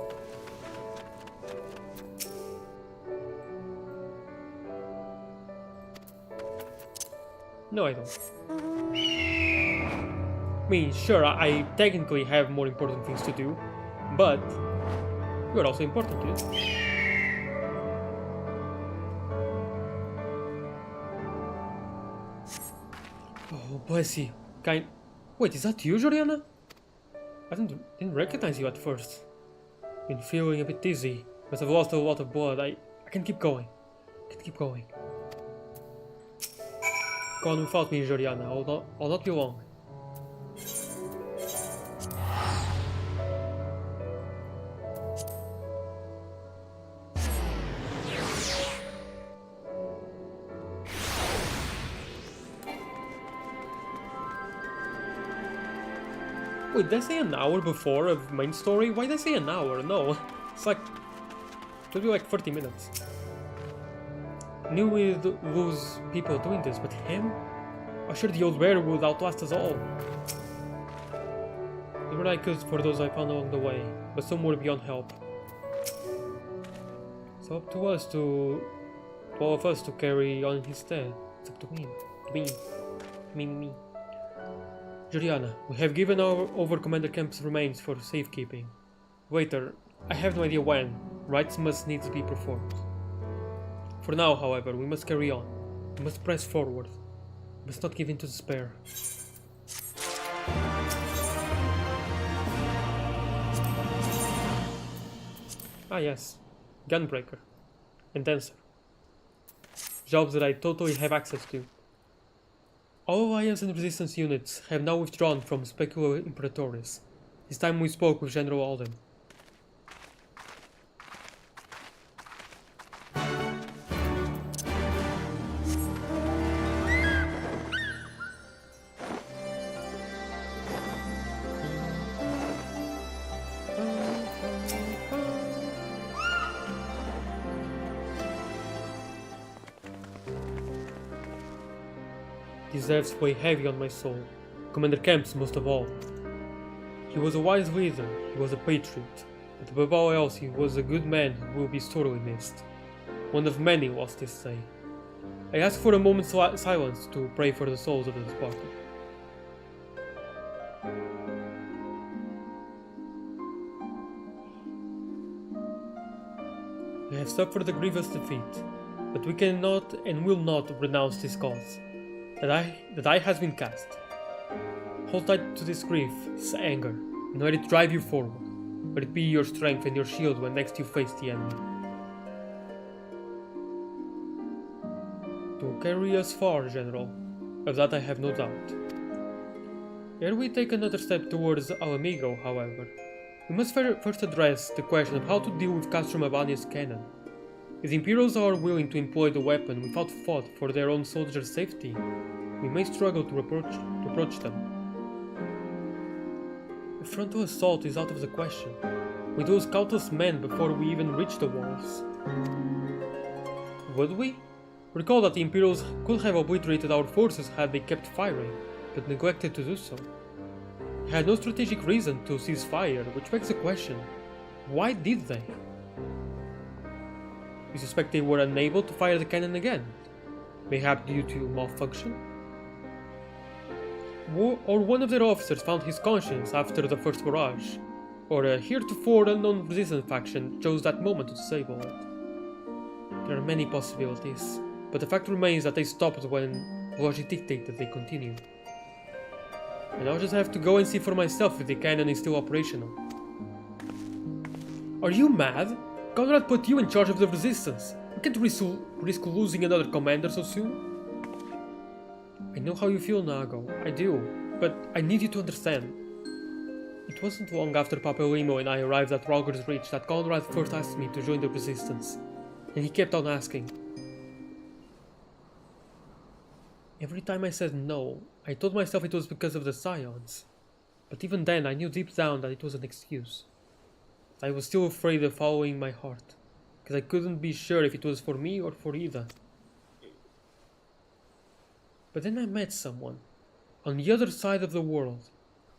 No, I don't. I mean, sure, I technically have more important things to do, but you're also important, dude. Oh, bless you. Wait, is that you, Juliana? I didn't recognize you at first. Been feeling a bit dizzy, but I've lost a lot of blood. I can keep going. Go on without me, Juliana. I'll not be long. Wait, did I say an hour before of main story? Why did I say an hour? No, it's like, it should be like 30 minutes. Knew we'd lose people doing this, but him? I'm sure the old bear would outlast us all. They were like us for those I found along the way, but some were beyond help. It's up to us to all of us to carry on his stead. It's up to me. Juliana, we have given over Commander Camp's remains for safekeeping. Waiter, I have no idea when. Rites must needs be performed. For now, however, we must carry on. We must press forward. We must not give in to despair. Ah yes, Gunbreaker and Dancer. Jobs that I totally have access to. All Alliance and Resistance units have now withdrawn from Specula Imperatoris. This time we spoke with General Alden. These elves weigh heavy on my soul, Commander Kemp's most of all. He was a wise leader, he was a patriot, but above all else he was a good man who will be sorely missed. One of many lost this day. I ask for a moment's silence to pray for the souls of the departed. We have suffered a grievous defeat, but we cannot and will not renounce this cause. That eye has been cast. Hold tight to this grief, this anger, and let it drive you forward. Let it be your strength and your shield when next you face the enemy. To carry us far, General, of that I have no doubt. Ere we take another step towards our amigo, however, we must first address the question of how to deal with Castro Mavania's cannon. If the Imperials are willing to employ the weapon without thought for their own soldiers' safety, we may struggle to approach them. A frontal assault is out of the question. We lose countless men before we even reach the walls. Would we? Recall that the Imperials could have obliterated our forces had they kept firing, but neglected to do so. They had no strategic reason to cease fire, which begs the question, why did they? We suspect they were unable to fire the cannon again, mayhap due to malfunction? Or one of their officers found his conscience after the first barrage, or a heretofore unknown resistance faction chose that moment to disable it. There are many possibilities, but the fact remains that they stopped when logic dictated they continue. And I'll just have to go and see for myself if the cannon is still operational. Are you mad? Conrad put you in charge of the resistance. You can't risk losing another commander so soon. I know how you feel, Nago. I do. But I need you to understand. It wasn't long after Papelimo and I arrived at Ralger's Reach that Conrad first asked me to join the resistance. And he kept on asking. Every time I said no, I told myself it was because of the Scions. But even then, I knew deep down that it was an excuse. I was still afraid of following my heart, because I couldn't be sure if it was for me or for either. But then I met someone, on the other side of the world,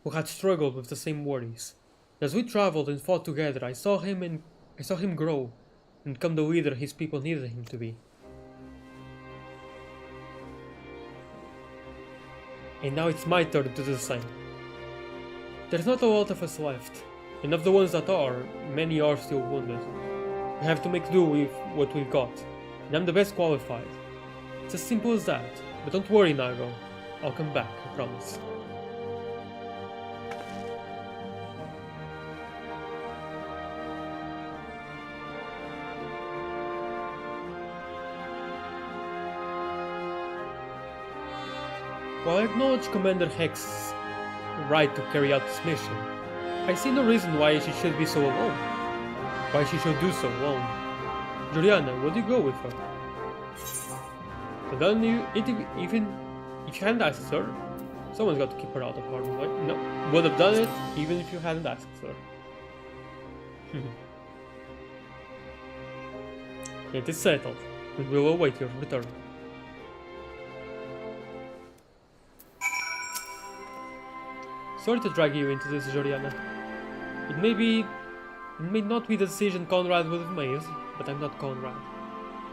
who had struggled with the same worries. As we traveled and fought together, I saw him grow, and become the leader his people needed him to be. And now it's my turn to do the same. There's not a lot of us left. And of the ones that are, many are still wounded. We have to make do with what we've got, and I'm the best qualified. It's as simple as that, but don't worry, Nago. I'll come back, I promise. While I acknowledge Commander Hex's right to carry out this mission, I see no reason why she should be so alone. Why she should do so alone. Juliana, would you go with her? But then even if you hadn't asked her, someone's got to keep her out of harm's way. No, would have done it even if you hadn't asked her. It is settled. We will await your return. Sorry to drag you into this, Joriana. It may not be the decision Conrad would have made, but I'm not Conrad.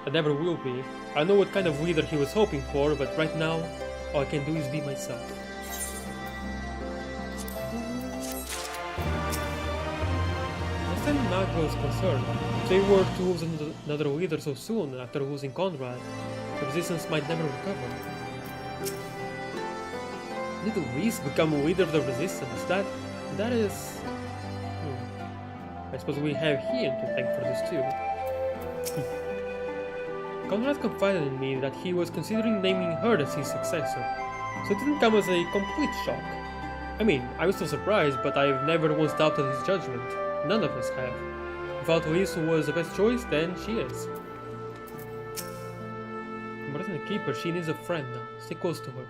I never will be. I know what kind of leader he was hoping for, but right now, all I can do is be myself. Nothing Nag was concerned. If they were to lose another leader so soon after losing Conrad, the resistance might never recover. Did Whis become a leader of the resistance? That is... I suppose we have him to thank for this too. Conrad confided in me that he was considering naming her as his successor, so it didn't come as a complete shock. I mean, I was still surprised, but I've never once doubted his judgment. None of us have. If Whis was the best choice, then she is. More than a keeper, she needs a friend now. Stay close to her.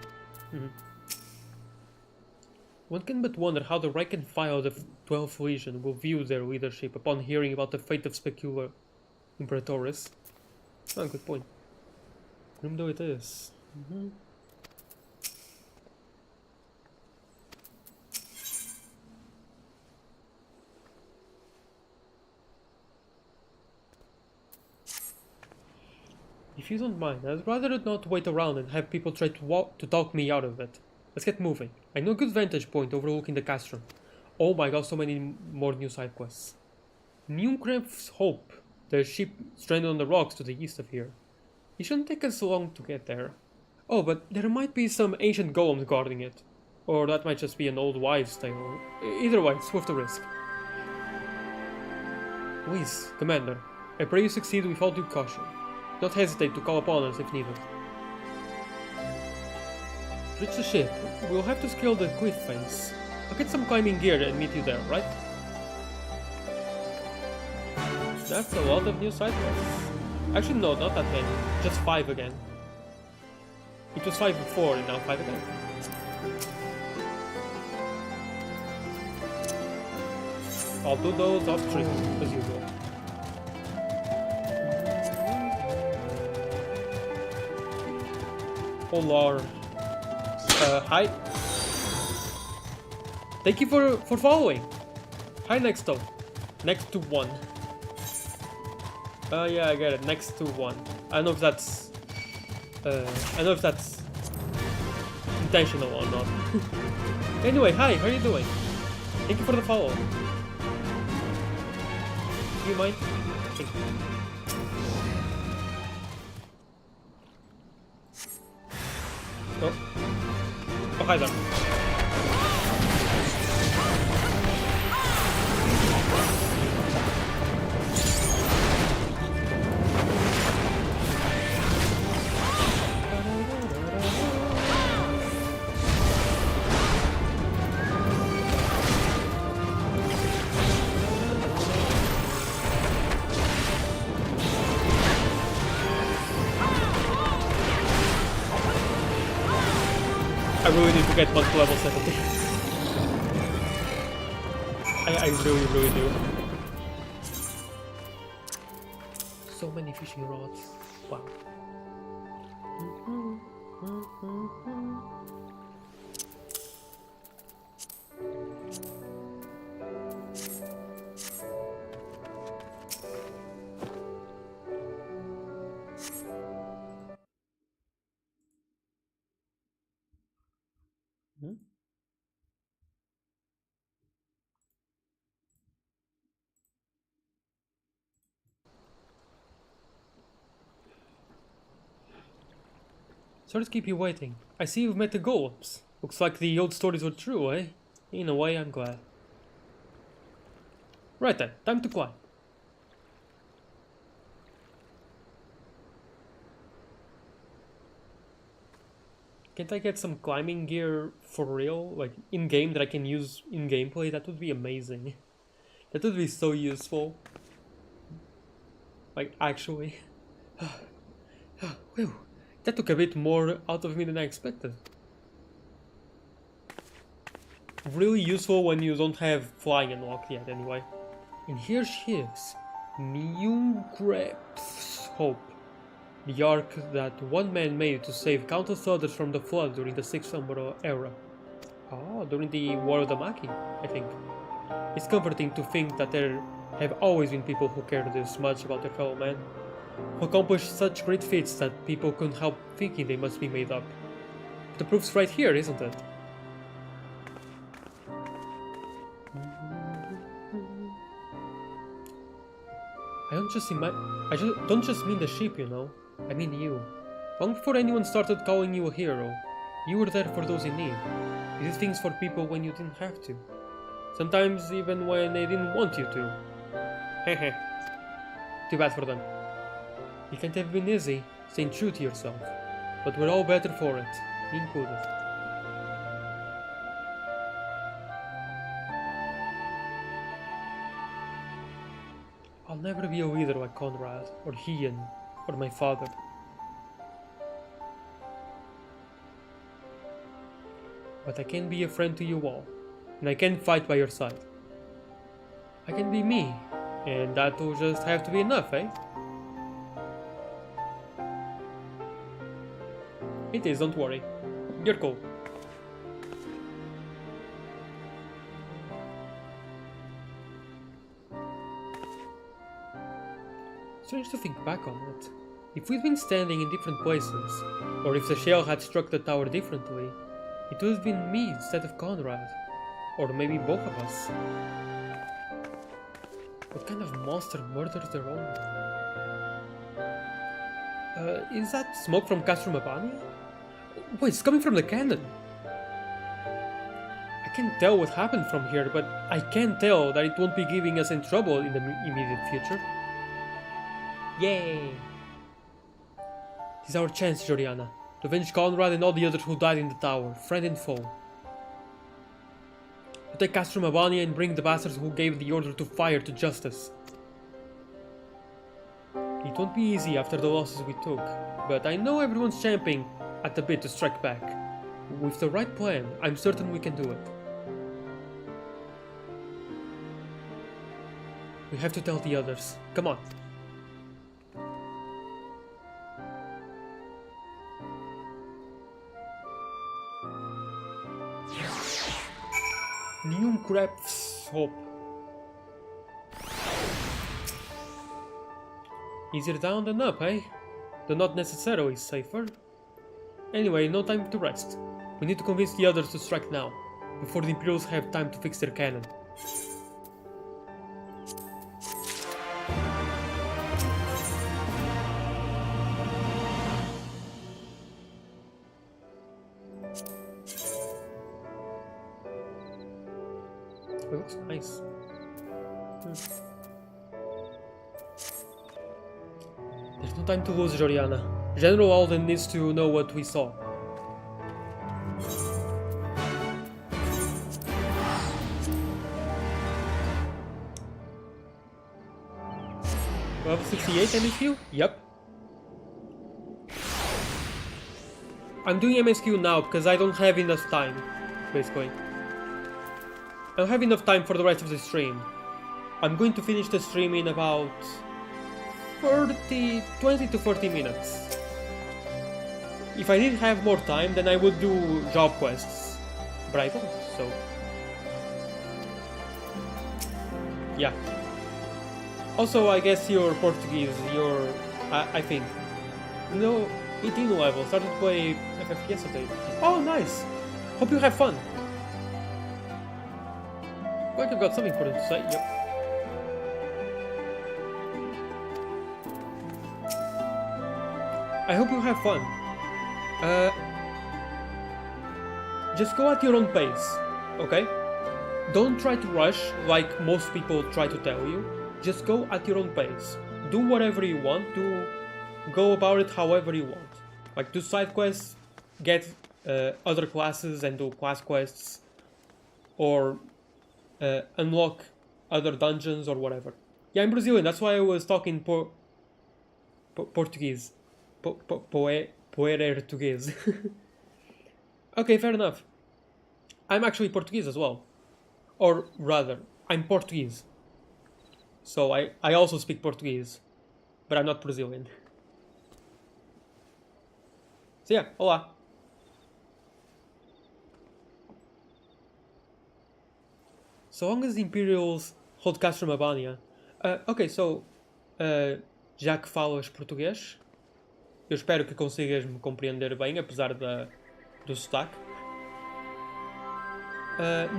One can but wonder how the rank and file of the 12th Legion will view their leadership upon hearing about the fate of Specula Imperatoris. Oh, good point. Grim though it is. If you don't mind, I'd rather not wait around and have people try to talk me out of it. Let's get moving. I know a good vantage point overlooking the castrum. Oh my god, so many more new side quests. Newcraft's Hope, the ship stranded on the rocks to the east of here. It shouldn't take us long to get there. Oh, but there might be some ancient golems guarding it. Or that might just be an old wives' tale. Either way, it's worth the risk. Please, Commander, I pray you succeed with all due caution. Don't hesitate to call upon us if needed. To reach the ship, we'll have to scale the cliff face. I'll get some climbing gear and meet you there, right? That's a lot of new side quests. Actually no, not that many. Just 5 again. It was 5 before and now 5 again. I'll do those off stream, as usual. Oh lord. Hi. Thank you for following. Hi next to 1. Yeah, I get it. Next to 1. I don't know if that's intentional or not. Anyway, hi, how are you doing? Thank you for the follow. Do you mind? Thank you. Oh, hi there. I really need to get one to level 70. I really do. So many fishing rods. Wow. Sorry to keep you waiting. I see you've met the golems. Looks like the old stories were true, eh? In a way, I'm glad. Right then, time to climb. Can't I get some climbing gear for real? Like, in-game that I can use in gameplay? That would be amazing. That would be so useful. Like, actually. Whew. That took a bit more out of me than I expected. Really useful when you don't have flying unlocked yet, anyway. And here she is. Newcraft's Hope. The ark that one man made to save countless others from the flood during the 6th Umbra era. Oh, during the War of the Maki, I think. It's comforting to think that there have always been people who care this much about their fellow man, who accomplished such great feats that people couldn't help thinking they must be made up. The proof's right here, isn't it? don't just mean the ship, you know. I mean you. Long before anyone started calling you a hero, you were there for those in need. You did things for people when you didn't have to. Sometimes even when they didn't want you to. Hehe. Too bad for them. It can't have been easy, staying true to yourself. But we're all better for it, me included. I'll never be a leader like Conrad, or Ian, or my father. But I can be a friend to you all, and I can fight by your side. I can be me, and that will just have to be enough, eh? It is, don't worry. You're cool. Strange to think back on it. If we'd been standing in different places, or if the shell had struck the tower differently, it would have been me instead of Conrad. Or maybe both of us. What kind of monster murders their own? Is that smoke from Castro Mabani? Wait, it's coming from the cannon! I can't tell what happened from here, but I can tell that it won't be giving us in trouble in the immediate future. Yay! This is our chance, Joriana, to avenge Conrad and all the others who died in the tower, friend and foe. To take Castro Mabania and bring the bastards who gave the order to fire to justice. It won't be easy after the losses we took, but I know everyone's champing at the bit to strike back. With the right plan, I'm certain we can do it. We have to tell the others. Come on. New Crafts Hope. Easier down than up, eh? Though not necessarily safer. Anyway, no time to rest. We need to convince the others to strike now, before the Imperials have time to fix their cannon. It looks nice. There's no time to lose, Joriana. General Alden needs to know what we saw. Level 68 MSQ? Yep. I'm doing MSQ now because I don't have enough time, basically. I don't have enough time for the rest of the stream. I'm going to finish the stream in about 20 to 40 minutes. If I did have more time, then I would do job quests. But I don't, so... yeah. Also, I guess you're Portuguese, you're... I think. No, 18 level, started to play FF yesterday. Oh, nice! Hope you have fun! Like I've got something important to say, yep. I hope you have fun. Just go at your own pace, okay? Don't try to rush like most people try to tell you. Just go at your own pace. Do whatever you want, go about it however you want. Like do side quests, get other classes and do class quests, or unlock other dungeons or whatever. Yeah, I'm Brazilian, that's why I was talking Portuguese. Portuguese. Okay, fair enough. I'm actually Portuguese as well. Or rather, I'm Portuguese. So I also speak Portuguese. But I'm not Brazilian. So yeah, hola. So long as the Imperials hold Castro Mabania. Ok, so... já que falas português, eu espero que consigas me compreender bem, apesar do sotaque.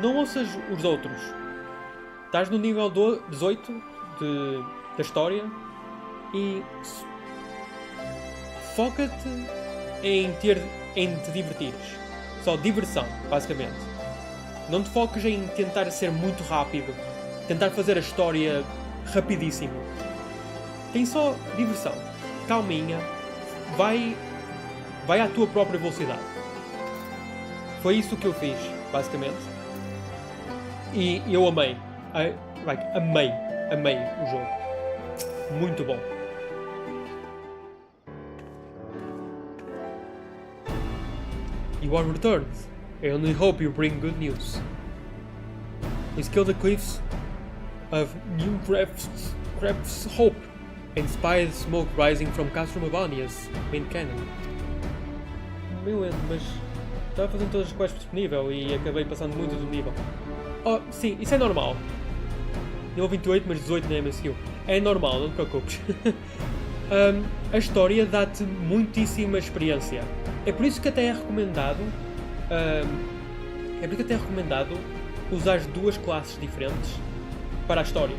Não ouças os outros. Estás no nível 18 da história. E foca-te em te divertires. Só diversão, basicamente. Não te foques em tentar ser muito rápido, tentar fazer a história rapidíssimo. Tem só diversão, calminha, vai à tua própria velocidade. Foi isso que eu fiz, basicamente. E eu amei. Amei o jogo. Muito bom. You are returned. I only hope you bring good news. We scale the cliffs of New Crafts Hope and spy the smoke rising from Castro Mavania's main cannon. Meu Deus, mas estava fazendo todas as quests disponível e acabei passando muito do nível. Oh, sim, isso é normal. Nível 28, mas 18 na MSQ. É normal, não te preocupes. A história dá-te muitíssima experiência. É por isso que até é recomendado. Usar duas classes diferentes para a história.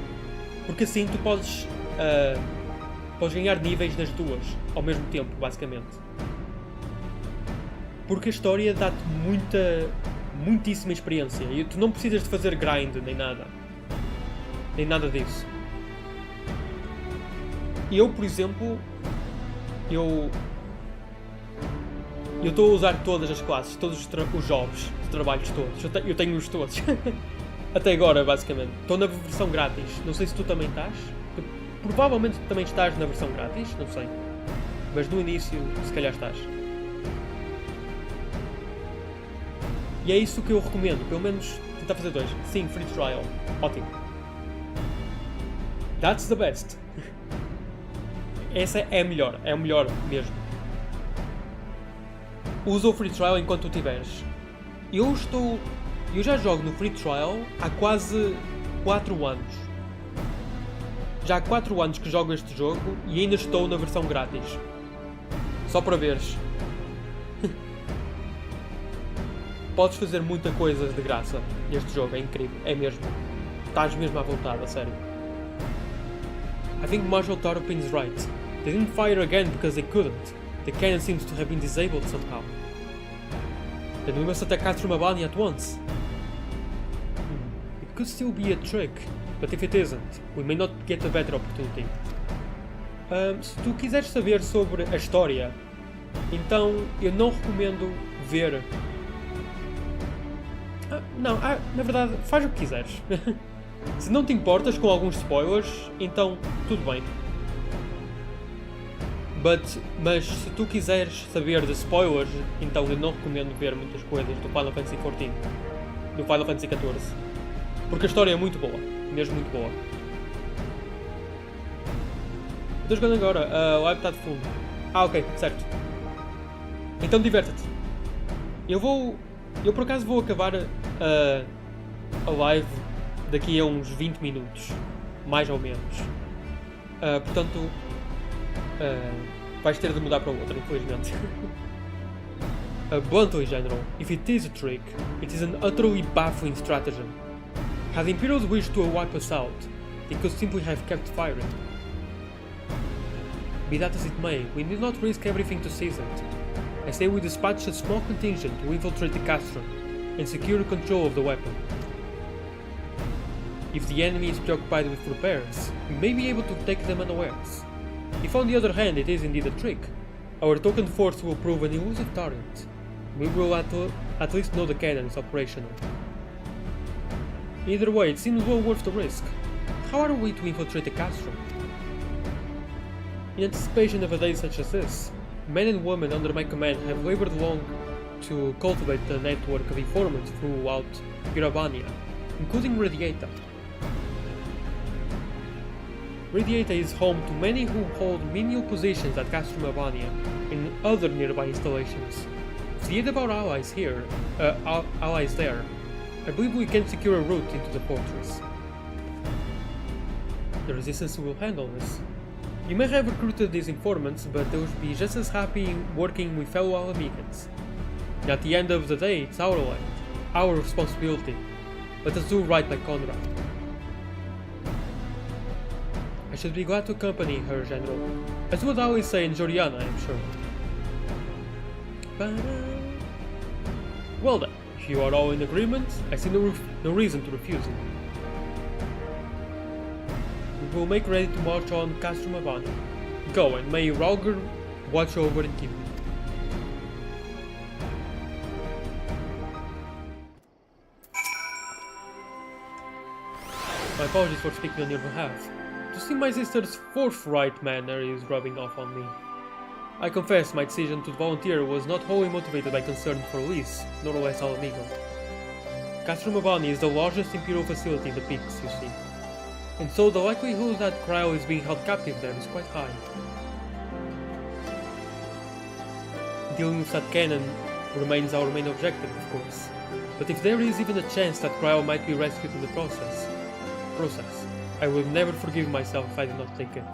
Porque assim tu podes ganhar níveis nas duas ao mesmo tempo, basicamente. Porque a história dá-te muitíssima experiência. E tu não precisas de fazer grind nem nada. Nem nada disso. Eu, por exemplo, eu estou a usar todas as classes, todos os jobs, os trabalhos todos. Eu tenho-os todos. Até agora, basicamente. Estou na versão grátis. Não sei se tu também estás. Provavelmente tu também estás na versão grátis, não sei. Mas no início, se calhar estás. E é isso que eu recomendo. Pelo menos tentar fazer 2. Sim, free trial. Ótimo. That's the best. Essa é a melhor. É o melhor mesmo. Usa o free trial enquanto tu tiveres. Eu já jogo no free trial há quase 4 anos. Já há 4 anos que jogo este jogo e ainda estou na versão grátis. Só para veres. Podes fazer muita coisa de graça neste jogo, é incrível, é mesmo. Estás mesmo à vontade, a sério. I think Marshal Tarpin's right. They didn't fire again because they couldn't. The cannon seems to have been disabled somehow. Then we must attack Castro Mabani at once. It could still be a trick, but if it isn't, we may not get a better opportunity. Se tu quiseres saber sobre a história, então eu não recomendo ver... na verdade, faz o que quiseres. Se não te importas com alguns spoilers, então tudo bem. Mas se tu quiseres saber de spoilers, então eu não recomendo ver muitas coisas do Final Fantasy XIV, do Final Fantasy XIV. Porque a história é muito boa, mesmo muito boa. Estou jogando agora, o live está de fundo. Ok, certo. Então diverte-te. Eu por acaso vou acabar a live daqui a uns 20 minutos, mais ou menos. Portanto, vais ter de mudar para o outro, infelizmente. Bluntly, General, if it is a trick, it is an utterly baffling stratagem. Had the Imperials wished to wipe us out, they could simply have kept firing. Be that as it may, we need not risk everything to seize it. I say we dispatch a small contingent to infiltrate the Castro and secure control of the weapon. If the enemy is preoccupied with repairs, we may be able to take them unawares. If on the other hand it is indeed a trick, our token force will prove an elusive target. We will at least know the cannon is operational. Either way, it seems well worth the risk. How are we to infiltrate the Castro? In anticipation of a day such as this, men and women under my command have labored long to cultivate a network of informants throughout Piravania, including Radiata. Radiata is home to many who hold menial positions at Castro Mavania and other nearby installations. With the aid of our allies there, I believe we can secure a route into the fortress. The Resistance will handle this. You may have recruited these informants, but they would be just as happy working with fellow Alamegans. And at the end of the day, it's our land, our responsibility. Let us do right by Conrad. I should be glad to accompany her, General. As would always say in Joriana, I'm sure. Well then, if you are all in agreement, I see no reason to refuse you. We will make ready to march on Castrum Havana. Go, and may Ralger watch over and keep you. My apologies for speaking on your behalf. To see my sister's forthright manner is rubbing off on me. I confess my decision to volunteer was not wholly motivated by concern for Elise, nor less Alamigo. Castrum Havana is the largest Imperial facility in the peaks, you see. And so the likelihood that Cryo is being held captive there is quite high. Dealing with that cannon remains our main objective, of course. But if there is even a chance that Cryo might be rescued in the process, I will never forgive myself if I do not take it.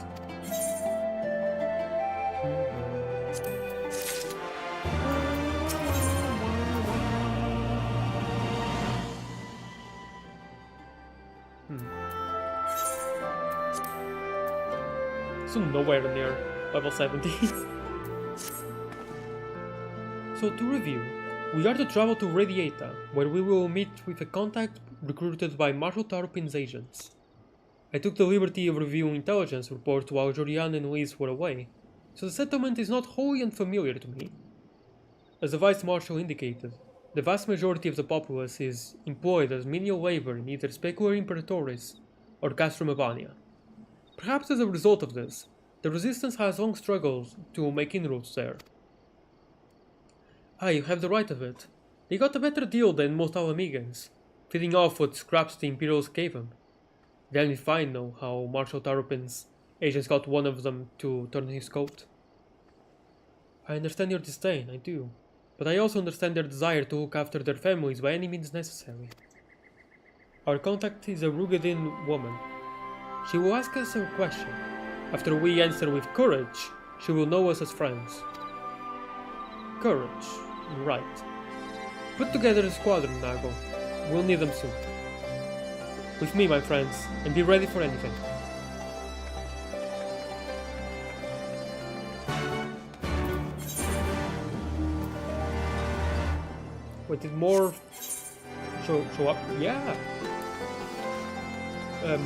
So nowhere near level 70. So to review, we are to travel to Radiata, where we will meet with a contact recruited by Marshal Tarupin's agents. I took the liberty of reviewing intelligence reports while Jorian and Liz were away, so the settlement is not wholly unfamiliar to me. As the Vice Marshal indicated, the vast majority of the populace is employed as menial labor in either Specular Imperatoris or Castrum Havana. Perhaps as a result of this, the Resistance has long struggled to make inroads there. Ah, you have the right of it. They got a better deal than most Alamegans, feeding off what scraps the Imperials gave them. Then we find know how Marshal Tarupin's agents got one of them to turn his coat. I understand your disdain, I do. But I also understand their desire to look after their families by any means necessary. Our contact is a Rugadin woman. She will ask us a question. After we answer with courage, she will know us as friends. Courage, right. Put together a squadron, Nago. We'll need them soon. With me, my friends, and be ready for anything. Wait, did more show up? Yeah!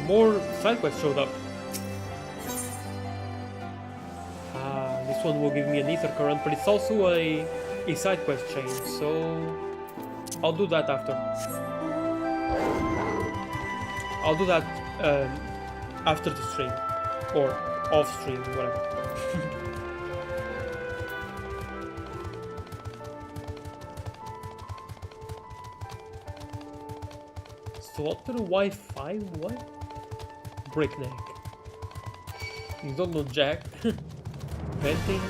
More side quests showed up. Ah, this one will give me an ether current, but it's also a side quest chain, so I'll do that after. I'll do that after the stream, or off stream, whatever. Slaughter Wi-Fi? What? Breakneck. You don't know Jack. Venting.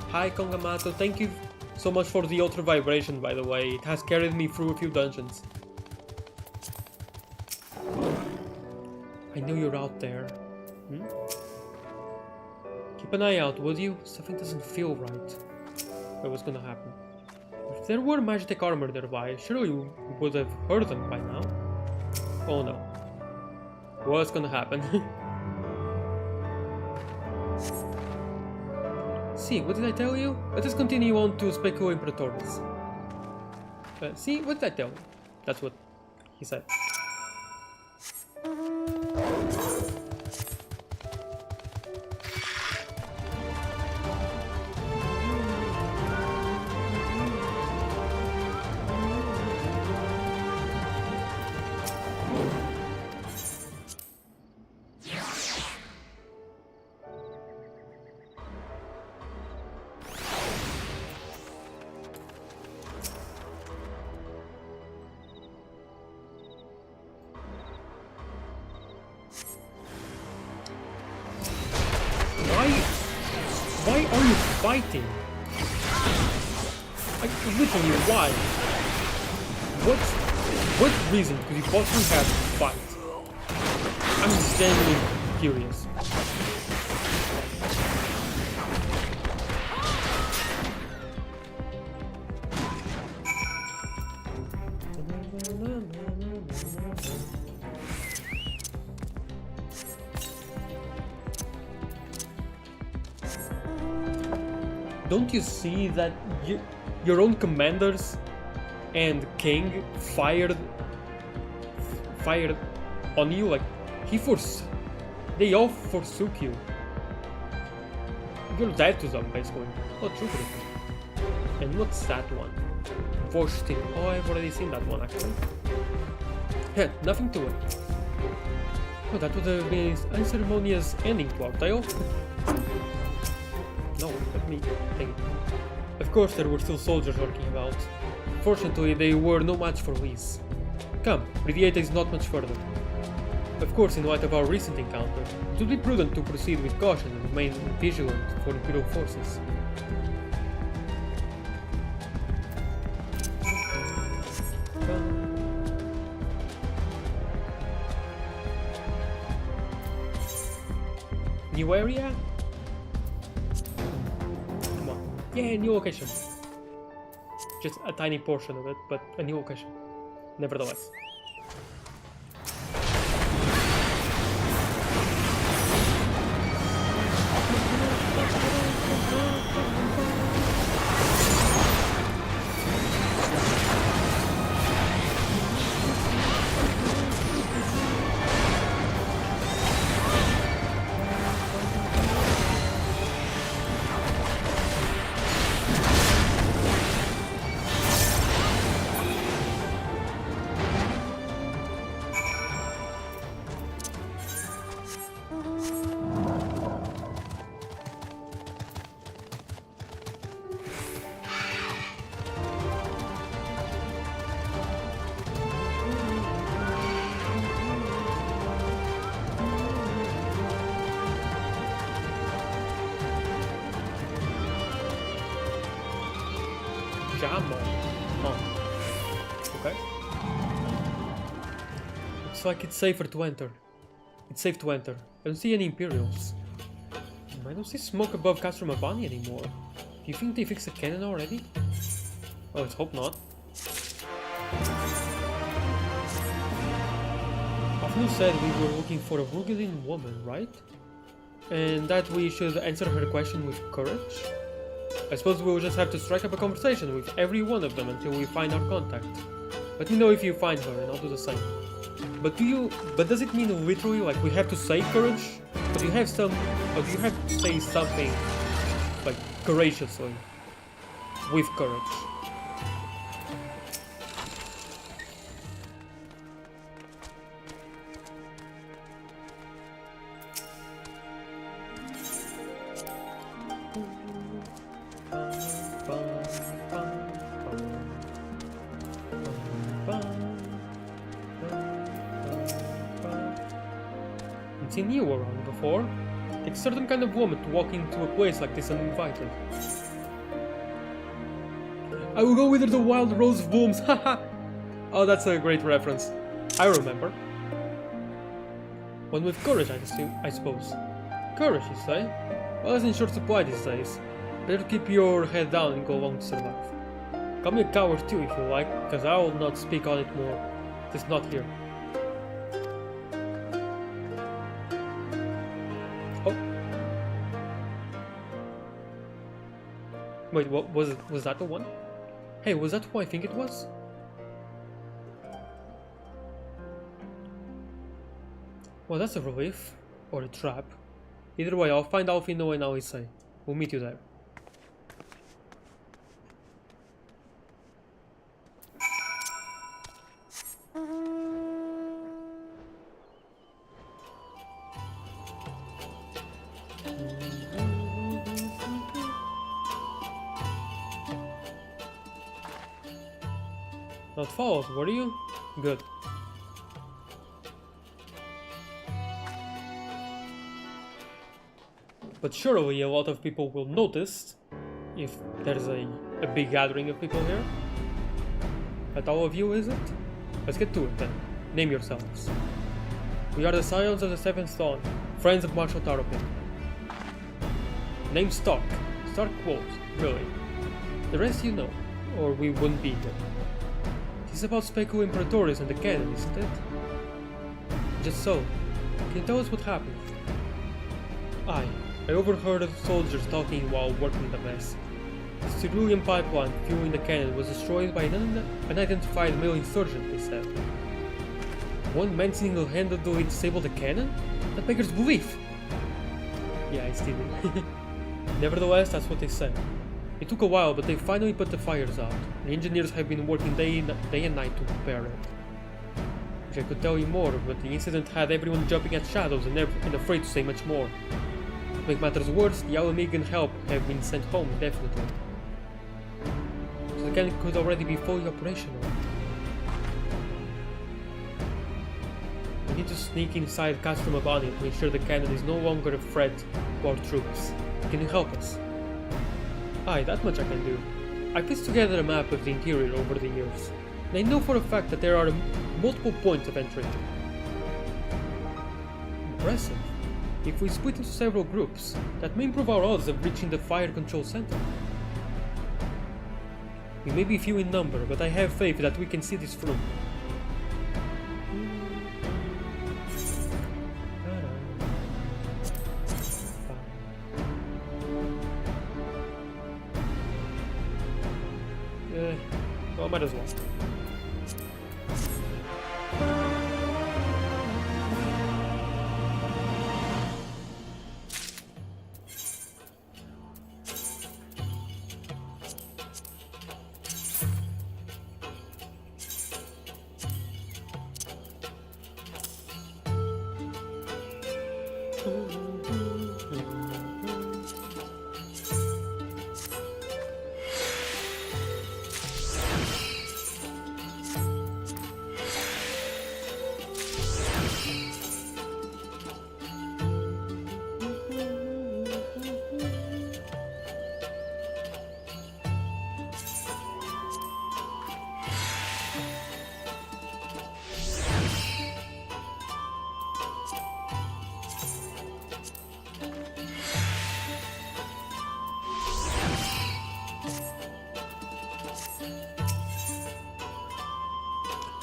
Hi Kongamato, thank you so much for the ultra vibration, by the way. It has carried me through a few dungeons. I knew you're out there. Keep an eye out, would you? Something doesn't feel right. What's gonna happen? If there were Magitech armor nearby, surely you would have heard them by now. Oh no. What's gonna happen? See, what did I tell you? Let us continue on to Specular Imperatoris. See, what did I tell you? That's what he said. Why are you fighting? Like, literally, why? What reason could you possibly have to fight? I'm genuinely curious. Don't you see that your own commanders and king fired on you? Like, they all forsook you. You're dead to them, basically. Oh, true. And what's that one? Vorstin. Oh, I've already seen that one, actually. Heh, nothing to it. Oh, that would have been an unceremonious ending to our tale. No, let me think. Of course there were still soldiers working about. Fortunately, they were no match for Whis. Come, Radiata is not much further. Of course, in light of our recent encounter, it would be prudent to proceed with caution and remain vigilant for Imperial forces. New area? Come on. Yeah, new location. Just a tiny portion of it, but a new location. Nevertheless. Okay. Looks like it's safer to enter. It's safe to enter. I don't see any Imperials. I don't see smoke above Castro Mabani anymore. Do you think they fixed the cannon already? Oh, let's hope not. Afnu said we were looking for a Rugelin woman, right? And that we should answer her question with courage? I suppose we'll just have to strike up a conversation with every one of them until we find our contact. Let me know if you find her and I'll do the same. But does it mean literally like we have to say courage? Or do you have to say something like courageously? With courage. Seen you around before. Takes a certain kind of woman to walk into a place like this uninvited. I will go whither the wild rose blooms, haha! Oh, that's a great reference. I remember. One with courage, I suppose. Courage, you say? Well, it's in short supply these days. Better keep your head down and go along to survive. Call me a coward too if you like, because I will not speak on it more. It's not here. Wait, what was that the one? Hey, was that who I think it was? Well, that's a relief. Or a trap. Either way, I'll find Alfino and Alisei. We'll meet you there. Not followed, were you? Good. But surely a lot of people will notice if there's a big gathering of people here. But all of you, is it? Let's get to it then. Name yourselves. We are the Scions of the Seventh Dawn, friends of Marshal Tarapin. Name Stark. Stark quote, really. The rest you know, or we wouldn't be here. It's about Specu Imperatoris and the cannon, isn't it? Just so. Can you tell us what happened? I overheard the soldiers talking while working the mess. The cerulean pipeline fueling the cannon was destroyed by an unidentified male insurgent, they said. One man single-handedly disabled the cannon? That beggars belief! Yeah, I still did. Nevertheless, that's what they said. It took a while, but they finally put the fires out. The engineers have been working day and night to repair it. Wish I could tell you more, but the incident had everyone jumping at shadows and afraid to say much more. To make matters worse, the Alamegan help have been sent home indefinitely. So the cannon could already be fully operational. We need to sneak inside Castro Mabani to ensure the cannon is no longer a threat to our troops. Can you help us? Aye, that much I can do. I pieced together a map of the interior over the years, and I know for a fact that there are multiple points of entry. Impressive. If we split into several groups, that may improve our odds of reaching the fire control center. We may be few in number, but I have faith that we can see this through. Well, might as well.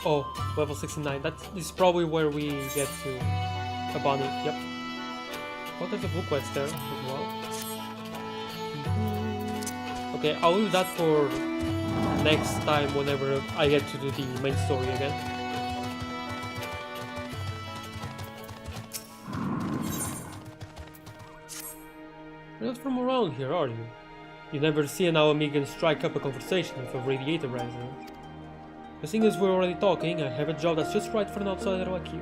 Oh, level 69. That is probably where we get to Abani. Yep. Oh, there's a book quest there as well. Okay, I'll leave that for next time whenever I get to do the main story again. You're not from around here, are you? You never see an Alamegan strike up a conversation with a Radiator resident. But seeing as we're already talking, I have a job that's just right for an outsider like you.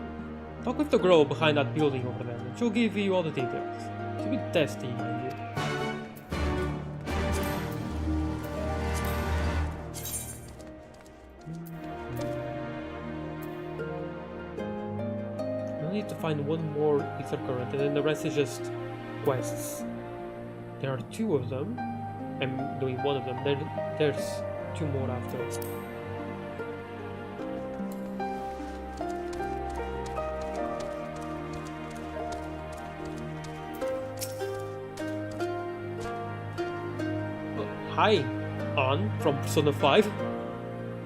Talk with the girl behind that building over there, and she'll give you all the details. It's a bit testy, mind you. I need to find one more ether current, and then the rest is just quests. There are 2 of them. I'm doing one of them. There's 2 more after. Hi, Ann from Persona 5.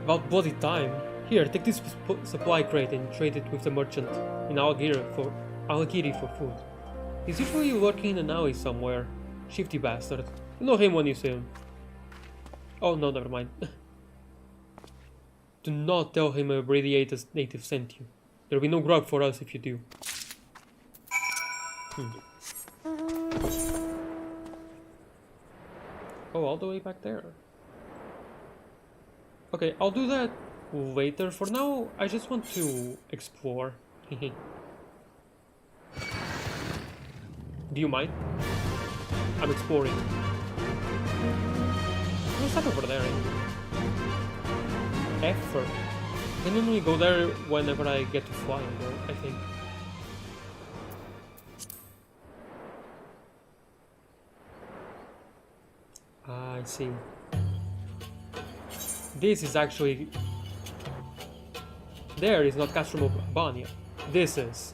About bloody time. Here, take this supply crate and trade it with the merchant in Alagiri for food. He's usually lurking in an alley somewhere. Shifty bastard. You know him when you see him. Oh no, never mind. Do not tell him a Radiator's native sent you. There'll be no grub for us if you do. Oh, all the way back there. Okay, I'll do that later. For now, I just want to explore. Do you mind? I'm exploring. What's that over there? Effort. I normally go there whenever I get to fly, I think. see. This is actually... There is not Castrum of Albania. This is.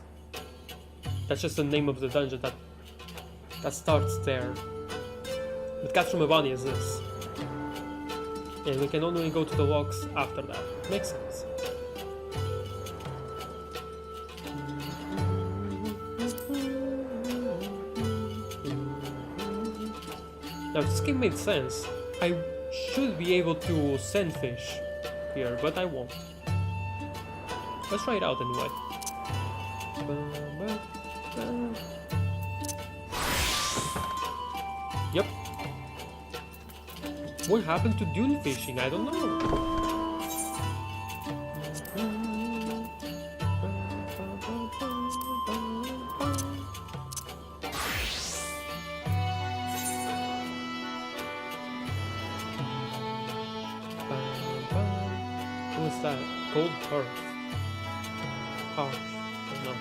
That's just the name of the dungeon that starts there. But Castrum of Albania is this. And we can only go to the locks after that. Makes sense. Now this game made sense. I should be able to send fish here, but I won't. Let's try it out anyway. Yep. What happened to dune fishing? I don't know. What's that? Gold hearth. Hearth. No.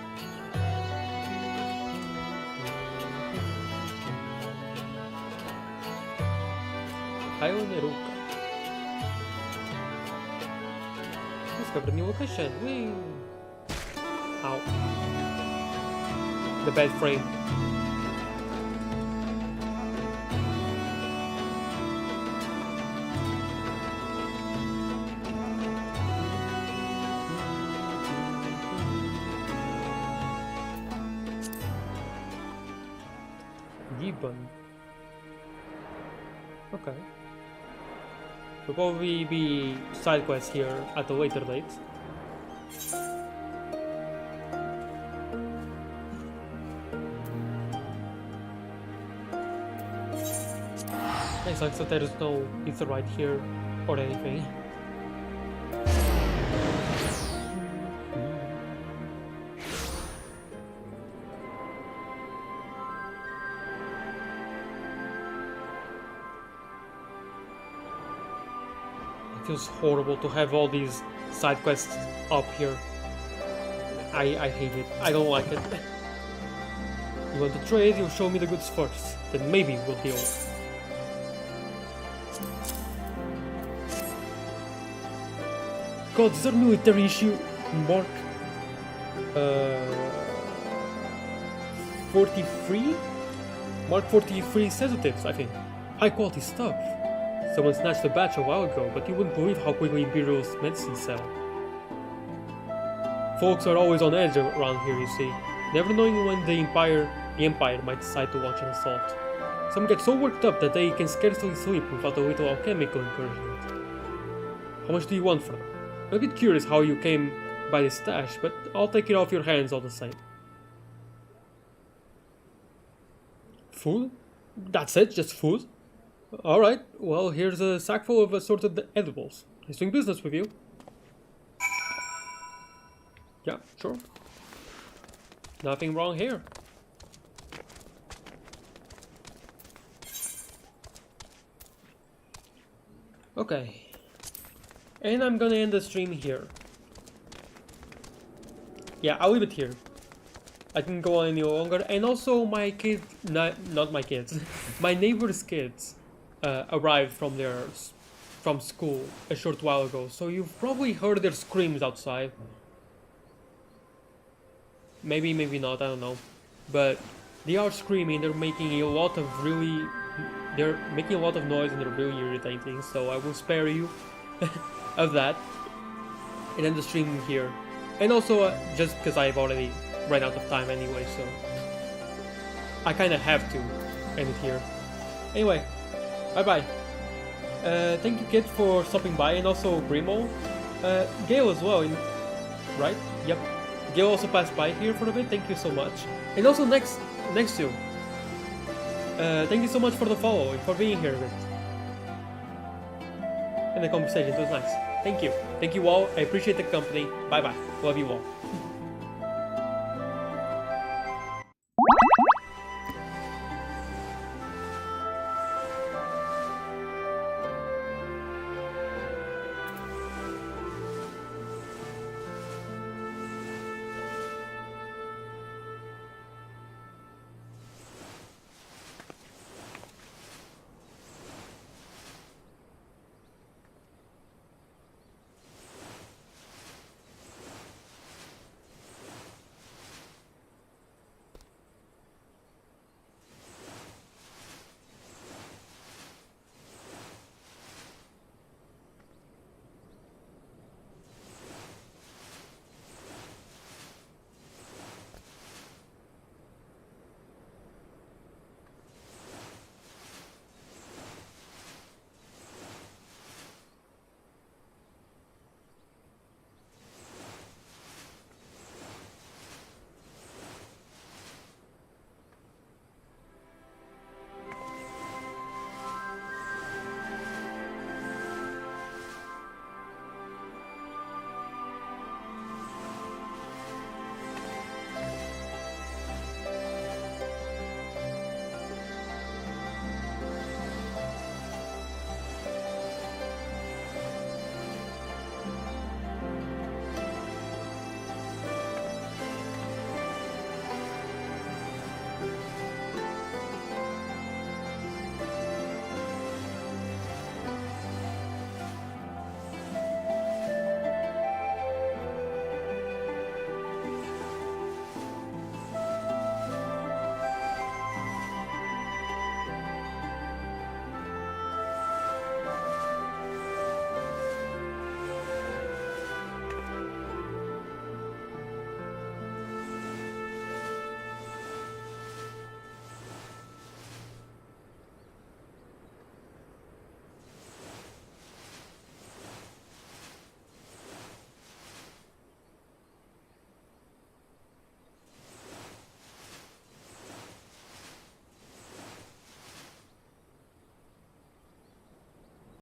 Hayo Neruka. Discovered new location. Whee! Ow. The bad frame. Gibbon. Okay. Will probably be side quests here at a later date. It sucks that there is no etherite here or anything. It feels horrible to have all these side quests up here. I hate it. I don't like it. You want to trade? You'll show me the goods first. Then maybe we'll deal. God, is there a military issue? Mark 43? Mark 43 sedatives, I think. High quality stuff. Someone snatched a batch a while ago, but you wouldn't believe how quickly Imperial's medicines sell. Folks are always on edge around here, you see, never knowing when the Empire might decide to launch an assault. Some get so worked up that they can scarcely sleep without a little alchemical encouragement. How much do you want for them? I'm a bit curious how you came by this stash, but I'll take it off your hands all the same. Food? That's it, just food? Alright, well, here's a sack full of assorted edibles. Nice doing business with you. Yeah, sure. Nothing wrong here. Okay. And I'm gonna end the stream here. Yeah, I'll leave it here. I didn't go on any longer. And also my kid, not my kids, my neighbor's kids arrived from school a short while ago. So you've probably heard their screams outside. Maybe, maybe not, I don't know. But they are screaming, they're making a lot of noise and they're really irritating. So I will spare you of that. And end the stream here. And also, just because I've already ran out of time anyway, so I kind of have to end it here. Anyway, bye-bye. Thank you, kid, for stopping by, and also Brimo. Gale as well, right? Yep. Gale also passed by here for a bit, thank you so much. And also next to thank you so much for the follow and for being here a bit. And the conversation, it was nice. Thank you. Thank you all, I appreciate the company. Bye-bye. Love you all.